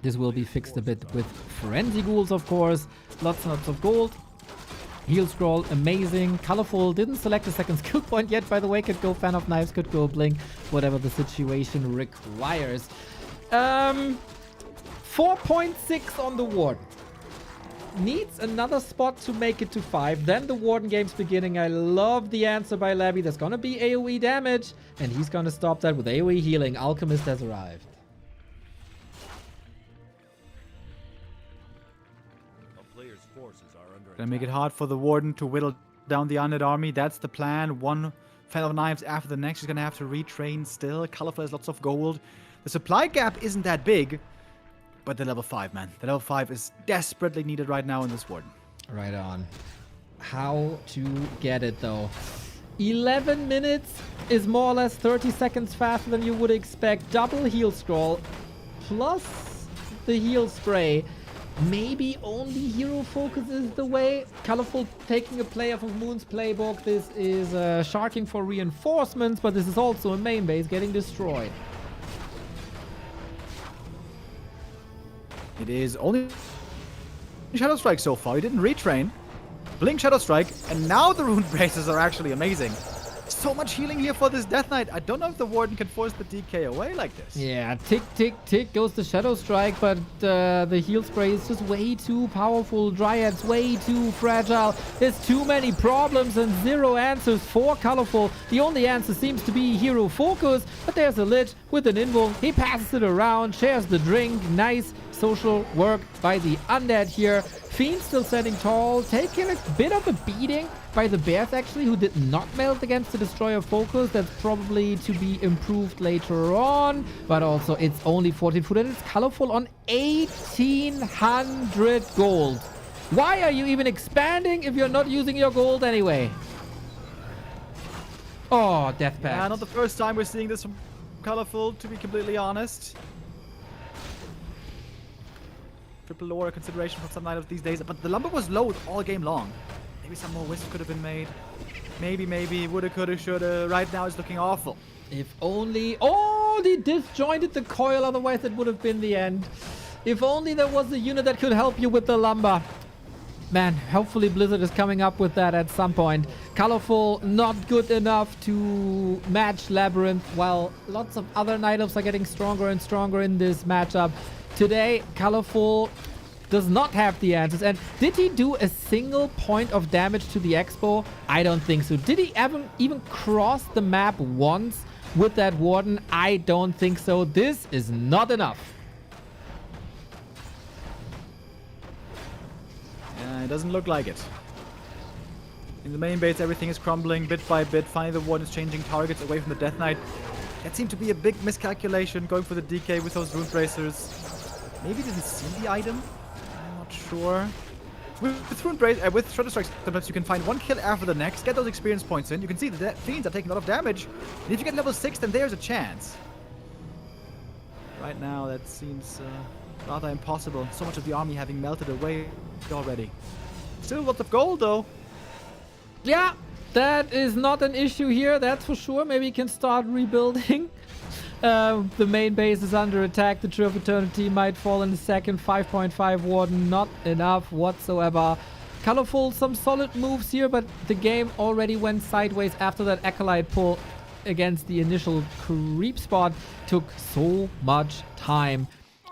This will be fixed a bit with Frenzy Ghouls, of course. Lots and lots of gold. Heal Scroll, amazing. ColorFul didn't select a second skill point yet, by the way. Could go Fan of Knives, could go Blink, whatever the situation requires. 4.6 on the Warden. Needs another spot to make it to 5. Then the Warden game's beginning. I love the answer by Labby. There's gonna be AoE damage, and he's gonna stop that with AoE healing. Alchemist has arrived. A player's forces are under Gonna make it attack. hard for the Warden to whittle down the undead army. That's the plan. One Fan of Knives after the next. He's gonna have to retrain still. ColorFul has lots of gold. The supply gap isn't that big. But the level 5, man. The level 5 is desperately needed right now in this Warden. Right on. How to get it, though. 11 minutes is more or less 30 seconds faster than you would expect. Double heal scroll plus the heal spray. Maybe only hero focus is the way. ColorFul taking a play off of Moon's playbook. This is sharking for reinforcements, but this is also a main base getting destroyed. It is only Shadow Strike so far. He didn't retrain. Blink Shadow Strike, and now the Rune Braces are actually amazing. So much healing here for this Death Knight. I don't know if the Warden can force the DK away like this. Yeah, tick, tick, tick goes the Shadow Strike, but the heal spray is just way too powerful. Dryad's way too fragile. There's too many problems and zero answers for ColorFul. The only answer seems to be hero focus, but there's a Lich with an invul. He passes it around, shares the drink. Nice social work by the undead here. Fiend still standing tall, taking a bit of a beating by the bears actually, who did not melt against the Destroyer focus. That's probably to be improved later on, but also it's only 14 food and it's ColorFul on 1,800 gold. Why are you even expanding if you're not using your gold anyway? Oh, Death Pact. Yeah, not the first time we're seeing this from ColorFul, to be completely honest. Triple lore consideration for some Night Elves these days, but the lumber was low all game long. Maybe some more wisps could have been made. Maybe, woulda, coulda, shoulda. Right now it's looking awful. If only... Oh, they disjointed the coil, otherwise it would have been the end. If only there was a unit that could help you with the lumber. Man, hopefully Blizzard is coming up with that at some point. ColorFul not good enough to match LabyRinth, while lots of other Night Elves are getting stronger and stronger in this matchup. Today, ColorFul does not have the answers. And did he do a single point of damage to the Expo? I don't think so. Did he even cross the map once with that Warden? I don't think so. This is not enough. It doesn't look like it. In the main base, everything is crumbling bit by bit. Finally, the Warden is changing targets away from the Death Knight. That seemed to be a big miscalculation, going for the DK with those Rune Bracers. Maybe didn't see the item. I'm not sure. with Shredder Strikes, sometimes you can find one kill after the next, get those experience points in. You can see the Fiends are taking a lot of damage. And if you get level 6, then there's a chance. Right now, that seems rather impossible. So much of the army having melted away already. Still lots of gold, though. Yeah, that is not an issue here, that's for sure. Maybe he can start rebuilding. The main base is under attack. The Tree of Eternity might fall in a second. 5.5 Warden, not enough whatsoever. ColorFul, some solid moves here, but the game already went sideways after that Acolyte pull against the initial creep spot. Took so much time.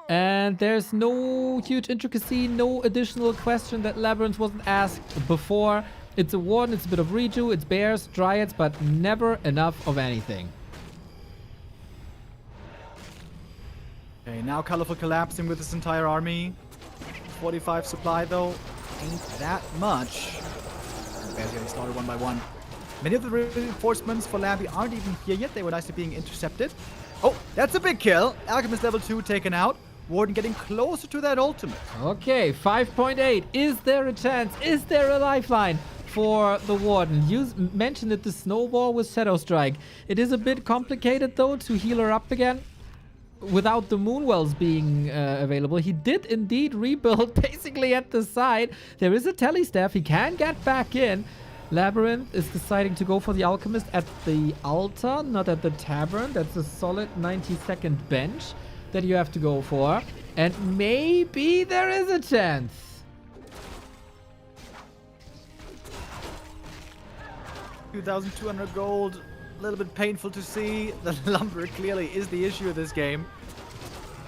And there's no huge intricacy, no additional question that LabyRinth wasn't asked before. It's a Warden, it's a bit of reju, it's Bears, Dryads, but never enough of anything. Okay, now ColorFul collapsing with his entire army. 45 supply, though. Ain't that much. Bears getting started one by one. Many of the reinforcements for Labby aren't even here yet. They were nicely being intercepted. Oh, that's a big kill. Alchemist level 2 taken out. Warden getting closer to that ultimate. Okay, 5.8. Is there a chance? Is there a lifeline for the Warden? You mentioned it, the snowball with Shadow Strike. It is a bit complicated, though, to heal her up again without the Moonwells being available. He did indeed rebuild basically at the side. There is a Telestaff. He can get back in. LabyRinth is deciding to go for the Alchemist at the altar, not at the tavern. That's a solid 90-second bench that you have to go for. And maybe there is a chance. $2,200 gold. A little bit painful to see. The lumber clearly is the issue of this game.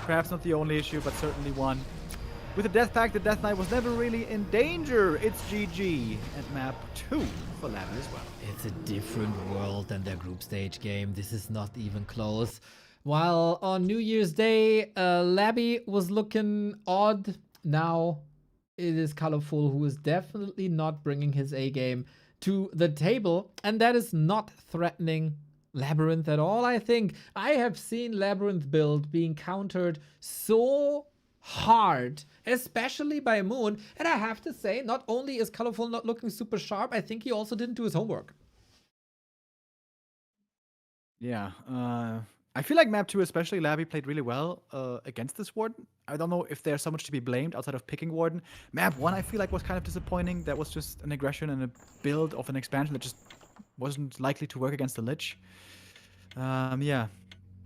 Perhaps not the only issue, but certainly one. With the Death Pact, the Death Knight was never really in danger. It's GG at map 2 for Labby as well. It's a different world than their group stage game. This is not even close. While on New Year's Day, Labby was looking odd. Now it is ColorFul who is definitely not bringing his A game to the table, and that is not threatening LabyRinth at all. I think I have seen LabyRinth build being countered so hard, especially by Moon, and I have to say, not only is ColorFul not looking super sharp, I think he also didn't do his homework. Yeah, I feel like map 2 especially, Labby played really well against this Warden. I don't know if there's so much to be blamed outside of picking Warden. Map 1 I feel like was kind of disappointing. That was just an aggression and a build of an expansion that just wasn't likely to work against the Lich. Yeah.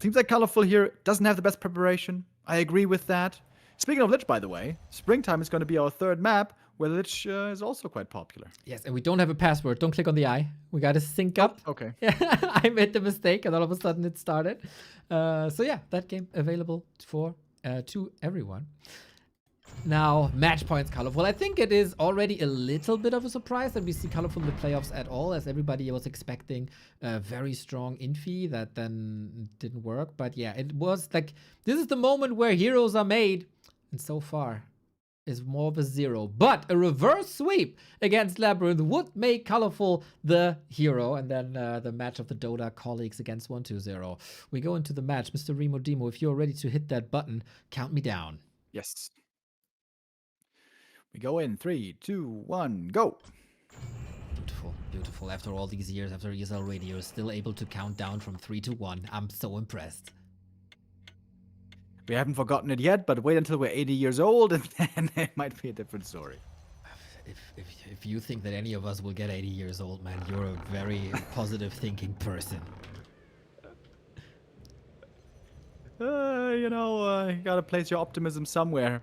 Seems like ColorFul here doesn't have the best preparation. I agree with that. Speaking of Lich, by the way, Springtime is going to be our third map, where Lich is also quite popular. Yes, and we don't have a password. Don't click on the eye. We got to sync up. Okay. I made the mistake, and all of a sudden it started. So yeah, that game available for to everyone. Now, match points ColorFul. I think it is already a little bit of a surprise that we see ColorFul in the playoffs at all, as everybody was expecting a very strong infi that then didn't work. But yeah, it was like, this is the moment where heroes are made, and so far is more of a 0. But a reverse sweep against LabyRinth would make ColorFul the hero, and then the match of the Dota colleagues against 1-2-0. We go into the match. Mr. Remo Demo, if you're ready to hit that button, count me down. Yes. We go in 3, 2, 1, go. Beautiful, beautiful. After all these years, after ESL Radio, still able to count down from 3 to 1. I'm so impressed. We haven't forgotten it yet, but wait until we're 80 years old, and then it might be a different story. If you think that any of us will get 80 years old, man, you're a very positive thinking person. You gotta place your optimism somewhere.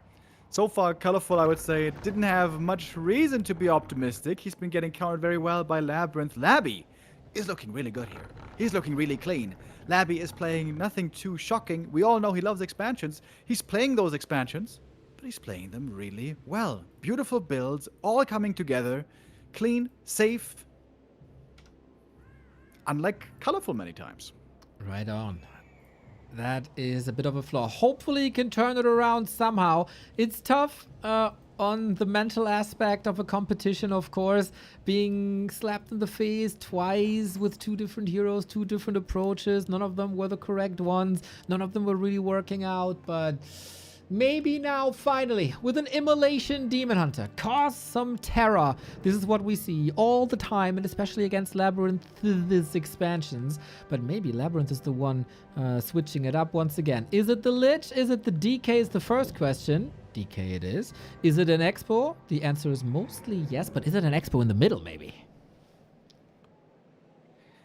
So far, ColorFul, I would say, didn't have much reason to be optimistic. He's been getting countered very well by LabyRinth. Labby is looking really good here. He's looking really clean. Labby is playing nothing too shocking. We all know he loves expansions. He's playing those expansions, but he's playing them really well. Beautiful builds, all coming together. Clean, safe. Unlike ColorFul many times. Right on. That is a bit of a flaw. Hopefully he can turn it around somehow. It's tough on the mental aspect of a competition, of course. Being slapped in the face twice with 2 different heroes, 2 different approaches. None of them were the correct ones. None of them were really working out, but Maybe now, finally, with an immolation Demon Hunter, cause some terror. This is what we see all the time, and especially against LabyRinth this expansions. But maybe LabyRinth is the one switching it up once again. Is it the Lich? Is it the DK is the first question. DK it is. Is it an Expo? The answer is mostly yes, but is it an Expo in the middle maybe?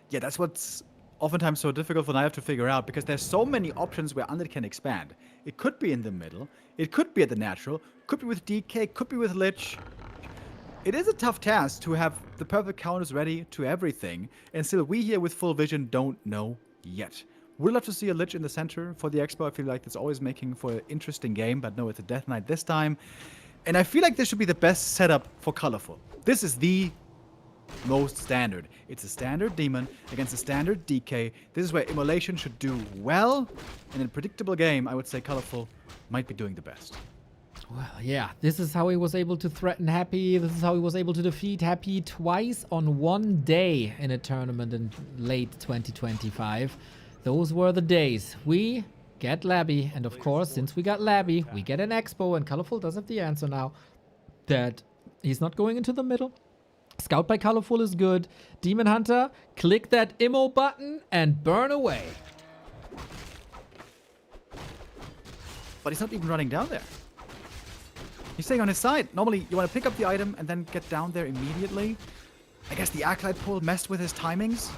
Yeah, that's what's oftentimes so difficult for Knife to figure out, because there's so many options where Undead can expand. It could be in the middle, it could be at the natural, could be with DK, could be with Lich. It is a tough task to have the perfect counters ready to everything, and still we here with full vision don't know yet. We'd love to see a Lich in the center for the Expo. I feel like that's always making for an interesting game, but no, it's a Death Knight this time. And I feel like this should be the best setup for ColorFul. This is the most standard. It's a standard demon against a standard DK. This is where immolation should do well. And in a predictable game, I would say ColorFul might be doing the best. Well, yeah, this is how he was able to threaten Happy. This is how he was able to defeat Happy twice on one day in a tournament in late 2025. Those were the days. We get Labby, and of course, since we got Labby, we get an Expo, and ColorFul does have the answer now that he's not going into the middle. Scout by ColorFul is good. Demon Hunter, click that immo button and burn away. But he's not even running down there. He's staying on his side. Normally, you want to pick up the item and then get down there immediately. I guess the Acolyte pull messed with his timings.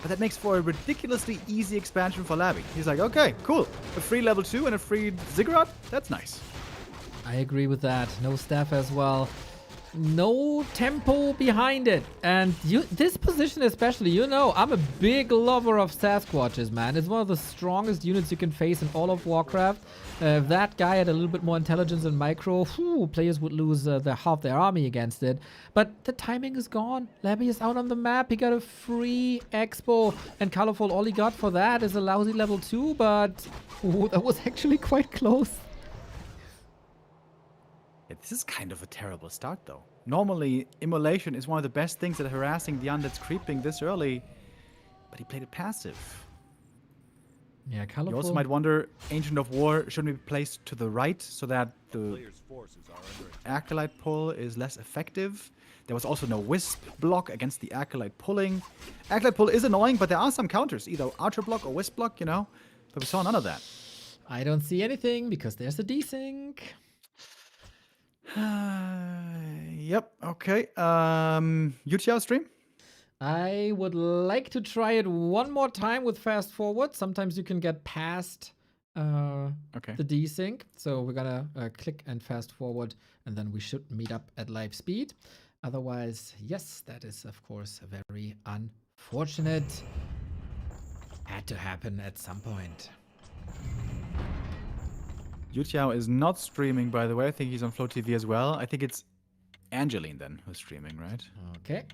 But that makes for a ridiculously easy expansion for Labby. He's like, okay, cool. A free level 2 and a free Ziggurat? That's nice. I agree with that. No staff as well. No tempo behind it. And this position especially, you know, I'm a big lover of Sasquatches, man. It's one of the strongest units you can face in all of Warcraft. If that guy had a little bit more intelligence and micro, players would lose half their army against it. But the timing is gone. Labby is out on the map. He got a free Expo. And ColorFul, all he got for that is a lousy level 2. But that was actually quite close. Yeah, this is kind of a terrible start, though. Normally, immolation is one of the best things at harassing the undead's creeping this early, but he played it passive. Yeah, ColorFul. You also might wonder, Ancient of War shouldn't be placed to the right so that the Player's forces are under attack. Acolyte pull is less effective. There was also no Wisp block against the Acolyte pulling. Acolyte pull is annoying, but there are some counters, either Archer block or Wisp block, you know? But we saw none of that. I don't see anything because there's a desync. Yep, okay. UTL stream? I would like to try it one more time with fast forward. Sometimes you can get past the desync. So we're gonna click and fast forward, and then we should meet up at live speed. Otherwise, yes, that is of course very unfortunate. Had to happen at some point. Yutiao is not streaming, by the way. I think he's on Flow TV as well. I think it's Angeline then who's streaming, right? Okay.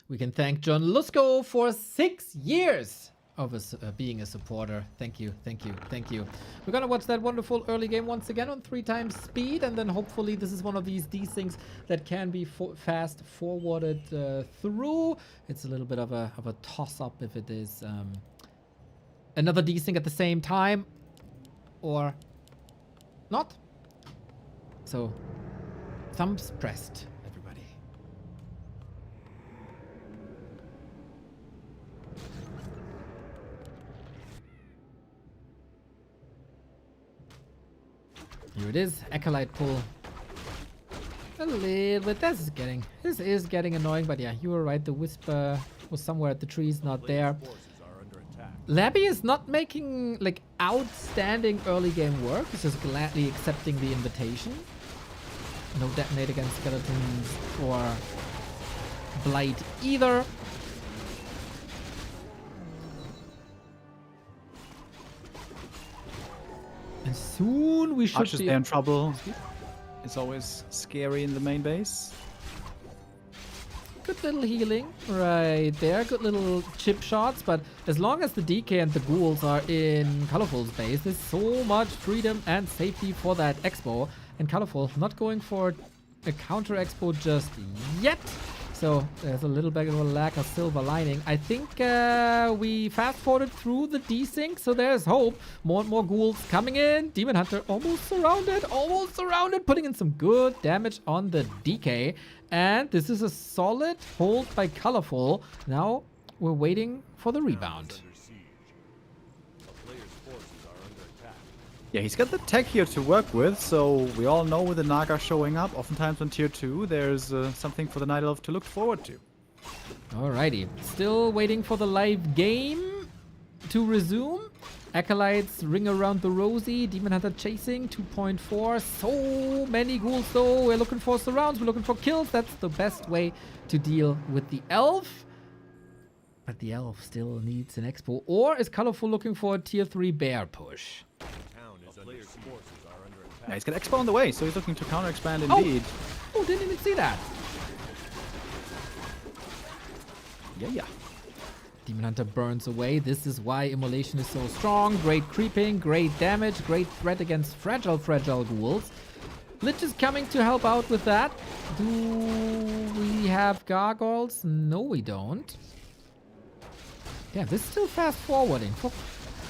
We can thank John Lusko for 6 years of being a supporter. Thank you, thank you, thank you. We're gonna watch that wonderful early game once again on 3x speed, and then hopefully this is one of these desyncs that can be fast forwarded through. It's a little bit of a toss-up if it is another desync at the same time or not. So thumbs pressed, everybody. Here it is, Acolyte pull. A little bit. This is getting annoying, but yeah, you were right. The Wisp was somewhere at the trees, not there. Labby is not making like outstanding early game work. He's just gladly accepting the invitation. No detonate against skeletons or blight either. And soon we should Archers be in trouble. It's always scary in the main base. Good little healing right there. Good little chip shots. But as long as the DK and the ghouls are in ColorFul's base, there's so much freedom and safety for that Expo. And ColorFul not going for a counter Expo just yet. So there's a little bit of a lack of silver lining. I think we fast forwarded through the desync, so there's hope. More and more ghouls coming in. Demon Hunter almost surrounded, putting in some good damage on the DK. And this is a solid hold by ColorFul. Now we're waiting for the rebound. Under siege. A player's forces are under attack. Yeah, he's got the tech here to work with, so we all know with the Naga showing up, oftentimes on tier 2, there's something for the Night Elf to look forward to. Alrighty, still waiting for the live game to resume. Acolytes ring around the rosy. Demon Hunter chasing 2.4. So many ghouls though. We're looking for surrounds. We're looking for kills. That's the best way to deal with the elf. But the elf still needs an expo. Or is ColorFul looking for a tier 3 bear push? The town is under siege. Forces are under attack. Yeah, he's got Expo on the way, so he's looking to counter expand indeed. Oh, didn't even see that. Yeah. Demon Hunter burns away. This is why Immolation is so strong. Great creeping, great damage, great threat against fragile ghouls. Lich is coming to help out with that. Do we have gargoyles? No, we don't. Yeah, this is still fast forwarding for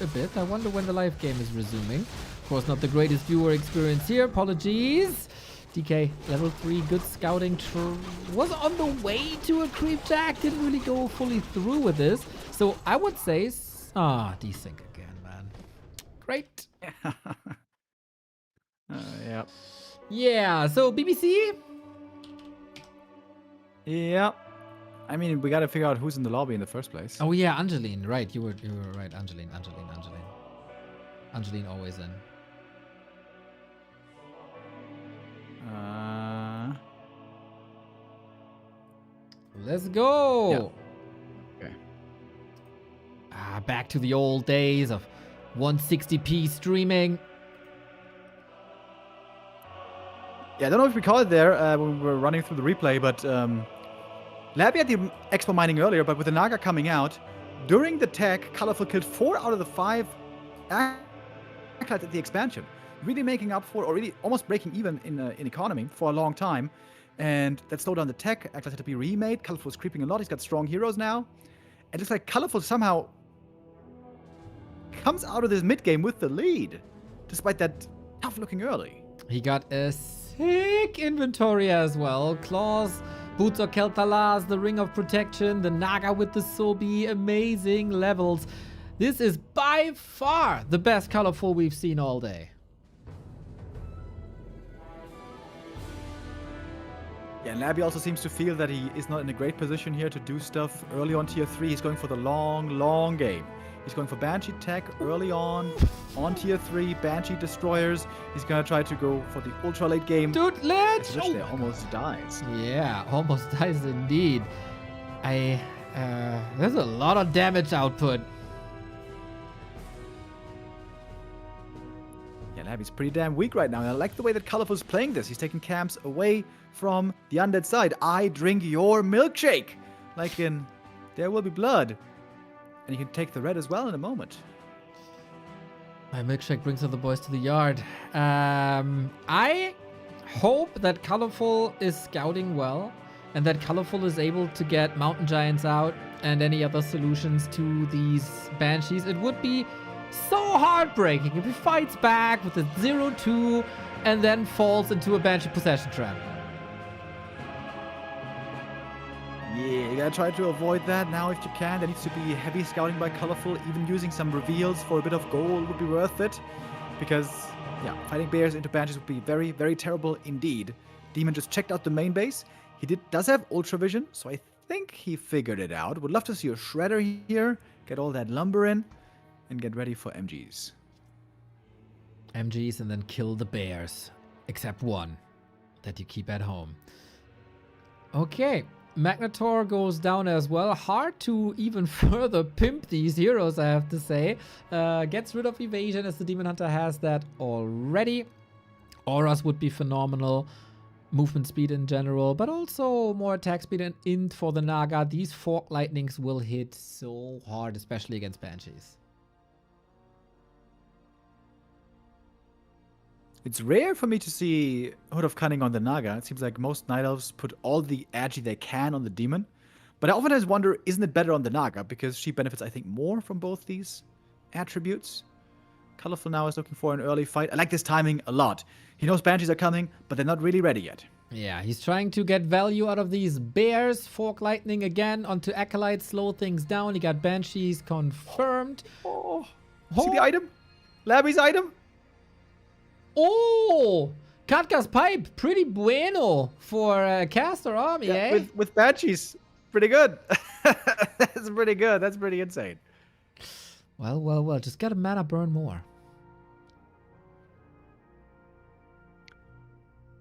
a bit. I wonder when the live game is resuming. Of course, not the greatest viewer experience here. Apologies. DK, level 3, good scouting. Was on the way to a creep jack. Didn't really go fully through with this. So I would say, desync again, man. Great. Yeah. Yeah, so BBC? Yeah. I mean, we gotta figure out who's in the lobby in the first place. Oh yeah, Angeline, right. You were right. Angeline. Angeline always in. Let's go. Yeah. Okay. Back to the old days of 160p streaming. Yeah, I don't know if we call it there when we were running through the replay, but Labby had the expo mining earlier, but with the Naga coming out, during the tech, ColorFul killed 4 out of the 5 acolytes at the expansion, really making up for, or really almost breaking even in economy for a long time. And that slowed down the tech. Acolytes had to be remade. ColorFul was creeping a lot. He's got strong heroes now. And it's like ColorFul somehow comes out of this mid game with the lead, despite that tough looking early. He got a sick inventory as well. Claws, Boots of Keltalas, the Ring of Protection, the Naga with the Sobi, amazing levels. This is by far the best ColorFul we've seen all day. Yeah, and Labby also seems to feel that he is not in a great position here to do stuff early on tier 3. He's going for the long game. He's going for Banshee tech early on tier 3, Banshee destroyers. He's gonna try to go for the ultra late game. Dude, Lich! Which there almost dies. Yeah, almost dies indeed. There's a lot of damage output. Yeah, Labby's pretty damn weak right now. And I like the way that ColorFul's playing this. He's taking camps away from the undead side. I drink your milkshake! Like in There Will Be Blood. And you can take the red as well in a moment. My milkshake brings all the boys to the yard. I hope that ColorFul is scouting well and that ColorFul is able to get Mountain Giants out and any other solutions to these Banshees. It would be so heartbreaking if he fights back with a 0-2 and then falls into a Banshee possession trap. Yeah, you gotta try to avoid that now if you can. There needs to be heavy scouting by ColorFul. Even using some reveals for a bit of gold would be worth it. Because, yeah, fighting bears into Banshees would be very, very terrible indeed. Demon just checked out the main base. He does have Ultra Vision, so I think he figured it out. Would love to see a Shredder here. Get all that lumber in. And get ready for MGs. MGs and then kill the bears. Except one that you keep at home. Okay. Magnetor goes down as well. Hard to even further pimp these heroes, I have to say. Gets rid of evasion as the Demon Hunter has that already. Auras would be phenomenal. Movement speed in general, but also more attack speed and int for the Naga. These Fork Lightnings will hit so hard, especially against Banshees. It's rare for me to see Hood of Cunning on the Naga. It seems like most Night Elves put all the agi they can on the Demon. But I oftentimes wonder, isn't it better on the Naga? Because she benefits, I think, more from both these attributes. ColorFul now is looking for an early fight. I like this timing a lot. He knows Banshees are coming, but they're not really ready yet. Yeah, he's trying to get value out of these bears. Fork Lightning again onto Acolyte, slow things down. He got Banshees confirmed. Oh, see the item? Labby's item? Oh! Katka's Pipe, pretty bueno for Caster Army, eh? With Banshees. Pretty good. That's pretty good. That's pretty insane. Well. Just gotta mana burn more.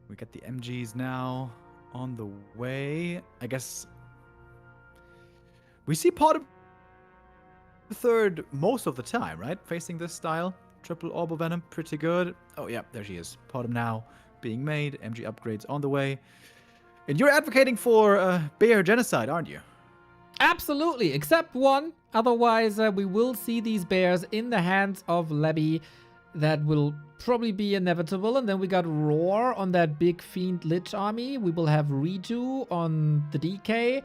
We got the MGs now on the way. I guess we see part of the third most of the time, right? Facing this style. Triple Orb of Venom, pretty good. Oh, yeah, there she is. Part of now being made. MG upgrades on the way. And you're advocating for Bear Genocide, aren't you? Absolutely, except one. Otherwise, we will see these bears in the hands of Labby. That will probably be inevitable. And then we got Roar on that big Fiend Lich army. We will have Reju on the DK.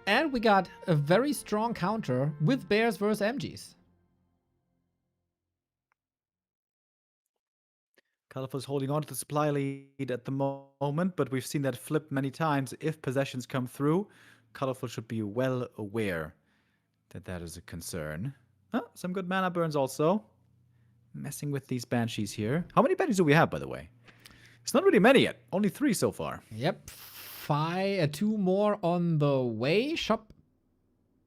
And we got a very strong counter with bears versus MGs. ColorFul's holding on to the supply lead at the moment, but we've seen that flip many times. If possessions come through, ColorFul should be well aware that that is a concern. Oh, some good mana burns also. Messing with these Banshees here. How many Banshees do we have, by the way? It's not really many yet. Only 3 so far. Yep. 2 more on the way. Shop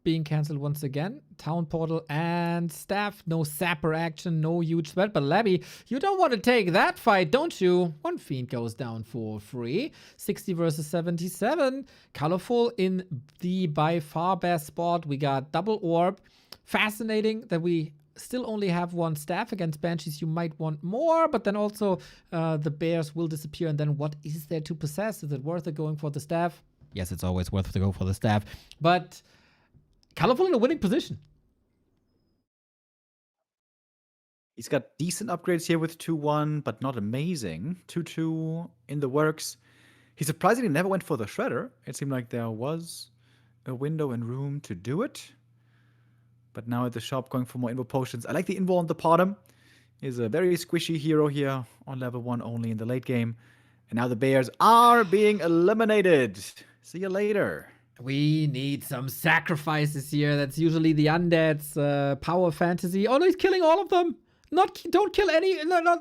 being cancelled once again. Town Portal and Staff. No Sapper action, no huge threat. But Labby, you don't want to take that fight, don't you? One Fiend goes down for free. 60 versus 77. ColorFul in the by far best spot. We got double orb. Fascinating that we still only have 1 staff against Banshees. You might want more, but then also the bears will disappear. And then what is there to possess? Is it worth it going for the staff? Yes, it's always worth it to go for the staff. But ColorFul in a winning position. He's got decent upgrades here with 2-1, but not amazing. 2-2 in the works. He surprisingly never went for the Shredder. It seemed like there was a window and room to do it. But now at the shop, going for more Invo Potions. I like the Invo on the bottom. He's a very squishy hero here on level 1 only in the late game. And now the bears are being eliminated. See you later. We need some sacrifices here. That's usually the undead's power fantasy. Oh no, he's killing all of them. Don't kill any. No.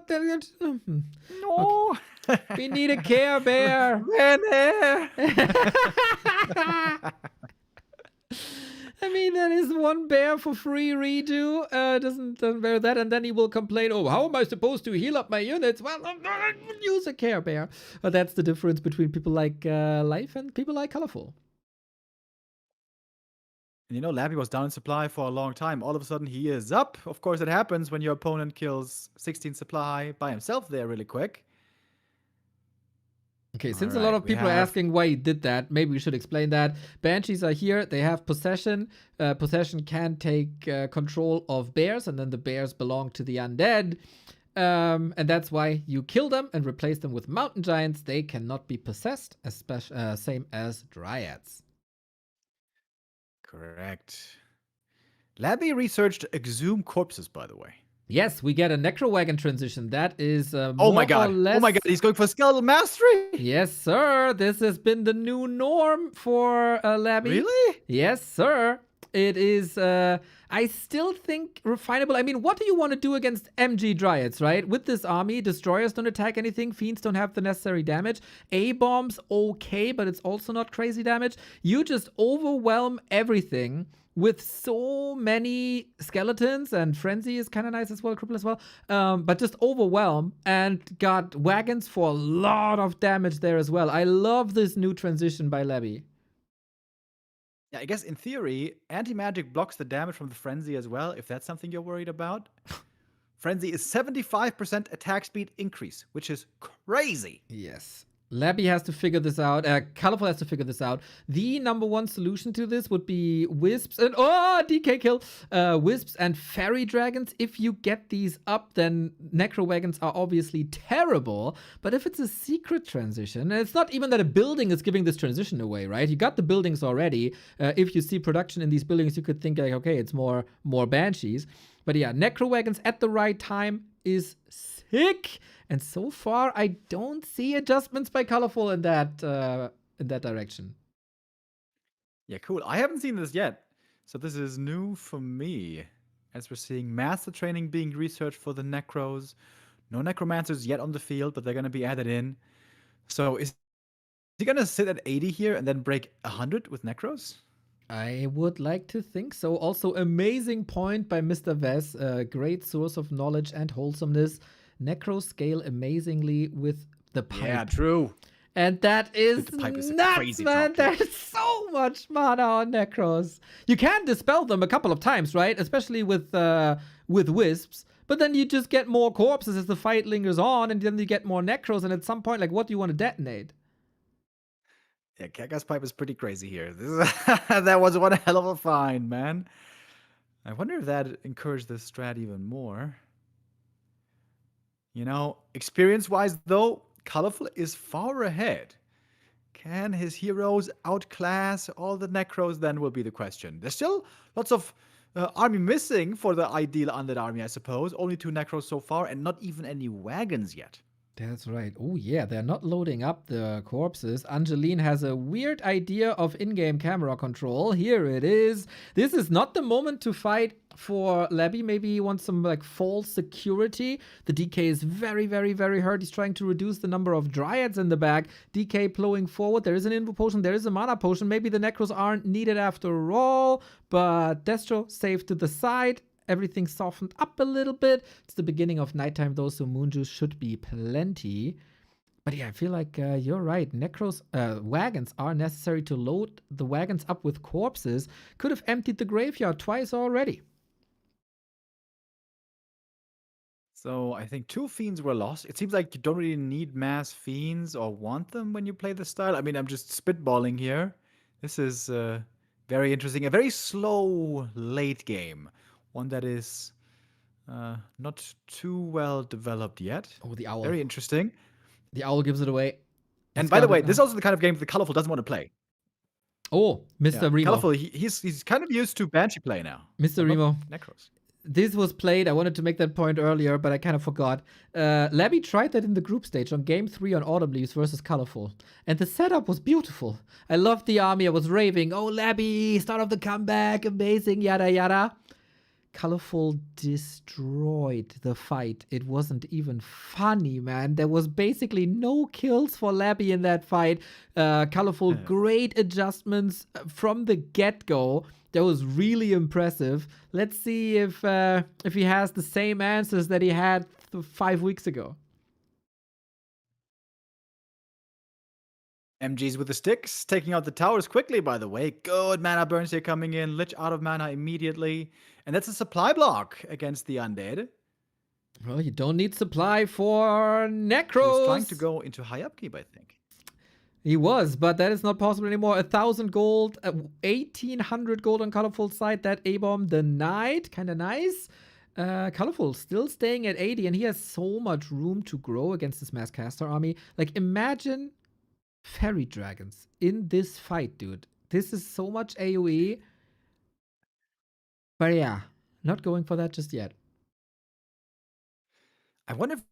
Okay. We need a Care Bear. I mean, that is 1 bear for free redo. Doesn't bear that, and then he will complain, oh, how am I supposed to heal up my units? Well, use a Care Bear. But that's the difference between people like Life and people like ColorFul. And you know, Labby was down in supply for a long time. All of a sudden, he is up. Of course, it happens when your opponent kills 16 supply by himself there really quick. Okay, since a lot of people are asking why he did that, maybe we should explain that. Banshees are here. They have possession. Possession can take control of bears, and then the bears belong to the undead. And that's why you kill them and replace them with mountain giants. They cannot be possessed, same as dryads. Correct. Labby researched exhumed corpses, by the way. Yes, we get a Necrowagon transition. That is oh my god! Oh my god! He's going for Skeletal Mastery. Yes, sir. This has been the new norm for Labby. Really? Yes, sir. It is. I still think refinable. I mean, what do you want to do against MG Dryads, right? With this army, destroyers don't attack anything. Fiends don't have the necessary damage. A-bombs, okay, but it's also not crazy damage. You just overwhelm everything with so many skeletons, and Frenzy is kind of nice as well, Cripple as well. But just overwhelm, and got wagons for a lot of damage there as well. I love this new transition by Labby. Yeah, I guess in theory, anti-magic blocks the damage from the Frenzy as well, if that's something you're worried about. Frenzy is 75% attack speed increase, which is crazy. Yes. Labby has to figure this out. ColorFul has to figure this out. The number one solution to this would be Wisps and DK kill. Wisps and Fairy Dragons. If you get these up, then Necro Wagons are obviously terrible. But if it's a secret transition, and it's not even that a building is giving this transition away, right? You got the buildings already. If you see production in these buildings, you could think like, okay, it's more Banshees. But yeah, Necro Wagons at the right time is sick. And so far, I don't see adjustments by ColorFul in that direction. Yeah, cool. I haven't seen this yet, so this is new for me. As we're seeing Master Training being researched for the Necros. No Necromancers yet on the field, but they're going to be added in. So is he going to sit at 80 here and then break 100 with Necros? I would like to think so. Also, amazing point by Mr. Vess. Great source of knowledge and wholesomeness. Necros scale amazingly with the pipe. Yeah, true. And that is nuts, man. There's so much mana on Necros. You can dispel them a couple of times, right? Especially with Wisps. But then you just get more corpses as the fight lingers on, and then you get more Necros. And at some point, like, what do you want to detonate? Yeah, Kaga's pipe is pretty crazy here. That was one hell of a find, man. I wonder if that encouraged the strat even more. You know, experience-wise, though, ColorFul is far ahead. Can his heroes outclass all the Necros, then will be the question. There's still lots of army missing for the ideal undead army, I suppose. Only 2 Necros so far, and not even any wagons yet. That's right. Oh, yeah, they're not loading up the corpses. Angeline has a weird idea of in-game camera control. Here it is. This is not the moment to fight for Labby. Maybe he wants some, like, false security. The DK is very, very, very hurt. He's trying to reduce the number of Dryads in the back. DK plowing forward. There is an Invo Potion. There is a Mana Potion. Maybe the Necros aren't needed after all. But Destro safe to the side. Everything softened up a little bit. It's the beginning of nighttime, though, so moon juice should be plenty. But yeah, I feel like you're right. Necros wagons are necessary to load the wagons up with corpses. Could have emptied the graveyard twice already. So I think 2 Fiends were lost. It seems like you don't really need mass Fiends or want them when you play this style. I mean, I'm just spitballing here. This is very interesting. A very slow late game. One that is not too well developed yet. Oh, the owl. Very interesting. The owl gives it away. And by the way, this is also the kind of game that ColorFul doesn't want to play. Oh, Mr. Remo. ColorFul, he's kind of used to Banshee play now. Mr. Remo. Necros. This was played. I wanted to make that point earlier, but I kind of forgot. Labby tried that in the group stage on game 3 on Autumn Leaves versus ColorFul. And the setup was beautiful. I loved the army. I was raving. Oh, Labby, start of the comeback. Amazing, yada, yada. ColorFul destroyed the fight. It wasn't even funny, man. There was basically no kills for Labby in that fight. ColorFul, great adjustments from the get-go. That was really impressive. Let's see if he has the same answers that he had 5 weeks ago. MGs with the sticks, taking out the towers quickly, by the way. Good mana burns here coming in. Lich out of mana immediately. And that's a supply block against the undead. Well, you don't need supply for Necros. He was trying to go into high upkeep, I think. He was, but that is not possible anymore. 1,000 gold, 1,800 gold on ColorFul's side. That A-bomb denied. Kind of nice. ColorFul still staying at 80, and he has so much room to grow against this Mass Caster army. Like, imagine Fairy Dragons in this fight, dude. This is so much AoE. But yeah, not going for that just yet. I wonder if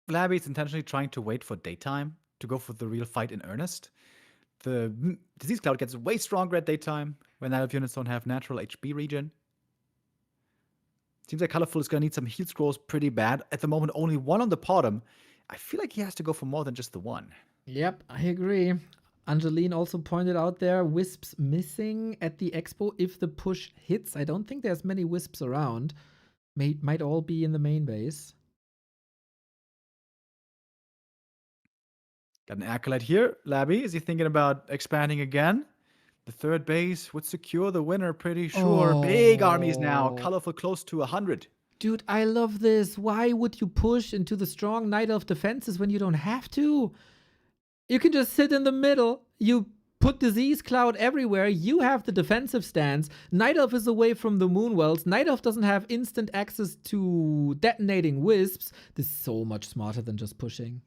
Labby is intentionally trying to wait for daytime to go for the real fight in earnest. The Disease Cloud gets way stronger at daytime when Night Elf units don't have natural HP regen. Seems like ColorFul is going to need some heal scrolls pretty bad. At the moment, only 1 on the bottom. I feel like he has to go for more than just the 1. Yep, I agree. Angeline also pointed out there, Wisps missing at the expo if the push hits. I don't think there's many Wisps around. Might all be in the main base. Got an Acolyte here. Labby, is he thinking about expanding again? The 3rd base would secure the winner, pretty sure. Oh. Big armies now. ColorFul close to 100. Dude, I love this. Why would you push into the strong Night Elf defenses when you don't have to? You can just sit in the middle. You put Disease Cloud everywhere. You have the defensive stance. Night Elf is away from the Moonwells. Night Elf doesn't have instant access to detonating wisps. This is so much smarter than just pushing.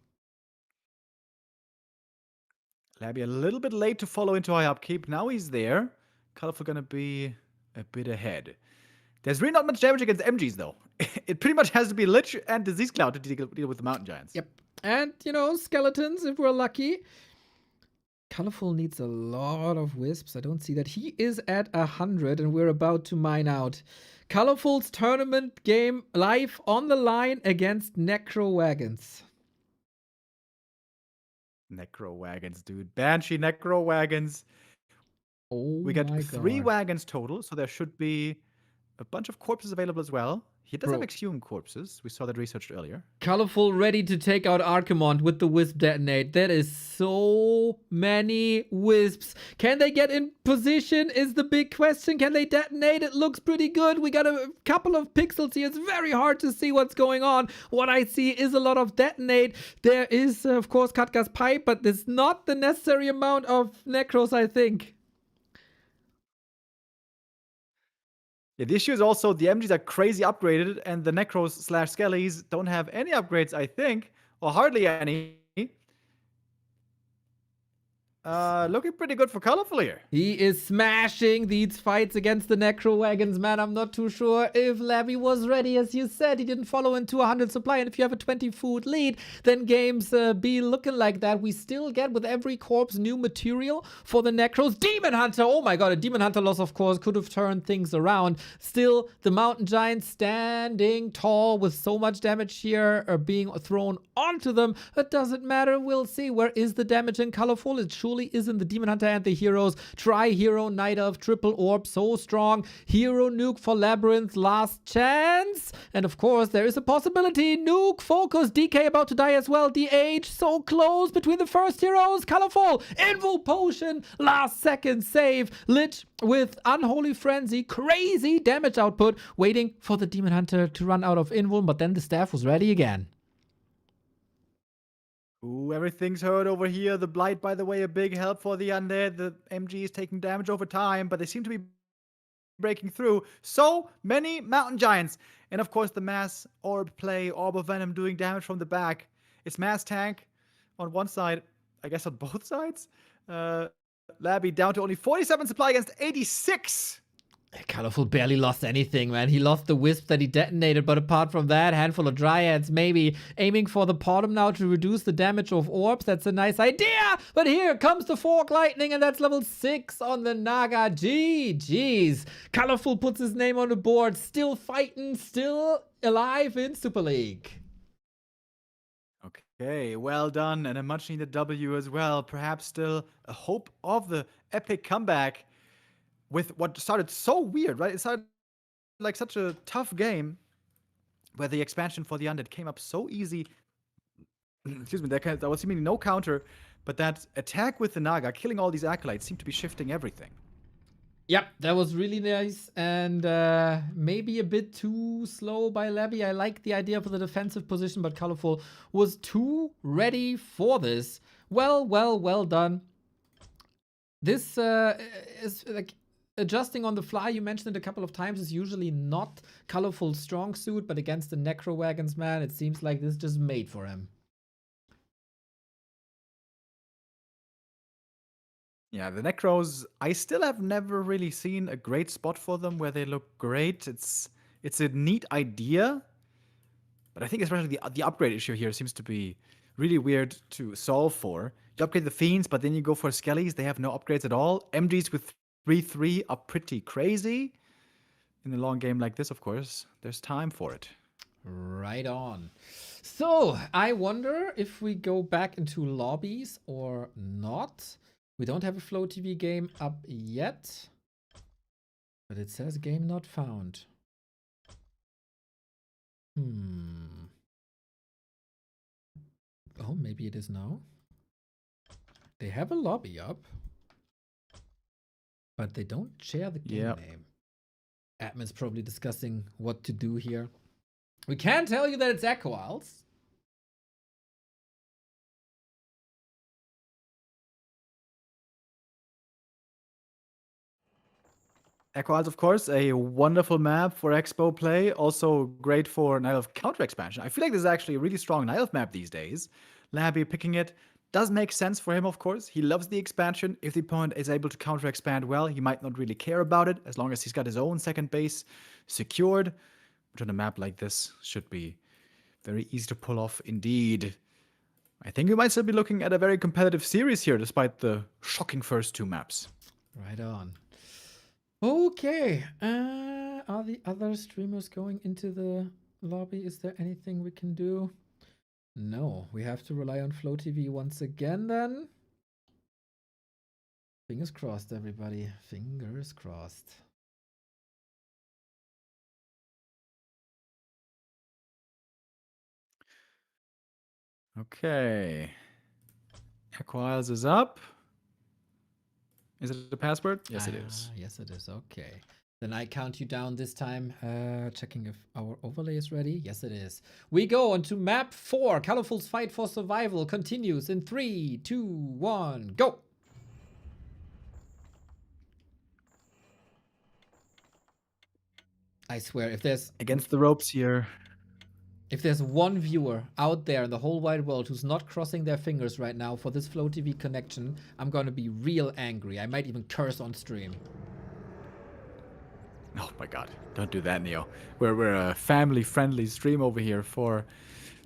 Labby a little bit late to follow into high upkeep. Now he's there. ColorFul gonna be a bit ahead. There's really not much damage against MGs, though. It pretty much has to be Lich and Disease Cloud to deal with the Mountain Giants. Yep. And, you know, skeletons, if we're lucky. ColorFul needs a lot of wisps. I don't see that. He is at 100, and we're about to mine out. ColorFul's tournament game live on the line against Necro Wagons. Necro Wagons, dude. Banshee Necro Wagons. Oh, We got my 3 God. wagons total, so there should be a bunch of corpses available as well. He does Bro. have exhumed corpses. We saw that researched earlier. ColorFul ready to take out Archimond with the Wisp Detonate. That is so many Wisps. Can they get in position is the big question. Can they detonate? It looks pretty good. We got a couple of pixels here. It's very hard to see what's going on. What I see is a lot of Detonate. There is, of course, Katga's Pipe, but there's not the necessary amount of Necros, I think. Yeah, the issue is also the MGs are crazy upgraded, and the Necros / Skellies don't have any upgrades, I think, or hardly any. Looking pretty good for ColorFul here. He is smashing these fights against the Necro Wagons, man. I'm not too sure if Labby was ready. As you said, he didn't follow into 100 supply. And if you have a 20 food lead, then games be looking like that. We still get with every corpse new material for the Necros. Demon Hunter! Oh my god, a Demon Hunter loss, of course, could have turned things around. Still, the Mountain Giants standing tall with so much damage here being thrown onto them. It doesn't matter. We'll see. Where is the damage in ColorFul? It surely is in the Demon Hunter and the heroes. Tri-hero, Night Elf, triple orb, so strong. Hero nuke for LabyRinth, last chance. And of course, there is a possibility. Nuke, FoCuS, DK about to die as well. DH, so close between the first heroes. ColorFul, Invul Potion, last second save. Lich with Unholy Frenzy, crazy damage output. Waiting for the Demon Hunter to run out of Invul, but then the staff was ready again. Ooh, everything's hurt over here. The Blight, by the way, a big help for the Undead. The MG is taking damage over time, but they seem to be breaking through. So many Mountain Giants. And of course, the mass orb play, Orb of Venom doing damage from the back. It's mass tank on one side, I guess on both sides. Labby down to only 47 supply against 86. ColorFul barely lost anything, man. He lost the wisp that he detonated, but apart from that, handful of Dryads, maybe aiming for the bottom now to reduce the damage of orbs. That's a nice idea, but here comes the Fork Lightning, and that's level 6 on the Naga. GG's. ColorFul puts his name on the board, still fighting, still alive in Super League. Okay, well done, and a much-needed W as well. Perhaps still a hope of the epic comeback. With what started so weird, right? It started like such a tough game where the expansion for the Undead came up so easy. Excuse me, there was seemingly no counter, but that attack with the Naga, killing all these acolytes, seemed to be shifting everything. Yep, that was really nice, and maybe a bit too slow by Labby. I like the idea for the defensive position, but ColorFul was too ready for this. Well done. This is like adjusting on the fly. You mentioned it a couple of times. Is usually not ColorFul's strong suit, but against the Necro Wagons, man, it seems like this is just made for him. Yeah, the Necros, I still have never really seen a great spot for them where they look great. It's a neat idea, but I think especially the upgrade issue here seems to be really weird to solve for. You upgrade the Fiends, but then you go for Skellies. They have no upgrades at all. MGs with 3/3 are pretty crazy. In a long game like this, of course, there's time for it. Right on. So, I wonder if we go back into lobbies or not. We don't have a Flow TV game up yet, but it says game not found. Oh, maybe it is now. They have a lobby up, but they don't share the game name. Admin's probably discussing what to do here. We can tell you that it's Echo Owls. Echo Isles, of course, a wonderful map for Expo play. Also great for Night Elf counter expansion. I feel like this is actually a really strong Night Elf map these days. Labby picking it does make sense for him, of course. He loves the expansion. If the opponent is able to counter expand well, he might not really care about it as long as he's got his own second base secured, which on a map like this should be very easy to pull off indeed. I think we might still be looking at a very competitive series here, despite the shocking first two maps. Right on. Okay. Are the other streamers going into the lobby? Is there anything we can do? No. We have to rely on FlowTV once again then. Fingers crossed, everybody. Fingers crossed. Okay. Echo Isles is up. Is it the password? Yes, it is. Yes, it is. Okay. Then I count you down this time. Checking if our overlay is ready. Yes, it is. We go on to map 4. ColorFul's fight for survival continues in 3, 2, 1, go! I swear, if there's Against the ropes here. If there's one viewer out there in the whole wide world who's not crossing their fingers right now for this FlowTV connection, I'm gonna be real angry. I might even curse on stream. Oh my god, don't do that, Neo. We're a family-friendly stream over here for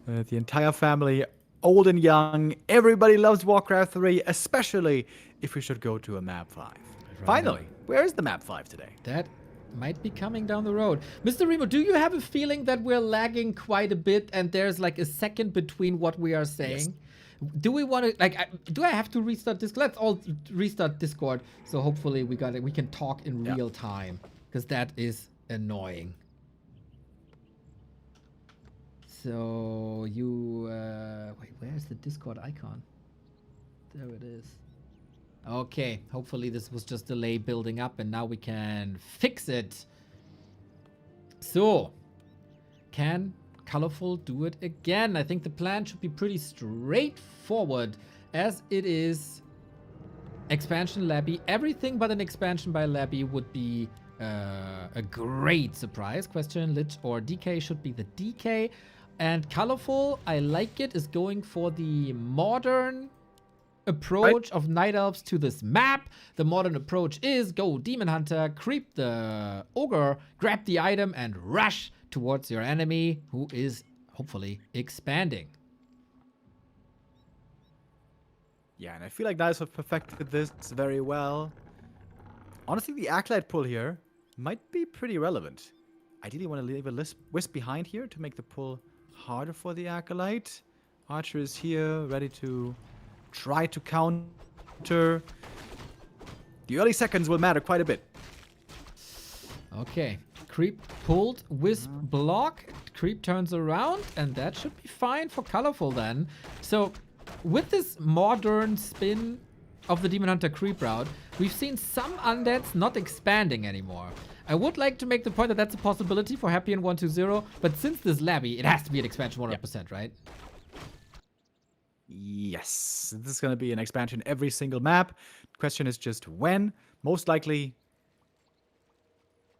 the entire family, old and young. Everybody loves Warcraft 3, especially if we should go to a map 5. Right. Finally, where is the map 5 today? That might be coming down the road. Mr. Remo, do you have a feeling that we're lagging quite a bit and there's like a second between what we are saying? Yes. Do we want to, like, do I have to restart Discord? Let's all restart Discord. So hopefully we can talk in real time, because that is annoying. So you, wait, where's the Discord icon? There it is. Okay, hopefully this was just delay building up and now we can fix it. So, can ColorFul do it again? I think the plan should be pretty straightforward, as it is expansion Labby. Everything but an expansion by Labby would be a great surprise. Question, Lich or DK should be the DK. And ColorFul, I like it, is going for the modern approach of Night Elves to this map. The modern approach is go Demon Hunter, creep the Ogre, grab the item, and rush towards your enemy, who is hopefully expanding. Yeah, and I feel like Night Elves have perfected this very well. Honestly, the Acolyte pull here might be pretty relevant. Ideally, want to leave a Wisp behind here to make the pull harder for the Acolyte. Archer is here, ready to try to counter. The early seconds will matter quite a bit. Okay, creep pulled, Wisp block, creep turns around, and that should be fine for ColorFul then. So with this modern spin of the Demon Hunter creep route, we've seen some undeads not expanding anymore. I would like to make the point that that's a possibility for Happy in 120, but since this Labby, it has to be an expansion 100%, right? Yes, this is going to be an expansion every single map. Question is just when. Most likely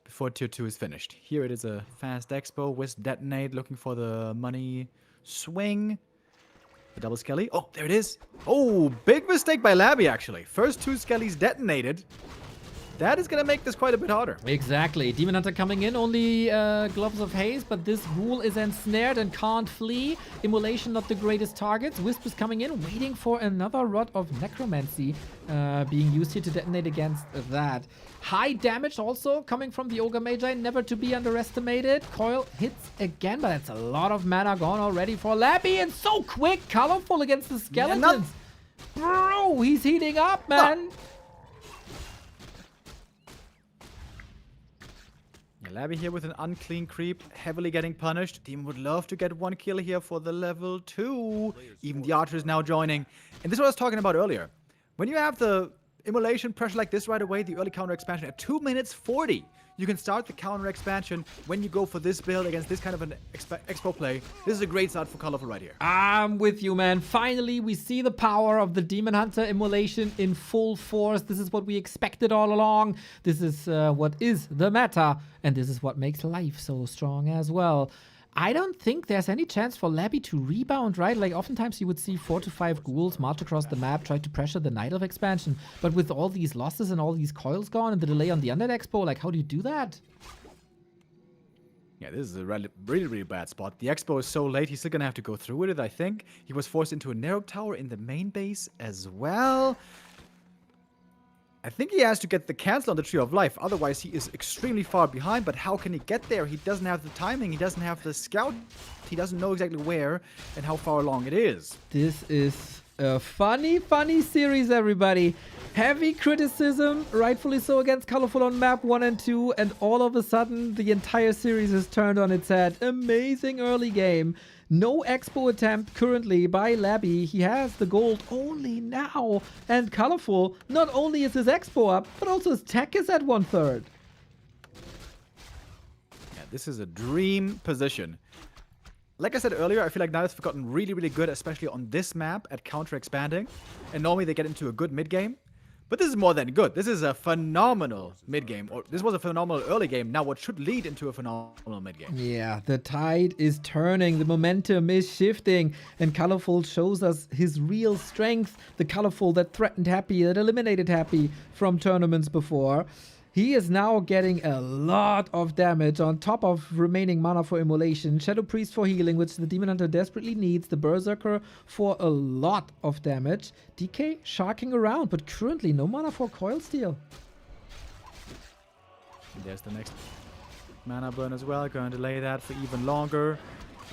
before Tier 2 is finished. Here it is a fast expo with detonate, looking for the money swing. The double skelly. Oh, there it is. Oh, big mistake by Labby, actually. First two skellies detonated. That is going to make this quite a bit harder. Exactly. Demon Hunter coming in, only Gloves of Haze, but this ghoul is ensnared and can't flee. Immolation not the greatest targets. Wisp is coming in, waiting for another Rod of Necromancy being used here to detonate against that. High damage also coming from the Ogre Magi, never to be underestimated. Coil hits again, but that's a lot of mana gone already for Labby, and so quick, ColorFul against the skeletons. Bro, he's heating up, man. Labby here with an unclean creep, heavily getting punished. Demon would love to get one kill here for the level 2. Even the Archer is now joining. And this is what I was talking about earlier. When you have the Immolation pressure like this right away, the early counter expansion at 2 minutes 40. You can start the counter expansion when you go for this build against this kind of an expo play. This is a great start for ColorFul right here. I'm with you, man. Finally, we see the power of the Demon Hunter Immolation in full force. This is what we expected all along. This is what is the meta, and this is what makes life so strong as well. I don't think there's any chance for Labby to rebound, right? Like, oftentimes you would see 4 to 5 ghouls march across the map, try to pressure the Night Elf expansion. But with all these losses and all these coils gone and the delay on the Undead Expo, like, how do you do that? Yeah, this is a really, really bad spot. The Expo is so late, he's still gonna have to go through with it, I think. He was forced into a narrow tower in the main base as well. I think he has to get the cancel on the Tree of Life, otherwise he is extremely far behind, but how can he get there? He doesn't have the timing, he doesn't have the scout, he doesn't know exactly where and how far along it is. This is a funny series, everybody. Heavy criticism, rightfully so, against ColorFul on map 1 and 2, and all of a sudden the entire series is turned on its head. Amazing early game. No expo attempt currently by Labby. He has the gold only now. And ColorFul, not only is his expo up, but also his tech is at 1/3. Yeah, this is a dream position. Like I said earlier, I feel like Night have gotten really good, especially on this map at counter-expanding. And normally they get into a good mid-game. But this is more than good. This is a phenomenal mid-game. Or this was a phenomenal early game. Now what should lead into a phenomenal mid-game. Yeah, the tide is turning. The momentum is shifting. And ColorFul shows us his real strength. The ColorFul that threatened Happy, that eliminated Happy from tournaments before. He is now getting a lot of damage on top of remaining mana for Immolation, Shadow Priest for healing, which the Demon Hunter desperately needs, the Berserker for a lot of damage. DK sharking around, but currently no mana for Coil Steal. And there's the next mana burn as well, going to delay that for even longer.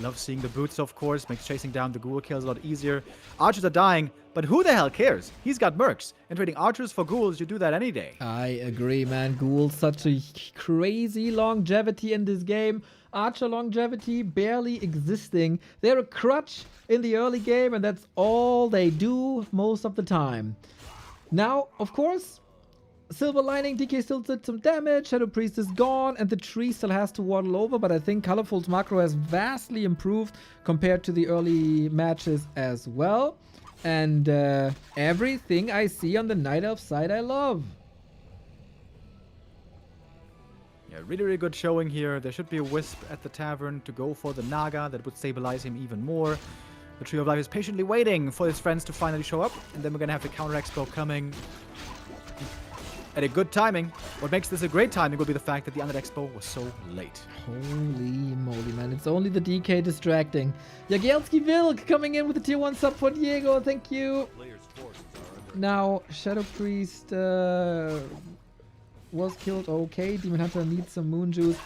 Love seeing the boots, of course, makes chasing down the ghoul kills a lot easier. Archers are dying, but who the hell cares? He's got mercs, and trading archers for ghouls, you do that any day. I agree, man. Ghouls, such a crazy longevity in this game. Archer longevity barely existing. They're a crutch in the early game, and that's all they do most of the time. Now, of course, Silver Lining, DK still did some damage, Shadow Priest is gone, and the tree still has to waddle over, but I think ColorFul's macro has vastly improved compared to the early matches as well. And everything I see on the Night Elf side I love. Yeah, really good showing here. There should be a Wisp at the tavern to go for the Naga that would stabilize him even more. The Tree of Life is patiently waiting for his friends to finally show up, and then we're gonna have the counter expo coming at a good timing. What makes this a great timing will be the fact that the Undead Expo was so late. Holy moly, man. It's only the DK distracting. Jagielski Vilk coming in with the tier 1 sub for Diego. Thank you. Players' forces are under Now, Shadow Priest was killed. Okay, Demon Hunter needs some moon juice.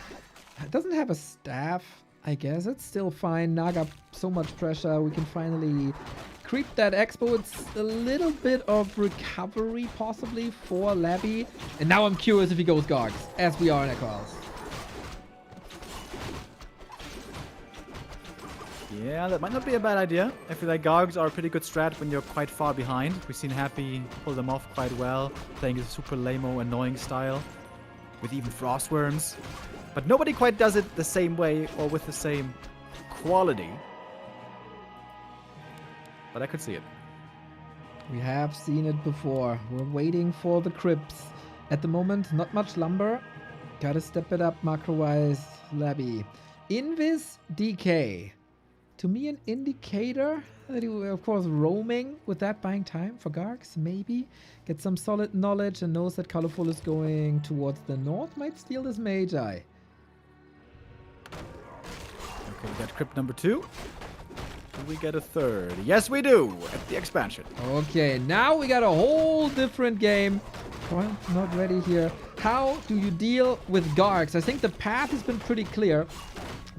It doesn't have a staff, I guess. It's still fine. Naga, so much pressure. We can finally creep that expo. It's a little bit of recovery possibly for Labby. And now I'm curious if he goes Gargs, as we are in Equals. Yeah, that might not be a bad idea. I feel like Gargs are a pretty good strat when you're quite far behind. We've seen Happy pull them off quite well, playing his super lame-o annoying style, with even Frostworms. But nobody quite does it the same way or with the same quality. But I could see it. We have seen it before. We're waiting for the crypts. At the moment, not much lumber. Gotta step it up macro-wise, Labby. Invis DK. To me, an indicator that he will, of course, roaming with that, buying time for Gargs, maybe. Get some solid knowledge and knows that ColorFul is going towards the north. Might steal this Magi. Okay, we got crypt number 2. Do we get a third? Yes, we do, at the expansion. Okay, now we got a whole different game. Well, not ready here. How do you deal with Gargs? I think the path has been pretty clear.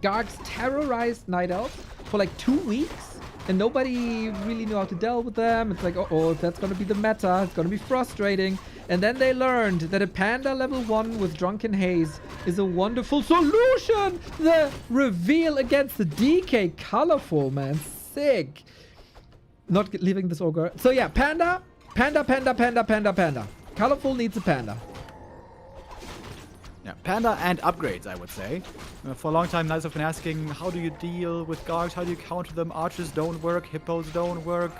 Gargs terrorized Night Elves for like 2 weeks, and nobody really knew how to deal with them. It's like, oh, that's gonna be the meta. It's gonna be frustrating. And then they learned that a Panda level 1 with Drunken Haze is a wonderful solution. The reveal against the DK ColorFul, man. Sick. Not leaving this ogre. So yeah, Panda Panda, panda, panda, panda, panda. ColorFul needs a panda. Yeah, panda and upgrades, I would say. For a long time, Knights have been asking, how do you deal with Gargs? How do you counter them? Archers don't work, Hippos don't work,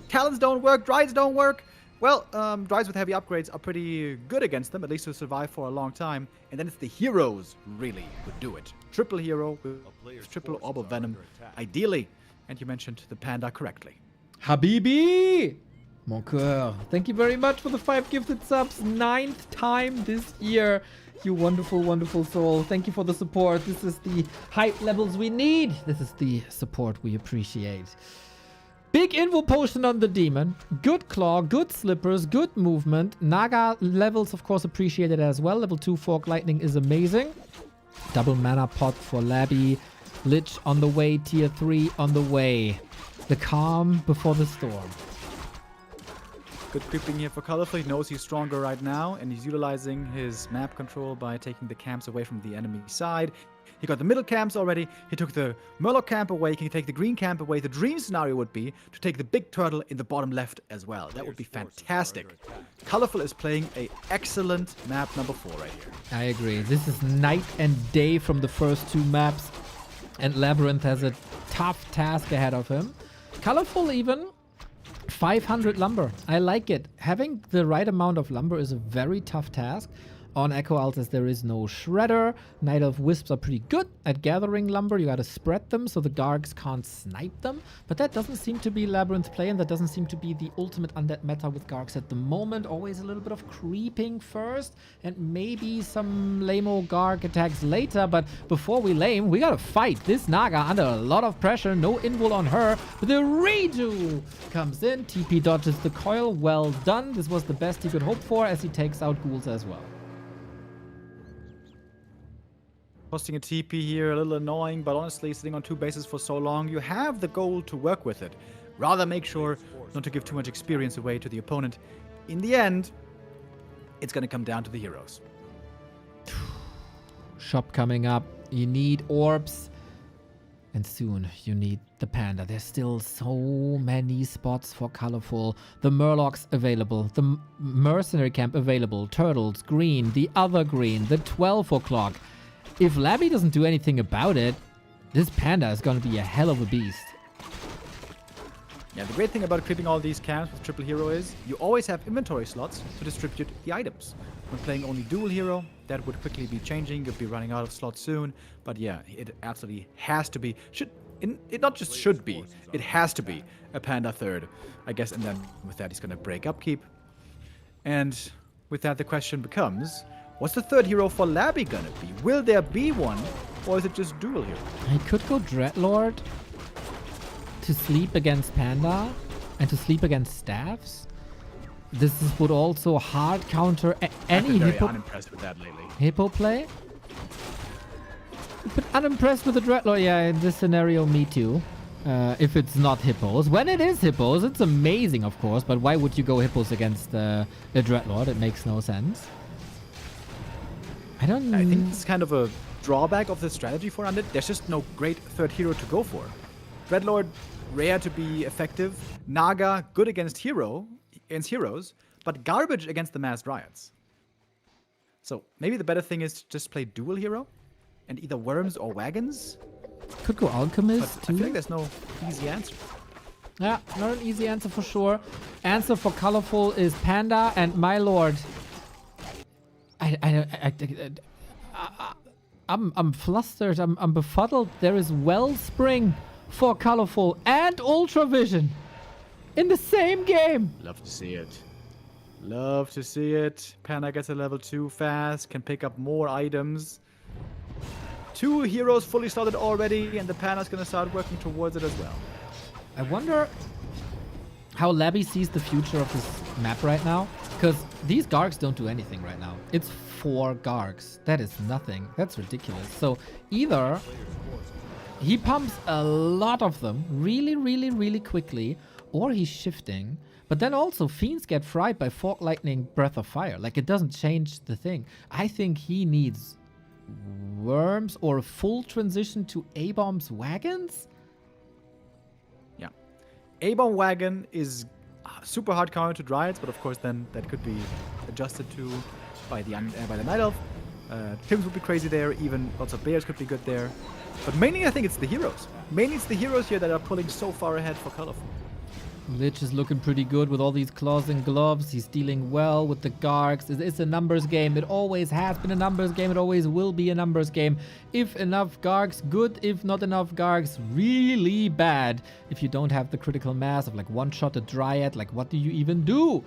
Talons don't work, Dryades don't work. Well, Dryades with heavy upgrades are pretty good against them, at least to survive for a long time. And then it's the heroes, really, who do it. Triple hero with triple orb of venom, ideally. And you mentioned the panda correctly. Habibi! Mon coeur. Thank you very much for the 5 gifted subs. 9th time this year. You wonderful, wonderful soul. Thank you for the support. This is the hype levels we need. This is the support we appreciate. Big Invo Potion on the Demon. Good Claw, good Slippers, good movement. Naga levels, of course, appreciated as well. Level 2 Fork Lightning is amazing. Double Mana Pot for Labby. Lich on the way. Tier 3 on the way. The calm before the storm. Good creeping here for ColorFul. He knows he's stronger right now, and he's utilizing his map control by taking the camps away from the enemy side. He got the middle camps already. He took the Murloc camp away. He can take the green camp away. The dream scenario would be to take the big turtle in the bottom left as well. That would be fantastic. ColorFul is playing an excellent map number 4 right here. I agree. This is night and day from the first 2 maps. And LabyRinth has a tough task ahead of him. ColorFul even 500 lumber. I like it. Having the right amount of lumber is a very tough task. On Echo Altus, there is no Shredder. Night of Wisps are pretty good at gathering lumber. You gotta spread them so the Gargs can't snipe them. But that doesn't seem to be LabyRinth's play, and that doesn't seem to be the ultimate undead meta with Gargs at the moment. Always a little bit of creeping first, and maybe some lame-o Garg attacks later. But before we lame, we gotta fight this Naga under a lot of pressure. No invul on her. But the redo comes in. TP dodges the coil. Well done. This was the best he could hope for as he takes out ghouls as well. Posting a TP here, a little annoying, but honestly, sitting on 2 bases for so long, you have the goal to work with it. Rather make sure not to give too much experience away to the opponent. In the end, it's going to come down to the heroes. Shop coming up. You need orbs. And soon you need the panda. There's still so many spots for ColorFul. The Murlocs available. The mercenary camp available. Turtles, green. The other green. The 12 o'clock. If Labby doesn't do anything about it, this panda is going to be a hell of a beast. Yeah, the great thing about creeping all these camps with triple hero is you always have inventory slots to distribute the items. When playing only dual hero, that would quickly be changing. You'll be running out of slots soon. But yeah, it absolutely has to be. It not just should be. It has to be a panda third, I guess. And then with that, he's going to break upkeep. And with that, the question becomes, what's the third hero for Labby gonna be? Will there be one, or is it just dual hero? I could go Dreadlord to sleep against Panda and to sleep against Staffs. Would also hard counter any very Hippo. unimpressed with that lately. Hippo play? But unimpressed with the Dreadlord. Yeah, in this scenario, me too. If it's not Hippos. When it is Hippos, it's amazing, of course. But why would you go Hippos against a Dreadlord? It makes no sense. I think it's kind of a drawback of the strategy for Undead. There's just no great third hero to go for. Dreadlord, rare to be effective. Naga, good against heroes, but garbage against the mass riots. So maybe the better thing is to just play dual hero and either worms or wagons. Could go Alchemist But too. I feel like there's no easy answer. Yeah, not an easy answer for sure. Answer for ColorFul is Panda and my lord. I'm flustered. I'm befuddled. There is Wellspring for ColorFul and Ultravision in the same game. Love to see it. Love to see it. Panda gets a level 2 fast, can pick up more items. 2 heroes fully started already, and the Panda's gonna start working towards it as well. I wonder how Labby sees the future of this map right now. Because these Gargs don't do anything right now. It's 4 Gargs. That is nothing. That's ridiculous. So either he pumps a lot of them really, really, really quickly, or he's shifting. But then also Fiends get fried by Fork Lightning Breath of Fire. Like, it doesn't change the thing. I think he needs worms or a full transition to A-Bomb's wagons. Yeah. A-Bomb Wagon is super hard counter to Dryads, but of course then that could be adjusted to by the Night Elf. Pims would be crazy there, even lots of Bears could be good there. But mainly I think it's the heroes. Mainly it's the heroes here that are pulling so far ahead for ColorFul. Lich is looking pretty good with all these claws and gloves. He's dealing well with the Gargs. It's a numbers game. It always has been a numbers game. It always will be a numbers game. If enough Gargs, good. If not enough Gargs, really bad. If you don't have the critical mass of like one-shot a Dryad, like what do you even do?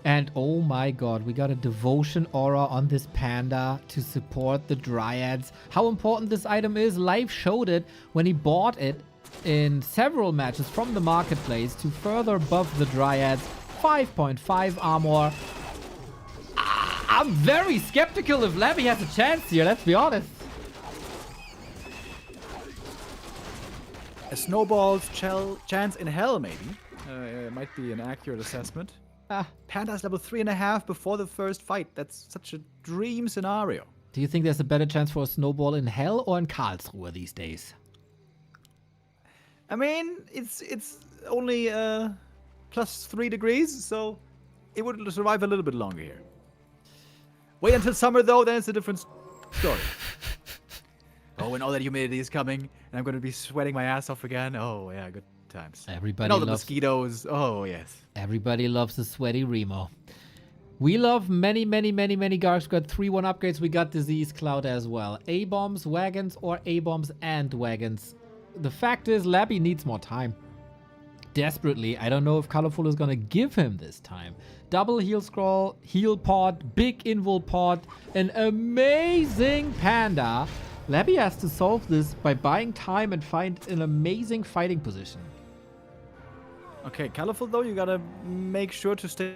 And oh my god, we got a devotion aura on this panda to support the Dryads. How important this item is, Life showed it when he bought it in several matches from the marketplace to further buff the Dryads. 5.5 armor. I'm very skeptical if Labby has a chance here, let's be honest. A snowball's chance in hell, maybe. Might be an accurate assessment. Panda's level 3.5 before the first fight. That's such a dream scenario. Do you think there's a better chance for a snowball in hell or in Karlsruhe these days? I mean, it's only plus 3 degrees, so it would survive a little bit longer here. Wait until summer, though, then it's a different story. Oh, and all that humidity is coming, and I'm going to be sweating my ass off again. Oh, yeah, good times. Everybody and all the loves mosquitoes. Oh, yes. Everybody loves a sweaty Remo. We love many Gargs. We got 3-1 upgrades. We got Disease Cloud as well. A-bombs, wagons, or A-bombs and wagons. The fact is, Labby needs more time. Desperately. I don't know if ColorFul is going to give him this time. Double heal scroll, heal pod, big invul pod, an amazing panda. Labby has to solve this by buying time and find an amazing fighting position. Okay, ColorFul, though, you gotta make sure to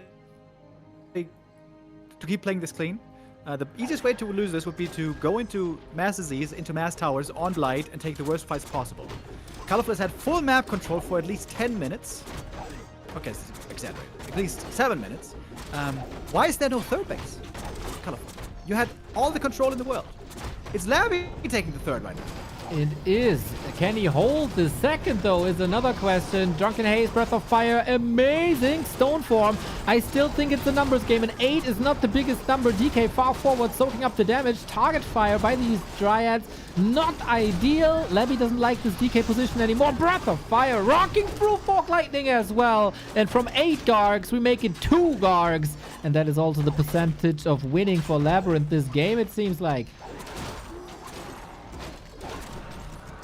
keep playing this clean. The easiest way to lose this would be to go into Mass Disease, into Mass Towers, on Light, and take the worst fights possible. ColorFul has had full map control for at least 10 minutes. Okay, exaggerate. At least 7 minutes. Why is there no third base? ColorFul, you had all the control in the world. It's Labby taking the third right now. It is. Can he hold the second, though, is another question. Drunken Haze, Breath of Fire, amazing stone form. I still think it's a numbers game, and 8 is not the biggest number. DK far forward, soaking up the damage. Target fire by these Dryads, not ideal. Labby doesn't like this DK position anymore. Breath of Fire, rocking through Fork Lightning as well. And from 8 Gargs, we make it 2 Gargs. And that is also the percentage of winning for LabyRinth this game, it seems like.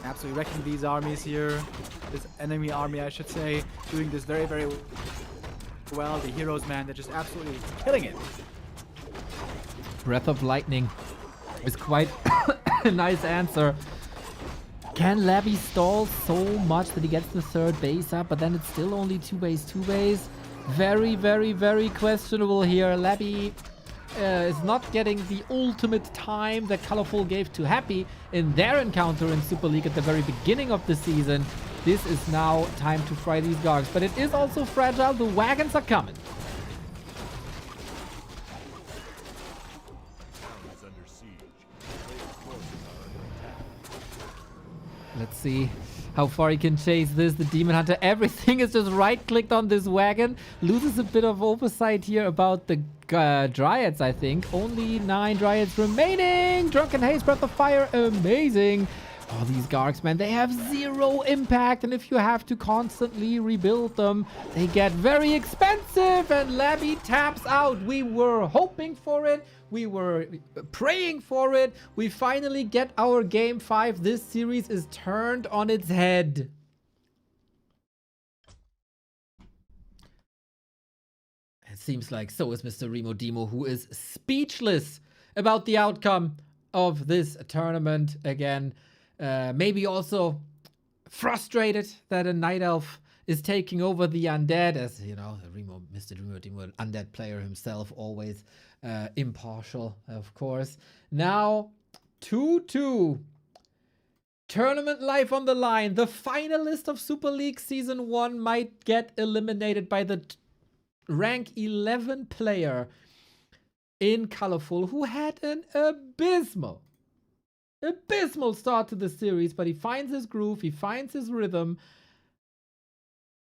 Absolutely wrecking these armies here. This enemy army, I should say. Doing this very, very well. The heroes, man, they're just absolutely killing it. Breath of Lightning is quite a nice answer. Can Labby stall so much that he gets the third base up, but then it's still only 2 base? Very questionable here. Labby is not getting the ultimate time that ColorFul gave to Happy in their encounter in Super League at the very beginning of the season. This is now time to fry these Gargs, but it is also fragile. The wagons are coming. Let's see how far he can chase this. The Demon Hunter, everything is just right-clicked on this wagon. Loses a bit of oversight here about the Dryads, I think. Only 9 Dryads remaining. Drunken Haze, Breath of Fire, amazing. Oh, these Gargs, man, they have 0 impact. And if you have to constantly rebuild them, they get very expensive. And Labby taps out. We were hoping for it. We were praying for it. We finally get our game 5. This series is turned on its head. It seems like so is Mr. Remo Demo, who is speechless about the outcome of this tournament again. Maybe also frustrated that a Night Elf is taking over the undead, as you know, Mr. Remo Demo, an undead player himself, always impartial, of course. Now 2-2. Tournament life on the line. The finalist of Super League Season 1 might get eliminated by the rank 11 player in ColorFul, who had an abysmal start to the series, but he finds his groove, he finds his rhythm,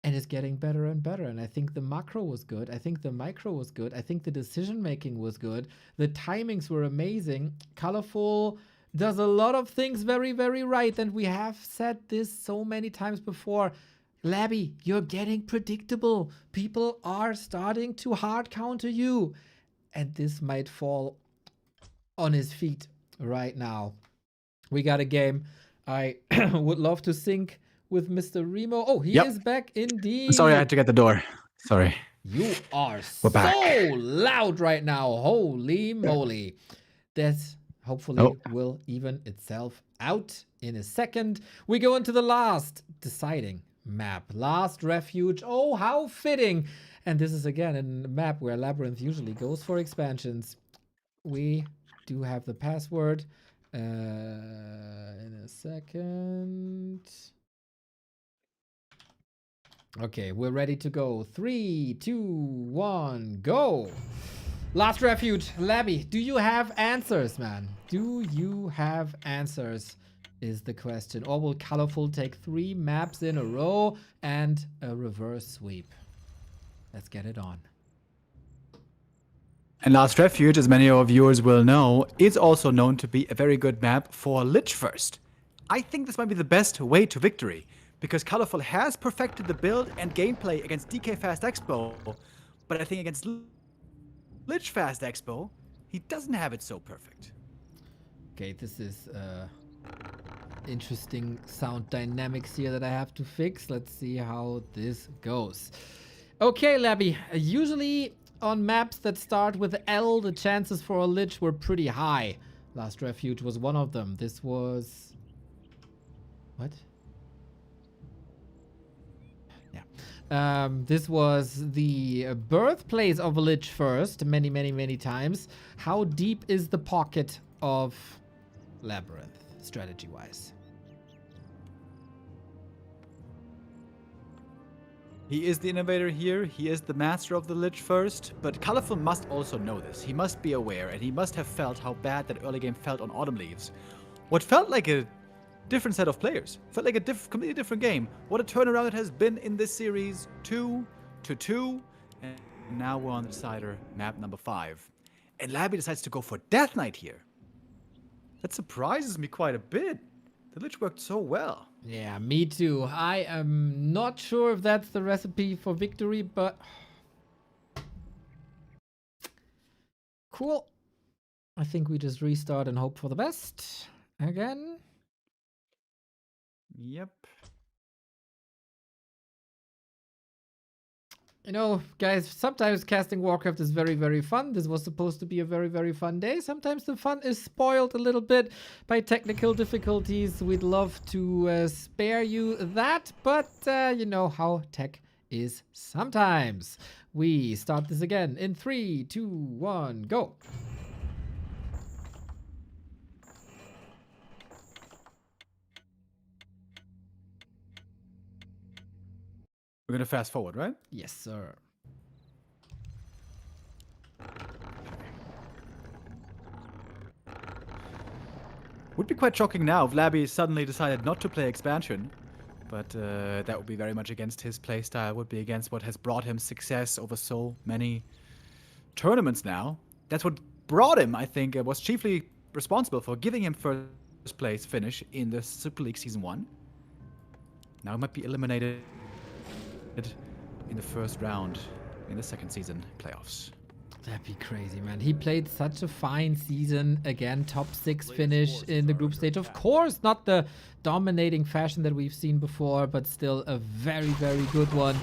and it's getting better and better. And I think the macro was good. I think the micro was good. I think the decision making was good. The timings were amazing. ColorFul does a lot of things very, very right. And we have said this so many times before. Labby, you're getting predictable. People are starting to hard counter you. And this might fall on his feet right now. We got a game. I would love to sync with Mr. Remo. Oh, he is back indeed. Sorry, I had to get the door. Sorry. You are We're so back. loud right now. Holy moly. That hopefully will even itself out in a second. We go into the last deciding map. Last Refuge. Oh, how fitting. And this is again a map where LabyRinth usually goes for expansions. We do have the password. In a second. Okay, we're ready to go. 3, 2, 1, go. Last Refuge. Labby, do you have answers, man? Do you have answers is the question. Or will ColorFul take 3 maps in a row and a reverse sweep? Let's get it on. And Last Refuge, as many of our viewers will know, is also known to be a very good map for Lich First. I think this might be the best way to victory, because ColorFul has perfected the build and gameplay against DK Fast Expo, but I think against Lich Fast Expo, he doesn't have it so perfect. Okay, this is interesting sound dynamics here that I have to fix. Let's see how this goes. Okay, Labby, usually on maps that start with L, the chances for a Lich were pretty high. Last Refuge was one of them. This was... What? Yeah. This was the birthplace of a Lich First many, many, many times. How deep is the pocket of LabyRinth, strategy-wise? He is the innovator here, he is the master of the Lich First, but ColorFul must also know this. He must be aware, and he must have felt how bad that early game felt on Autumn Leaves. What felt like a different set of players, felt like a completely different game. What a turnaround it has been in this series, 2-2, and now we're on the decider, map number 5. And Labby decides to go for Death Knight here. That surprises me quite a bit. The Lich worked so well. Yeah, me too. I am not sure if that's the recipe for victory, but... Cool. I think we just restart and hope for the best. Again. Yep. You know, guys, sometimes casting Warcraft is very, very fun. This was supposed to be a very, very fun day. Sometimes the fun is spoiled a little bit by technical difficulties. We'd love to spare you that, but you know how tech is sometimes. We start this again in 3, 2, 1, go. We're gonna fast forward, right? Yes, sir. Would be quite shocking now if Labby suddenly decided not to play expansion, but that would be very much against his playstyle, would be against what has brought him success over so many tournaments now. That's what brought him, I think, was chiefly responsible for giving him first place finish in the Super League Season 1. Now he might be eliminated in the first round in the second season playoffs. That'd be crazy, man. He played such a fine season. Again, top 6 finish in the group stage. Of course, not the dominating fashion that we've seen before, but still a very, very good one.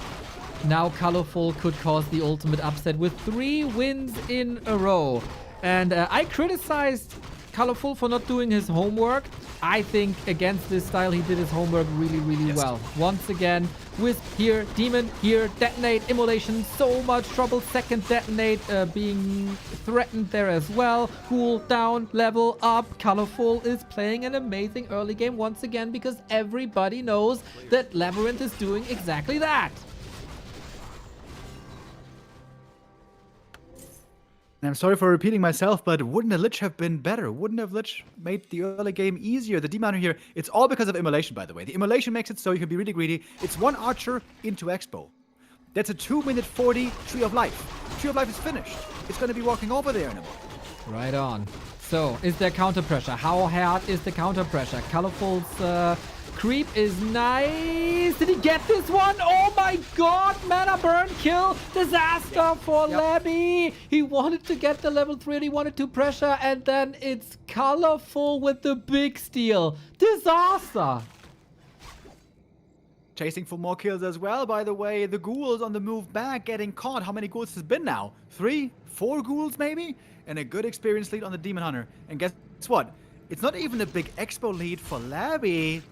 Now ColorFul could cause the ultimate upset with 3 wins in a row. And I criticized ColorFul for not doing his homework. I think against this style, he did his homework really, really well. Once again, Wisp here, Demon here, Detonate, Immolation, so much trouble. Second Detonate being threatened there as well. Cool down, level up. ColorFul is playing an amazing early game once again because everybody knows that LabyRinth is doing exactly that. I'm sorry for repeating myself, but wouldn't a Lich have been better? Wouldn't have Lich made the early game easier? The Demon Hunter here, it's all because of immolation, by the way. The immolation makes it so you can be really greedy. It's one archer into Expo. That's a 2-minute 40 Tree of Life. Tree of Life is finished. It's going to be walking over there in a moment. Right on. So, is there counter pressure? How hard is the counter pressure? Colorful's creep is nice. Did he get this one? Oh my god! Mana burn kill. Disaster for Labby. He wanted to get the level 3 and he wanted to pressure, and then it's ColorFul with the big steal. Disaster. Chasing for more kills as well, by the way. The ghouls on the move back, getting caught. How many ghouls has been now? 3? 4 ghouls maybe? And a good experience lead on the Demon Hunter. And guess what? It's not even a big expo lead for Labby.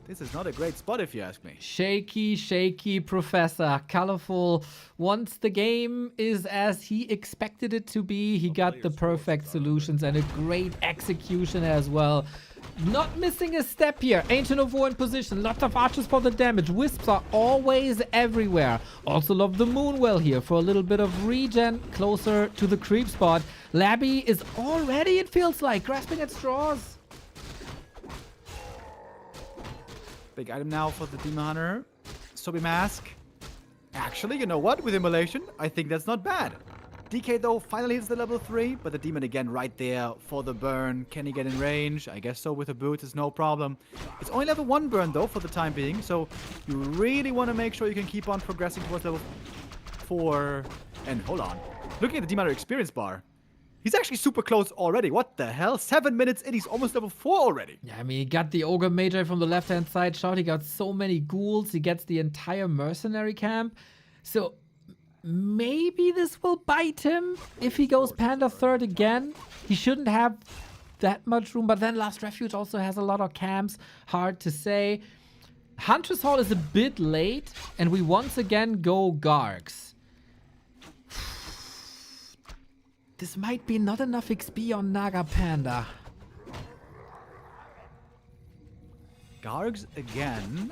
This is not a great spot if you ask me. Shaky, shaky Professor. ColorFul, once the game is as he expected it to be, he got the perfect solutions and a great execution as well. Not missing a step here. Ancient of War in position. Lots of archers for the damage. Wisps are always everywhere. Also love the Moonwell here for a little bit of regen closer to the creep spot. Labby is already, it feels like, grasping at straws. Big item now for the Demon Hunter. Sobi Mask. Actually, you know what? With Immolation, I think that's not bad. DK, though, finally hits the level 3, but the Demon again right there for the burn. Can he get in range? I guess so with a boot. It's no problem. It's only level 1 burn, though, for the time being, so you really want to make sure you can keep on progressing towards level 4. And hold on. Looking at the Demon Hunter experience bar, he's actually super close already. What the hell? 7 minutes in, he's almost level 4 already. Yeah, I mean, he got the Ogre Magi from the left-hand side shot. He got so many ghouls. He gets the entire mercenary camp. So maybe this will bite him if he goes Panda 3rd again. He shouldn't have that much room. But then Last Refuge also has a lot of camps. Hard to say. Hunter's Hall is a bit late. And we once again go Gargs. This might be not enough XP on Naga Panda. Gargs again.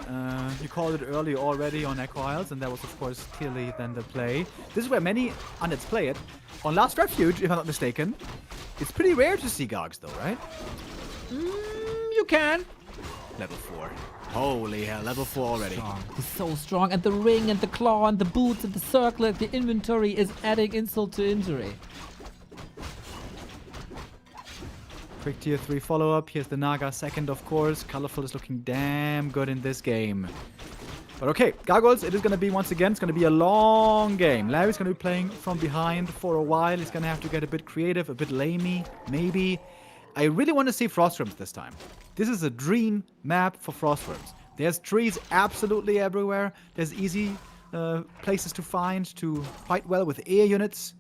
You called it early already on Echo Isles, and that was, of course, clearly then the play. This is where many units play it. On Last Refuge, if I'm not mistaken, it's pretty rare to see Gargs, though, right? You can. Level 4. Holy hell, level 4 already. Strong. He's so strong. And the ring and the claw and the boots and the circlet, the inventory is adding insult to injury. Quick tier 3 follow-up. Here's the Naga 2nd, of course. ColorFul is looking damn good in this game. But okay, Gargoyles, it is going to be, once again, it's going to be a long game. Larry's going to be playing from behind for a while. He's going to have to get a bit creative, a bit lamey, maybe. I really want to see Frostworms this time. This is a dream map for Frostworms. There's trees absolutely everywhere. There's easy places to find to fight well with air units.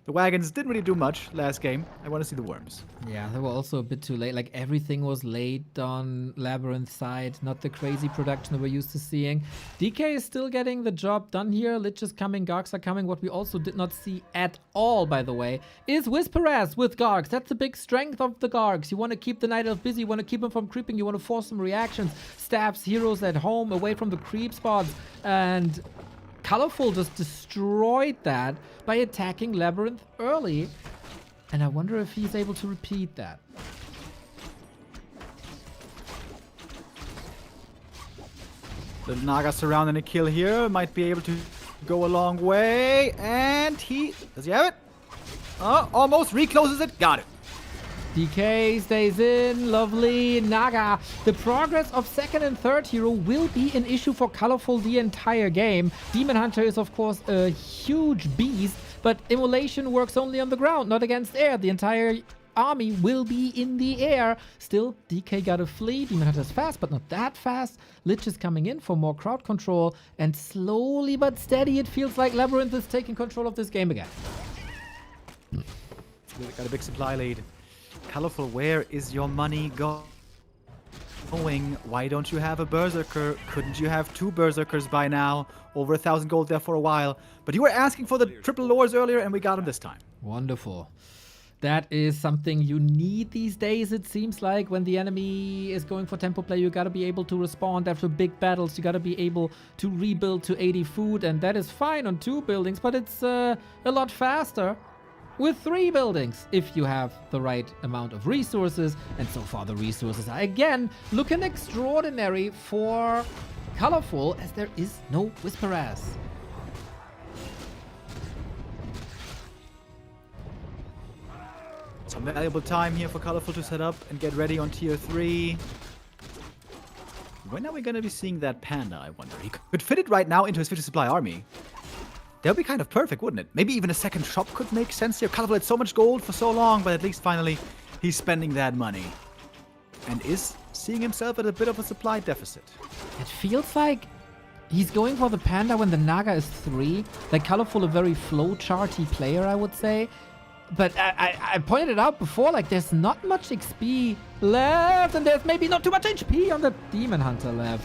The wagons didn't really do much last game. I want to see the worms. Yeah, they were also a bit too late. Like, everything was late on LabyRinth side. Not the crazy production that we're used to seeing. DK is still getting the job done here. Lich is coming, Gargs are coming. What we also did not see at all, by the way, is Whisperaz with Gargs. That's the big strength of the Gargs. You want to keep the Night Elf busy. You want to keep him from creeping. You want to force some reactions. Stabs heroes at home, away from the creep spots. And ColorFul just destroyed that by attacking LabyRinth early. And I wonder if he's able to repeat that. The Naga surrounding a kill here. Might be able to go a long way. And does he have it? Oh, almost recloses it. Got it. DK stays in, lovely. Naga, the progress of 2nd and 3rd hero will be an issue for ColorFul the entire game. Demon Hunter is of course a huge beast, but Immolation works only on the ground, not against air. The entire army will be in the air. Still, DK gotta flee. Demon Hunter's fast, but not that fast. Lich is coming in for more crowd control, and slowly but steady it feels like LabyRinth is taking control of this game again. Got a big supply lead. ColorFul, where is your money going? Why don't you have a Berserker? Couldn't you have 2 Berserkers by now? Over 1,000 gold there for a while. But you were asking for the triple lores earlier, and we got them this time. Wonderful. That is something you need these days, it seems like. When the enemy is going for tempo play, you gotta be able to respond after big battles. You gotta be able to rebuild to 80 food, and that is fine on 2 buildings, but it's a lot faster with 3 buildings if you have the right amount of resources. And so far the resources are again looking extraordinary for ColorFul, as there is no Whisperers. Some valuable time here for ColorFul to set up and get ready on tier 3. When are we going to be seeing that panda, I wonder? He could fit it right now into his 50 supply army. That would be kind of perfect, wouldn't it? Maybe even a second shop could make sense here. ColorFul had so much gold for so long, but at least finally he's spending that money. And is seeing himself at a bit of a supply deficit. It feels like he's going for the panda when the Naga is 3. Like ColorFul, a very flowcharty player, I would say. But I pointed it out before, like there's not much XP left, and there's maybe not too much HP on the Demon Hunter left.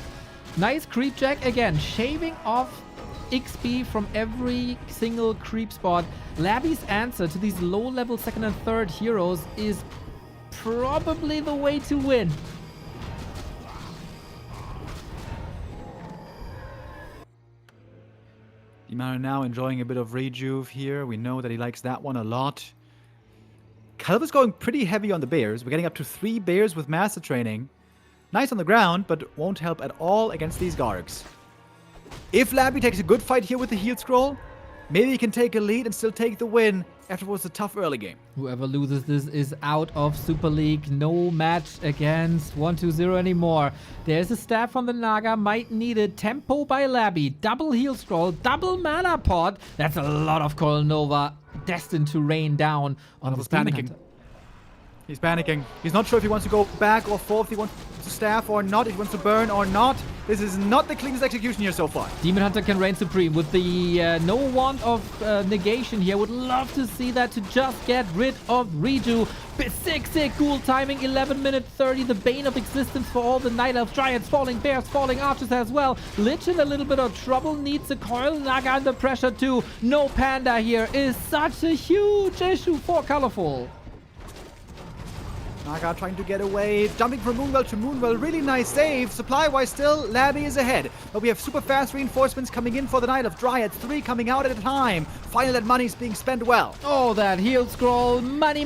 Nice creep jack, again, shaving off XP from every single creep spot. Labby's answer to these low-level 2nd and 3rd heroes is probably the way to win. Demon now enjoying a bit of rejuve here. We know that he likes that one a lot. ColorFul's going pretty heavy on the bears. We're getting up to 3 bears with master training. Nice on the ground, but won't help at all against these Gargs. If Labby takes a good fight here with the heal scroll, maybe he can take a lead and still take the win after what was a tough early game. Whoever loses this is out of Super League. No match against 1-2-0 anymore. There's a staff from the Naga. Might need it. Tempo by Labby. Double heal scroll. Double mana pot. That's a lot of Coral Nova destined to rain down on He's the Demon panicking. Hunter. He's panicking. He's not sure if he wants to go back or forth, if he wants to staff or not, if he wants to burn or not. This is not the cleanest execution here so far. Demon Hunter can reign supreme with the no want of negation here. Would love to see that to just get rid of Reju. Sick ghoul timing, 11 minute 30. The bane of existence for all the Night Elves, Dryads, falling bears, falling archers as well. Lich in a little bit of trouble, needs a coil. Naga under pressure too. No panda here is such a huge issue for ColorFul. Naga trying to get away, jumping from Moonwell to Moonwell, really nice save. Supply-wise still, Labby is ahead. But we have super fast reinforcements coming in for the Night of Dryads, 3 coming out at a time. Finally that money's being spent well. Oh, that heal scroll, money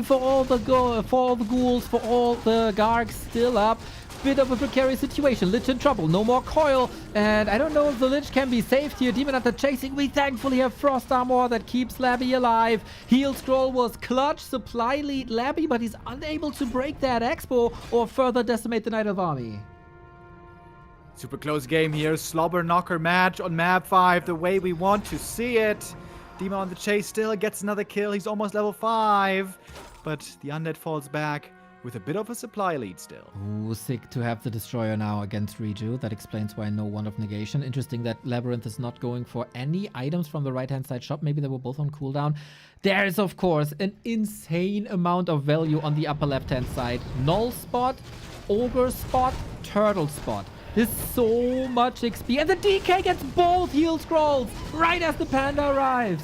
for all the ghouls, for all the Gargs still up. Bit of a precarious situation. Lich in trouble. No more coil. And I don't know if the Lich can be saved here. Demon Hunter chasing. We thankfully have Frost Armor that keeps Labby alive. Heal scroll was clutch. Supply lead Labby, but he's unable to break that expo or further decimate the Night Elf army. Super close game here. Slobber knocker match on map 5. The way we want to see it. Demon on the chase still gets another kill. He's almost level 5. But the undead falls back with a bit of a supply lead still. Ooh, sick to have the Destroyer now against Reju. That explains why no one of negation. Interesting that LabyRinth is not going for any items from the right-hand side shop. Maybe they were both on cooldown. There is, of course, an insane amount of value on the upper left-hand side. Null spot, Ogre spot, Turtle spot. There's so much XP. And the DK gets both heal scrolls right as the panda arrives.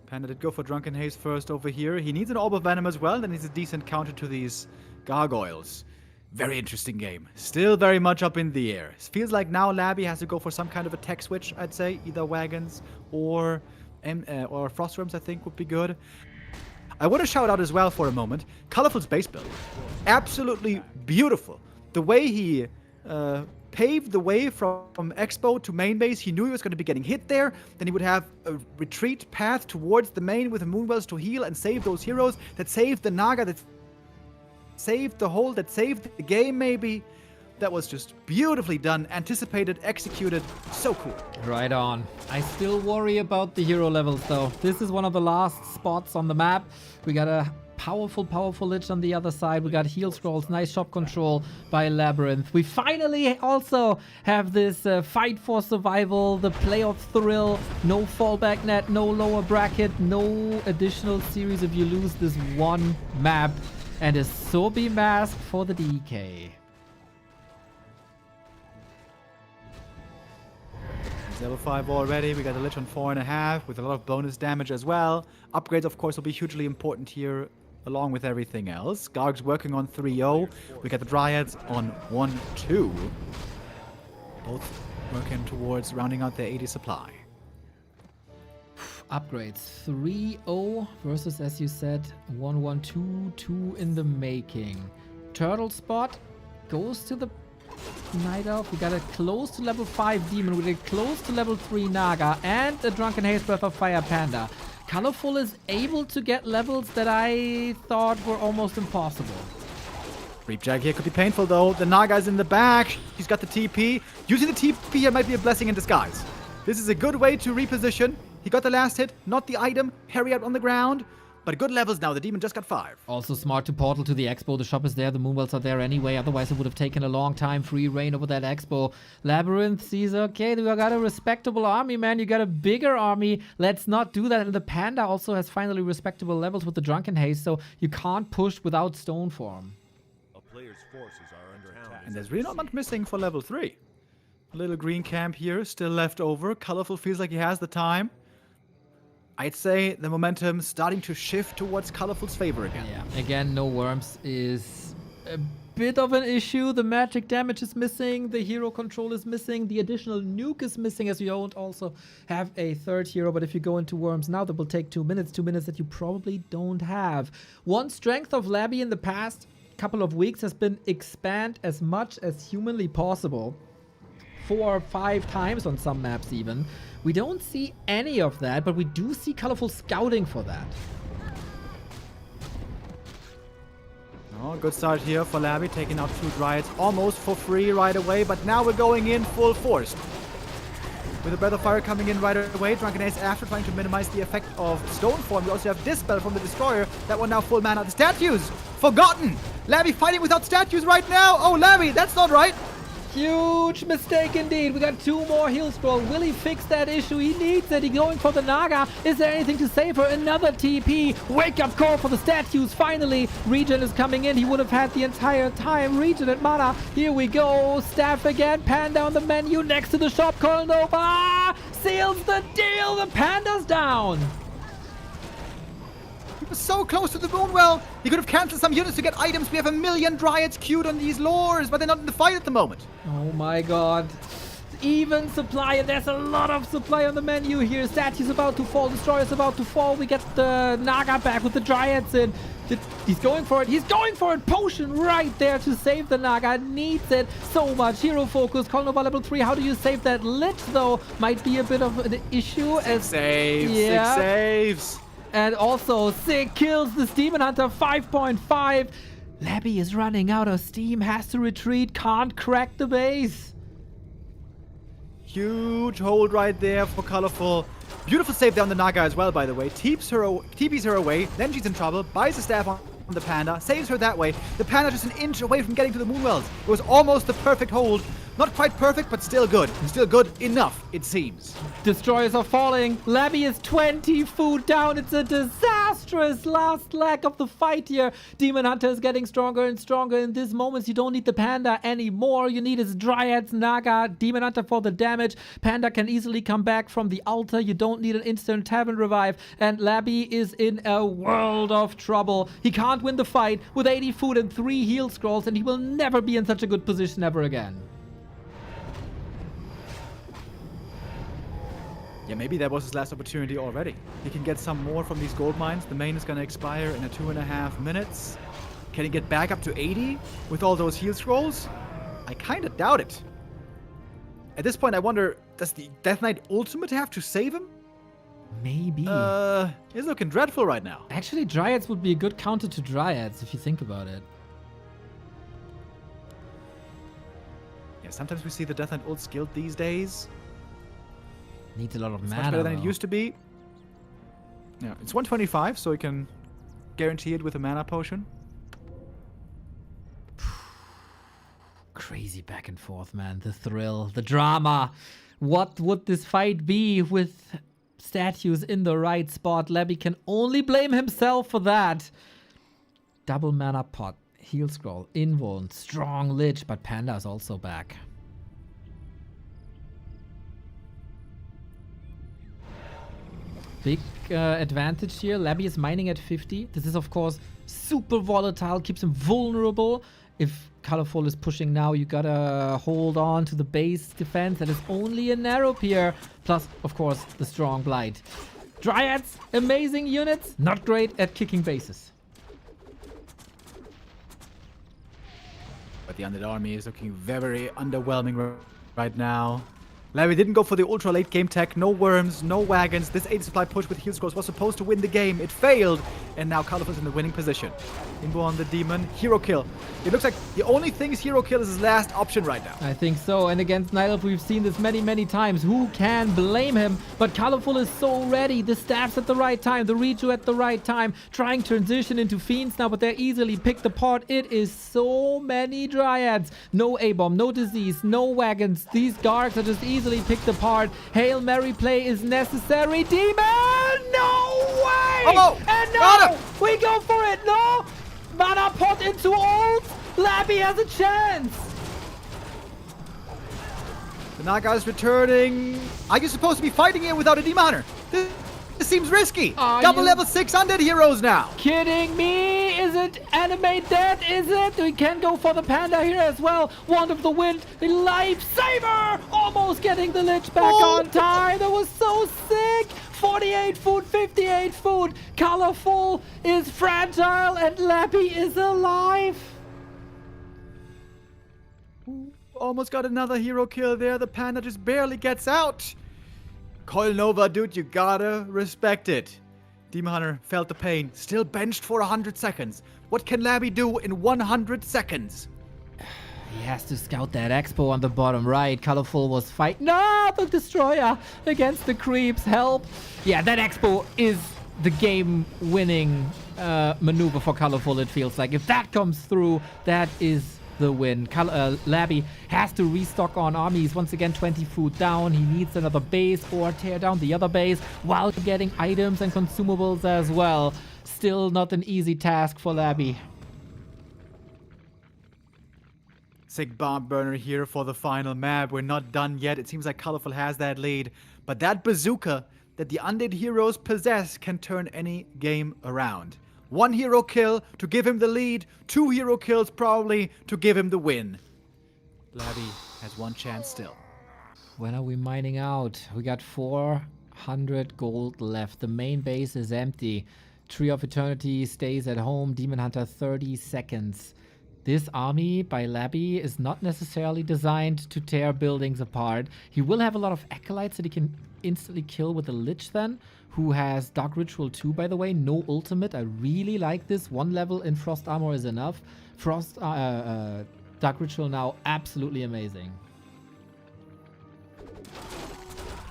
Panda did go for Drunken Haze first over here. He needs an Orb of Venom as well. Then he's a decent counter to these Gargoyles. Very interesting game. Still very much up in the air. It feels like now Labby has to go for some kind of a tech switch, I'd say. Either Wagons or Frost Worms, I think, would be good. I want to shout out as well for a moment. ColorFul's base build. Absolutely beautiful. The way he paved the way from Expo to main base. He knew he was going to be getting hit there. Then he would have a retreat path towards the main with the Moonwells to heal and save those heroes. That saved the Naga, that saved the hold, that saved the game maybe. That was just beautifully done, anticipated, executed. So cool. Right on. I still worry about the hero levels though. This is one of the last spots on the map. We got a powerful Lich on the other side. We got heal scrolls, nice shop control by LabyRinth. We finally also have this fight for survival, the playoff thrill, no fallback net, no lower bracket, no additional series if you lose this one map, and a Sobi mask for the DK. Level 5 already. We got a Lich on 4.5 with a lot of bonus damage as well. Upgrades, of course, will be hugely important here along with everything else. Garg's working on 3-0. We got the Dryads on 1-2. Both working towards rounding out their 80 supply. Upgrades 3-0 versus, as you said, 1-1-2, 2 in the making. Turtle spot goes to the Night Elf. We got a close to level 5 Demon. We got a close to level 3 Naga and a Drunken Haze Breath of Fire Panda. ColorFul is able to get levels that I thought were almost impossible. Reap Jag here could be painful though. The Naga's in the back. He's got the TP. Using the TP here might be a blessing in disguise. This is a good way to reposition. He got the last hit, not the item. Harry out on the ground. But good levels now. The Demon just got 5. Also smart to portal to the Expo. The shop is there. The Moonwells are there anyway. Otherwise, it would have taken a long time. Free reign over that Expo. LabyRinth sees, okay, we got a respectable army, man. You got a bigger army. Let's not do that. And the Panda also has finally respectable levels with the Drunken Haze, so you can't push without Stone Form. A player's forces are under attack. And there's really not much missing for level 3. A little green camp here still left over. ColorFul feels like he has the time. I'd say the momentum starting to shift towards ColorFul's favor again. Yeah, again, no worms is a bit of an issue. The magic damage is missing. The hero control is missing. The additional nuke is missing, as we don't also have a third hero. But if you go into worms now, that will take 2 minutes. 2 minutes that you probably don't have. One strength of Labby in the past couple of weeks has been expand as much as humanly possible. 4 or 5 times on some maps even. We don't see any of that, but we do see ColorFul scouting for that. Oh, good start here for Labby, taking out 2 Dryads almost for free right away, but now we're going in full force. With a Breath of Fire coming in right away, Drunken Ace after trying to minimize the effect of Stone Form. We also have Dispel from the Destroyer. That one now full mana. The statues! Forgotten! Labby fighting without statues right now! Oh, Labby, that's not right! Huge mistake indeed. We got 2 more heal scroll. Will he fix that issue? He needs it. He's going for the Naga. Is there anything to save her? Another TP. Wake up call for the statues. Finally, Regen is coming in. He would have had the entire time. Regen and mana. Here we go. Staff again. Panda on the menu next to the shop. Nova seals the deal. The Panda's down. So close to the Moonwell. He could have cancelled some units to get items. We have a million Dryads queued on these lures, but they're not in the fight at the moment. Oh my god. Even supply, and there's a lot of supply on the menu here. Statue's about to fall, Destroyer's about to fall. We get the Naga back with the Dryads in. He's going for it. He's going for it. Potion right there to save the Naga. Needs it so much. Hero focus. Nova level 3. How do you save that? Lit, though, might be a bit of an issue. Six saves. And also, Sig kills this Demon Hunter 5.5. Labby is running out of steam, has to retreat, can't crack the base. Huge hold right there for ColorFul. Beautiful save down the Naga as well, by the way. TPs her away, then she's in trouble, buys the staff on the Panda, saves her that way. The Panda just an inch away from getting to the Moonwells. It was almost the perfect hold. Not quite perfect, but still good. Still good enough, it seems. Destroyers are falling. Labby is 20 food down. It's a disastrous last leg of the fight here. Demon Hunter is getting stronger and stronger. In these moments, you don't need the Panda anymore. You need his Dryads, Naga, Demon Hunter for the damage. Panda can easily come back from the altar. You don't need an instant Tavern Revive. And Labby is in a world of trouble. He can't win the fight with 80 food and 3 heal scrolls, and he will never be in such a good position ever again. Yeah, maybe that was his last opportunity already. He can get some more from these gold mines. The main is going to expire in 2.5 minutes. Can he get back up to 80 with all those heal scrolls? I kind of doubt it. At this point, I wonder, does the Death Knight ultimate have to save him? Maybe. He's looking dreadful right now. Actually, Dryads would be a good counter to Dryads if you think about it. Yeah, sometimes we see the Death Knight ult skilled these days. Needs a lot of It's mana, much better than though. it used to be. Yeah, it's 125, so you can guarantee it with a mana potion. Crazy back and forth, man. The thrill, the drama. What would this fight be with statues in the right spot? Labby can only blame himself for that. Double mana pot, heal scroll, invuln, strong lich, but Panda is also back. Big advantage here. Labby is mining at 50. This is, of course, super volatile, keeps him vulnerable. If ColorFul is pushing now. You gotta hold on to the base defense. That is only a narrow pier. Plus, of course, the strong blight. Dryads, amazing units. Not great at kicking bases. But the Undead army is looking very underwhelming right now. Larry didn't go for the ultra late game tech. No worms, no wagons. This 80 supply push with heal scrolls was supposed to win the game. It failed. And now ColorFul's in the winning position. Imbo on the demon. Hero kill. It looks like the only thing is hero kill is his last option right now. I think so. And against Night Elf, we've seen this many times. Who can blame him? But ColorFul is so ready. The staffs at the right time. The Reju at the right time. Trying to transition into Fiends now, but they're easily picked apart. It is so many Dryads. No A-bomb, no disease, no wagons. These Gargs are just easily picked apart. Hail Mary play is necessary. Demon! No way! Oh! And Got no! him! We go for it! No! Mana pot into ult! Labby has a chance! The Naga is returning. Are you supposed to be fighting here without a Demon Hunter? This seems risky. Are Double you level 6 undead heroes now. Kidding me? Is it animate death? Is it? We can go for the panda here as well. Wand of the Wind, the lifesaver! Almost getting the Lich back on time. That was so sick. 48 food, 58 food. ColorFul is fragile and Labby is alive. Almost got another hero kill there. The panda just barely gets out. Coil Nova, dude, you gotta respect it. Demon Hunter felt the pain. Still benched for 100 seconds. What can Labby do in 100 seconds? He has to scout that expo on the bottom right. ColorFul was fighting. No, the Destroyer against the creeps. Help. Yeah, that expo is the game-winning maneuver for ColorFul, it feels like. If that comes through, that is the win. Labby has to restock on armies. Once again, 20 food down. He needs another base or tear down the other base while getting items and consumables as well. Still not an easy task for Labby. Sick bomb burner here for the final map. We're not done yet. It seems like ColorFul has that lead. But that bazooka that the undead heroes possess can turn any game around. 1 hero kill to give him the lead. 2 hero kills probably to give him the win. Labby has one chance still. When are we mining out? We got 400 gold left. The main base is empty. Tree of Eternity stays at home. Demon Hunter 30 seconds. This army by Labby is not necessarily designed to tear buildings apart. He will have a lot of acolytes that he can instantly kill with the Lich then, who has Dark Ritual 2, by the way. No ultimate. I really like this. 1 level in Frost Armor is enough. Dark Ritual now, absolutely amazing.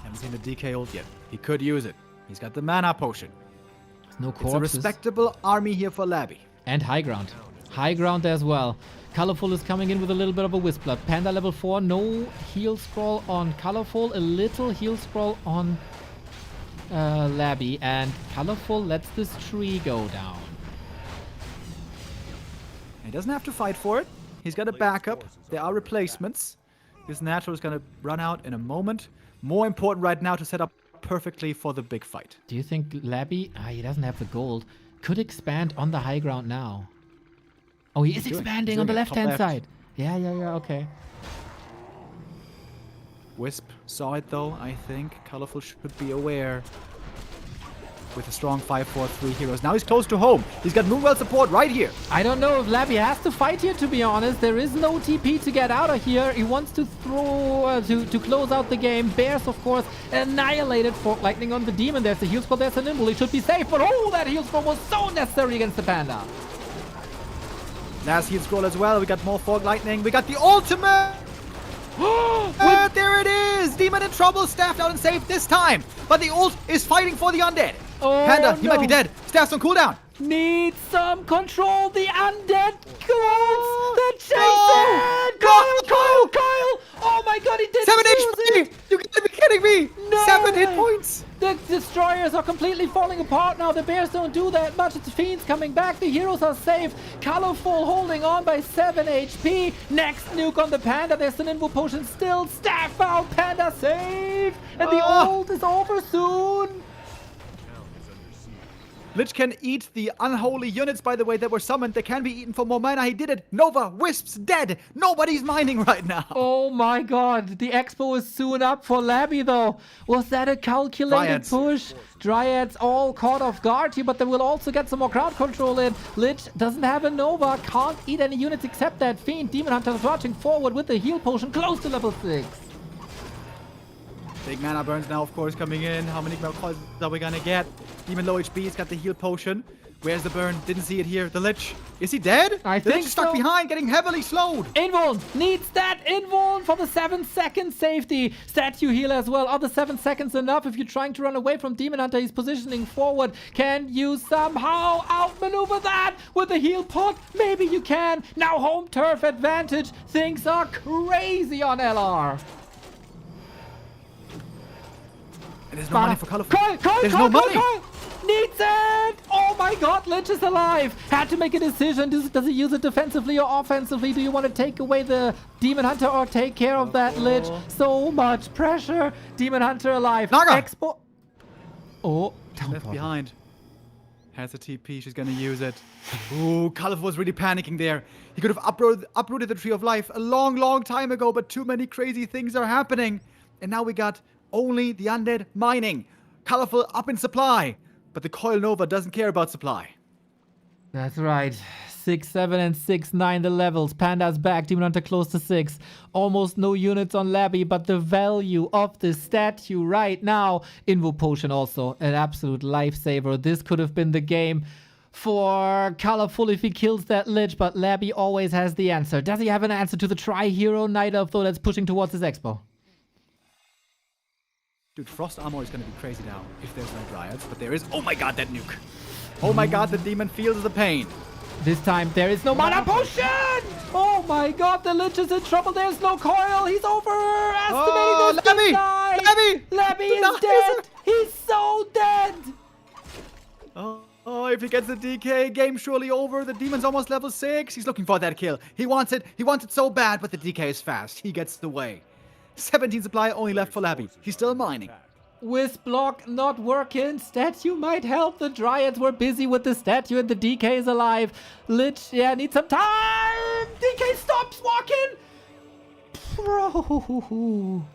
Haven't seen the DK ult yet. He could use it. He's got the mana potion. There's no It's corpses. a respectable army here for Labby. And high ground. High ground as well. ColorFul is coming in with a little bit of a Wisp Blood. Panda level 4. No heal scroll on ColorFul. A little heal scroll on Labby. And ColorFul lets this tree go down. He doesn't have to fight for it. He's got a backup. There are replacements. This natural is going to run out in a moment. More important right now to set up perfectly for the big fight. Do you think Labby, he doesn't have the gold, could expand on the high ground now? Oh, he is expanding on the left-hand side. Yeah, okay. Wisp saw it though, I think. ColorFul should be aware. With a strong 5-4-3 heroes. Now he's close to home. He's got Moonwell support right here. I don't know if Labby has to fight here, to be honest. There is no TP to get out of here. He wants to throw, to close out the game. Bears, of course, annihilated. Fork Lightning on the Demon. There's the heal spell. There's a Nimble. He should be safe. But oh, that heal spell was so necessary against the Panda. Last heal scroll as well. We got more Fog Lightning. We got the ultimate. There it is. Demon in trouble. Staffed out and saved this time. But the ult is fighting for the undead. Oh, Panda, he no. might be dead. Staff's on cooldown. Need some control. The undead goals. The chase. Go! Kyle. Oh my god, he did 7 use HP. You gotta be kidding me. No 7 hit way. points. The destroyers are completely falling apart now. The bears don't do that much. It's Fiends coming back. The heroes are safe. ColorFul holding on by 7 HP. Next nuke on the Panda. There's an Invo Potion still. Staff out. Panda saved. And the ult is over soon. Lich can eat the unholy units, by the way, that were summoned. They can be eaten for more mana. He did it. Nova, Wisps, dead. Nobody's mining right now. Oh my god, the expo is soon up for Labby though. Was that a calculated Dryads. push? Dryads all caught off guard here, but they will also get some more crowd control in. Lich doesn't have a Nova, can't eat any units except that Fiend. Demon Hunter is marching forward with the heal potion close to level 6. Big mana burns now, of course, coming in. How many more calls are we gonna get? Demon low HP, he's got the heal potion. Where's the burn? Didn't see it here. The Lich. Is he dead? I The think Lich is stuck so. behind, getting heavily slowed. Invuln needs that Invuln for the 7-second safety. Statue heal as well. Are the 7 seconds enough? If you're trying to run away from Demon Hunter, he's positioning forward. Can you somehow outmaneuver that with a heal pot? Maybe you can. Now home turf advantage. Things are crazy on LR. And there's no money for ColorFul. Coil, There's no money. Needs it! Oh my god, Lich is alive! Had to make a decision. Does he use it defensively or offensively? Do you want to take away the Demon Hunter or take care of that Lich? So much pressure. Demon Hunter alive. Naga! Expo. Oh, Left behind. Has a TP, she's gonna use it. Ooh, ColorFul was really panicking there. He could have uprooted the Tree of Life a long, long time ago, but too many crazy things are happening. And now we got only the undead mining. ColorFul up in supply. But the Coil Nova doesn't care about supply. That's right. 6, 7, and 6, 9 the levels. Panda's back. Demon Hunter close to 6. Almost no units on Labby, but the value of the statue right now. Invo Potion also an absolute lifesaver. This could have been the game for ColorFul if he kills that Lich, but Labby always has the answer. Does he have an answer to the Tri-Hero Night Elf though that's pushing towards his expo? Dude, Frost Armor is gonna be crazy now if there's no Dryads, but there is. Oh my god, that nuke. Oh my god, the demon feels the pain. This time there is no mana potion! Oh my god, the Lich is in trouble. There's no coil. He's overestimating this Labby! guy. Labby! Labby is Nice. dead. He's so dead. Oh, if he gets the DK, game surely over. The demon's almost level 6. He's looking for that kill. He wants it. He wants it so bad, but the DK is fast. He gets the way. 17 supply only left for Labby. He's still mining. Wisp block not working. Statue might help. The Dryads were busy with the statue and the DK is alive. Lich, yeah, needs some time. DK stops walking. Bro.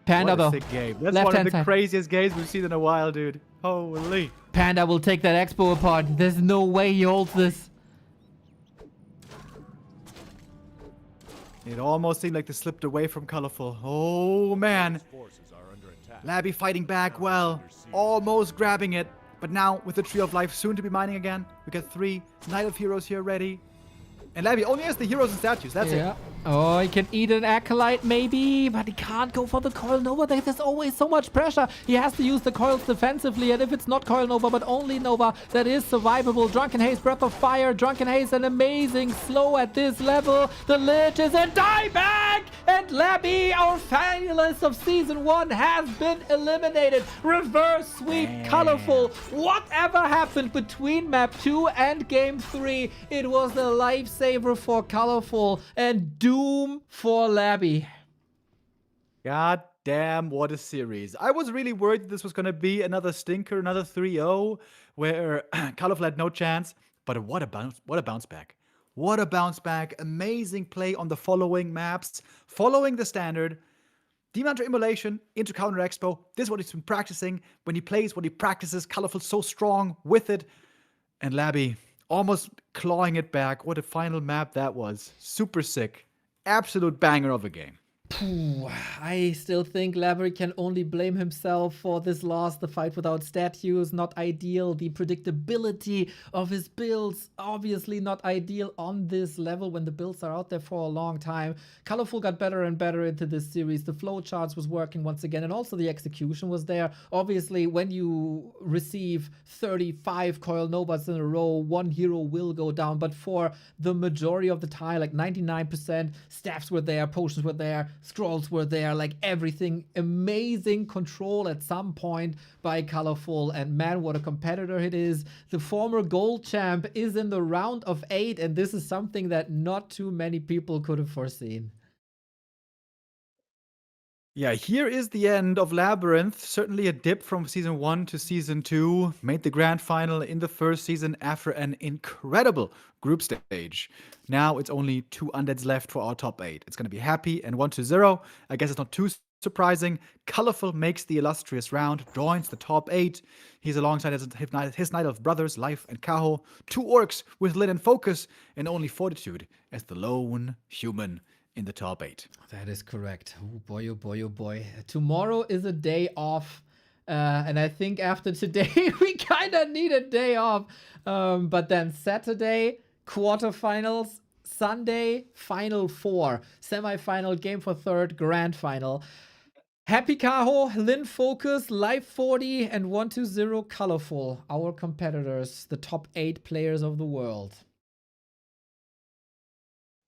Panda What a though. sick game. That's Left one of hand the side. craziest games we've seen in a while, dude. Holy. Panda will take that expo apart. There's no way he holds this. It almost seemed like they slipped away from ColorFul. Oh, man. Forces are under attack. Labby fighting back well. Almost grabbing it. But now, with the Tree of Life soon to be mining again, we got 3 Knight of Heroes here ready. And Labby only has the heroes and statues. That's it. Oh, he can eat an Acolyte maybe, but he can't go for the Coil Nova. There's always so much pressure. He has to use the coils defensively, and if it's not Coil Nova, but only Nova, that is survivable. Drunken Haze, Breath of Fire. Drunken Haze, an amazing slow at this level. The Lich is in dieback, and Labby, our finalist of Season 1, has been eliminated. Reverse sweep, ColorFul. Whatever happened between Map 2 and Game 3, it was a lifesaver for ColorFul, and doom for Labby. God damn, what a series. I was really worried this was going to be another stinker, another 3-0, where ColorFul had no chance. But what a bounce back. What a bounce back. Amazing play on the following maps, following the standard. Demon Hunter Immolation into Counter Expo. This is what he's been practicing. When he plays, what he practices, ColorFul so strong with it. And Labby almost clawing it back. What a final map that was. Super sick. Absolute banger of a game. I still think Labby can only blame himself for this loss. The fight without statues, not ideal. The predictability of his builds, obviously not ideal on this level when the builds are out there for a long time. ColorFul got better and better into this series. The flow charts was working once again, and also the execution was there. Obviously, when you receive 35 Coil Novas in a row, one hero will go down. But for the majority of the time, like 99%, staffs were there, potions were there, scrolls were there, like everything. Amazing control at some point by ColorFul, and man, what a competitor it is. The former gold champ is in the round of 8, and this is something that not too many people could have foreseen. Yeah, here is the end of LabyRinth. Certainly a dip from season 1 to season 2. Made the grand final in the first season after an incredible group stage. Now it's only 2 undeads left for our top 8. It's going to be Happy and 1-0. I guess it's not too surprising. ColorFul makes the illustrious round, joins the top 8. He's alongside his Knight of Brothers, Life and Kaho. 2 orcs with Lin and FoCuS, and only Fortitude as the lone human in the top 8. That is correct. Oh boy, oh boy, oh boy. Tomorrow is a day off. And I think after today, we kind of need a day off. But then Saturday, quarterfinals. Sunday, final 4. Semi-final, game for 3rd, grand final. Happy Kaho, Lin FoCuS, Live 40, and 1-0 ColorFul. Our competitors, the top 8 players of the world.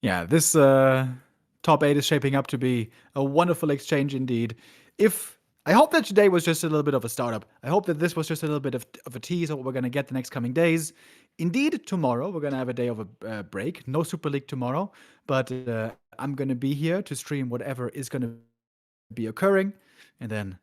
Yeah, this top 8 is shaping up to be a wonderful exchange indeed. I hope that today was just a little bit of a startup. I hope that this was just a little bit of a tease of what we're going to get the next coming days. Indeed, tomorrow we're going to have a day of a break. No Super League tomorrow, but I'm going to be here to stream whatever is going to be occurring. And then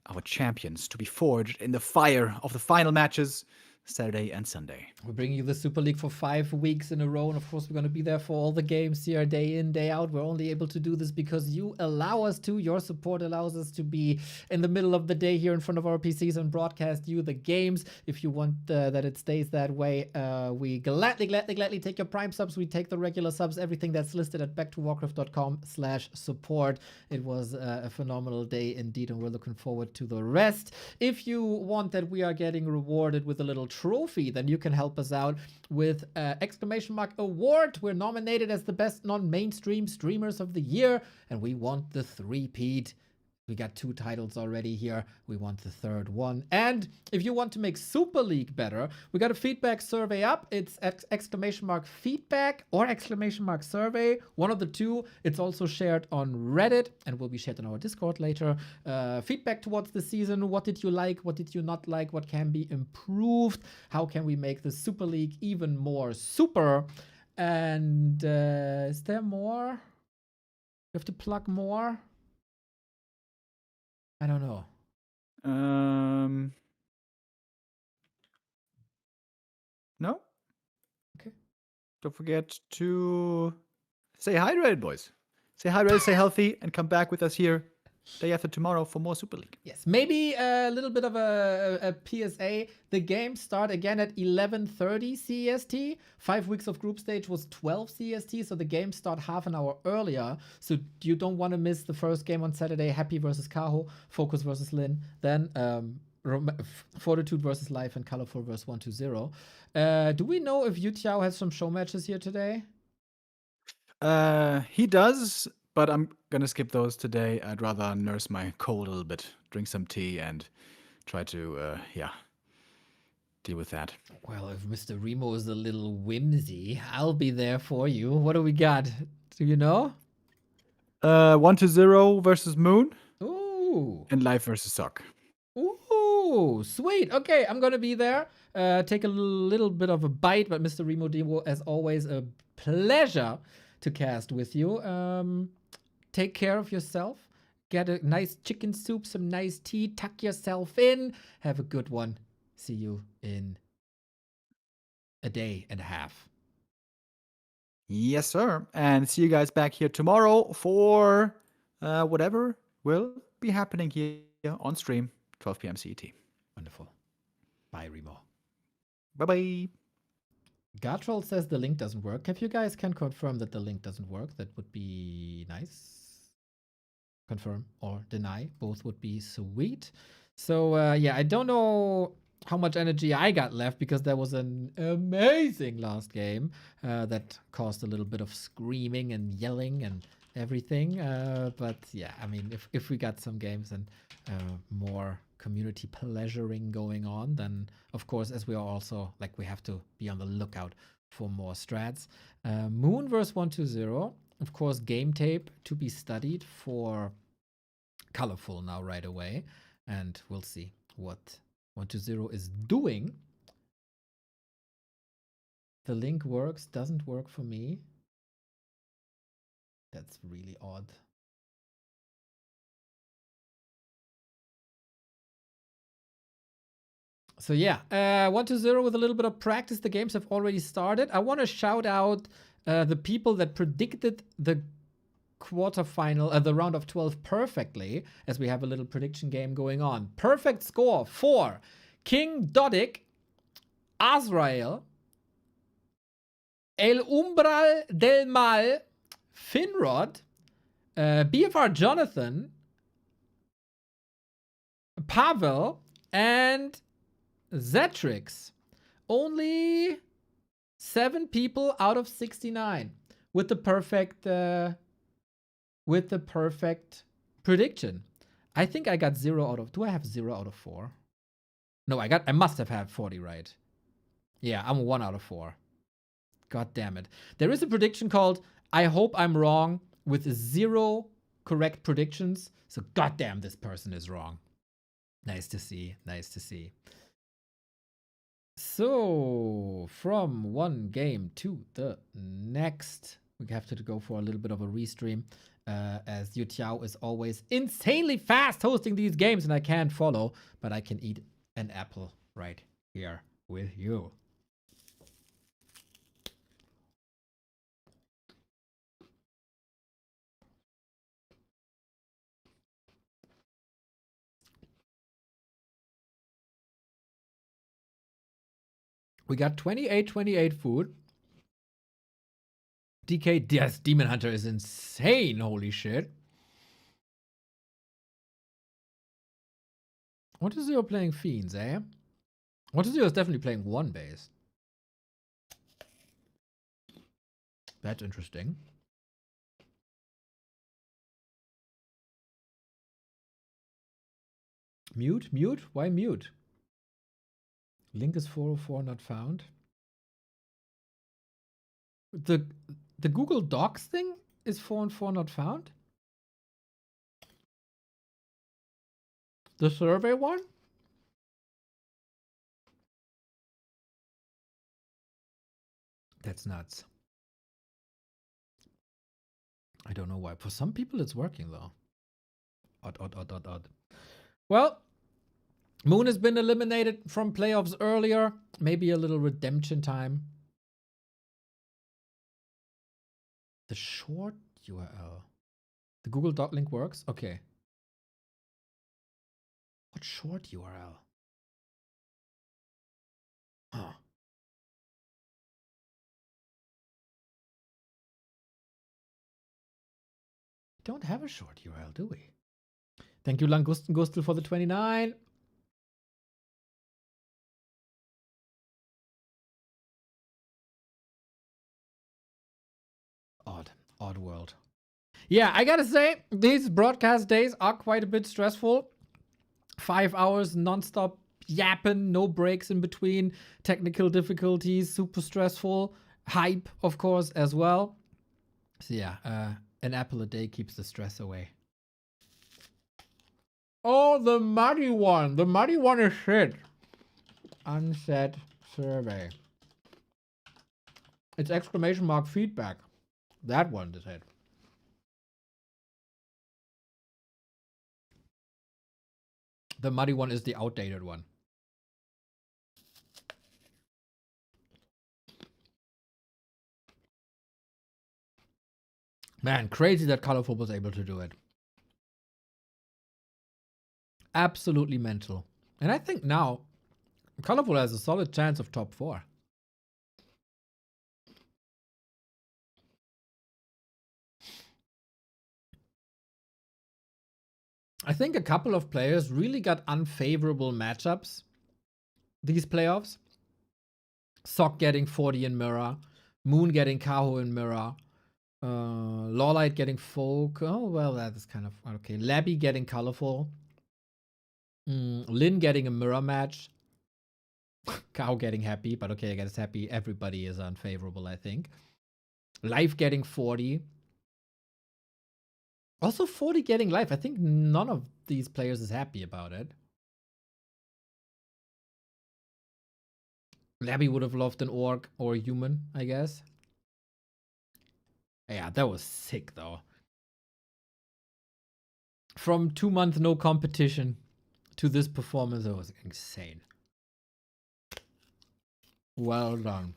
our champions to be forged in the fire of the final matches Saturday and Sunday. We're bringing you the Super League for 5 weeks in a row, and of course we're going to be there for all the games here, day in, day out. We're only able to do this because you allow us to. Your support allows us to be in the middle of the day here in front of our PCs and broadcast you the games. If you want that it stays that way, we gladly take your Prime subs. We take the regular subs, everything that's listed at backtowarcraft.com/support. It was a phenomenal day indeed, and we're looking forward to the rest. If you want that we are getting rewarded with a little trophy, then you can help us out with !award. We're nominated as the best non-mainstream streamers of the year, and we want the 3-peat. We got 2 titles already here. We want the 3rd one. And if you want to make Super League better, we got a feedback survey up. It's !feedback or !survey. One of the 2. It's also shared on Reddit and will be shared on our Discord later. Feedback towards the season. What did you like? What did you not like? What can be improved? How can we make the Super League even more super? And is there more? You have to plug more? I don't know. No? Okay. Don't forget to stay hydrated, boys. Stay hydrated, stay healthy, and come back with us here day after tomorrow for more Super League. Yes, maybe a little bit of a PSA. The games start again at 11:30 CEST. 5 weeks of group stage was 12 CEST, so the games start half an hour earlier. So you don't want to miss the first game on Saturday, Happy versus Kaho, FoCuS versus Lin, then Fortitude versus Life, and ColorFul versus 1-0. Do we know if Yu Tiao has some show matches here today? He does, but I'm gonna skip those today. I'd rather nurse my cold a little bit, drink some tea, and try to, deal with that. Well, if Mr. Remo is a little whimsy, I'll be there for you. What do we got? Do you know? 1-0 versus Moon. Ooh. And Life versus Sock. Ooh, sweet. Okay, I'm gonna be there. Take a little bit of a bite, but Mr. Remo Demo, as always, a pleasure to cast with you. Take care of yourself. Get a nice chicken soup, some nice tea, tuck yourself in. Have a good one. See you in a day and a half. Yes, sir. And see you guys back here tomorrow for whatever will be happening here on stream, 12 p.m. CET. Wonderful. Bye, Remo. Bye-bye. Gartroll says the link doesn't work. If you guys can confirm that the link doesn't work, that would be nice. Confirm or deny. Both would be sweet. So, yeah, I don't know how much energy I got left because there was an amazing last game that caused a little bit of screaming and yelling and everything. But, yeah, I mean, if we got some games and more community pleasuring going on, then, of course, as we are also, like, we have to be on the lookout for more strats. Moon versus 1-0. Of course, game tape to be studied for ColorFul now right away. And we'll see what 1-0 is doing. The link works, doesn't work for me. That's really odd. So yeah, 1-0 with a little bit of practice. The games have already started. I want to shout out the people that predicted the quarterfinal, the round of 12 perfectly, as we have a little prediction game going on. Perfect score for King Dodic, Azrael, El Umbral del Mal, Finrod, BFR Jonathan, Pavel, and Zetrix. Only 7 people out of 69 with the perfect prediction. I think I got 0 out of. Do I have 0 out of 4? No, I must have had 40 right. Yeah, I'm 1 out of 4. God damn it. There is a prediction called I hope I'm wrong with 0 correct predictions. So goddamn, this person is wrong. Nice to see. Nice to see. So, from one game to the next, we have to go for a little bit of a restream, as Yu Tiao is always insanely fast hosting these games, and I can't follow, but I can eat an apple right here with you. We got 28-28 food. DK, yes, Demon Hunter is insane. Holy shit. What is you playing Fiends, eh? What is you is definitely playing one base. That's interesting. Mute? Mute? Why mute? Link is 404 not found. The Google Docs thing is 404 not found? The survey one? That's nuts. I don't know why. For some people it's working though. Odd. Well, Moon has been eliminated from playoffs earlier. Maybe a little redemption time. The short URL. The Google Doc link works? Okay. What short URL? Huh. Don't have a short URL, do we? Thank you, Langustel, for the 29. Odd world. Yeah, I gotta say, these broadcast days are quite a bit stressful. 5 hours nonstop yapping, no breaks in between, technical difficulties, super stressful. Hype, of course, as well. So yeah, an apple a day keeps the stress away. Oh, the muddy one. The muddy one is shit. Unset survey. It's exclamation mark feedback. That one is it. The muddy one is the outdated one. Man, crazy that ColorFul was able to do it. Absolutely mental. And I think now, ColorFul has a solid chance of top 4. I think a couple of players really got unfavorable matchups these playoffs. Sock getting 40 in Mirror, Moon getting Kaho in Mirror, LawLiet getting Folk. Oh, well, that is kind of okay. Labby getting ColorFul. Lin getting a Mirror match. Kaho getting Happy, but okay, I guess Happy. Everybody is unfavorable, I think. Life getting 40. Also 40 getting Life. I think none of these players is happy about it. Labby would have loved an orc or a human, I guess. Yeah, that was sick though. From 2 months no competition to this performance, it was insane. Well done.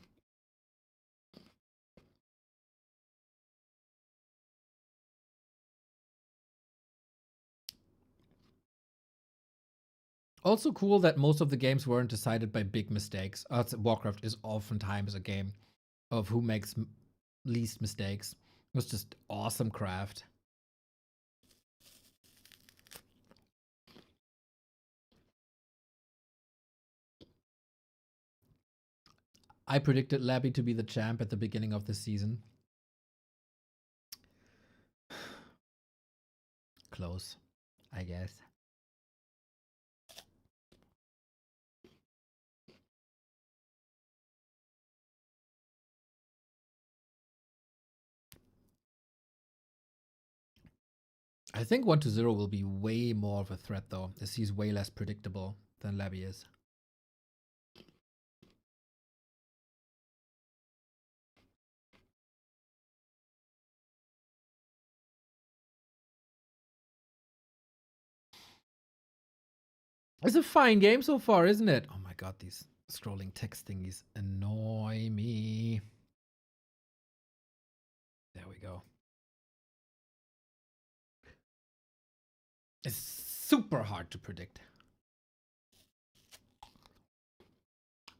Also cool that most of the games weren't decided by big mistakes. Warcraft is oftentimes a game of who makes least mistakes. It was just awesome craft. I predicted Labby to be the champ at the beginning of the season. Close, I guess. I think 1-0 will be way more of a threat though, as he's way less predictable than Labby is. It's a fine game so far, isn't it? Oh my god, these scrolling text thingies annoy me. There we go. It's super hard to predict.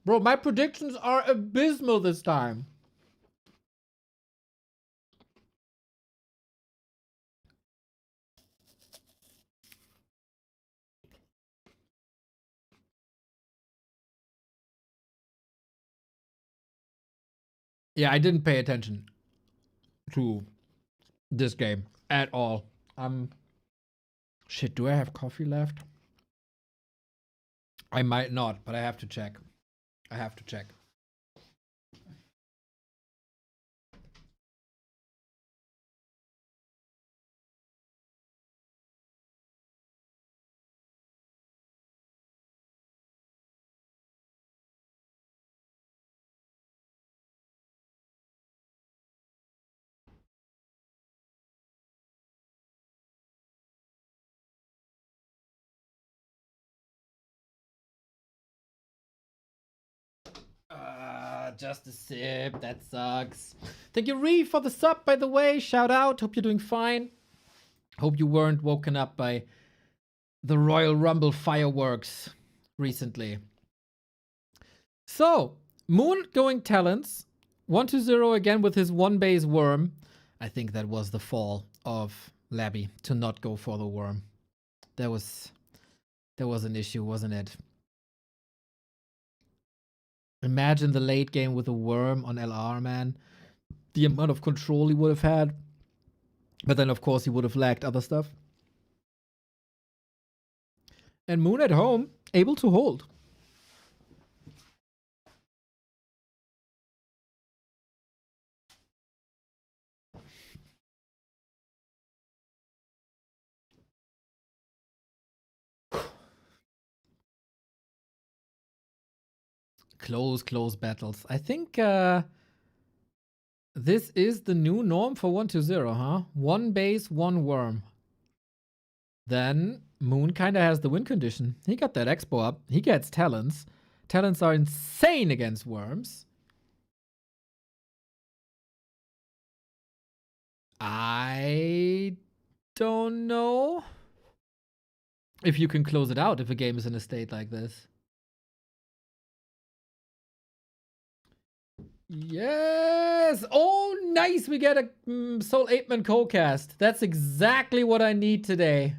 Bro, my predictions are abysmal this time. Yeah, I didn't pay attention to this game at all. Shit, do I have coffee left? I might not, but I have to check. I have to check. Just a sip. That sucks. Thank you, Ree, for the sub, by the way. Shout out. Hope you're doing fine. Hope you weren't woken up by the Royal Rumble fireworks recently. So, Moon going talents. 1-0 again with his one base worm. I think that was the fall of Labby to not go for the worm. There was an issue, wasn't it? Imagine the late game with a worm on LR, man. The amount of control he would have had. But then, of course, he would have lacked other stuff. And Moon at home, able to hold. Close battles. I think this is the new norm for 1-0, huh? One base, one worm. Then Moon kind of has the win condition. He got that expo up. He gets talents. Talents are insane against worms. I don't know if you can close it out if a game is in a state like this. Yes! Oh, nice! We get a Soul 8-man co-cast. That's exactly what I need today.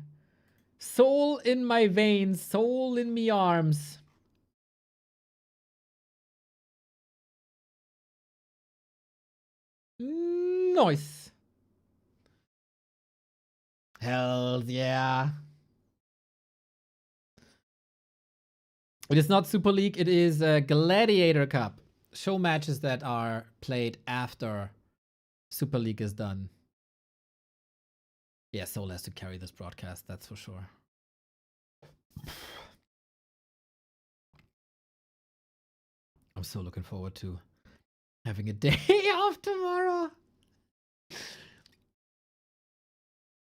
Soul in my veins, soul in me arms. Nice. Hell yeah. It is not Super League, it is a Gladiator Cup. Show matches that are played after Super League is done. Yeah, Soul has to carry this broadcast, that's for sure. I'm so looking forward to having a day off tomorrow.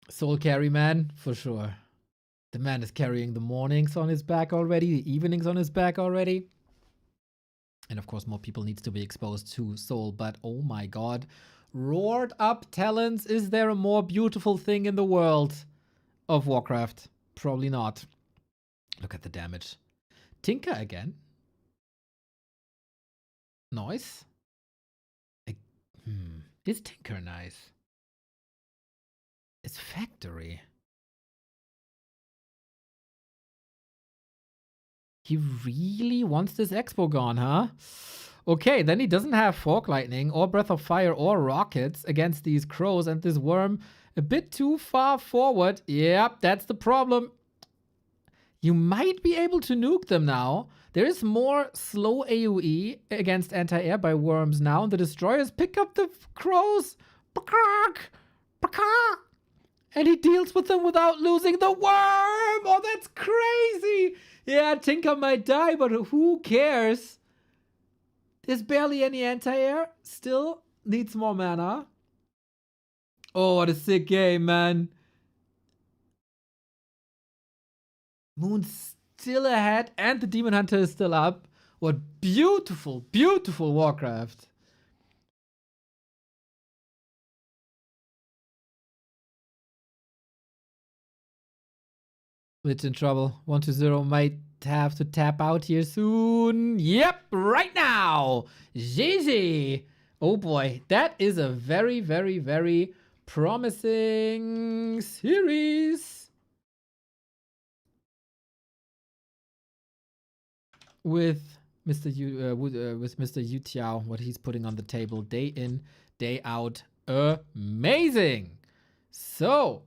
Soul carry, man, for sure. The man is carrying the mornings on his back already, the evenings on his back already. And of course, more people needs to be exposed to Soul. But oh my god. Roared up talents. Is there a more beautiful thing in the world of Warcraft? Probably not. Look at the damage. Tinker again. Nice. Is Tinker nice? It's Factory. He really wants this Expo gone, huh? Okay, then he doesn't have Fork Lightning or Breath of Fire or Rockets against these Crows, and this Worm a bit too far forward. Yep, that's the problem. You might be able to nuke them now. There is more slow AoE against anti-air by Worms now, and the Destroyers pick up the Crows. And he deals with them without losing the Worm. Oh, that's crazy. Yeah, Tinker might die, but who cares? There's barely any anti-air. Still needs more mana. Oh, what a sick game, man. Moon's still ahead and the Demon Hunter is still up. What beautiful, beautiful Warcraft. It's in trouble. 1-0 might have to tap out here soon. Yep, right now. GG. Oh boy, that is a very, very, very promising series. With Mr. Yu Tiao, what he's putting on the table day in, day out. Amazing. So,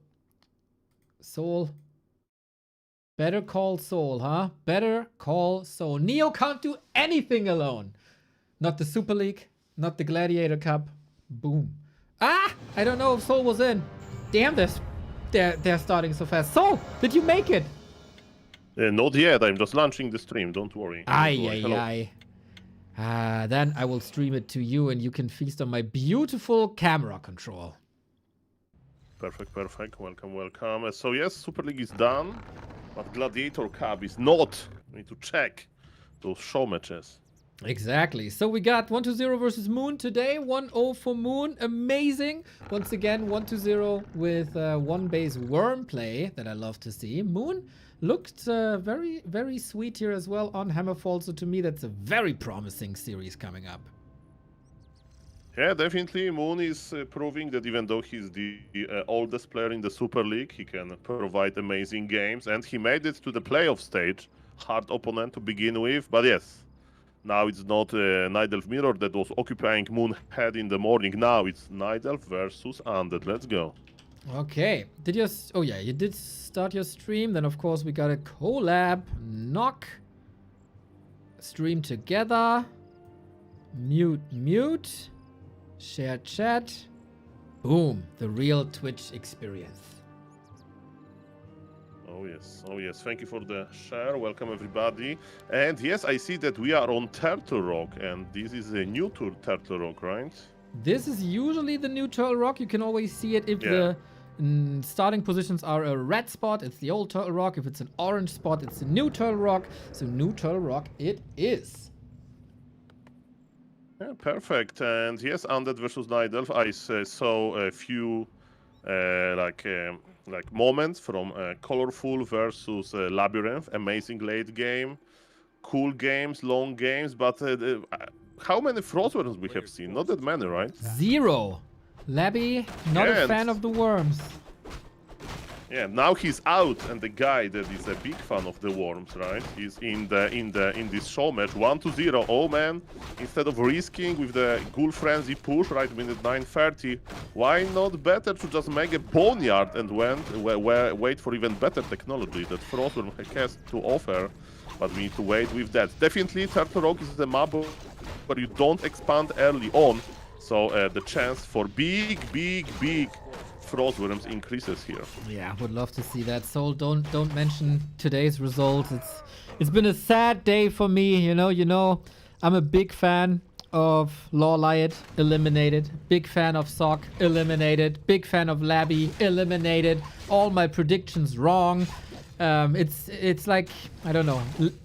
Soul. Better call Soul, huh? Better call Soul. Neo can't do anything alone. Not the Super League, not the Gladiator Cup. Boom. Ah! I don't know if Soul was in. Damn this. They're starting so fast. Soul, did you make it? Not yet. I'm just launching the stream. Don't worry. Aye. Then I will stream it to you and you can feast on my beautiful camera control. Perfect. Welcome. So yes, Super League is done. But Gladiator Cup is not. We need to check those show matches. Exactly. So we got 1-0 versus Moon today. 1-0 for Moon. Amazing. Once again, 1-0 with one base Worm play that I love to see. Moon looked very, very sweet here as well on Hammerfall. So to me, that's a very promising series coming up. Yeah, definitely. Moon is proving that even though he's the oldest player in the Super League, he can provide amazing games. And he made it to the playoff stage. Hard opponent to begin with. But yes, now it's not Nidelf Mirror that was occupying Moon head in the morning. Now it's Nidelf versus Undead. Let's go. Okay. Oh yeah, you did start your stream. Then of course we got a collab. Knock. Stream together. Mute. Share chat. Boom. The real Twitch experience. Oh yes. Thank you for the share. Welcome everybody. And yes, I see that we are on Turtle Rock, and this is a new tour Turtle Rock, right? This is usually the new Turtle Rock. You can always see it if the starting positions are a red spot, it's the old Turtle Rock. If it's an orange spot, it's the new Turtle Rock. So new Turtle Rock it is. Yeah, perfect. And yes, Undead versus Nidelf. I saw a few like moments from ColorFul versus LabyRinth. Amazing late game, cool games, long games. But how many Frostworms we have seen? Not that many, right? 0. Labby, not a fan of the worms. Yeah, now he's out, and the guy that is a big fan of the worms, right? Is in this show match 1-0. Oh man, instead of risking with the Ghoul Frenzy push right minute 9:30, why not better to just make a boneyard and wait for even better technology that Frostworm has to offer, but we need to wait with that. Definitely Turtle Rock is the map where you don't expand early on, so the chance for big Frostworms increases here. Yeah, would love to see that. Soul, don't mention today's results. It's been a sad day for me. You know, I'm a big fan of LawLiet, eliminated. Big fan of Sock, eliminated. Big fan of Labby, eliminated. All my predictions wrong. It's like, I don't know,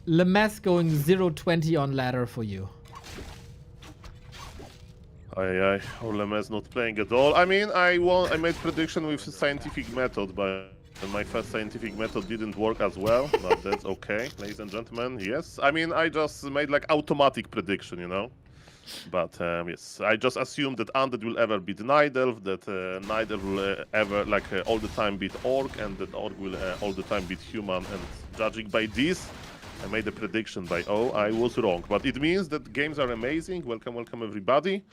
Lemes going 0-20 on ladder for you. Orlemes not playing at all. I mean, I made prediction with scientific method, but my first scientific method didn't work as well. But that's okay, ladies and gentlemen. Yes, I mean, I just made like automatic prediction, you know. But yes, I just assumed that Undead will ever beat Night Elf, that Night Elf will ever all the time beat Orc, and that Orc will all the time beat Human. And judging by this, I made a prediction by I was wrong. But it means that games are amazing. Welcome, welcome everybody.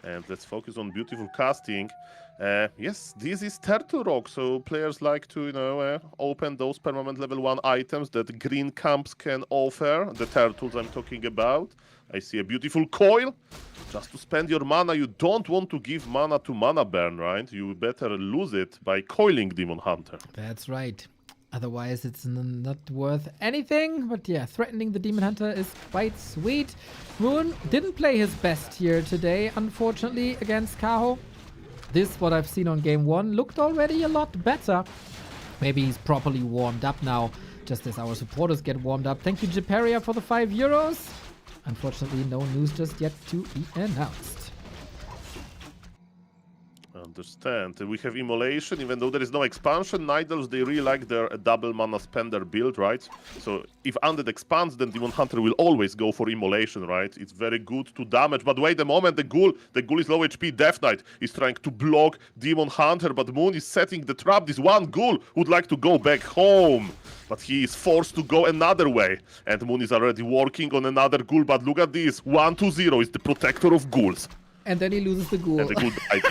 And let's focus on beautiful casting. Yes, this is Turtle Rock, so players like to, you know, open those permanent level 1 items that green camps can offer, the turtles I'm talking about. I see a beautiful coil. Just to spend your mana, you don't want to give mana to mana burn, right? You better lose it by coiling Demon Hunter. That's right. Otherwise, it's not worth anything. But yeah, threatening the Demon Hunter is quite sweet. Moon didn't play his best here today, unfortunately, against Kaho. This, what I've seen on game 1, looked already a lot better. Maybe he's properly warmed up now, just as our supporters get warmed up. Thank you, Japeria, for the €5. Unfortunately, no news just yet to be announced. Understand. We have Immolation, even though there is no expansion. Night Elves, they really like their double mana spender build, right? So if Undead expands, then Demon Hunter will always go for Immolation, right? It's very good to damage. But wait a moment, the Ghoul is low HP. Death Knight is trying to block Demon Hunter, but Moon is setting the trap. This one Ghoul would like to go back home, but he is forced to go another way. And Moon is already working on another Ghoul, but look at this. 1-2-0 is the protector of Ghouls. And then he loses the Ghoul. And the Ghoul died.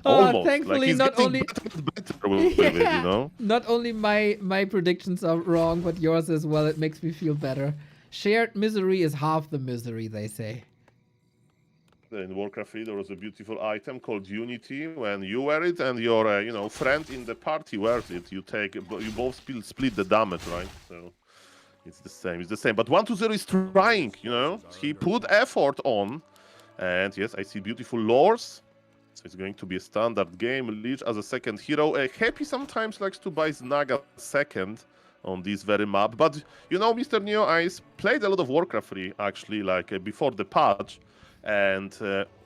Oh, thankfully, like not only better with it, you know? Not only my predictions are wrong, but yours as well. It makes me feel better. Shared misery is half the misery, they say. In Warcraft 3, there was a beautiful item called Unity. When you wear it and your you know, friend in the party wears it, you both split the damage, right? So it's the same. It's the same. But 1-2-0 is trying, you know? He put effort on, and yes, I see beautiful lores. So it's going to be a standard game. Lich as a second hero. Happy sometimes likes to buy Znaga second on this very map. But, you know, Mr. Neo Eyes played a lot of Warcraft 3, actually, like before the patch. And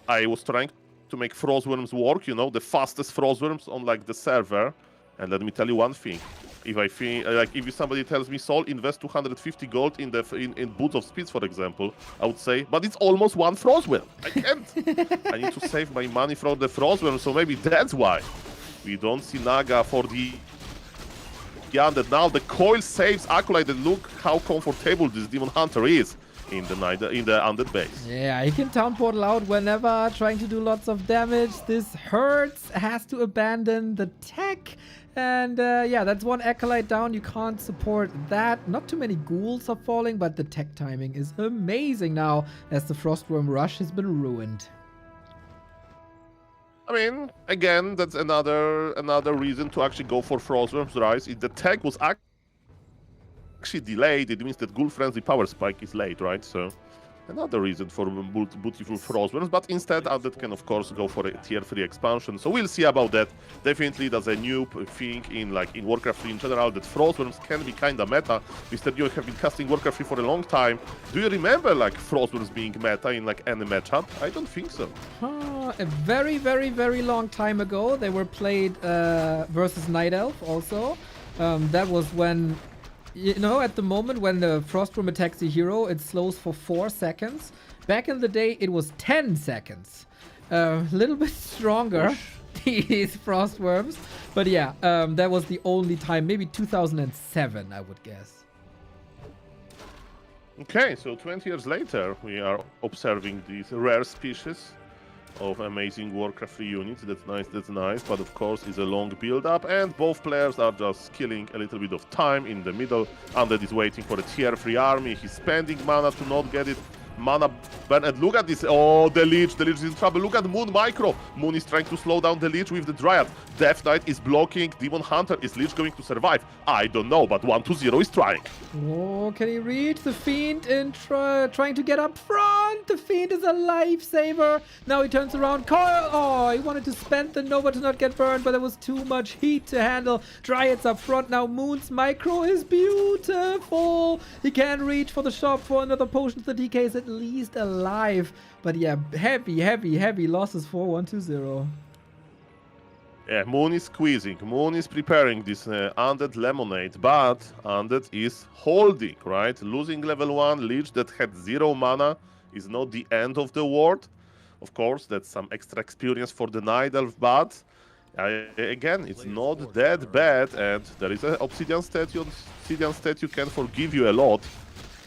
I was trying to make Frostworms work, you know, the fastest Frostworms on, like, the server. And let me tell you one thing. If I think, if somebody tells me, Sol, invest 250 gold in Boots of Speeds, for example, I would say, but it's almost one Frostworm. I can't. I need to save my money from the Frostworm, so maybe that's why we don't see Naga for the Undead. Now the coil saves Acolyte, and look how comfortable this Demon Hunter is in the Undead base. Yeah, he can town portal out whenever, trying to do lots of damage. This hurts, has to abandon the tech. And yeah, that's one Acolyte down. You can't support that. Not too many ghouls are falling, but the tech timing is amazing now, as the Frostworm rush has been ruined. I mean, again, that's another reason to actually go for Frostworm's Rise. If the tech was actually delayed, it means that Ghoul Frenzy Power Spike is late, right? So another reason for beautiful Frostworms, but instead Undead can of course go for a tier 3 expansion, so we'll see about that. Definitely that's a new thing in Warcraft 3 in general, that Frostworms can be kinda meta. Mr. Neo have been casting Warcraft 3 for a long time. Do you remember Frostworms being meta in any matchup? I don't think so. A very, very, very long time ago, they were played versus Night Elf also. That was when, you know, at the moment when the Frostworm attacks a hero, it slows for 4 seconds. Back in the day, it was 10 seconds. A little bit stronger, these Frostworms. But yeah, that was the only time, maybe 2007, I would guess. Okay, so 20 years later, we are observing these rare species of amazing Warcraft 3 units. That's nice, but of course it's a long build-up, and both players are just killing a little bit of time in the middle. Undead is waiting for a tier 3 army. He's spending mana to not get it. Mana burn, and look at this. Oh, the Lich is in trouble. Look at Moon micro. Moon is trying to slow down the Lich with the Dryad. Death Knight is blocking Demon Hunter. Is Lich going to survive? I don't know, but 1-2-0 is trying. Oh, can he reach the Fiend and trying to get up front? The Fiend is a lifesaver. Now he turns around. Coil. Oh, he wanted to spend the Nova to not get burned, but there was too much heat to handle. Dryads up front now. Moon's micro is beautiful. full. He can reach for the shop for another potion. The DK is at least alive. But yeah, heavy losses for 120. Yeah, Moon is squeezing. Moon is preparing this Undead Lemonade, but Undead is holding, right? Losing level 1 Lich that had 0 mana is not the end of the world. Of course, that's some extra experience for the Night Elf, but again, it's not that bad, and there is an Obsidian statue. Obsidian statue can forgive you a lot.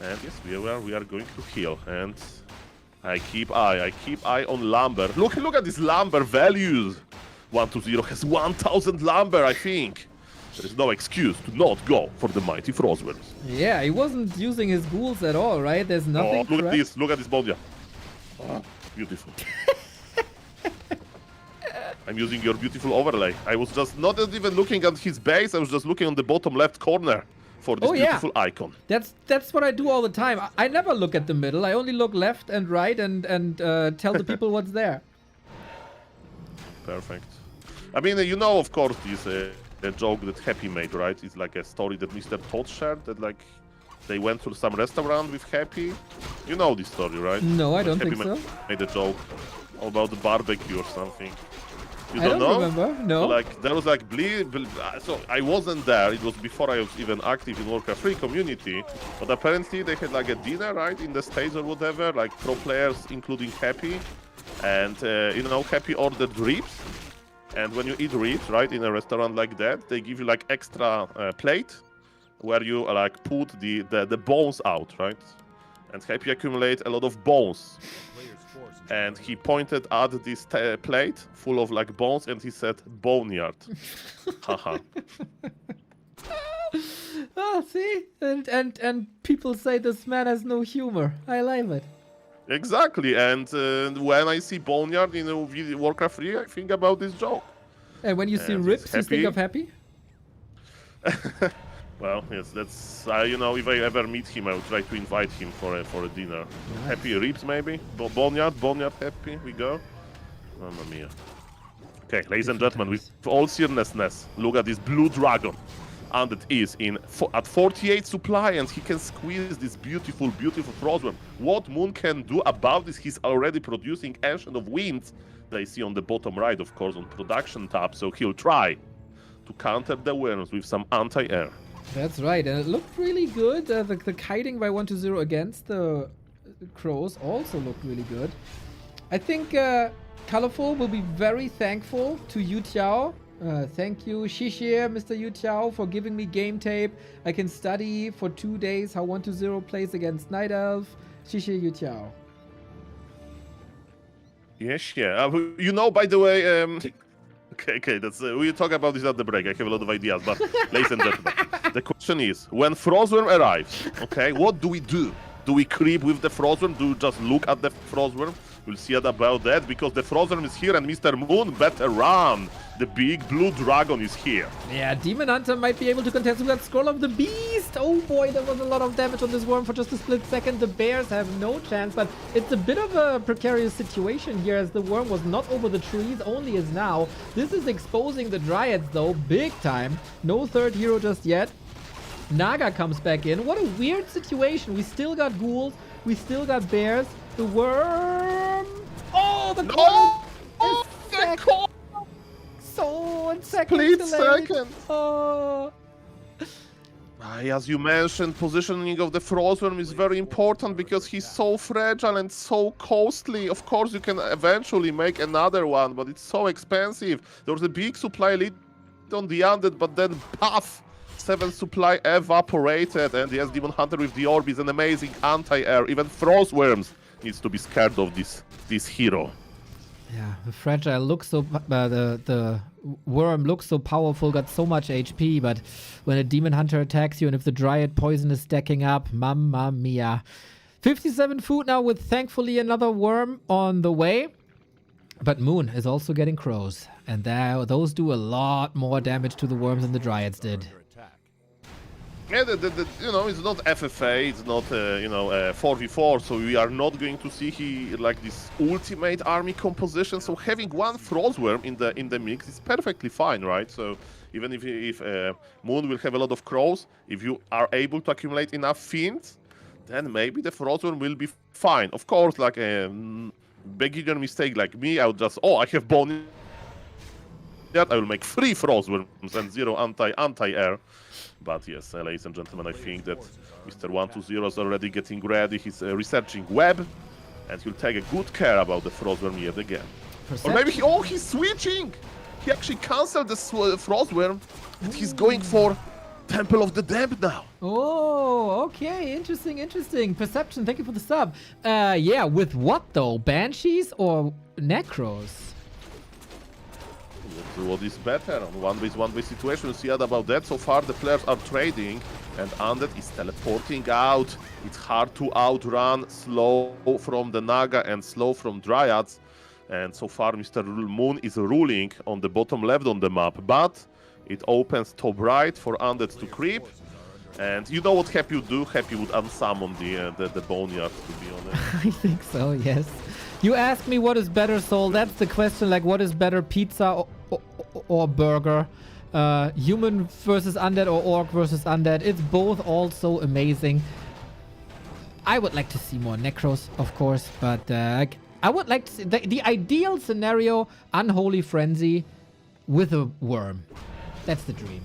And yes, we are going to heal, and I keep eye on Lumber. Look at this Lumber values. 120 has 1000 Lumber, I think. There is no excuse to not go for the mighty Frostworms. Yeah, he wasn't using his ghouls at all, right? There's nothing. Oh, look at this Bondia. Oh, beautiful. I'm using your beautiful overlay. I was just not even looking at his base, I was just looking on the bottom left corner for this beautiful icon. That's what I do all the time. I never look at the middle. I only look left and right and tell the people what's there. Perfect. I mean, you know, of course, this a joke that Happy made, right? It's like a story that Mr. Todd shared, that like they went to some restaurant with Happy. You know this story, right? No, I don't Happy think so. Made a joke about the barbecue or something. You I don't know? remember. No. Like there was like so I wasn't there. It was before I was even active in Warcraft 3 community. But apparently they had like a dinner, right, in the States or whatever, like pro players, including Happy, and you know, Happy ordered ribs. And when you eat ribs, right, in a restaurant like that, they give you like extra plate where you like put the bones out, right? And Happy accumulate a lot of bones. And he pointed at this plate full of like bones, and he said, "Boneyard." Haha. See, and people say this man has no humor. I like it. Exactly, and when I see Boneyard in Warcraft 3, I think about this joke. And when you see ribs, you think of Happy? Well, yes, that's you know, if I ever meet him, I will try to invite him for a dinner. Nice. Happy ribs, maybe. Boneyard, Happy. We go. Mamma mia. Okay, ladies and gentlemen, with all seriousness, look at this blue dragon. And it is at 48 supply, and he can squeeze this beautiful Frostworm. What Moon can do about this? He's already producing Ancient of Winds. They see on the bottom right, of course, on production tab. So he'll try to counter the worms with some anti-air. That's right, and it looked really good. The kiting by 120 against the crows also looked really good. I think ColorFul will be very thankful to Yu Tiao. Thank you, Shishir, Mr. Yu Tiao, for giving me game tape. I can study for 2 days how 120 plays against Night Elf. Shishir, Yu Tiao. Yes, yeah. You know, by the way, okay, that's we'll talk about this at the break. I have a lot of ideas, but ladies and gentlemen, the question is, when Frostworm arrives, okay, what do we do? Do we creep with the Frostworm? Do we just look at the Frostworm? We'll see about that, because the Frostworm is here and Mr. Moon better run. The big blue dragon is here. Yeah, Demon Hunter might be able to contest with that Scroll of the Beast. Oh boy, there was a lot of damage on this worm for just a split second. The bears have no chance, but it's a bit of a precarious situation here, as the worm was not over the trees, only is now. This is exposing the Dryads though, big time. No third hero just yet. Naga comes back in. What a weird situation. We still got ghouls. We still got bears. The worm. Oh, the corner. So in second. Split second. Oh. As you mentioned, positioning of the Frostworm is very important because he's so fragile and so costly. Of course, you can eventually make another one, but it's so expensive. There was a big supply lead on the Undead, but then puff! 7 supply evaporated, and yes, Demon Hunter with the Orb is an amazing anti-air. Even Frostworms needs to be scared of this hero. Yeah, the fragile looks so, the worm looks so powerful, got so much HP, but when a Demon Hunter attacks you and if the Dryad poison is stacking up, mamma mia. 57 food now with thankfully another worm on the way. But Moon is also getting crows, and those do a lot more damage to the worms than the Dryads did. Yeah, you know, it's not FFA, it's not 4v4, so we are not going to see like this ultimate army composition. So having one Frostworm in the mix is perfectly fine, right? So even if Moon will have a lot of crows, if you are able to accumulate enough fiends, then maybe the Frostworm will be fine. Of course, like a beginner mistake like me, I would just, oh, I have bone. That I will make 3 Frostworms and 0 anti-air. But yes, ladies and gentlemen, I think that Mr. 120 is already getting ready. He's researching web, and he'll take a good care about the Frostworm yet again. Or maybe he's switching! He actually cancelled the Frostworm, and he's going for Temple of the Damned now. Oh, okay. Interesting. Perception, thank you for the sub. Yeah, with what though? Banshees or Necros? What is better on 1v1 situation? You see about that. So far, the players are trading, and Undead is teleporting out. It's hard to outrun, slow from the Naga and slow from Dryads. And so far, Mr. Moon is ruling on the bottom left on the map, but it opens top right for Undead to creep. And you know what Happy would do? Happy would unsummon the Boneyard, to be honest. I think so, yes. You asked me what is better, Soul. That's the question, like what is better, pizza or burger? Human versus undead or orc versus undead. It's both also amazing. I would like to see more Necros, of course, but I would like to see the ideal scenario, Unholy Frenzy with a worm. That's the dream.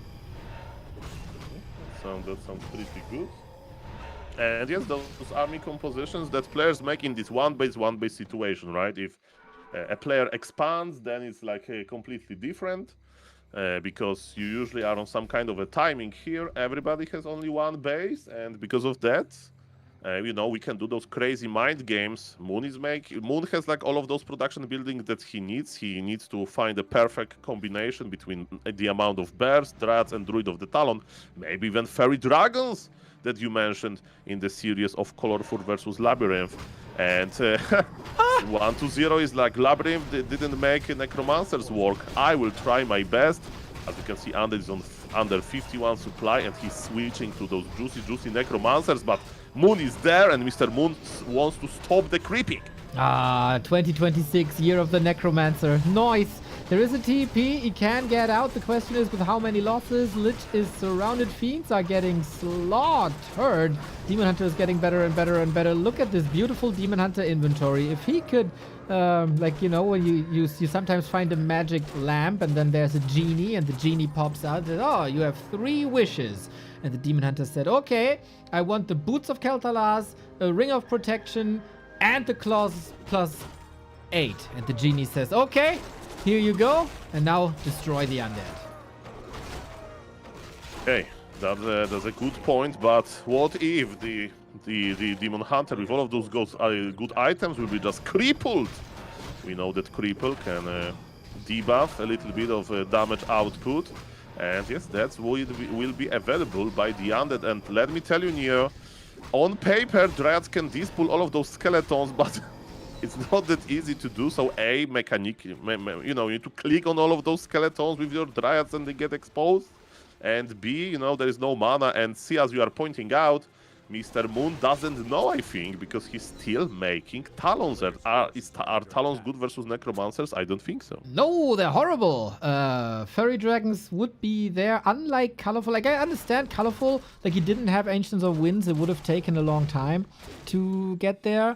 That sounds pretty good. And yes, those army compositions that players make in this one-base situation, right? If a player expands, then it's like completely different because you usually are on some kind of a timing. Here, everybody has only one base, and because of that, you know, we can do those crazy mind games. Moon has like all of those production buildings that he needs. He needs to find a perfect combination between the amount of bears, dryads, and druid of the Talon. Maybe even fairy dragons that you mentioned in the series of ColorFul versus LabyRinth. And 120 is like, LabyRinth didn't make Necromancer's work. I will try my best. As you can see, Undead is on under 51 supply, and he's switching to those juicy Necromancers, but Moon is there, and Mr. Moon wants to stop the creeping. 2026, year of the Necromancer. Nice. There is a TP. He can get out. The question is with how many losses. Lich is surrounded. Fiends are getting slaughtered. Demon Hunter is getting better and better and better. Look at this beautiful Demon Hunter inventory. If he could, like, you know, when you sometimes find a magic lamp and then there's a genie and the genie pops out. And, oh, you have 3 wishes. And the Demon Hunter said, okay, I want the Boots of Kel'Thalas, a Ring of Protection, and the Claws +8. And the genie says, okay, here you go, and now destroy the undead. Okay, that's a good point, but what if the Demon Hunter with all of those good items will be just crippled? We know that cripple can debuff a little bit of damage output, and yes, that will be available by the undead. And let me tell you, Neo, on paper, Dryads can dispull all of those skeletons, but it's not that easy to do. So A, you know, you need to click on all of those skeletons with your Dryads and they get exposed. And B, you know, there is no mana. And C, as you are pointing out, Mr. Moon doesn't know, I think, because he's still making Talons. Are Talons good versus Necromancers? I don't think so. No, they're horrible. Fairy Dragons would be there, unlike ColorFul. Like, I understand ColorFul, like, he didn't have Ancients of Winds. It would have taken a long time to get there,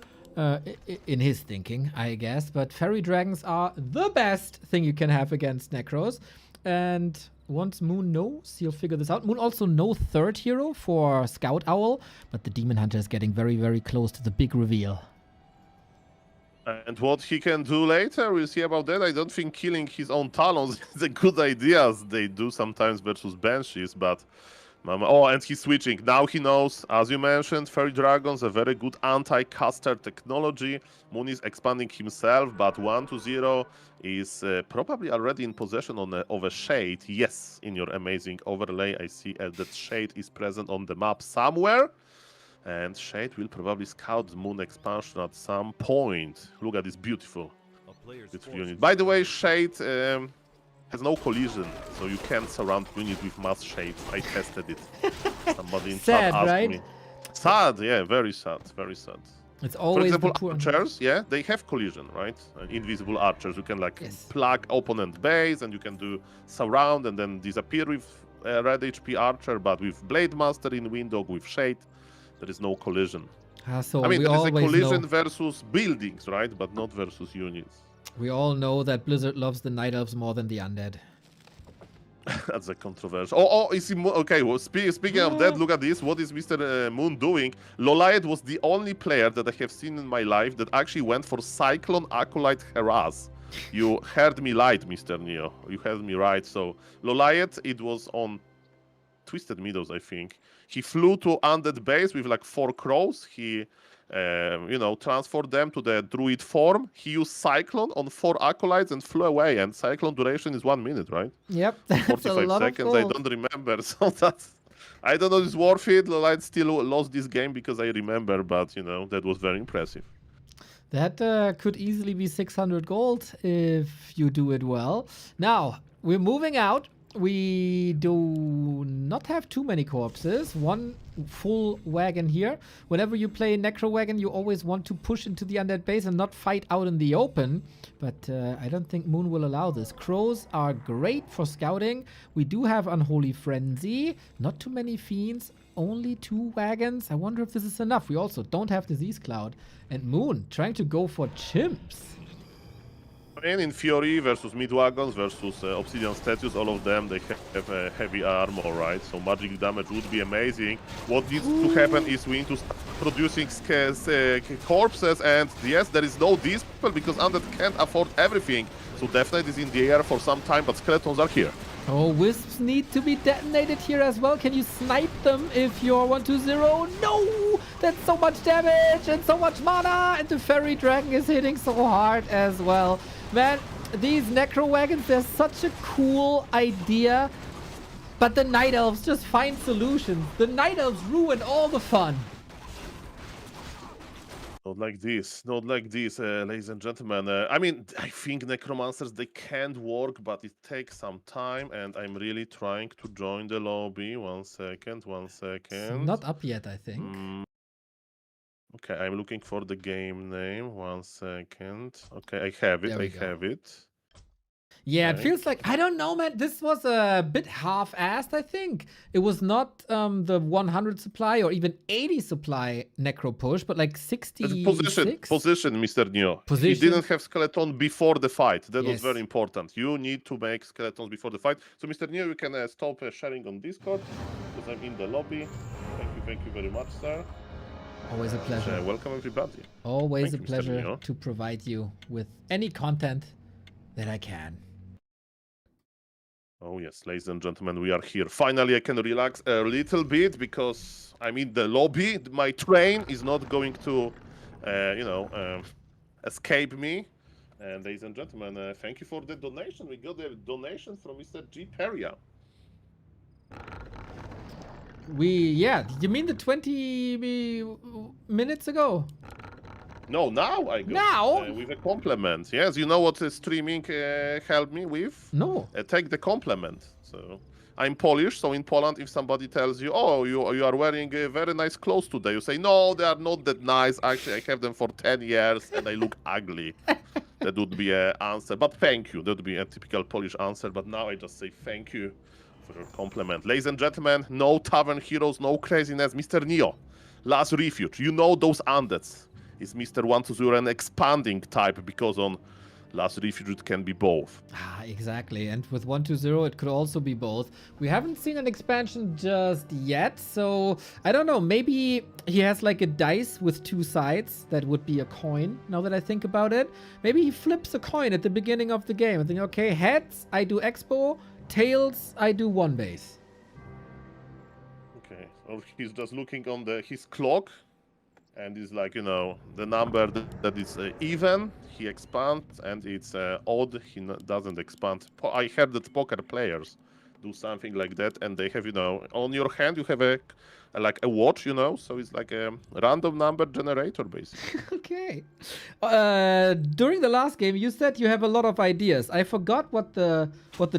in his thinking, I guess. But Fairy Dragons are the best thing you can have against Necros. And once Moon knows, he'll figure this out. Moon also no third hero for Scout Owl, but the Demon Hunter is getting very, very close to the big reveal. And what he can do later, we'll see about that. I don't think killing his own Talons is a good idea, as they do sometimes versus Banshees, but... Oh, and he's switching. Now he knows, as you mentioned, Fairy Dragons, a very good anti-caster technology. Moon is expanding himself, but 120 is probably already in possession of a Shade. Yes, in your amazing overlay, I see that Shade is present on the map somewhere. And Shade will probably scout the Moon expansion at some point. Look at this beautiful unit. By the way, Shade... has no collision, so you can't surround unit with mass shades. I tested it. Somebody in chat asked me. Sad, yeah, very sad, very sad. It's For always example, the poor archers, yeah, they have collision, right? Invisible archers, you can like Yes. plug opponent base and you can do surround and then disappear with red HP archer, but with Blade Master in window, with Shade, there is no collision. So I mean, we there is a always collision know. versus buildings, right? But not versus units. We all know that Blizzard loves the Night Elves more than the Undead. That's a controversial. Oh, is he okay? Well, speaking of that, look at this. What is Mr. Moon doing? LawLiet was the only player that I have seen in my life that actually went for Cyclone Acolyte Harass. You heard me right, Mr. Neo. You heard me right. So LawLiet, it was on Twisted Meadows, I think. He flew to Undead base with like 4 crows. He, transferred them to the druid form. He used Cyclone on 4 acolytes and flew away. And Cyclone duration is 1 minute, right? Yep, that's a 45 lot seconds. of I gold. don't remember. So that's. I don't know if it's worth it. LawLiet still lost this game because I remember, but that was very impressive. That could easily be 600 gold if you do it well. Now, we're moving out. We do not have too many corpses. 1 full wagon here. Whenever you play Necro Wagon, you always want to push into the undead base and not fight out in the open. But I don't think Moon will allow this. Crows are great for scouting. We do have Unholy Frenzy. Not too many Fiends. Only 2 wagons. I wonder if this is enough. We also don't have Disease Cloud. And Moon trying to go for chimps. And in Fury versus mid-wagons versus Obsidian Statues, all of them, they have heavy armor, right? So magic damage would be amazing. What needs to happen is we need to start producing corpses, and yes, there is no dispel because Undead can't afford everything. So Death Knight is in the air for some time, but skeletons are here. Oh, Wisps need to be detonated here as well. Can you snipe them if you're 1-2-0? No! That's so much damage and so much mana! And the Fairy Dragon is hitting so hard as well. Man, these Necro Wagons, they're such a cool idea. But the Night Elves just find solutions. The Night Elves ruin all the fun. Not like this, ladies and gentlemen. I mean, I think Necromancers, they can't work, but it takes some time, and I'm really trying to join the lobby. One second. It's not up yet, I think. Okay, I'm looking for the game name. 1 second. Okay, I have it. There we go. Have it. Yeah, it Okay. feels like, I don't know, man. This was a bit half-assed, I think. It was not the 100 supply or even 80 supply Necro push, but like 66. Position, Mr. Neo. He Position. didn't have skeleton before the fight. That was Yes. very important. You need to make skeletons before the fight. So, Mr. Neo, you can stop sharing on Discord because I'm in the lobby. Thank you very much, sir. Always a pleasure. Welcome, everybody. Always Thank a you, Mr. pleasure Neo. to provide you with any content that I can. Oh yes, ladies and gentlemen, we are here. Finally, I can relax a little bit because I'm in the lobby. My train is not going to, escape me. And ladies and gentlemen, thank you for the donation. We got a donation from Mr. G. Peria. You mean the 20 minutes ago? No, now I got Now? with a compliment. Yes, you know what streaming helped me with? No. Take the compliment. So I'm Polish, so in Poland, if somebody tells you, "Oh, you are wearing very nice clothes today," you say, "No, they are not that nice. Actually, I have them for 10 years and I look ugly." That would be an answer. But thank you. That would be a typical Polish answer. But now I just say thank you for your compliment. Ladies and gentlemen, no tavern heroes, no craziness. Mr. Neo, last refuge. You know those undeads. Is Mr. 1-0 an expanding type because on Last Refuge it can be both. Exactly. And with 1-2-0 it could also be both. We haven't seen an expansion just yet, so I don't know. Maybe he has like a dice with 2 sides. That would be a coin, now that I think about it. Maybe he flips a coin at the beginning of the game and think, okay, heads, I do Expo, tails, I do 1 base. Okay, or he's just looking on his clock. And it's like, the number that is even, he expands, and it's odd, he doesn't expand. I heard that poker players do something like that, and they have, on your hand you have a watch, so it's like a random number generator, basically. Okay. During the last game, you said you have a lot of ideas. I forgot what the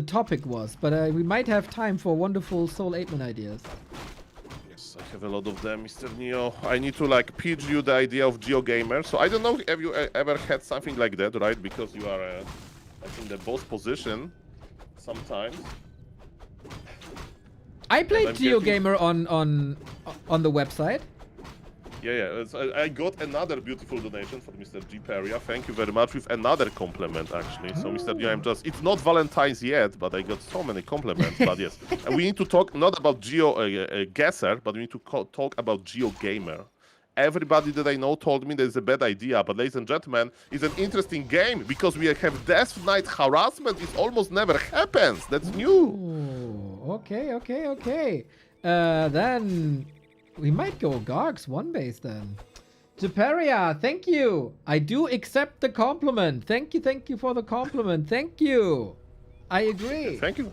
topic was, but we might have time for wonderful Soul 8-man ideas. Yes, I have a lot of them, Mr. Neo. I need to like pitch you the idea of GeoGamer. So I don't know if you ever had something like that, right? Because you are like in the boss position sometimes. I played GeoGamer on the website. Yeah. I got another beautiful donation from Mr. G. Peria. Thank you very much with another compliment, actually. So, Mr. Neo, it's not Valentine's yet, but I got so many compliments. But yes, and we need to talk not about GeoGuessr, but we need to talk about GeoGamer. Everybody that I know told me that it's a bad idea, but ladies and gentlemen, it's an interesting game because we have Death Knight harassment. It almost never happens. That's new. Ooh, okay. Then we might go Gargs one base then. Japeria, thank you. I do accept the compliment. Thank you for the compliment. Thank you. I agree. Thank you.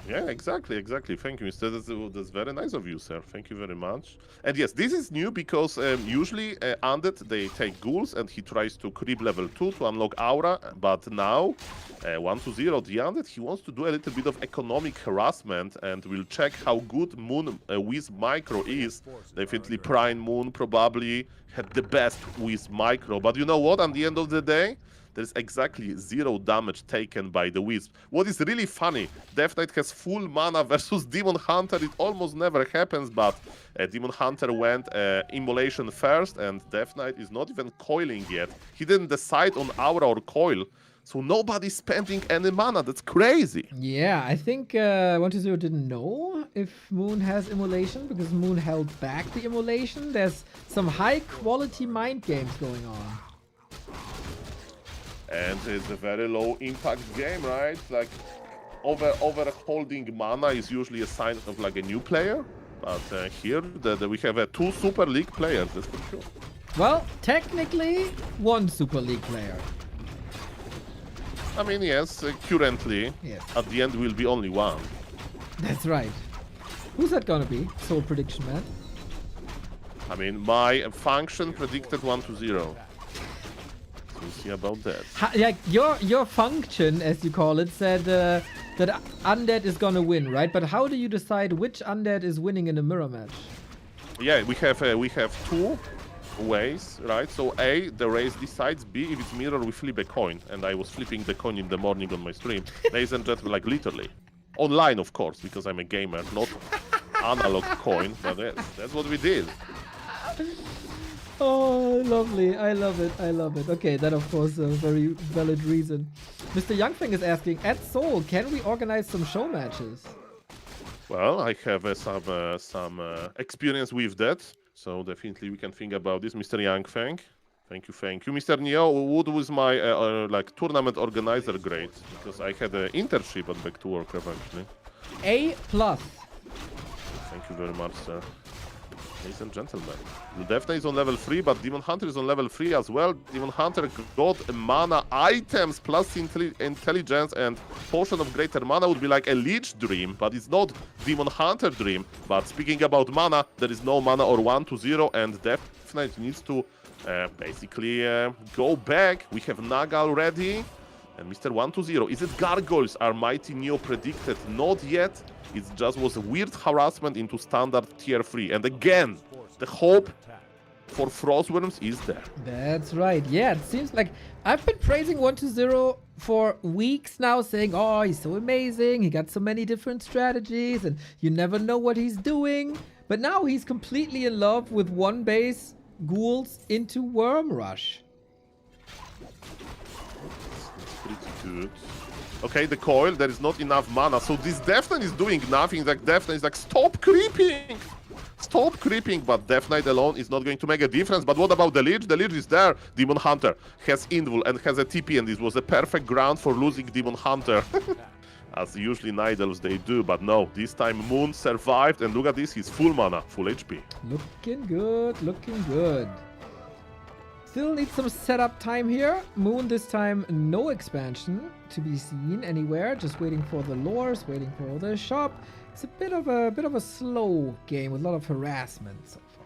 Yeah, exactly. Thank you, Mr. That's very nice of you, sir. Thank you very much. And yes, this is new because usually Undead, they take ghouls and he tries to creep level 2 to unlock Aura. But now, 1-0, the Undead, he wants to do a little bit of economic harassment and we'll check how good Moon with Micro is. Definitely Prime Moon probably had the best with Micro. But you know what? At the end of the day, there's exactly 0 damage taken by the Wisp. What is really funny, Death Knight has full mana versus Demon Hunter. It almost never happens, but Demon Hunter went Immolation first, and Death Knight is not even coiling yet. He didn't decide on Aura or coil, so nobody's spending any mana. That's crazy. Yeah, I think 1-0 didn't know if Moon has Immolation because Moon held back the Immolation. There's some high-quality mind games going on. And it's a very low impact game, right? Like overholding mana is usually a sign of like a new player. But here we have 2 Super League players, that's for sure. Well, technically 1 Super League player. I mean, yes, currently, Yes. at the end will be only 1. That's right. Who's that gonna be? Soul prediction, man. I mean, my function predicted 1-0. We'll see about that. Like your function, as you call it, said that Undead is gonna win, right? But how do you decide which Undead is winning in a mirror match? Yeah, we have 2 ways, right? So A, the race decides. B, if it's mirror, we flip a coin. And I was flipping the coin in the morning on my stream. Ladies and gentlemen, like literally. Online, of course, because I'm a gamer, not analog coin. But yes, that's what we did. Oh, lovely. I love it. Okay, that of course a very valid reason. Mr. Youngfang is asking, at Seoul, can we organize some show matches? Well, I have some experience with that. So definitely we can think about this, Mr. Youngfang. Thank you. Mr. Neo, what was my like tournament organizer grade? Because I had an internship at Back to Warcraft actually. A+. Thank you very much, sir. Ladies and gentlemen, Death Knight is on level 3, but Demon Hunter is on level 3 as well. Demon Hunter got mana items plus intelligence, and Potion of Greater Mana would be like a Lich Dream, but it's not Demon Hunter Dream. But speaking about mana, there is no mana or 1-0, and Death Knight needs to basically go back. We have Naga already, and Mr. 1-0. Is it Gargoyles are Mighty Neo predicted? Not yet. It just was a weird harassment into standard tier 3. And again, the hope for Frostworms is there. That's right. Yeah, it seems like I've been praising 1-0 for weeks now, saying, oh, he's so amazing. He got so many different strategies and you never know what he's doing. But now he's completely in love with one base ghouls into Worm Rush. That's pretty good. Okay, the coil, there is not enough mana, so this Death Knight is doing nothing. Like Death Knight is like, stop creeping! Stop creeping, but Death Knight alone is not going to make a difference. But what about the Lich? The Lich is there. Demon Hunter has Invul and has a TP, and this was a perfect ground for losing Demon Hunter. As usually Night Elves they do, but no, this time Moon survived, and look at this, he's full mana, full HP. Looking good. Still need some setup time here. Moon this time, no expansion to be seen anywhere. Just waiting for the lures, waiting for the shop. It's a bit of a slow game with a lot of harassment so far.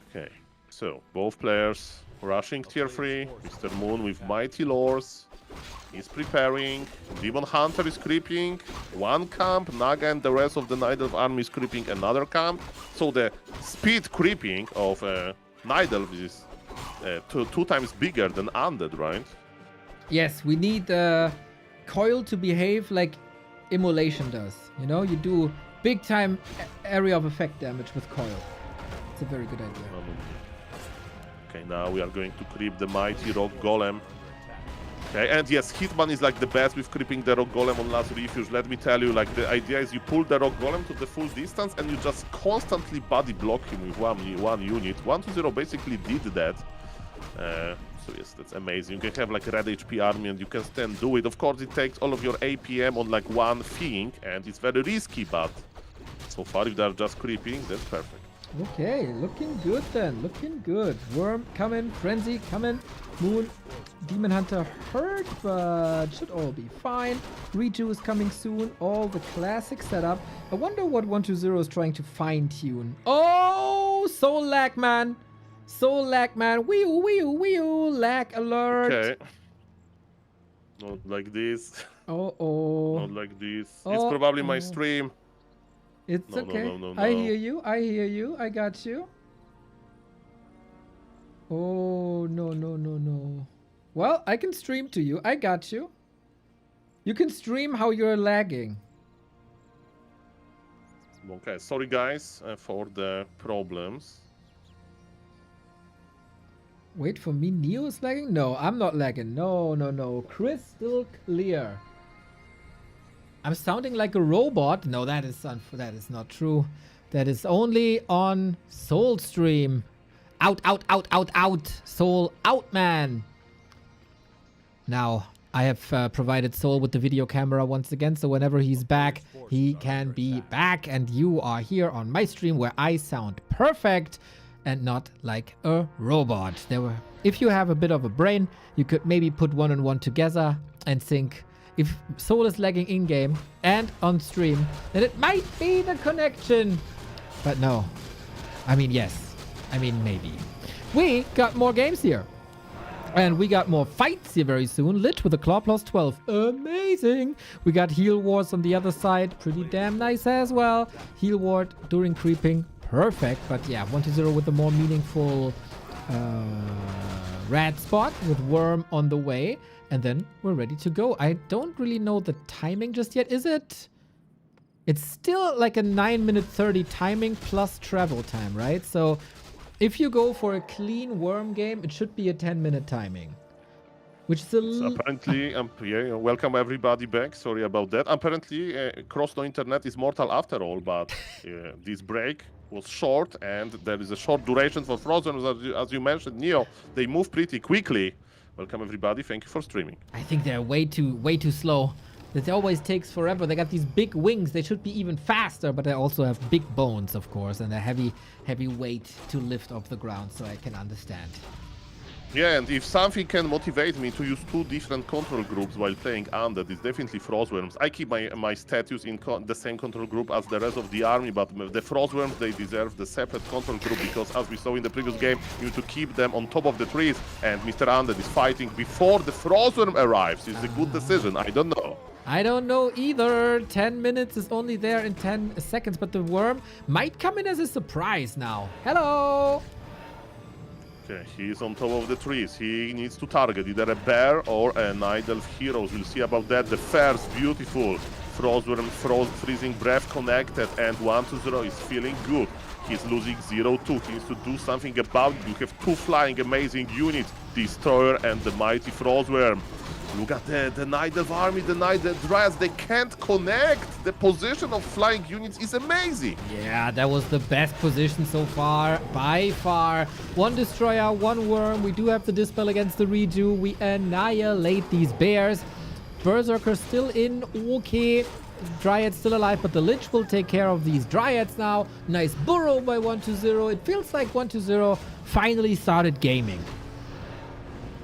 Okay, so both players rushing tier 3. Mr. Moon with mighty lures. He's preparing. Demon Hunter is creeping. One camp. Naga and the rest of the Night Elf army is creeping another camp. So the speed creeping of Night Elf is two times bigger than Undead, right? Yes, we need Coil to behave like Immolation does. You know, you do big time area of effect damage with Coil. It's a very good idea. Okay, now we are going to creep the mighty Rock Golem. Okay, and yes, Hitman is like the best with creeping the Rock Golem on last refuge. Let me tell you, like the idea is you pull the Rock Golem to the full distance and you just constantly body block him with one unit. 1-2-0 basically did that. So yes, that's amazing. You can have like a red HP army and you can still do it. Of course, it takes all of your APM on like one thing and it's very risky, but so far if they're just creeping, that's perfect. Okay, looking good then. Looking good. Worm coming, Frenzy coming, Moon, Demon Hunter hurt, but should all be fine. Reju is coming soon. All the classic setup. I wonder what 120 is trying to fine-tune. Oh, soul lag, man. Soul lag, man. Wee-oo, wee-oo, wee-oo. Lag alert. Okay. Not like this. Oh. Not like this. It's probably my stream. It's No, okay. no. I hear you. I hear you. I got you. Oh, no. Well, I can stream to you. I got you. You can stream how you're lagging. Okay, sorry guys for the problems. Wait for me. Neo is lagging? No, I'm not lagging. No. Crystal clear. I'm sounding like a robot. No, that is not true. That is only on Soul stream. Out. Soul out, man. Now, I have provided Soul with the video camera once again, so whenever he's back, he can be back. And you are here on my stream where I sound perfect and not like a robot. If you have a bit of a brain, you could maybe put one and one together and think, if Soul is lagging in-game and on stream, then it might be the connection. But no. I mean, yes. I mean, maybe. We got more games here. And we got more fights here very soon. Lit with a Claw plus 12. Amazing. We got Heal Wars on the other side. Pretty damn nice as well. Heal Ward during creeping. Perfect. But yeah, 1-0 with a more meaningful rat spot with Worm on the way. And then we're ready to go. I don't really know the timing just yet. Is it? It's still like a 9-minute 30 timing plus travel time, right? So if you go for a clean Worm game, it should be a 10-minute timing. Which is a little... Apparently, yeah, welcome everybody back. Sorry about that. Apparently, cross no internet is mortal after all, but this break was short and there is a short duration for Frozen. As you mentioned, Neo, they move pretty quickly. Welcome everybody, thank you for streaming. I think they're way too slow. It always takes forever. They got these big wings. They should be even faster, but they also have big bones, of course, and a heavy weight to lift off the ground, so I can understand. Yeah, and if something can motivate me to use two different control groups while playing Undead, it's definitely Frostworms. I keep my status in the same control group as the rest of the army, but the Frostworms, they deserve the separate control group because, as we saw in the previous game, you need to keep them on top of the trees, and Mr. Undead is fighting before the Frostworm arrives. It's a good decision, I don't know. I don't know either. 10 minutes is only there in 10 seconds, but the Worm might come in as a surprise now. Hello! Okay, he's on top of the trees. He needs to target either a bear or a Night Elf heroes. We'll see about that. The first beautiful Frostworm, freezing breath connected, and 1-0 is feeling good. He's losing 0-2. He needs to do something about it. You have two flying amazing units, Destroyer and the mighty Frostworm. Look at the Night Elf army, the Night Elf Dryads, they can't connect. The position of flying units is amazing. Yeah, that was the best position so far, by far. One Destroyer, one Worm. We do have the Dispel against the Reju. We annihilate these bears. Berserker still in, okay. Dryad still alive, but the Lich will take care of these Dryads now. Nice burrow by 1-0. It feels like 1-0 finally started gaming.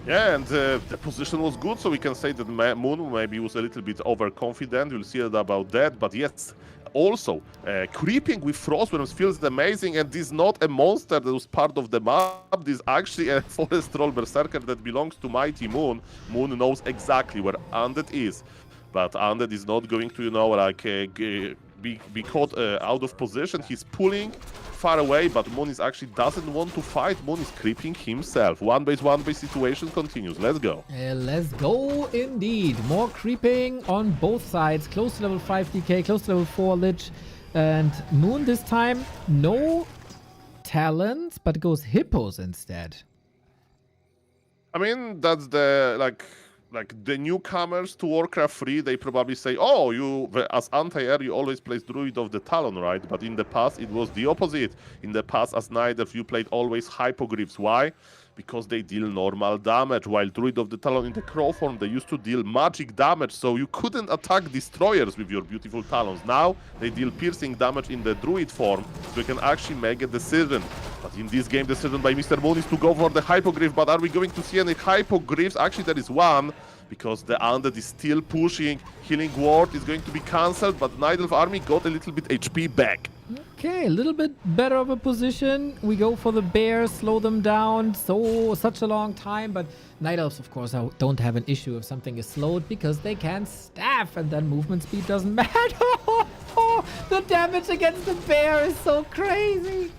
Yeah, and the position was good, so we can say that Moon maybe was a little bit overconfident. We'll see about that. But yes, also, creeping with Frostworms feels amazing, and this is not a monster that was part of the map. This is actually a Forest Troll Berserker that belongs to Mighty Moon. Moon knows exactly where Undead is, but Undead is not going to, you know, like be caught out of position. He's pulling far away, but Moon is actually doesn't want to fight. Moon is creeping himself. 1-base situation continues. Let's go. Let's go indeed. More creeping on both sides. Close to level 5 DK, close to level 4 Lich. And Moon this time, no talents, but goes Hippos instead. I mean, that's the, like the newcomers to Warcraft 3, they probably say, oh, you, as anti-air, you always play Druid of the Talon, right? But in the past, it was the opposite. In the past, as Night, you played always Hypogryphs. Why? Because they deal normal damage, while Druid of the Talon in the Crow form, they used to deal magic damage, so you couldn't attack Destroyers with your beautiful Talons. Now, they deal piercing damage in the Druid form, so you can actually make a decision. But in this game, decision by Mr. Moon is to go for the Hypogryph, but are we going to see any Hypogryphs? Actually, there is one, because the Undead is still pushing. Healing Ward is going to be cancelled, but Night Elf army got a little bit HP back. Okay, a little bit better of a position. We go for the bears, slow them down. Such a long time, but Night Elves, of course, don't have an issue if something is slowed because they can staff, and then movement speed doesn't matter. The damage against the bear is so crazy.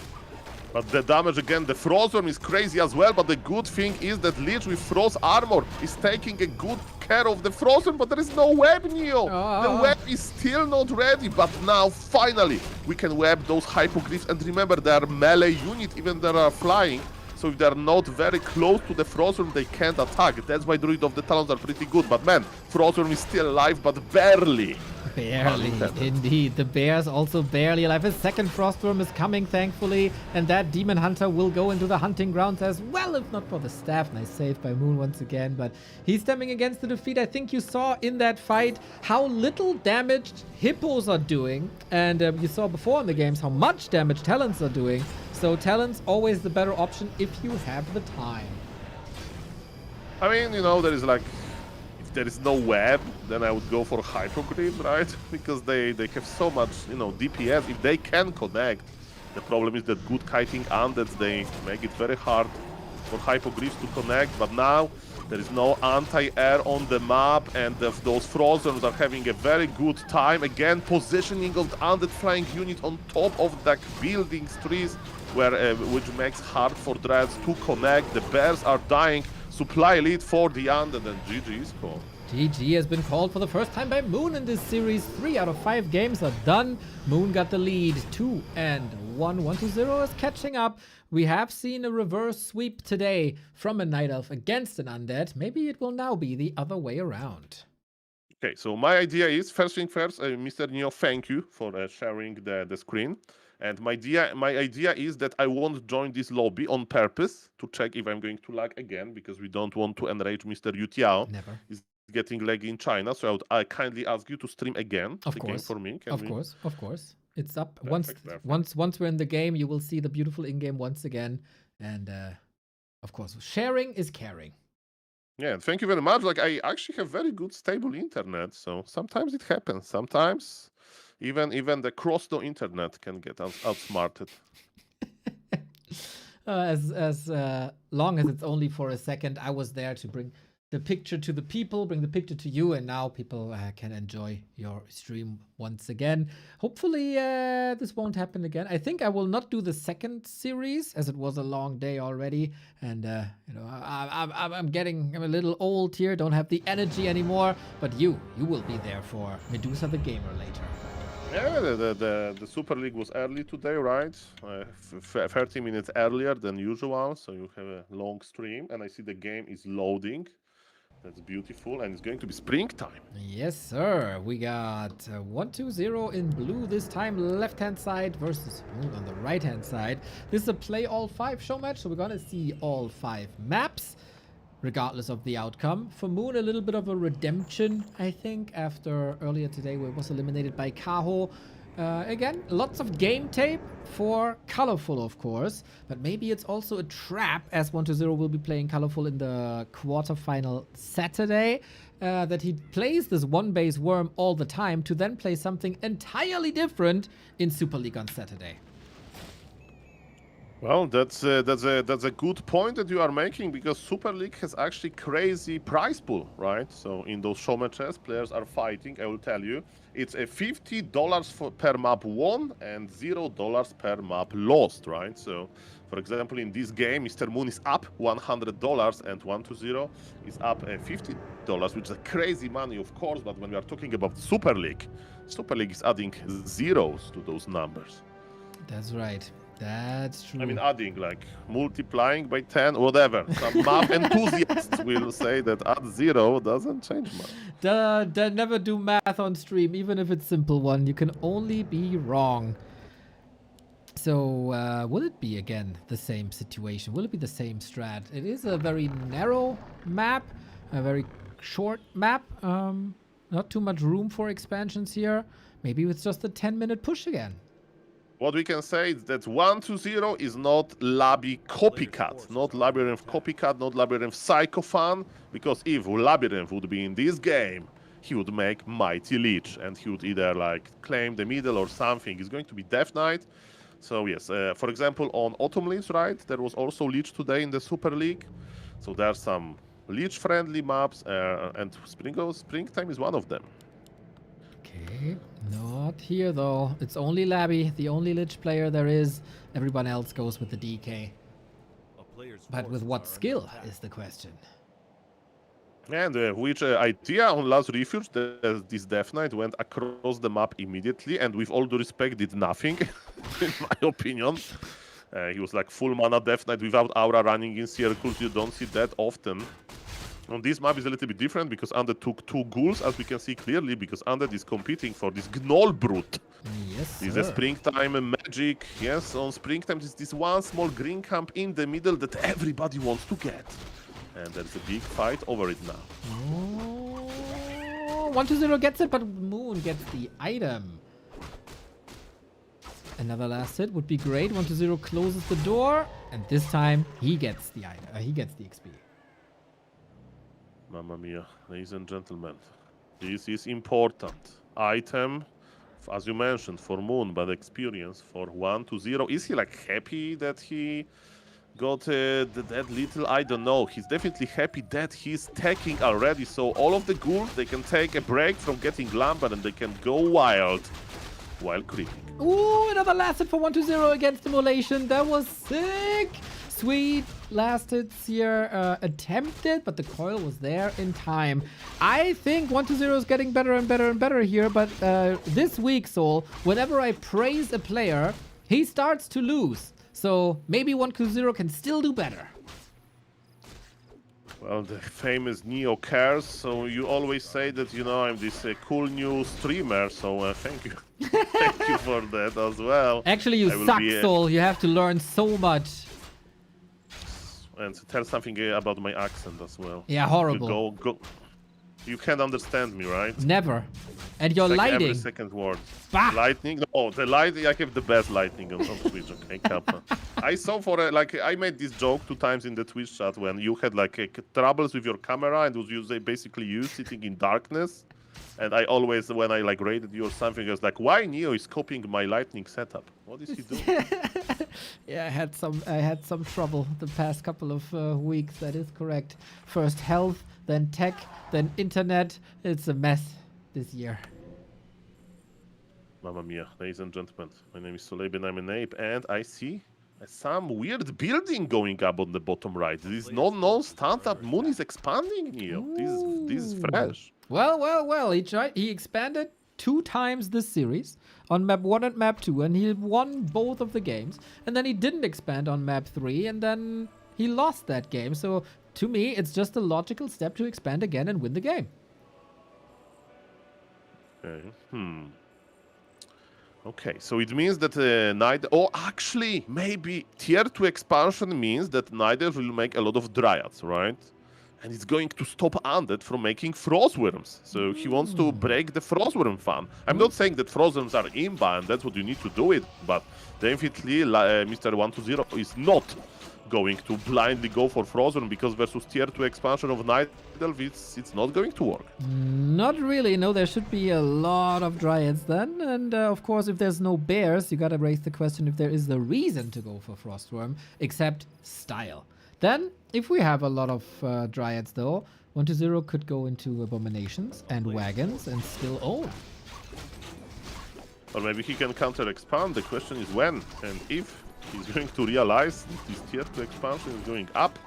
But the damage against the Frostworm is crazy as well, but the good thing is that Lich with Frost armor is taking a good care of the Frostworm, but there is no web, Neo. The web is still not ready, but now, finally, we can web those Hypogryphs, and remember, they are melee unit, even they are flying, so if they are not very close to the Frostworm, they can't attack. That's why Druid of the Talons are pretty good, but man, Frostworm is still alive, but barely. Barely, indeed. The bear's also barely alive. His second Frostworm is coming, thankfully, and that Demon Hunter will go into the hunting grounds as well, if not for the staff. Nice save by Moon once again, but he's stemming against the defeat. I think you saw in that fight how little damage Hippos are doing, and you saw before in the games how much damage Talons are doing. So Talons always the better option if you have the time. I mean, you know, there is like, there is no web, then I would go for Hypogryph, right? Because they have so much, you know, DPS. If they can connect, the problem is that good kiting Undeads, they make it very hard for Hypogryphs to connect. But now there is no anti-air on the map, and those Frostworms are having a very good time. Again, positioning of the Undead flying unit on top of the buildings, trees, which makes hard for Dreads to connect. The bears are dying. Supply lead for the Undead, and GG is called. GG has been called for the first time by Moon in this series. 3 out of 5 games are done. Moon got the lead. 2-1. 1-0 is catching up. We have seen a reverse sweep today from a Night Elf against an Undead. Maybe it will now be the other way around. Okay, so my idea is, first thing first, Mr. Neo, thank you for sharing the screen. And my idea is that I won't join this lobby on purpose to check if I'm going to lag again, because we don't want to enrage Mr. Yutiao. Never. He's getting laggy in China, so I kindly ask you to stream again Of the course. game for me. Of course. It's up. Perfect. Once we're in the game, you will see the beautiful in-game once again. And of course, sharing is caring. Yeah, thank you very much. Like, I actually have very good stable internet, so sometimes it happens. Sometimes even the cross-no internet can get outsmarted. As long as it's only for a second, I was there to bring the picture to the people, bring the picture to you, and now people can enjoy your stream once again. Hopefully this won't happen again. I think I will not do the second series, as it was a long day already, and you know, I'm a little old here, don't have the energy anymore, but you will be there for Medusa the Gamer later. Yeah, the Super League was early today, right? 30 minutes earlier than usual, so you have a long stream, and I see the game is loading. That's beautiful, and it's going to be springtime. Yes, sir. We got 1-2-0 in blue this time, left-hand side versus Moon on the right-hand side. This is a play all 5 show match, so we're going to see all 5 maps, regardless of the outcome. For Moon, a little bit of a redemption, I think, after earlier today where it was eliminated by Kaho. Again, lots of game tape for ColorFul, of course, but maybe it's also a trap, as 120 will be playing ColorFul in the quarterfinal Saturday, that he plays this one-base worm all the time to then play something entirely different in Super League on Saturday. Well, that's a good point that you are making, because Super League has actually crazy prize pool, right? So in those show matches, players are fighting. I will tell you, it's a $50 per map won and $0 per map lost, right? So, for example, in this game, Mr. Moon is up $100 and 120 is up $50, which is crazy money, of course. But when we are talking about Super League is adding zeros to those numbers. That's right. That's true. I mean, adding, like, multiplying by 10, whatever. Some map enthusiasts will say that add 0 doesn't change much. They never do math on stream, even if it's simple one. You can only be wrong. So, will it be, again, the same situation? Will it be the same strat? It is a very narrow map, a very short map. Not too much room for expansions here. Maybe it's just a 10-minute push again. What we can say is that 120 is not Laby copycat, not LabyRinth copycat, not LabyRinth psychofan, because if LabyRinth would be in this game, he would make Mighty Leech, and he would either like claim the middle or something. It's going to be Death Knight. So yes, for example, on Autumn Leech, right, there was also Leech today in the Super League. So there are some Leech-friendly maps, and Springtime is one of them. Okay, not here though. It's only Laby, the only Lich player there is. Everyone else goes with the DK. But with what skill is the question. And which idea on Last Refuge, this Death Knight went across the map immediately, and with all due respect, did nothing, in my opinion. He was like full mana Death Knight without aura running in circles. You don't see that often. On this map is a little bit different, because Undead took 2 ghouls, as we can see clearly, because Undead is competing for this Gnoll Brute. Yes, This is a Springtime magic. Yes, on Springtime, there's this one small green camp in the middle that everybody wants to get. And there's a big fight over it now. Oh, 120 gets it, but Moon gets the item. Another last hit would be great. 120 closes the door, and this time he gets the item. He gets the XP. Mamma mia, ladies and gentlemen, this is important. Item, as you mentioned, for Moon, but experience for 120. Is he like happy that he got that little? I don't know. He's definitely happy that he's taking already. So all of the ghouls, they can take a break from getting lambered and they can go wild while creeping. Ooh, another last hit for 120 against Immolation. That was sick. Sweet last hits here attempted, but the coil was there in time. I think 120 is getting better and better and better here, but this week, Soul, whenever I praise a player, he starts to lose. So maybe 120 can still do better. Well, the famous Neo cares, so you always say that, you know, I'm this cool new streamer, so thank you. Thank you for that as well. Actually, you suck, Soul. You have to learn so much. And tell something about my accent as well. Yeah, horrible. You go. You can't understand me, right? Never. And your Like lighting. every second word. Bah! Lightning? No, the lighting, I have the best lightning on Twitch, okay, Kappa. I saw I made this joke 2 times in the Twitch chat when you had like troubles with your camera, and it was basically you sitting in darkness. And I always, when I like rated you or something, I was like, why Neo is copying my lightning setup? What is he doing? Yeah, I had some trouble the past couple of weeks. That is correct. First health, then tech, then internet. It's a mess this year. Mamma mia, ladies and gentlemen, my name is Soleib and I'm an ape, and I see some weird building going up on the bottom right. This non-standard Moon is expanding, Neo. This is fresh. Well. He expanded 2 times this series on map 1 and map 2, and he won both of the games. And then he didn't expand on map 3, and then he lost that game. So to me, it's just a logical step to expand again and win the game. Okay. Okay, so it means that neither... Oh, actually, maybe tier 2 expansion means that neither will make a lot of dryads, right? and it's going to stop Undead from making Frostworms. So he wants to break the Frostworm fan. I'm not saying that Frostworms are imba, and that's what you need to do it, but definitely Mr. 120 is not going to blindly go for Frostworm, because versus tier 2 expansion of Night Elf, it's not going to work. Not really. No, there should be a lot of Dryads then. And of course, if there's no bears, you gotta raise the question if there is the reason to go for Frostworm, except style. Then, if we have a lot of Dryads though, 120 could go into Abominations and Wagons and still own. Or maybe he can counter-expand. The question is when and if he's going to realize that this tier 2 expansion is going up.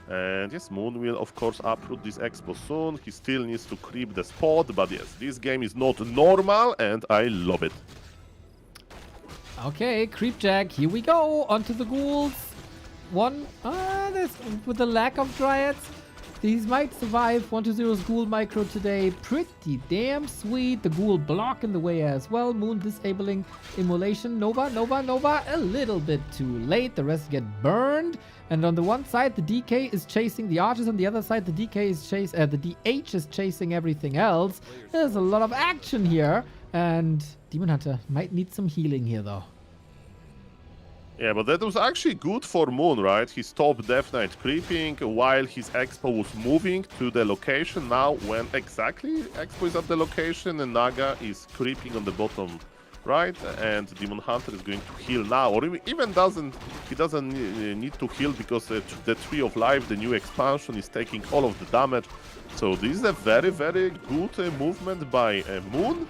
And yes, Moon will of course uproot this expo soon. He still needs to creep the spot, but yes, this game is not normal and I love it. Okay, Creepjack, here we go. Onto the ghouls. With the lack of Dryads, these might survive. 120's ghoul micro today. Pretty damn sweet. The ghoul block in the way as well. Moon disabling immolation. Nova. A little bit too late. The rest get burned. And on the one side, the DK is chasing the archers. On the other side, the DK is the DH is chasing everything else. There's a lot of action here. And Demon Hunter might need some healing here, though. Yeah, but that was actually good for Moon, right? He stopped Death Knight creeping while his Expo was moving to the location. Now, when exactly Expo is at the location and Naga is creeping on the bottom right, and Demon Hunter is going to heal now, or even he doesn't need to heal because the Tree of Life, the new expansion, is taking all of the damage. So this is a very, very good movement by Moon.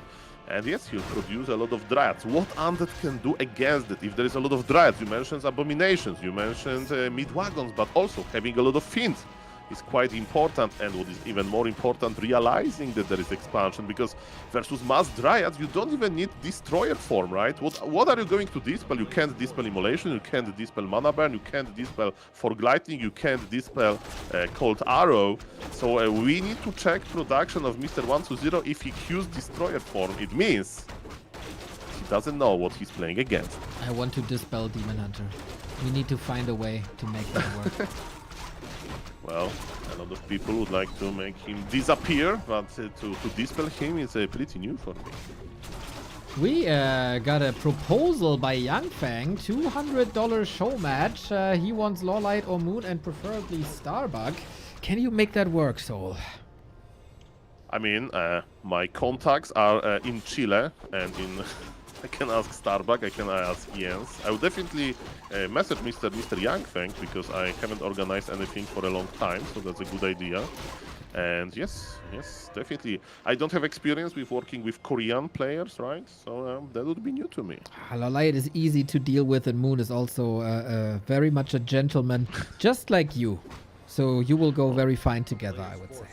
And yes, he'll produce a lot of Dryads. What Undead can do against it? If there is a lot of Dryads, you mentioned Abominations, you mentioned mid-wagons, but also having a lot of Fiends is quite important. And what is even more important, realizing that there is expansion, because versus mass Dryads, you don't even need Destroyer form, right? What are you going to dispel? You can't dispel Immolation, you can't dispel Mana Burn, you can't dispel Fog Lightning, you can't dispel Cold Arrow. So we need to check production of Mr. 120. If he cues Destroyer form, it means he doesn't know what he's playing against. I want to dispel Demon Hunter. We need to find a way to make that work. Well, a lot of people would like to make him disappear, but to dispel him is pretty new for me. We got a proposal by Yangfang, $200 show match. He wants LawLiet or Moon and preferably Starbug. Can you make that work, Soul? I mean, my contacts are in Chile and in... I can ask Starbug, I can ask Jens. I would definitely message Mr. Yangfeng, because I haven't organized anything for a long time, so that's a good idea. And yes, definitely. I don't have experience with working with Korean players, right? So that would be new to me. LawLiet is easy to deal with, and Moon is also very much a gentleman, just like you. So you will go very fine together, I would say.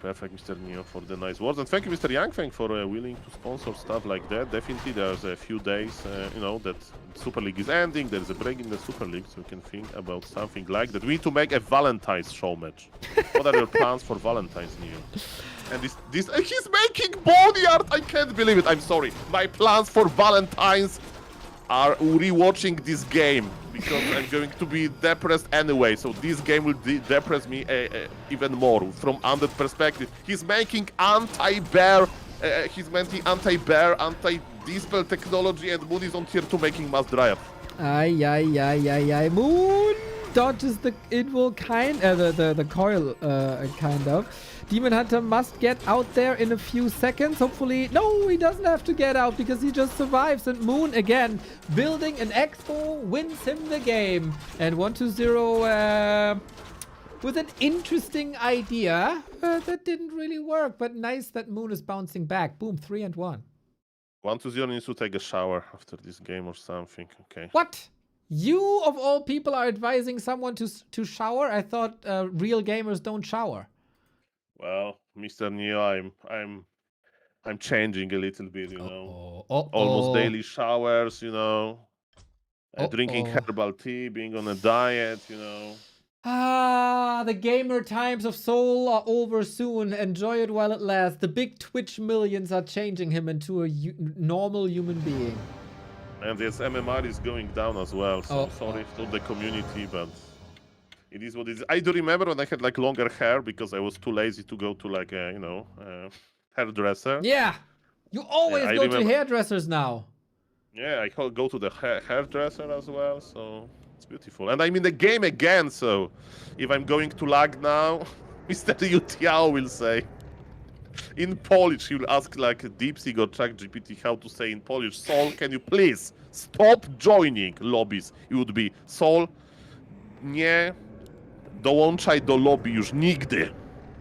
Perfect, Mr. Neo, for the nice words. And thank you, Mr. Yangfeng, for willing to sponsor stuff like that. Definitely, there's a few days, that Super League is ending. There's a break in the Super League, so we can think about something like that. We need to make a Valentine's show match. What are your plans for Valentine's, Neo? And he's making body art! I can't believe it, I'm sorry. My plans for Valentine's are rewatching this game, because I'm going to be depressed anyway, so this game will depress me even more from Undead perspective. He's making anti-bear, anti-dispel technology, and Moon is on tier 2 making mass Dryad. Ay. Moon dodges the the coil, kind of. Demon Hunter must get out there in a few seconds. Hopefully, no, he doesn't have to get out because he just survives. And Moon, again, building an expo, wins him the game. And 120 with an interesting idea that didn't really work. But nice that Moon is bouncing back. Boom, 3 and 1. 120 needs to take a shower after this game or something. Okay. What? You, of all people, are advising someone to shower? I thought real gamers don't shower. Well, Mr. Neo, I'm changing a little bit, you know. Almost daily showers, you know. Drinking herbal tea, being on a diet, you know. The gamer times of Soul are over soon. Enjoy it while it lasts. The big Twitch millions are changing him into a normal human being. And this MMR is going down as well, so sorry to the community, but It is what it is. I do remember when I had like longer hair because I was too lazy to go to like a, hairdresser. Yeah, you always I go to remember. hairdressers now. Yeah, I go to the hairdresser as well, so it's beautiful. And I'm in the game again, so if I'm going to lag now, Mr. Yutiao will say. In Polish, he will ask like DeepSeek or ChatGPT how to say in Polish, Sol, can you please stop joining lobbies? It would be, Sol, nie dołączaj do lobby już nigdy.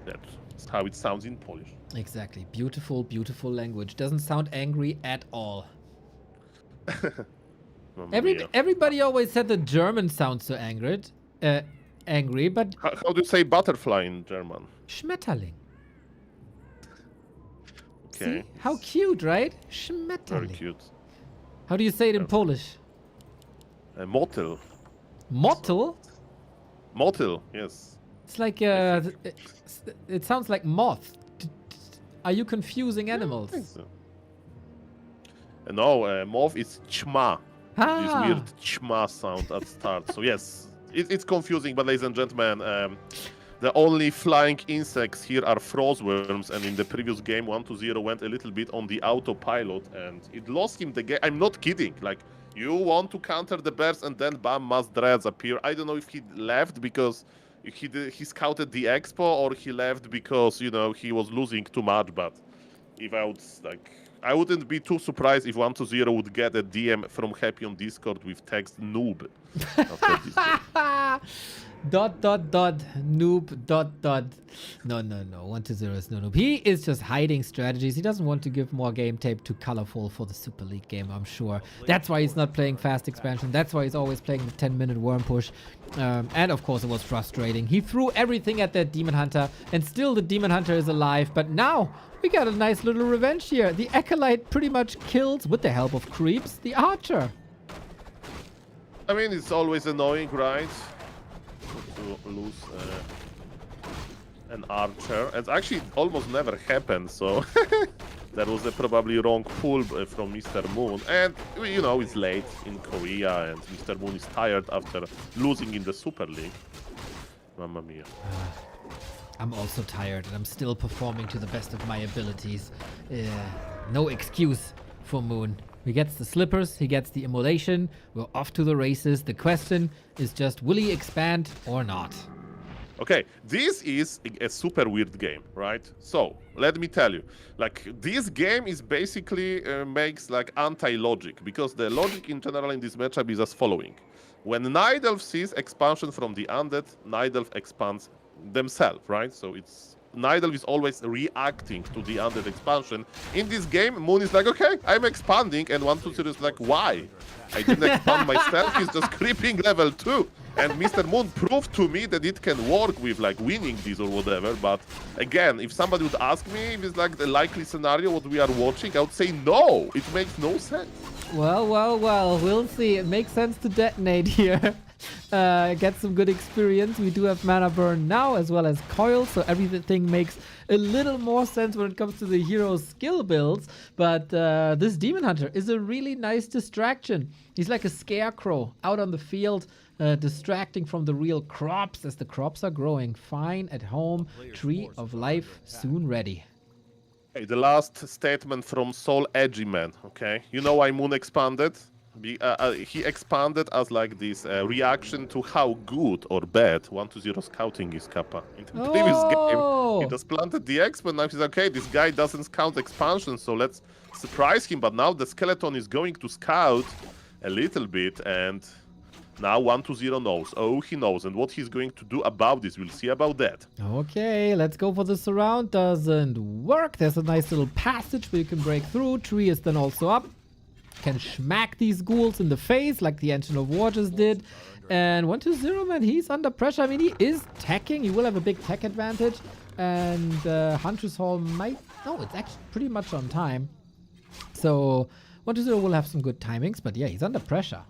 That's how it sounds in Polish. Exactly. Beautiful, beautiful language. Doesn't sound angry at all. Everybody always said the German sounds so angry, but How do you say butterfly in German? Schmetterling. Okay. See? How cute, right? Very Schmetterling. cute. How do you say it in Polish? Motyl. Mottel? Motyl, yes. It's like it sounds like moth. Are you confusing animals? So. No, moth is chma. This weird chma sound at start. So yes, it's confusing, but ladies and gentlemen, the only flying insects here are frostworms, and in the previous game, 1-0 went a little bit on the autopilot, and it lost him the game. I'm not kidding. Like, you want to counter the bears, and then bam, mass dreads appear. I don't know if he left because he scouted the expo, or he left because, he was losing too much, but if I wouldn't be too surprised if 1-0 would get a DM from Happy on Discord with text noob after this game. ... noob ... No. 1-0 is no noob. He is just hiding strategies. He doesn't want to give more game tape to ColorFul for the Super League game, I'm sure. That's why he's not playing fast expansion. That's why he's always playing the 10-minute worm push. And of course it was frustrating. He threw everything at that Demon Hunter, and still the Demon Hunter is alive. But now we got a nice little revenge here. The Acolyte pretty much kills, with the help of creeps, the Archer. I mean, it's always annoying, right? To lose an archer. And actually, it almost never happened, so that was a probably wrong pull from Mr. Moon. And, it's late in Korea, and Mr. Moon is tired after losing in the Super League. Mamma mia. I'm also tired, and I'm still performing to the best of my abilities. No excuse for Moon. He gets the slippers, he gets the immolation, we're off to the races. The question is just, will he expand or not? Okay, this is a super weird game, right? So, let me tell you, this game is basically makes anti-logic, because the logic in general in this matchup is as following. When Nidelf sees expansion from the undead, Nidelf expands themselves, right? So Nidelf is always reacting to the undead expansion. In this game, Moon is like, okay, I'm expanding, and 1-2-0 is like, why? I didn't expand myself, he's just creeping level 2. And Mr. Moon proved to me that it can work with winning this or whatever, but again, if somebody would ask me if it's the likely scenario what we are watching, I would say no, it makes no sense. Well, we'll see. It makes sense to detonate here. Get some good experience. We do have mana burn now as well as coil, so everything makes a little more sense when it comes to the hero skill builds. But this Demon Hunter is a really nice distraction. He's like a scarecrow out on the field, distracting from the real crops as the crops are growing fine at home. Tree of Life soon ready. Okay, the last statement from Soul Edgy Man, okay? You know why Moon expanded? He expanded as this reaction to how good or bad 1-2-0 scouting is, Kappa. In the previous game, he just planted the exp, and now he's okay, this guy doesn't scout expansion, so let's surprise him. But now the skeleton is going to scout a little bit, and now 1-2-0 knows. Oh, he knows, and what he's going to do about this, we'll see about that. Okay, let's go for the surround. Doesn't work. There's a nice little passage where you can break through. Tree is then also up. Can smack these ghouls in the face like the Ancient of War just did. And 1-2-0, man, he's under pressure. I mean, he is teching. He will have a big tech advantage. And Hunter's Hall might... No, it's actually pretty much on time. So 1-2-0 will have some good timings. But yeah, he's under pressure.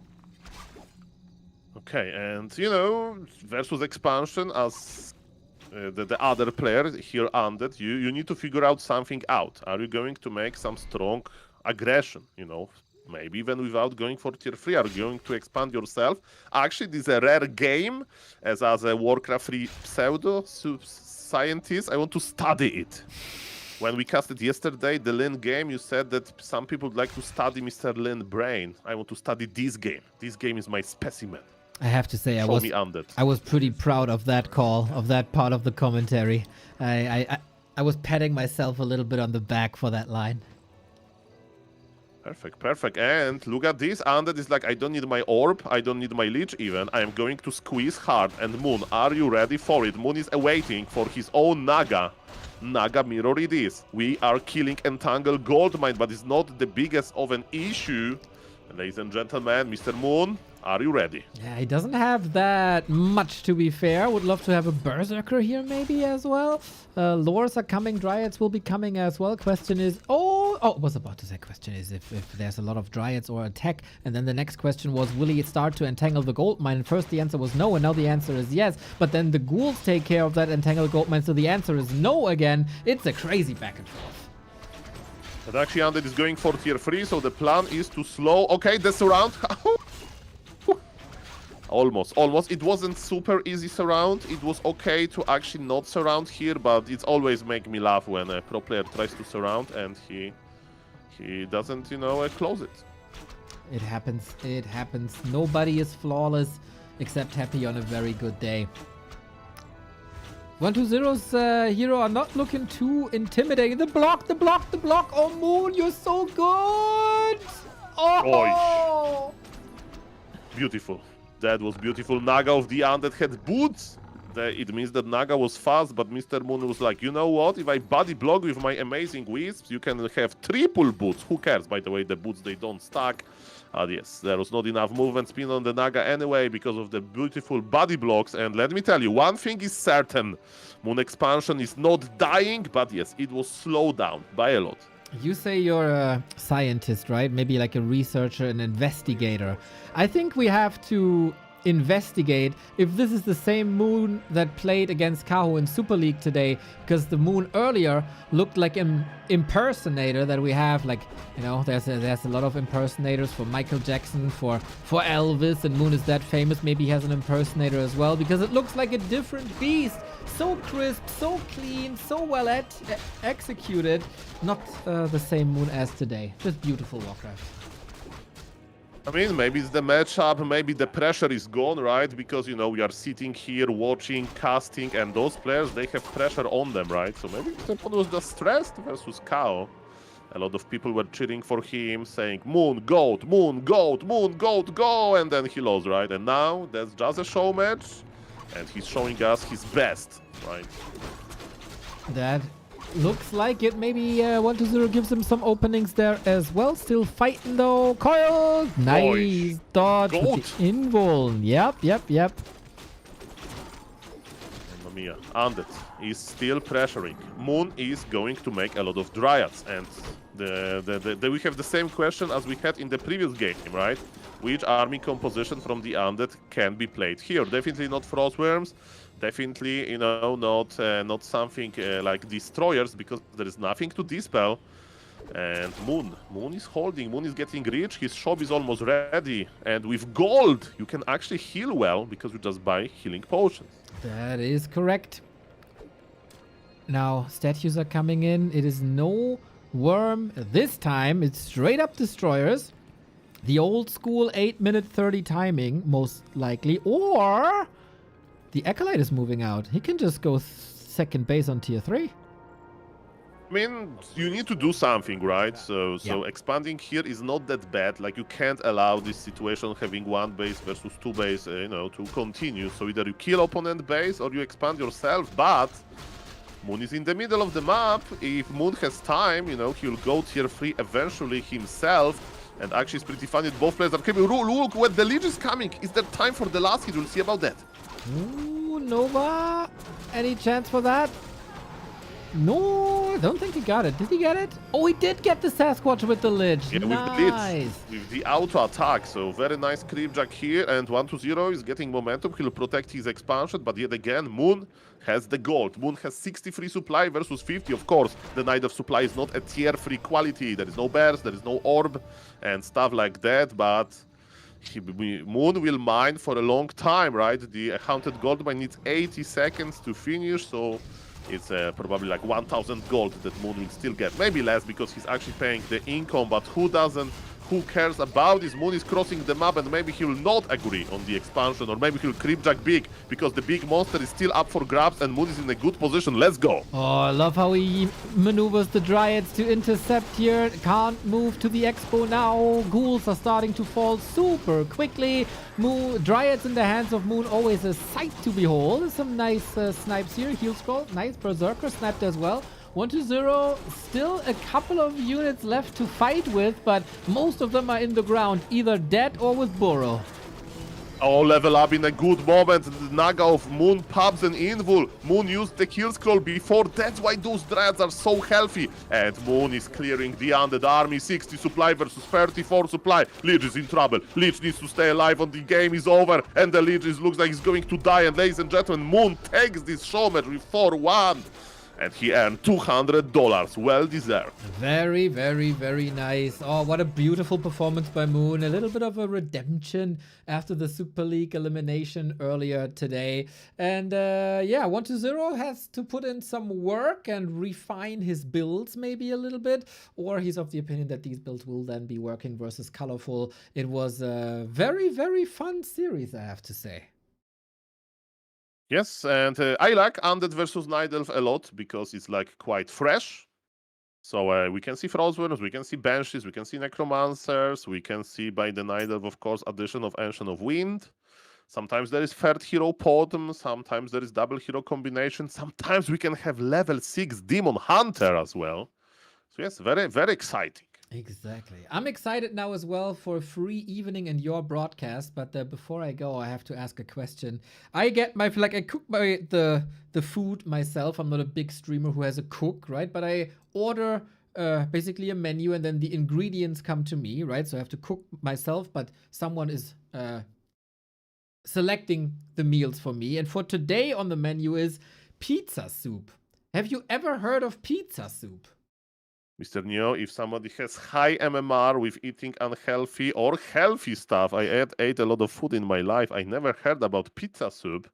Okay, and versus expansion as the other player here undead, you need to figure out something out. Are you going to make some strong aggression, Maybe even without going for tier 3, are you going to expand yourself? Actually, this is a rare game. As a Warcraft 3 pseudo-scientist, I want to study it. When we cast it yesterday, the Lin game, you said that some people would like to study Mr. Lin brain. I want to study this game. This game is my specimen. I have to say, Show me Undead. I was pretty proud of that call, of that part of the commentary. I was patting myself a little bit on the back for that line. Perfect, perfect. And look at this. Undead is like, I don't need my orb. I don't need my leech even. I am going to squeeze hard. And Moon, are you ready for it? Moon is awaiting for his own Naga. Naga mirror it is. We are killing Entangle Goldmine, but it's not the biggest of an issue. Ladies and gentlemen, Mr. Moon, are you ready? Yeah, he doesn't have that much, to be fair. Would love to have a Berserker here maybe as well. Lores are coming, Dryads will be coming as well. Question is, was about to say question is if there's a lot of Dryads or attack. And then the next question was, will he start to entangle the gold mine? And first the answer was no, and now the answer is yes. But then the ghouls take care of that entangled gold mine, so the answer is no again. It's a crazy back and forth. But actually Undead is going for tier 3, so the plan is to slow. Okay, the surround. Almost. It wasn't super easy surround. It was okay to actually not surround here, but it's always make me laugh when a pro player tries to surround and he doesn't, close it. It happens. It happens. Nobody is flawless except Happy on a very good day. 120's hero are not looking too intimidating. The block. Oh, Moon, you're so good. Oh! Beautiful. That was beautiful. Naga of the Undead had boots. It means that Naga was fast, but Mr. Moon was like, you know what? If I body block with my amazing wisps, you can have triple boots. Who cares? By the way, the boots, they don't stack. Yes, there was not enough movement speed on the Naga anyway because of the beautiful body blocks. And let me tell you, one thing is certain. Moon expansion is not dying, but yes, it was slowed down by a lot. You say you're a scientist, right? Maybe like a researcher, an investigator. I think we have to investigate if this is the same Moon that played against Kaho in Super League today, because the Moon earlier looked like an impersonator that we have. Like, there's a lot of impersonators for Michael Jackson, for Elvis, and Moon is that famous. Maybe he has an impersonator as well, because it looks like a different beast. So crisp, so clean, so well executed. Not the same Moon as today. Just beautiful Warcraft. I mean, maybe it's the matchup, maybe the pressure is gone, right? Because, we are sitting here watching, casting, and those players, they have pressure on them, right? So maybe the opponent was just stressed versus Kaho. A lot of people were cheering for him, saying, Moon, goat, Moon, goat, Moon, goat, go! And then he lost, right? And now, that's just a show match, and he's showing us his best, right? That looks like it. Maybe 120 gives him some openings there as well. Still fighting though. Coil! Nice dodge with the invuln. Yep. Mamma mia. Undead is still pressuring. Moon is going to make a lot of Dryads. And we have the same question as we had in the previous game, right? Which army composition from the Undead can be played here? Definitely not Frostworms. Definitely, not something like Destroyers, because there is nothing to dispel. And Moon is holding, Moon is getting rich, his shop is almost ready. And with gold, you can actually heal well, because you just buy healing potions. That is correct. Now, statues are coming in. It is no worm this time. It's straight up Destroyers. The old school 8-minute 30 timing, most likely. Or the Acolyte is moving out. He can just go second base on tier 3. I mean, you need to do something, right? So expanding here is not that bad. Like, you can't allow this situation having 1 base versus 2 base, to continue. So either you kill opponent base or you expand yourself. But Moon is in the middle of the map. If Moon has time, he'll go tier 3 eventually himself. And actually, it's pretty funny that both players are coming. Look, when the Leech is coming, is there time for the last hit? We'll see about that. Ooh, Nova. Any chance for that? No, I don't think he got it. Did he get it? Oh, he did get the Sasquatch with the Lich. Yeah, Nice. with the auto attack. So very nice creepjack here, and 1-0 is getting momentum. He'll protect his expansion, but yet again, Moon has the gold. Moon has 63 supply versus 50. Of course, the Knight of Supply is not a tier 3 quality. There is no bears, there is no orb, and stuff like that, but Moon will mine for a long time, right? The Haunted Gold Mine needs 80 seconds to finish, so it's probably like 1,000 gold that Moon will still get. Maybe less because he's actually paying the income, but who doesn't? Who cares about this? Moon is crossing the map and maybe he will not agree on the expansion, or maybe he'll creepjack big because the big monster is still up for grabs and Moon is in a good position. Let's go. Oh, I love how he maneuvers the Dryads to intercept here. Can't move to the Expo now. Ghouls are starting to fall super quickly. Dryads in the hands of Moon, always a sight to behold. Some nice snipes here. Heal scroll. Nice. Berserker snapped as well. 1-0, still a couple of units left to fight with, but most of them are in the ground, either dead or with burrow. Oh, level up in a good moment. The Naga of Moon pubs and Invul. Moon used the kill scroll before. That's why those Dreads are so healthy. And Moon is clearing the undead army. 60 supply versus 34 supply. Lich is in trouble. Lich needs to stay alive and the game is over. And the Lich looks like he's going to die. And ladies and gentlemen, Moon takes this show match with 4-1. And he earned $200. Well deserved. Very, very, very nice. Oh, what a beautiful performance by Moon. A little bit of a redemption after the Super League elimination earlier today. And yeah, 1-0 has to put in some work and refine his builds maybe a little bit. Or he's of the opinion that these builds will then be working versus ColorFul. It was a very, very fun series, I have to say. Yes, and I like Undead versus Night Elf a lot because it's like quite fresh. So we can see Frostburns, we can see Banshees, we can see Necromancers, we can see by the Night Elf, of course, addition of Ancient of Wind. Sometimes there is third hero Potom, sometimes there is double hero combination, sometimes we can have level 6 Demon Hunter as well. So yes, very, very exciting. Exactly. I'm excited now as well for a free evening in your broadcast, but before I go, I have to ask a question. I get I cook the food myself. I'm not a big streamer who has a cook, right? But I order basically a menu and then the ingredients come to me, right? So I have to cook myself, but someone is selecting the meals for me. And for today on the menu is pizza soup. Have you ever heard of pizza soup? Mr. Neo, if somebody has high MMR with eating unhealthy or healthy stuff, I ate a lot of food in my life. I never heard about pizza soup.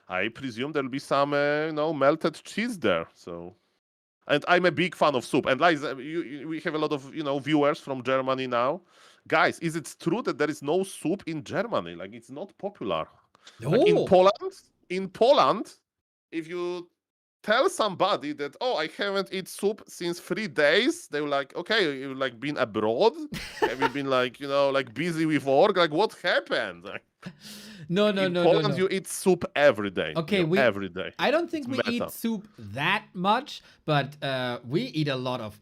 I presume there'll be some, melted cheese there. So, and I'm a big fan of soup. And like, we have a lot of, viewers from Germany now. Guys, is it true that there is no soup in Germany? Like, it's not popular. No. Like in Poland, if you tell somebody that, oh, I haven't eaten soup since 3 days, they were like, okay, you've like been abroad? Have you been like, busy with work? Like, what happened? No. In Poland, you eat soup every day. Okay, every day. I don't think It's we eat soup that much, but we eat a lot of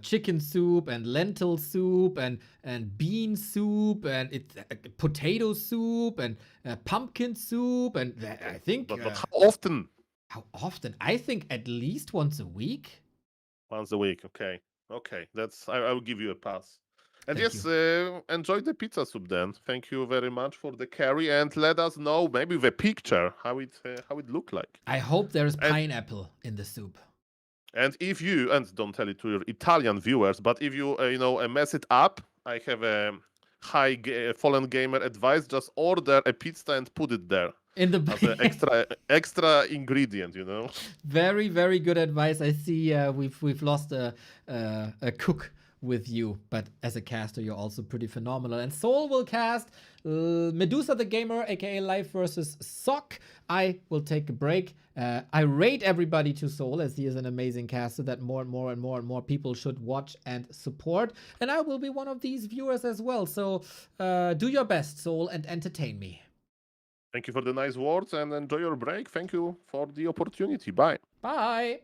chicken soup and lentil soup and bean soup and potato soup and pumpkin soup and I think. But how often? How often? I think at least once a week. Once a week, okay. That's I will give you a pass. And Thank yes, enjoy the pizza soup then. Thank you very much for the carry, and let us know maybe with a picture how it looked like. I hope there's pineapple in the soup. And if you, and don't tell it to your Italian viewers, but if you mess it up, I have a Fallen Gamer advice: just order a pizza and put it there. In the as an extra ingredient, Very, very good advice. I see we've lost a cook with you, but as a caster, you're also pretty phenomenal. And Soul will cast Medusa the Gamer, aka Life versus Sock. I will take a break. I rate everybody to Soul, as he is an amazing caster that more and more people should watch and support. And I will be one of these viewers as well. So do your best, Soul, and entertain me. Thank you for the nice words and enjoy your break. Thank you for the opportunity. Bye. Bye.